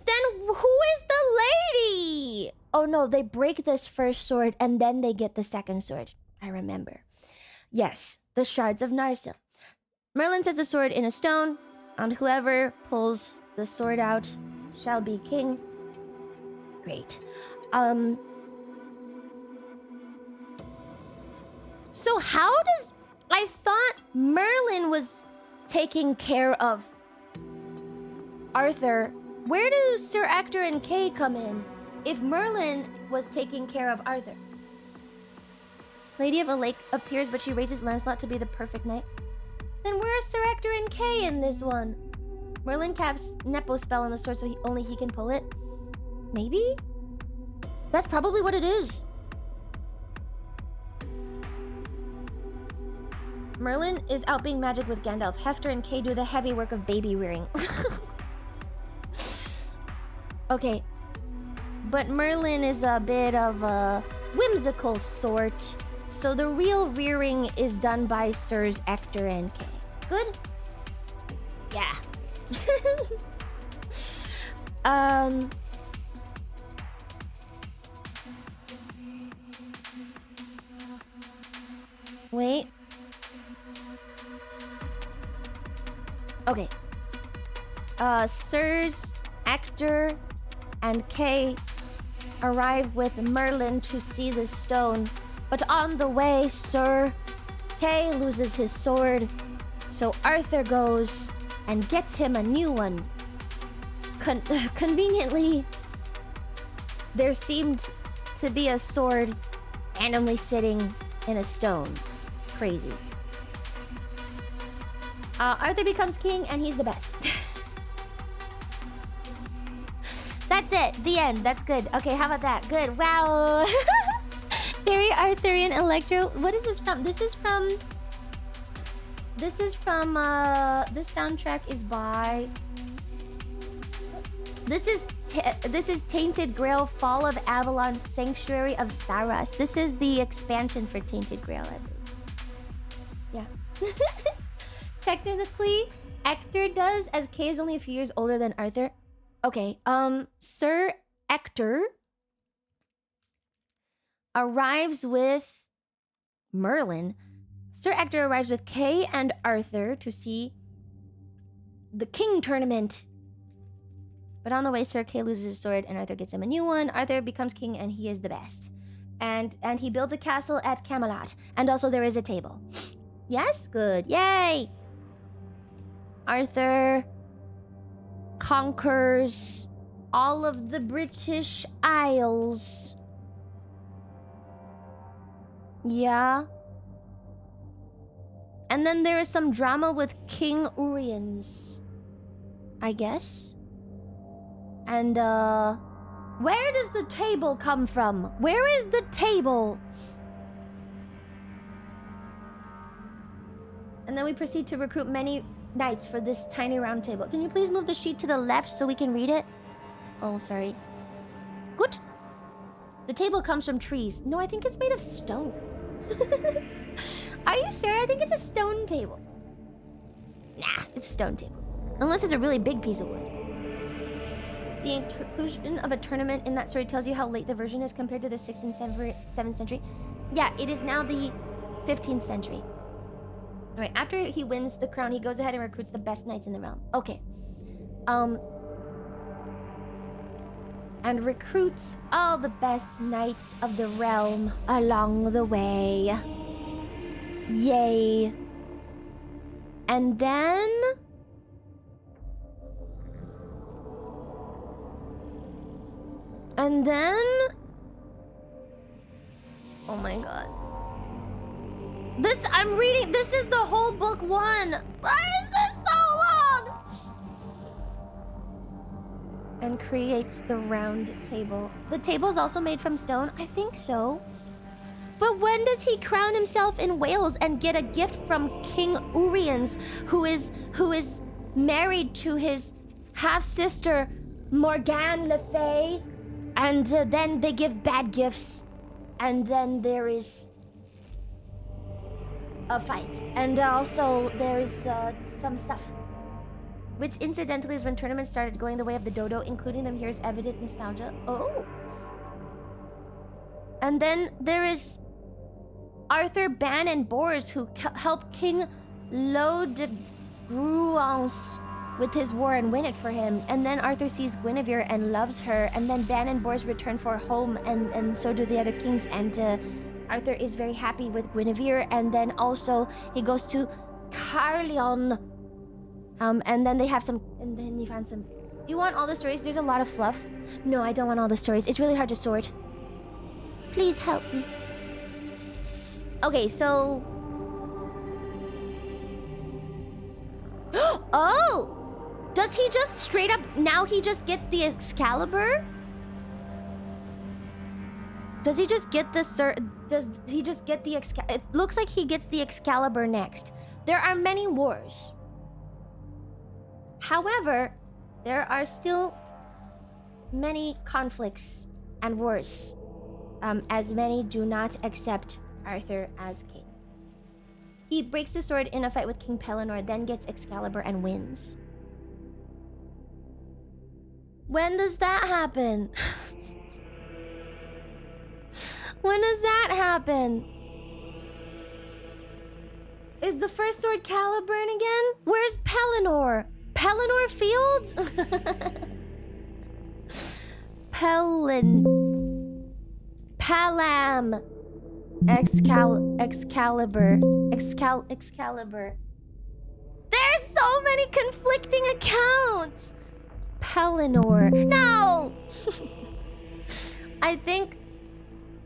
A: Then who is the lady? Oh no, they break this first sword and then they get the second sword. I remember. Yes, the shards of Narsil. Merlin sets a sword in a stone, and whoever pulls the sword out shall be king. Great. So how does... I thought Merlin was taking care of Arthur. Where do Sir Ector and Kay come in if Merlin was taking care of Arthur? Lady of a Lake appears, but she raises Lancelot to be the perfect knight. Then where's Sir Ector and Kay in this one? Merlin casts Nepo spell on the sword so only he can pull it. Maybe? That's probably what it is. Merlin is out being magic with Gandalf. Hefter and Kay do the heavy work of baby rearing. Okay. But Merlin is a bit of a whimsical sort. So the real rearing is done by Sirs Ector and Kay. Good? Yeah. Wait. Okay. Sirs Ector and Kay arrive with Merlin to see the stone, but on the way, Sir Kay loses his sword, so Arthur goes and gets him a new one. Conveniently, there seemed to be a sword randomly sitting in a stone. Crazy. Arthur becomes king and he's the best. That's it. The end. That's good. Okay, how about that? Good. Wow. Very Arthurian Electro. What is this from? This is from... This soundtrack is by... This is Tainted Grail, Fall of Avalon, Sanctuary of Saras. This is the expansion for Tainted Grail, I believe. Yeah. Technically, Ector does, as Kay is only a few years older than Arthur. Okay, Sir Ector arrives with Merlin. Sir Ector arrives with Kay and Arthur to see the King tournament. But on the way, Sir Kay loses his sword and Arthur gets him a new one. Arthur becomes king and he is the best. And he builds a castle at Camelot. And also there is a table. Yes? Good. Yay! Arthur conquers all of the British Isles. Yeah. And then there is some drama with King Uriens, I guess. And, where does the table come from? Where is the table? And then we proceed to recruit many knights for this tiny round table. Can you please move the sheet to the left so we can read it? Oh, sorry. Good. The table comes from trees. No, I think it's made of stone. Are you sure? I think it's a stone table. Nah, it's a stone table. Unless it's a really big piece of wood. The inclusion of a tournament in that story tells you how late the version is compared to the 6th and 7th century. Yeah, it is now the 15th century. Alright, after he wins the crown, he goes ahead and recruits the best knights in the realm. Okay. And recruits all the best knights of the realm along the way. Yay. And then... Oh my god. I'm reading, this is the whole book 1. Why is this so long? And creates the round table. The table is also made from stone? I think so. But when does he crown himself in Wales and get a gift from King Uriens, who is married to his half-sister Morgane Le Fay? And then they give bad gifts. And then there is a fight. And also there is some stuff. Which incidentally is when tournaments started going the way of the dodo. Including them here is evident nostalgia. Oh. And then there is Arthur, Ban, and Bors who help King Lo de Gruance with his war and win it for him. And then Arthur sees Guinevere and loves her. And then Ban and Bors return for home, and so do the other kings. And Arthur is very happy with Guinevere. And then also he goes to Carleon. And then they have some... And then he finds some... Do you want all the stories? There's a lot of fluff. No, I don't want all the stories. It's really hard to sort. Please help me. Okay, so... Oh! Does he just straight up... Now he just gets the Excalibur? Does he just get the... Does he just get the Excalibur? It looks like he gets the Excalibur next. There are many wars. However, there are still many conflicts and wars. As many do not accept Arthur as king. He breaks the sword in a fight with King Pellinor, then gets Excalibur and wins. When does that happen? When does that happen? Is the first sword Caliburn again? Where's Pellinor? Pellinor Fields? Palam. Excalibur. There's so many conflicting accounts. Pellinor. No! I think...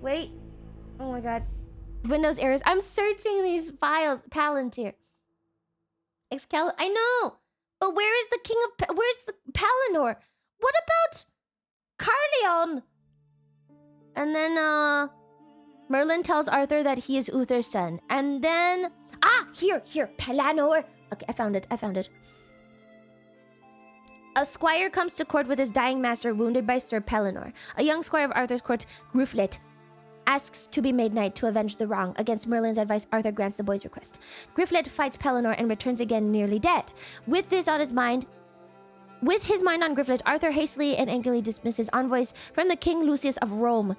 A: Wait. Oh my god. Windows errors. I'm searching these files. Palantir. I know! But where is the king of... Where's the Pellinor? What about Carleon? And then, Merlin tells Arthur that he is Uther's son. And then... Ah! Here! Pellinor! Okay, I found it. A squire comes to court with his dying master wounded by Sir Pellinor. A young squire of Arthur's court, Gruflet, asks to be made knight to avenge the wrong. Against Merlin's advice, Arthur grants the boy's request. Gruflet fights Pellinor and returns again nearly dead. With his mind on Gruflet, Arthur hastily and angrily dismisses envoys from the King Lucius of Rome.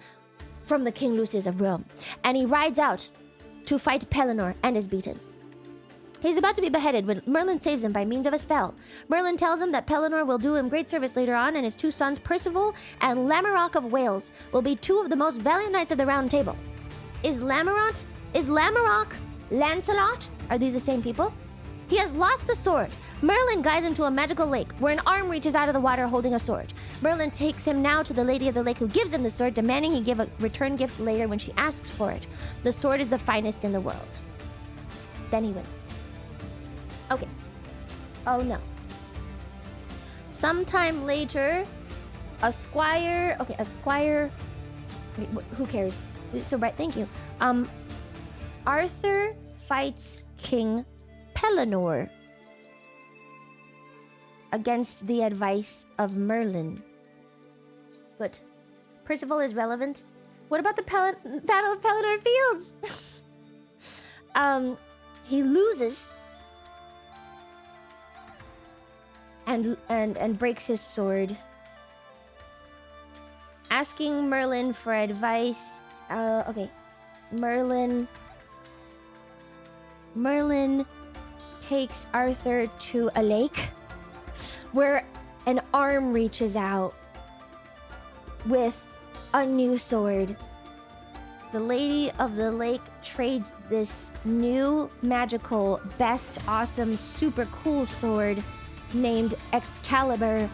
A: And he rides out to fight Pellinor and is beaten. He's about to be beheaded when Merlin saves him by means of a spell. Merlin tells him that Pellinor will do him great service later on, and his two sons, Percival and Lamorak of Wales, will be two of the most valiant knights of the Round Table. Is Lamorak Lancelot? Are these the same people? He has lost the sword. Merlin guides him to a magical lake where an arm reaches out of the water holding a sword. Merlin takes him now to the lady of the lake who gives him the sword, demanding he give a return gift later when she asks for it. The sword is the finest in the world. Then he wins. Okay. Oh no. Sometime later, a squire... Okay, a squire... Wait, who cares? So, right, thank you. Arthur fights King Pellinore against the advice of Merlin. Good. Percival is relevant. What about the Battle of Pellinore Fields? He loses and breaks his sword, asking Merlin for advice. Okay. Merlin takes Arthur to a lake where an arm reaches out with a new sword. The lady of the lake trades this new magical, best, awesome, super cool sword named Excalibur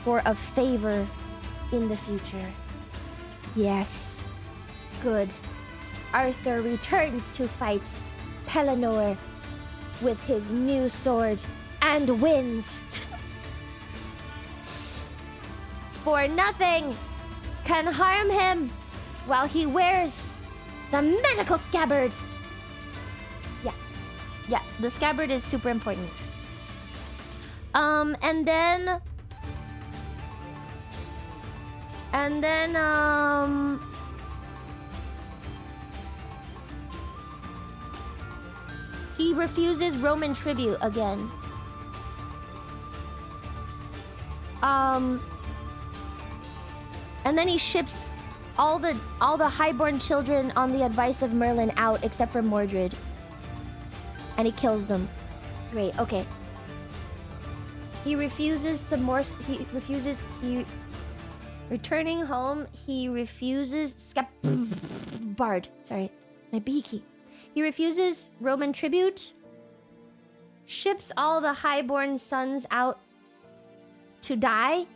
A: for a favor in the future. Yes. Good. Arthur returns to fight Pellinore with his new sword and wins. For nothing can harm him while he wears the magical scabbard. Yeah, the scabbard is super important. And then he refuses Roman tribute again. And then he ships all the highborn children on the advice of Merlin out except for Mordred. And he kills them. Great, okay. Returning home, he refuses Bard, sorry, my beaky. He refuses Roman tribute, ships all the highborn sons out to die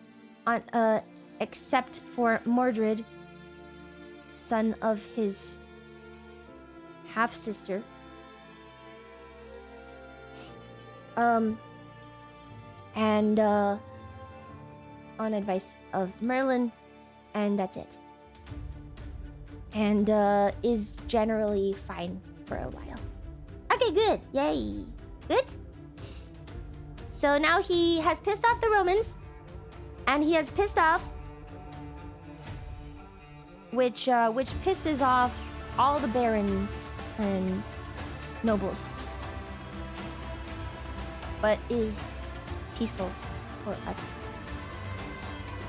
A: on except for Mordred, son of his half-sister. And on advice of Merlin, and that's it. And is generally fine for a while. Okay, good. Yay. Good. So now he has pissed off the Romans, and he has pissed off, which pisses off all the barons and nobles, but is peaceful forever.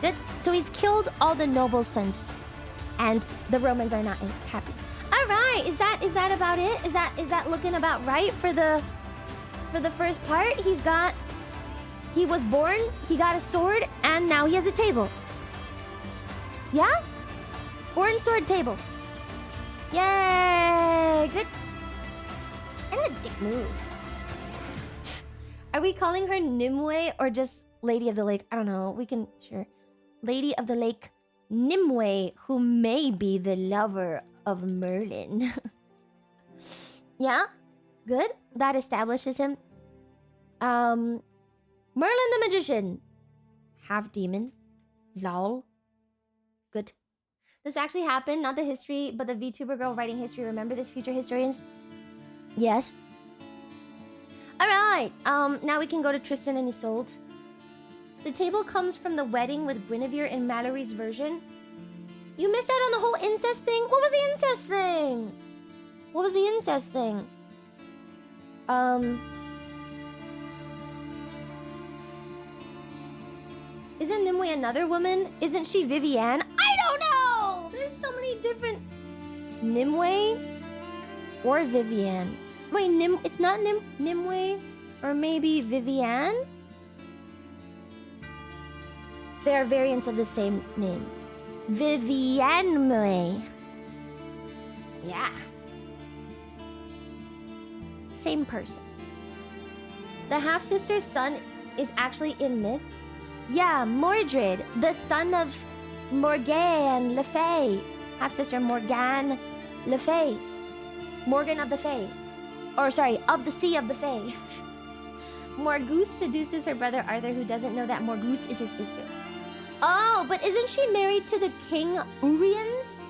A: Good. So he's killed all the noble sons, and the Romans are not happy. All right, is that about it? Is that looking about right for the first part? He was born, he got a sword, and now he has a table. Yeah? Born sword table. Yay! Good. And a dick move. Are we calling her Nimue or just Lady of the Lake? I don't know. We can, sure. Lady of the Lake Nimue, who may be the lover of Merlin. Yeah? Good. That establishes him. Merlin the Magician. Half demon. Lol. Good. This actually happened, not the history, but the VTuber girl writing history. Remember this, future historians? Yes. Alright, now we can go to Tristan and Isolde. The table comes from the wedding with Guinevere in Mallory's version. You missed out on the whole incest thing? What was the incest thing? What was the incest thing? Isn't Nimue another woman? Isn't she Vivienne? I don't know! There's so many different... Nimue? Or Vivienne? Wait, it's not Nimue? Or maybe Vivienne? They are variants of the same name. Vivienne. Yeah. same person. The half-sister's son is actually in myth. Yeah, Mordred, the son of Morgane Le Fay. Half-sister Morgane Le Fay. Morgan of the Fae. Or sorry, of the Sea of the Fae. Morgause seduces her brother Arthur, who doesn't know that Morgause is his sister. Oh, but isn't she married to the King Uriens?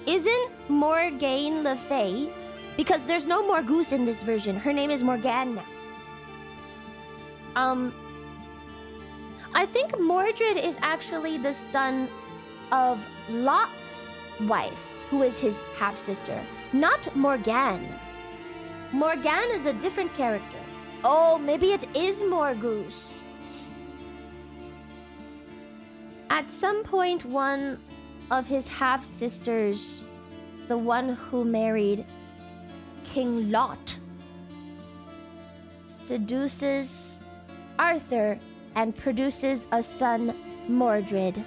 A: Isn't Morgane Le Fay? Because there's no Morgause in this version. Her name is Morgane now. I think Mordred is actually the son of Lot's wife, who is his half-sister, not Morgane. Morgane is a different character. Oh, maybe it is Morgause. At some point, one of his half-sisters, the one who married King Lot, seduces Arthur and produces a son, Mordred.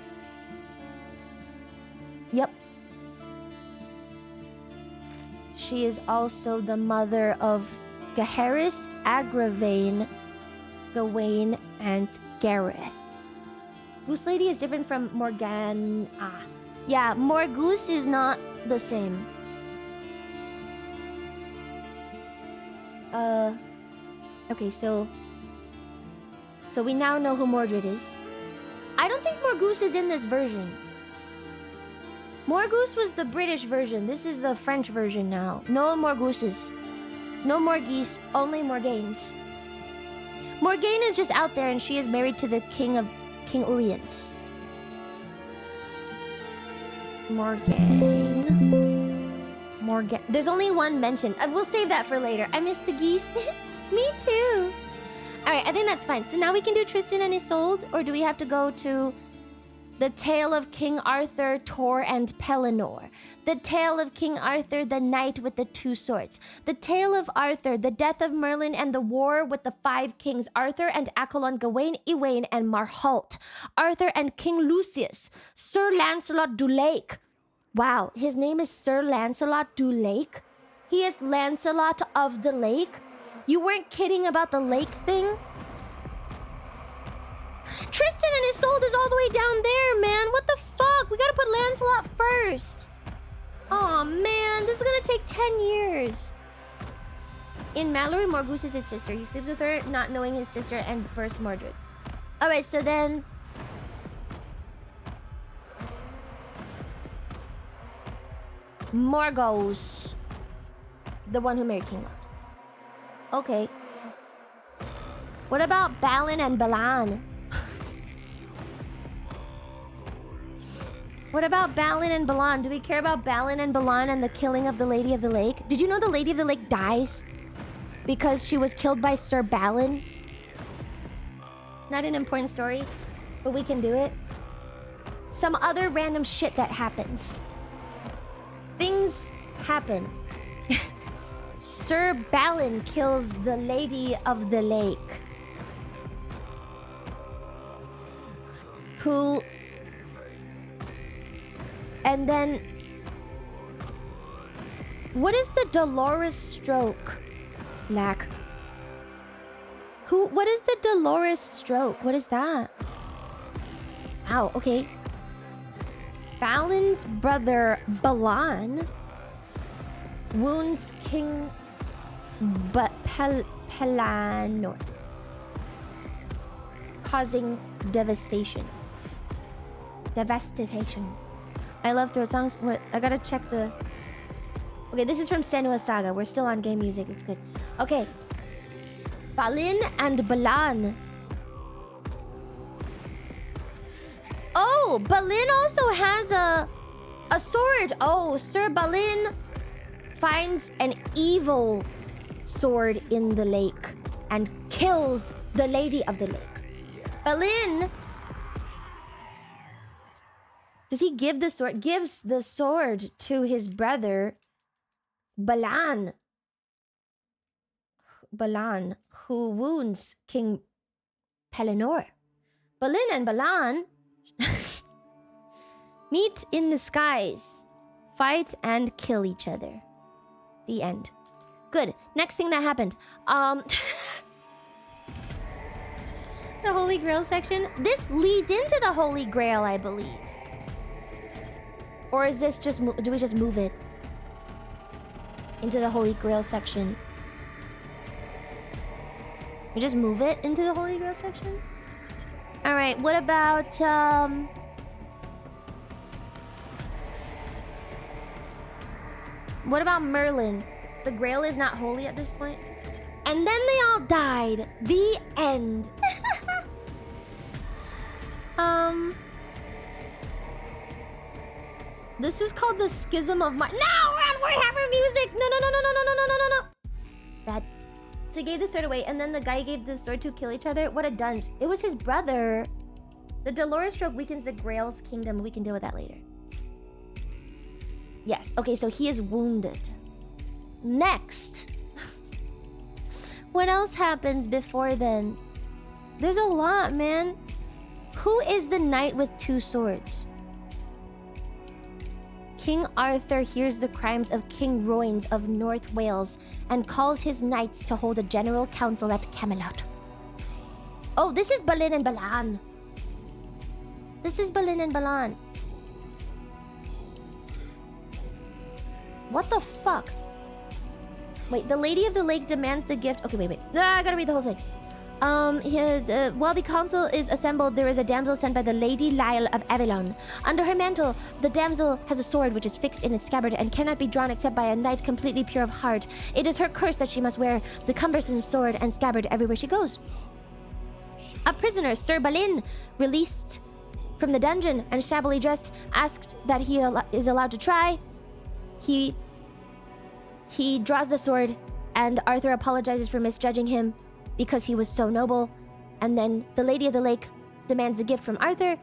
A: Yep. She is also the mother of Gaheris, Agravain, Gawain, and Gareth. Goose Lady is different from Morgane. Yeah, Morgause is not the same. Okay, so we now know who Mordred is. I don't think Morgause is in this version. Morgause was the British version. This is the French version now. No Morgauses. No Morgise, only Morganes. Morgane is just out there and she is married to the King Uriens. Morgane. There's only one mention. We'll save that for later. I missed the geese. Me too. Alright, I think that's fine. So now we can do Tristan and Isolde, or do we have to go to the Tale of King Arthur, Tor, and Pellinor? The Tale of King Arthur, the Knight with the Two Swords. The Tale of Arthur, the Death of Merlin, and the War with the Five Kings. Arthur and Accolon, Gawain, Iwain, and Marhault. Arthur and King Lucius. Sir Lancelot du Lake. Wow, his name is Sir Lancelot du Lake? He is Lancelot of the Lake? You weren't kidding about the lake thing? Tristan and Isolde is all the way down there, man. What the fuck? We gotta put Lancelot first. Aw, man. This is gonna take 10 years. In Mallory, Morgause is his sister. He sleeps with her, not knowing his sister, and first Mordred. Alright, so then... Morgause. The one who married King Lot. Okay. What about Balin and Balan? What about Balin and Balan? Do we care about Balin and Balan and the killing of the Lady of the Lake? Did you know the Lady of the Lake dies because she was killed by Sir Balin? Not an important story, but we can do it. Some other random shit that happens. Things happen. Sir Balin kills the Lady of the Lake, who... And then... What is the Dolorous Stroke? Lack. What is the Dolorous Stroke? What is that? Ow, okay. Balin's brother, Balan, wounds King Pellinor, causing devastation. I love throat songs. What? I gotta check the... Okay, this is from Senua's Saga. We're still on game music. It's good. Okay. Balin and Balan. Oh, Balin also has a sword. Oh, Sir Balin finds an evil sword in the lake and kills the Lady of the Lake. Balin... Does he give the sword? Gives the sword to his brother, Balan. Balan, who wounds King Pellinor. Balin and Balan meet in the skies, fight and kill each other. The end. Good. Next thing that happened. The Holy Grail section. This leads into the Holy Grail, I believe. Or is this just... do we just move it into the Holy Grail section? We just move it into the Holy Grail section? Alright, what about... what about Merlin? The Grail is not holy at this point? And then they all died. The end. This is called the Schism of Mind. No, Warhammer music! No. Bad. So he gave the sword away, and then the guy gave the sword to kill each other. What a dunce. It was his brother. The Dolorous Stroke weakens the Grail's kingdom. We can deal with that later. Yes. Okay, so he is wounded. Next. What else happens before then? There's a lot, man. Who is the knight with 2 swords? King Arthur hears the crimes of King Royns of North Wales and calls his knights to hold a general council at Camelot. Oh, this is Balin and Balan. This is Balin and Balan. What the fuck? Wait, the Lady of the Lake demands the gift. Okay, wait. I gotta read the whole thing. While the council is assembled, there is a damsel sent by the Lady Lyle of Avalon. Under her mantle, the damsel has a sword which is fixed in its scabbard and cannot be drawn except by a knight completely pure of heart. It is her curse that she must wear the cumbersome sword and scabbard everywhere she goes. A prisoner, Sir Balin, released from the dungeon and shabbily dressed, asked that he is allowed to try. He draws the sword, and Arthur apologizes for misjudging him because he was so noble. And then the Lady of the Lake demands the gift from Arthur.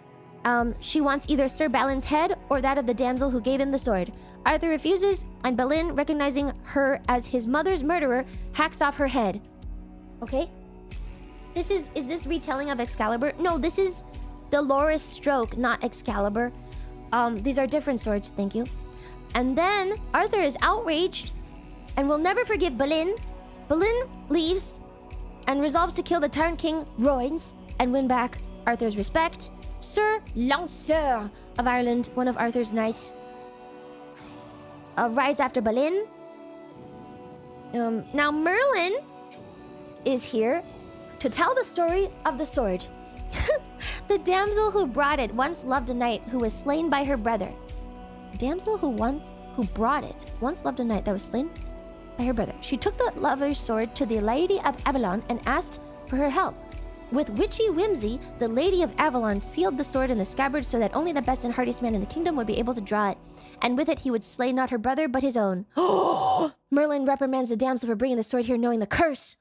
A: She wants either Sir Balin's head or that of the damsel who gave him the sword. Arthur refuses, and Balin, recognizing her as his mother's murderer, hacks off her head. Okay? Is this retelling of Excalibur? No, this is Dolorous Stroke, not Excalibur. These are different swords, thank you. And then Arthur is outraged and will never forgive Balin. Balin leaves and resolves to kill the tyrant King Royns and win back Arthur's respect. Sir Lanceur of Ireland, one of Arthur's knights, rides after Balin. Now Merlin is here to tell the story of the sword. The damsel who brought it once loved a knight who was slain by her brother. Damsel who brought it once loved a knight that was slain by her brother. She took the lover's sword to the Lady of Avalon and asked for her help. With witchy whimsy, the Lady of Avalon sealed the sword in the scabbard so that only the best and hardiest man in the kingdom would be able to draw it, and with it he would slay not her brother but his own. Merlin reprimands the damsel for bringing the sword here, knowing the curse.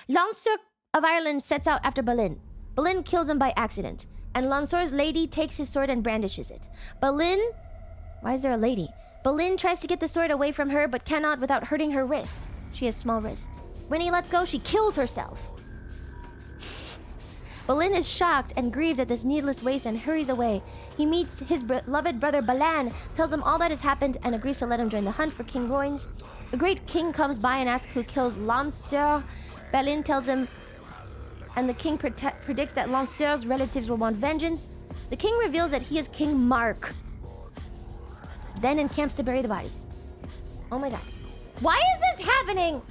A: Lanceur of Ireland sets out after Balin. Balin kills him by accident, and Lanceur's lady takes his sword and brandishes it. Balin... Why is there a lady? Balin tries to get the sword away from her, but cannot without hurting her wrist. She has small wrists. When he lets go, she kills herself. Balin is shocked and grieved at this needless waste and hurries away. He meets his beloved brother Balan, tells him all that has happened, and agrees to let him join the hunt for King Royns. The great king comes by and asks who kills Lanceur. Balin tells him, and the king predicts that Lanceur's relatives will want vengeance. The king reveals that he is King Mark, then encamps to bury the bodies. Oh my god. Why is this happening?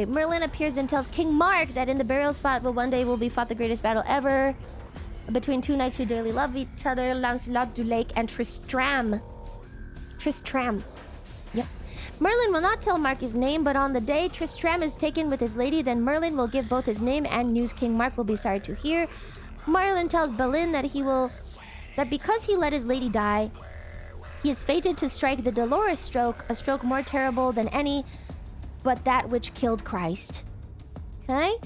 A: Merlin appears and tells King Mark that in the burial spot one day will be fought the greatest battle ever between two knights who dearly love each other, Lancelot du Lake and Tristram. Yep. Merlin will not tell Mark his name, but on the day Tristram is taken with his lady, then Merlin will give both his name and news King Mark will be sorry to hear. Merlin tells Balin that because he let his lady die, he is fated to strike the Dolorous Stroke, a stroke more terrible than any but that which killed Christ. Okay?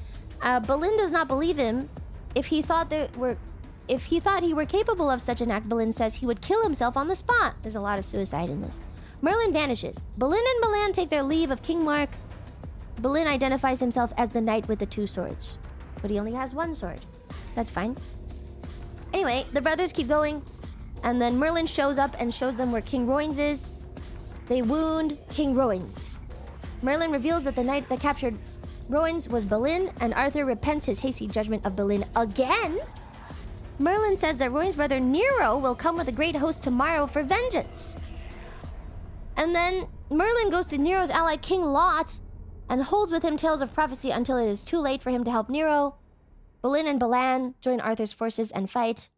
A: Balin does not believe him. If he thought he were capable of such an act, Balin says he would kill himself on the spot. There's a lot of suicide in this. Merlin vanishes. Balin and Balan take their leave of King Mark. Balin identifies himself as the knight with the 2 swords, but he only has 1 sword. That's fine. Anyway, the brothers keep going. And then Merlin shows up and shows them where King Royns is. They wound King Royns. Merlin reveals that the knight that captured Royns was Balin, and Arthur repents his hasty judgment of Balin again. Merlin says that Royns' brother Nero will come with a great host tomorrow for vengeance. And then Merlin goes to Nero's ally King Lot and holds with him tales of prophecy until it is too late for him to help Nero. Balin and Balan join Arthur's forces and fight.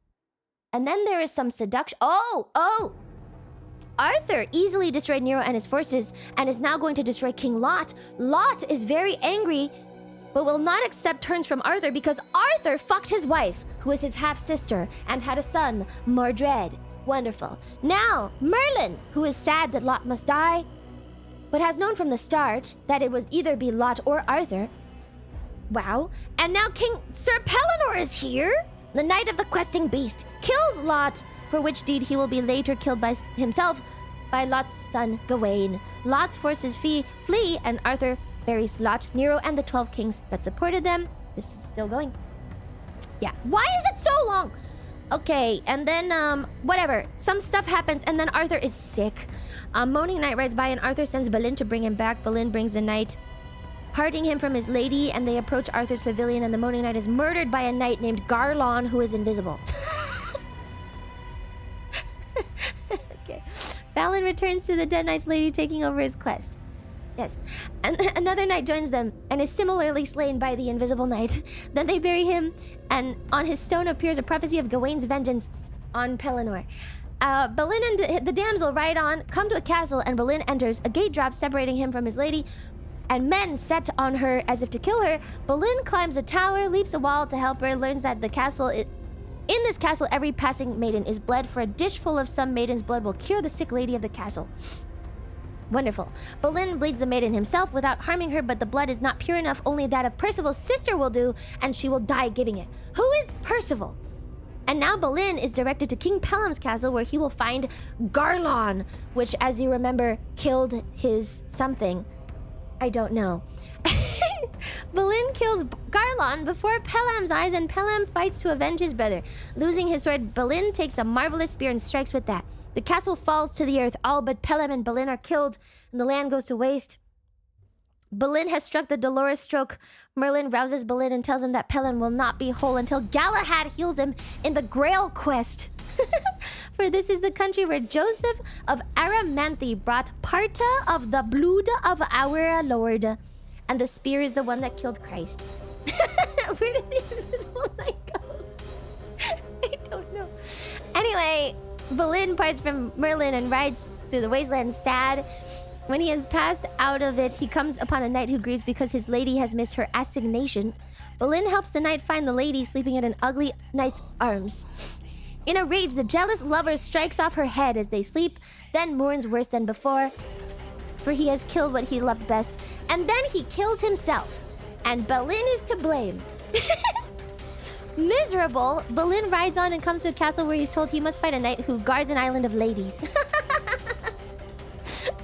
A: And then there is some seduction. Oh! Arthur easily destroyed Nero and his forces and is now going to destroy King Lot. Lot is very angry, but will not accept terms from Arthur because Arthur fucked his wife, who is his half-sister, and had a son, Mordred. Wonderful. Now, Merlin, who is sad that Lot must die, but has known from the start that it would either be Lot or Arthur. Wow. And now King Sir Pellinor is here. The knight of the questing beast kills Lot, for which deed he will be later killed by himself by Lot's son Gawain. Lot's forces flee, and Arthur buries Lot, Nero, and the 12 kings that supported them. This is still going. Yeah. Why is it so long? Okay, and then, whatever. Some stuff happens, and then Arthur is sick. Moaning Knight rides by, and Arthur sends Balin to bring him back. Balin brings the knight, parting him from his lady, and they approach Arthur's pavilion, and the Moaning Knight is murdered by a knight named Garlon, who is invisible. Okay. Balin returns to the Dead Knight's lady, taking over his quest. Yes. And another knight joins them and is similarly slain by the invisible knight. Then they bury him, and on his stone appears a prophecy of Gawain's vengeance on Pellinor. Balin and the damsel ride on, come to a castle, and Balin enters. A gate drops, separating him from his lady, and men set on her as if to kill her. Balin climbs a tower, leaps a wall to help her, learns that in this castle, every passing maiden is bled, for a dish full of some maiden's blood will cure the sick lady of the castle. Wonderful. Balin bleeds the maiden himself without harming her, but the blood is not pure enough. Only that of Percival's sister will do, and she will die giving it. Who is Percival? And now Balin is directed to King Pellam's castle, where he will find Garlon, which, as you remember, killed his something. I don't know. Balin kills Garlon before Pellam's eyes, and Pellam fights to avenge his brother. Losing his sword, Balin takes a marvelous spear and strikes with that. The castle falls to the earth. All but Pellam and Balin are killed, and the land goes to waste. Balin has struck the Dolorous Stroke. Merlin rouses Balin and tells him that Pellam will not be whole until Galahad heals him in the Grail quest. For this is the country where Joseph of Aramanthe brought Parta of the blood of our Lord. And the spear is the one that killed Christ. Where did the invisible knight go? I don't know. Anyway, Balin parts from Merlin and rides through the wasteland sad. When he has passed out of it, he comes upon a knight who grieves because his lady has missed her assignation. Balin helps the knight find the lady sleeping in an ugly knight's arms. In a rage, the jealous lover strikes off her head as they sleep, then mourns worse than before, for he has killed what he loved best, and then he kills himself, and Balin is to blame. Miserable, Balin rides on and comes to a castle where he's told he must fight a knight who guards an island of ladies.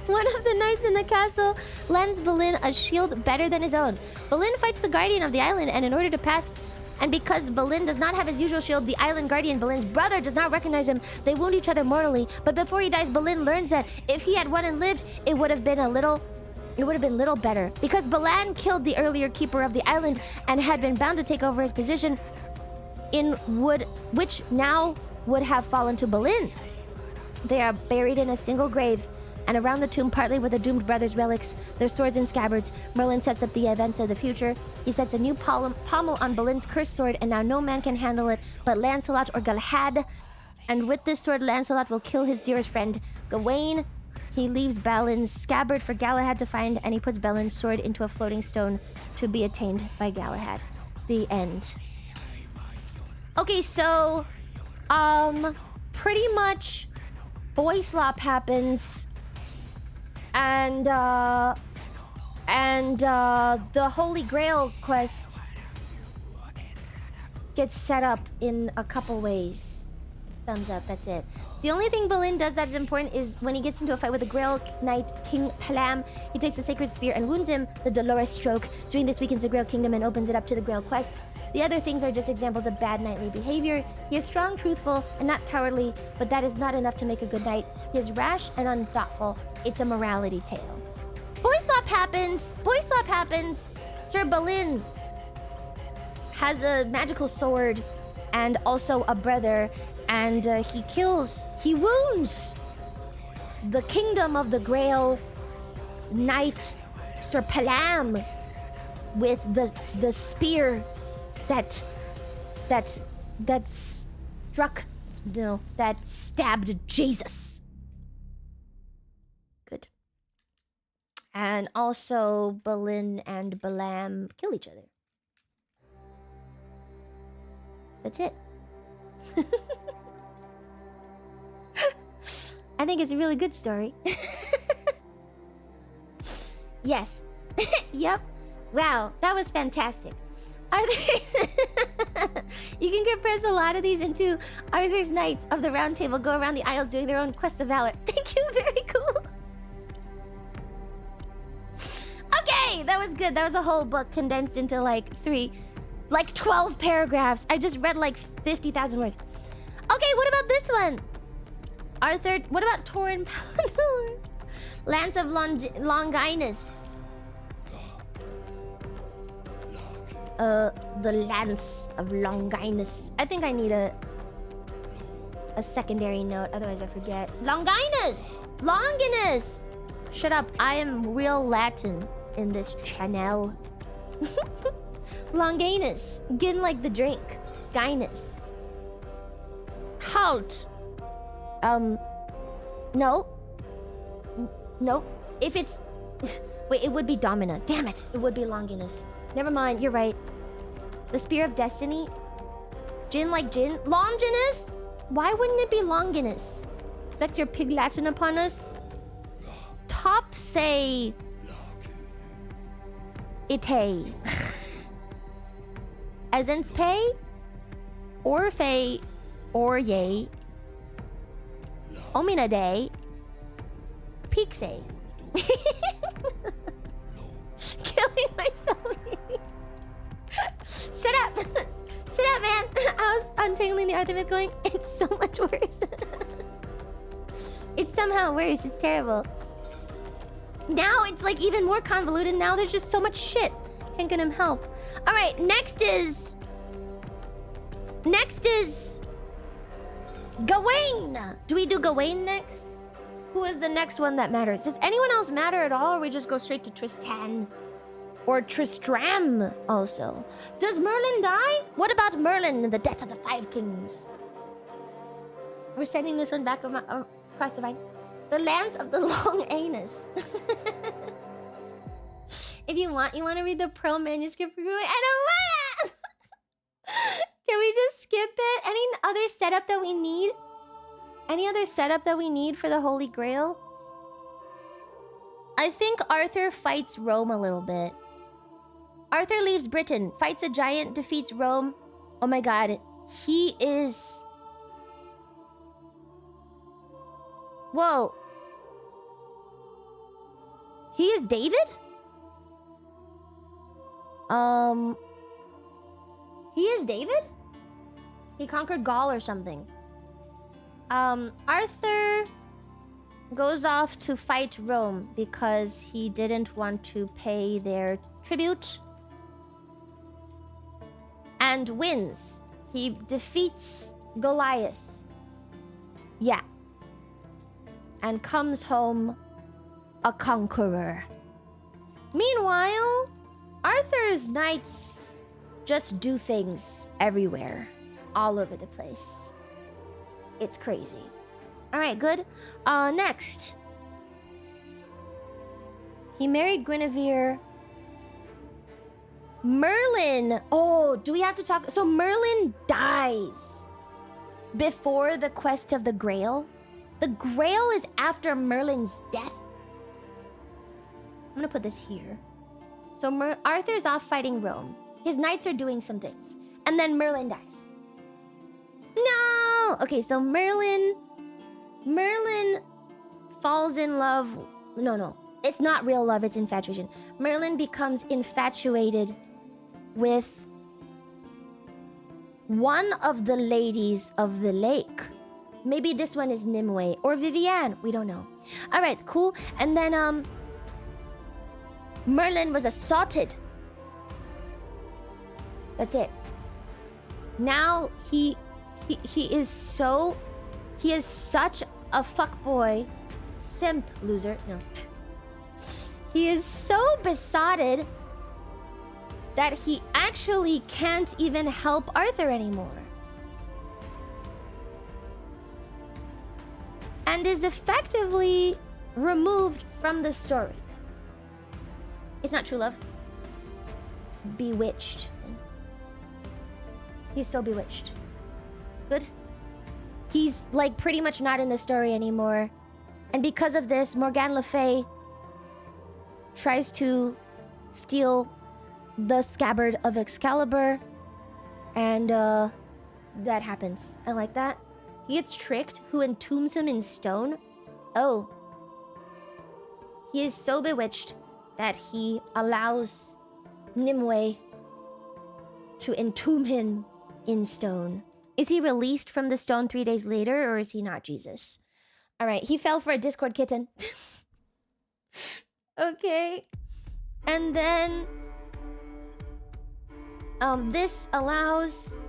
A: One of the knights in the castle lends Balin a shield better than his own. Balin fights the guardian of the island, and in order to pass, and because Balin does not have his usual shield, the island guardian, Balin's brother, does not recognize him. They wound each other mortally, but before he dies, Balin learns that if he had won and lived, it would have been little better, because Balan killed the earlier keeper of the island and had been bound to take over his position in wood, which now would have fallen to Balin. They are buried in a single grave, and around the tomb, partly with the doomed brothers' relics, their swords and scabbards, Merlin sets up the events of the future. He sets a new pommel on Balin's cursed sword, and now no man can handle it but Lancelot or Galahad. And with this sword, Lancelot will kill his dearest friend, Gawain. He leaves Balin's scabbard for Galahad to find, and he puts Balin's sword into a floating stone to be attained by Galahad. The end. Okay, so, pretty much boy slop happens, and the Holy Grail quest gets set up in a couple ways. Thumbs up, that's it. The only thing Balin does that is important is when he gets into a fight with the Grail Knight, King Pellam, he takes a sacred spear and wounds him, the Dolorous Stroke. Doing this weakens the Grail Kingdom and opens it up to the Grail quest. The other things are just examples of bad knightly behavior. He is strong, truthful, and not cowardly, but that is not enough to make a good knight. He is rash and unthoughtful. It's a morality tale. Boy slap happens! Boy slap happens! Sir Balin has a magical sword and also a brother, and he wounds the kingdom of the Grail knight Sir Palam with the spear that stabbed Jesus. Good. And also Balin and Balam kill each other. That's it. I think it's a really good story. Yes. Yep. Wow, that was fantastic. You can compress a lot of these into Arthur's Knights of the Round Table go around the aisles doing their own quests of valor. Thank you, very cool. Okay, that was good. That was a whole book condensed into like 12 paragraphs. I just read like 50,000 words. Okay, what about this one? Arthur, what about Torin Palador? Lance of Longinus. The Lance of Longinus. I think I need a secondary note, otherwise I forget. Longinus! Longinus! Shut up, I am real Latin in this channel. Longinus. Gin like the drink. Gynus. Halt. No. Nope. If it's... Wait, it would be Domina. Damn it. It would be Longinus. Never mind, you're right. The Spear of Destiny? Gin like gin? Longinus? Why wouldn't it be Longinus? Expect your pig Latin upon us? Top say... Ite. Essence pay? Orfe. Orye. Omina day. Pixe. Killing myself. Shut up! Shut up, man! I was untangling the Arthur myth going, it's so much worse. It's somehow worse. It's terrible. Now it's like even more convoluted. Now there's just so much shit. Can't get him help. Alright, next is Gawain! Do we do Gawain next? Who is the next one that matters? Does anyone else matter at all, or we just go straight to Tristan? Or Tristram, also. Does Merlin die? What about Merlin and the death of the Five Kings? We're sending this one back across the vine. The Lance of the Long Anus. If you want to read the Pearl manuscript for Gawain. I don't want. Can we just skip it? Any other setup that we need? Any other setup that we need for the Holy Grail? I think Arthur fights Rome a little bit. Arthur leaves Britain, fights a giant, defeats Rome. Oh my god, he is... Whoa. He is David? He is David? He conquered Gaul or something. Arthur goes off to fight Rome because he didn't want to pay their tribute. And wins. He defeats Goliath. Yeah. And comes home a conqueror. Meanwhile, Arthur's knights just do things everywhere. All over the place. It's crazy. Alright, good. Next. He married Guinevere. Merlin. Oh, do we have to talk? So Merlin dies before the quest of the Grail. The Grail is after Merlin's death. I'm gonna put this here. So Arthur's off fighting Rome. His knights are doing some things. And then Merlin dies. No! Okay, so Merlin falls in love. No. It's not real love, it's infatuation. Merlin becomes infatuated with one of the ladies of the lake. Maybe this one is Nimue or Vivienne. We don't know. All right, cool. And then Merlin was assaulted. That's it. Now he is such a fuckboy, simp, loser. No. He is so besotted that he actually can't even help Arthur anymore. And is effectively removed from the story. It's not true love. Bewitched. He's so bewitched. Good. He's like pretty much not in the story anymore. And because of this, Morgane Le Fay tries to steal the scabbard of Excalibur. And that happens. I like that. He gets tricked, who entombs him in stone. Oh. He is so bewitched that he allows Nimue to entomb him in stone. Is he released from the stone 3 days later, or is he not Jesus? All right, he fell for a Discord kitten. Okay. And then this allows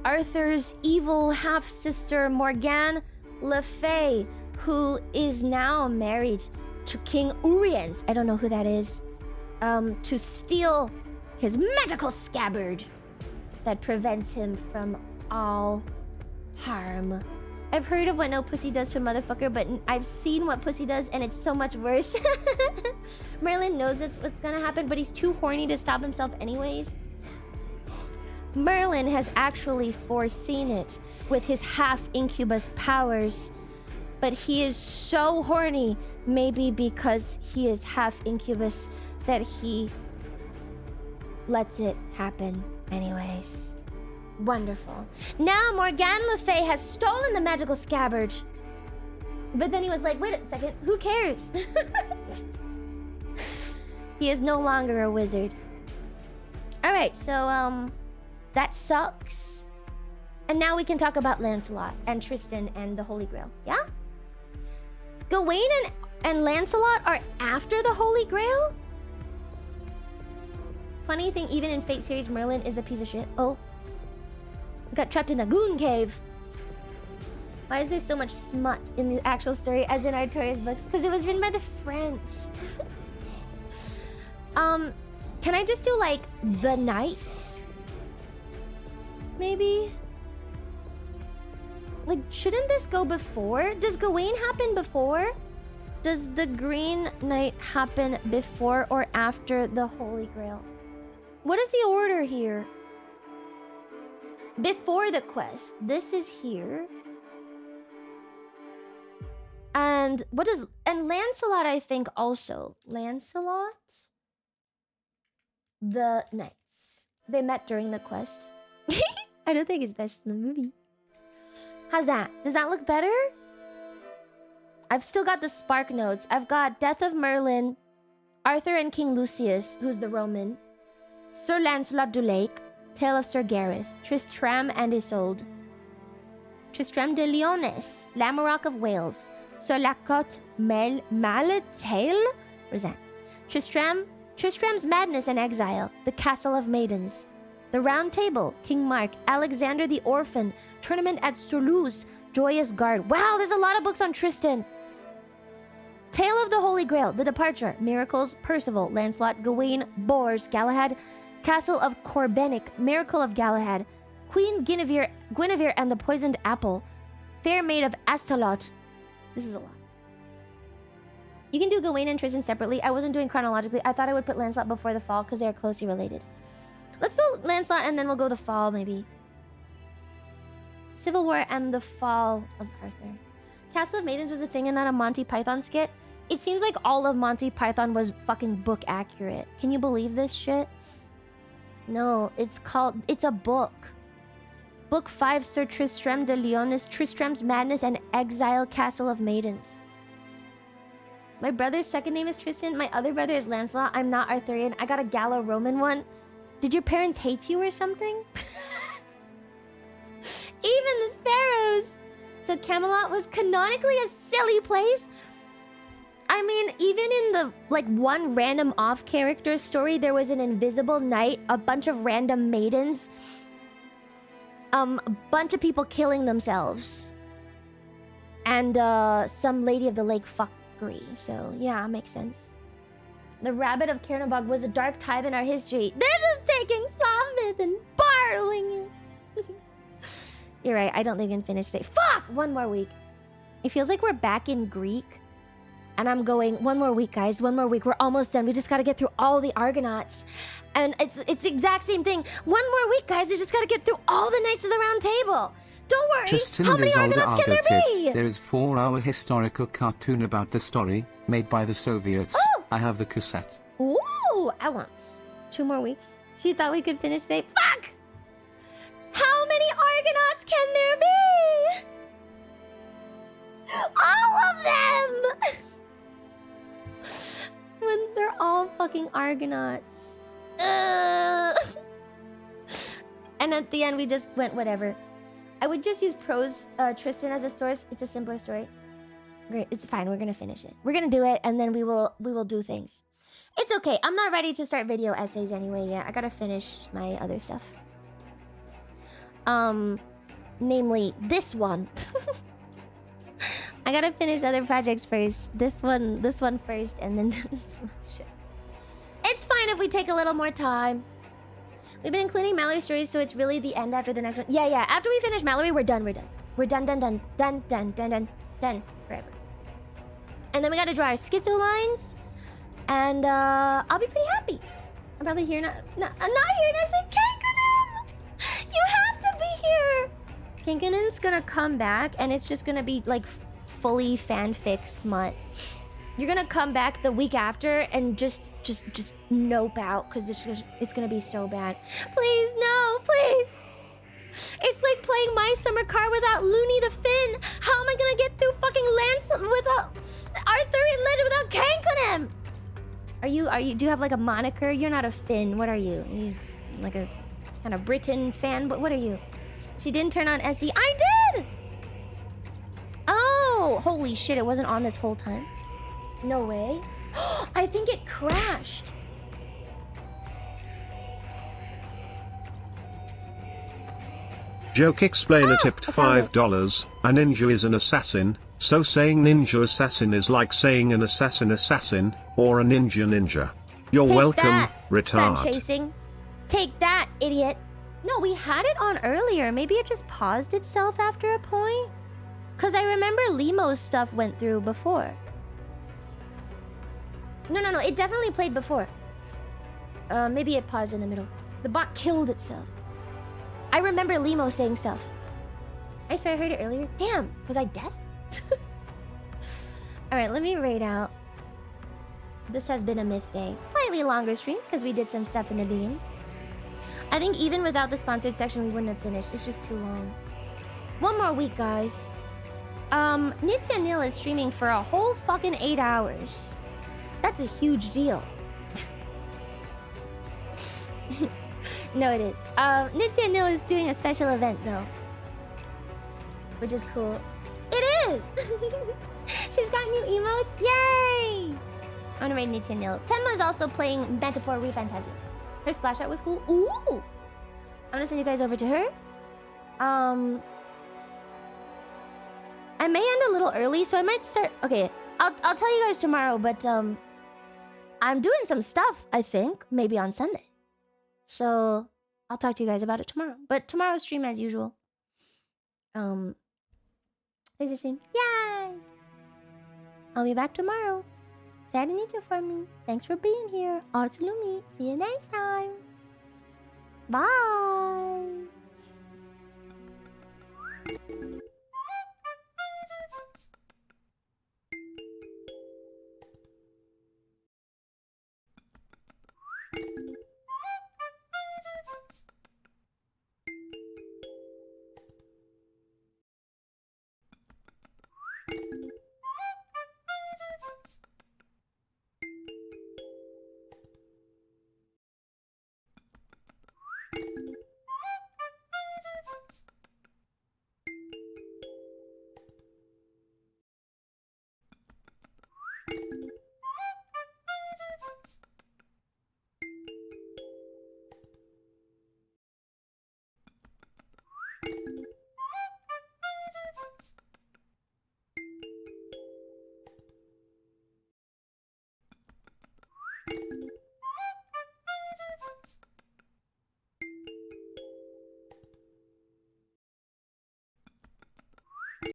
A: Arthur's evil half-sister Morgane Le Fay, who is now married to King Uriens, I don't know who that is, to steal his magical scabbard that prevents him from all harm. I've heard of what no pussy does to a motherfucker, but I've seen what pussy does, and it's so much worse. Merlin knows that's what's gonna happen, but he's too horny to stop himself anyways. Merlin has actually foreseen it with his half-incubus powers, but he is so horny, maybe because he is half-incubus, that he lets it happen anyways. Wonderful. Now Morgane Le Fay has stolen the magical scabbard. But then he was like, wait a second, who cares? He is no longer a wizard. Alright, so that sucks. And now we can talk about Lancelot and Tristan and the Holy Grail. Yeah? Gawain and Lancelot are after the Holy Grail? Funny thing, even in Fate series, Merlin is a piece of shit. Oh. Got trapped in the goon cave. Why is there so much smut in the actual story as in Artorias books? Because it was written by the French. Can I just do like the knights? Maybe? Like, shouldn't this go before? Does Gawain happen before? Does the Green Knight happen before or after the Holy Grail? What is the order here? Before the quest. This is here. And what is... And Lancelot, I think, also. Lancelot? The Knights. They met during the quest. I don't think it's best in the movie. How's that? Does that look better? I've still got the Spark Notes. I've got Death of Merlin, Arthur and King Lucius, who's the Roman, Sir Lancelot du Lake, Tale of Sir Gareth, Tristram and Isolde, Tristram de Lyonesse, Lamorak of Wales, Sir Lacote Maletale? What is that? Tristram's Madness and Exile, The Castle of Maidens, The Round Table, King Mark, Alexander the Orphan, Tournament at Toulouse, Joyous Guard. Wow, there's a lot of books on Tristan. Tale of the Holy Grail, The Departure, Miracles, Percival, Lancelot, Gawain, Bors, Galahad, Castle of Corbenic, Miracle of Galahad, Queen Guinevere and the Poisoned Apple, Fair Maid of Astolat. This is a lot. You can do Gawain and Tristan separately. I wasn't doing chronologically. I thought I would put Lancelot before the Fall because they are closely related. Let's do Lancelot and then we'll go the Fall, maybe. Civil War and the Fall of Arthur. Castle of Maidens was a thing and not a Monty Python skit. It seems like all of Monty Python was fucking book accurate. Can you believe this shit? No, it's a book. Book 5, Sir Tristram de Lyonesse, Tristram's Madness and Exile, Castle of Maidens. My brother's second name is Tristan. My other brother is Lancelot. I'm not Arthurian. I got a Gallo-Roman one. Did your parents hate you or something? Even the sparrows! So Camelot was canonically a silly place? I mean, even in the, like, one random off-character story, there was an invisible knight, a bunch of random maidens, a bunch of people killing themselves, and, some lady of the lake fuckery. So, yeah, makes sense. The Rabbit of Kernabog was a dark time in our history. They're just taking Slav myth and borrowing it. You're right, I don't think I can finish today. Fuck! One more week. It feels like we're back in Greek. And I'm going, one more week, guys. One more week. We're almost done. We just gotta get through all the Argonauts. And it's the exact same thing. One more week, guys. We just gotta get through all the Knights of the Round Table. Don't worry.
B: Justin
A: How many
B: Gazolda
A: Argonauts can there be?
B: There is 4-hour historical cartoon about the story, made by the Soviets.
A: Oh!
B: I have the cassette.
A: Ooh, I want 2 more weeks. She thought we could finish today. Fuck! How many Argonauts can there be? All of them! When they're all fucking Argonauts. And at the end, we just went whatever. I would just use prose Tristan as a source. It's a simpler story. Great, it's fine. We're gonna finish it. We're gonna do it, and then we will do things. It's okay. I'm not ready to start video essays anyway yet. I gotta finish my other stuff. Namely this one. I gotta finish other projects first. This one first, and then this one. Shit. It's fine if we take a little more time. We've been including Mallory stories, so it's really the end after the next one. Yeah. After we finish Mallory, we're done. We're done forever. And then we gotta draw our schizo lines, and I'll be pretty happy. I'm probably here I'm not here, and I say, Kankanen! You have to be here! Kankanen's gonna come back, and it's just gonna be like fully fanfic smut. You're gonna come back the week after and just nope out, because it's gonna be so bad. Please, no, please! It's like playing My Summer Car without Looney the Finn. How am I gonna get through fucking Lance without Arthurian Legend without Kankanen? Are you? Do you have like a moniker? You're not a Finn. What are you? Are you like a kind of Britain fan? But what are you? She didn't turn on SE. I did. Oh, holy shit! It wasn't on this whole time. No way. I think it crashed.
C: Joke explainer tipped $5. A ninja is an assassin, so saying ninja assassin is like saying an assassin, or a ninja. You're
A: Take
C: welcome,
A: that,
C: retard.
A: Sun chasing. Take that, idiot. No, we had it on earlier. Maybe it just paused itself after a point. Because I remember Limo's stuff went through before. No. It definitely played before. Maybe it paused in the middle. The bot killed itself. I remember Limo saying stuff. I swear I heard it earlier. Damn, was I deaf? Alright, let me raid out. This has been a myth day. Slightly longer stream, because we did some stuff in the beginning. I think even without the sponsored section, we wouldn't have finished. It's just too long. One more week, guys. Nitya Nil is streaming for a whole fucking 8 hours. That's a huge deal. No, it is. Nitya Nil is doing a special event, though. Which is cool. It is! She's got new emotes. Yay! I'm gonna raid Nitya Nil. Tenma's also playing Metaphor Refantasia. Her splash art was cool. Ooh! I'm gonna send you guys over to her. I may end a little early, so I might start... Okay, I'll tell you guys tomorrow, but I'm doing some stuff, I think. Maybe on Sunday. So, I'll talk to you guys about it tomorrow. But tomorrow's stream as usual. Laser stream. Yay! I'll be back tomorrow. Sad to meet you for me. Thanks for being here. Artsulumi. See you next time. Bye!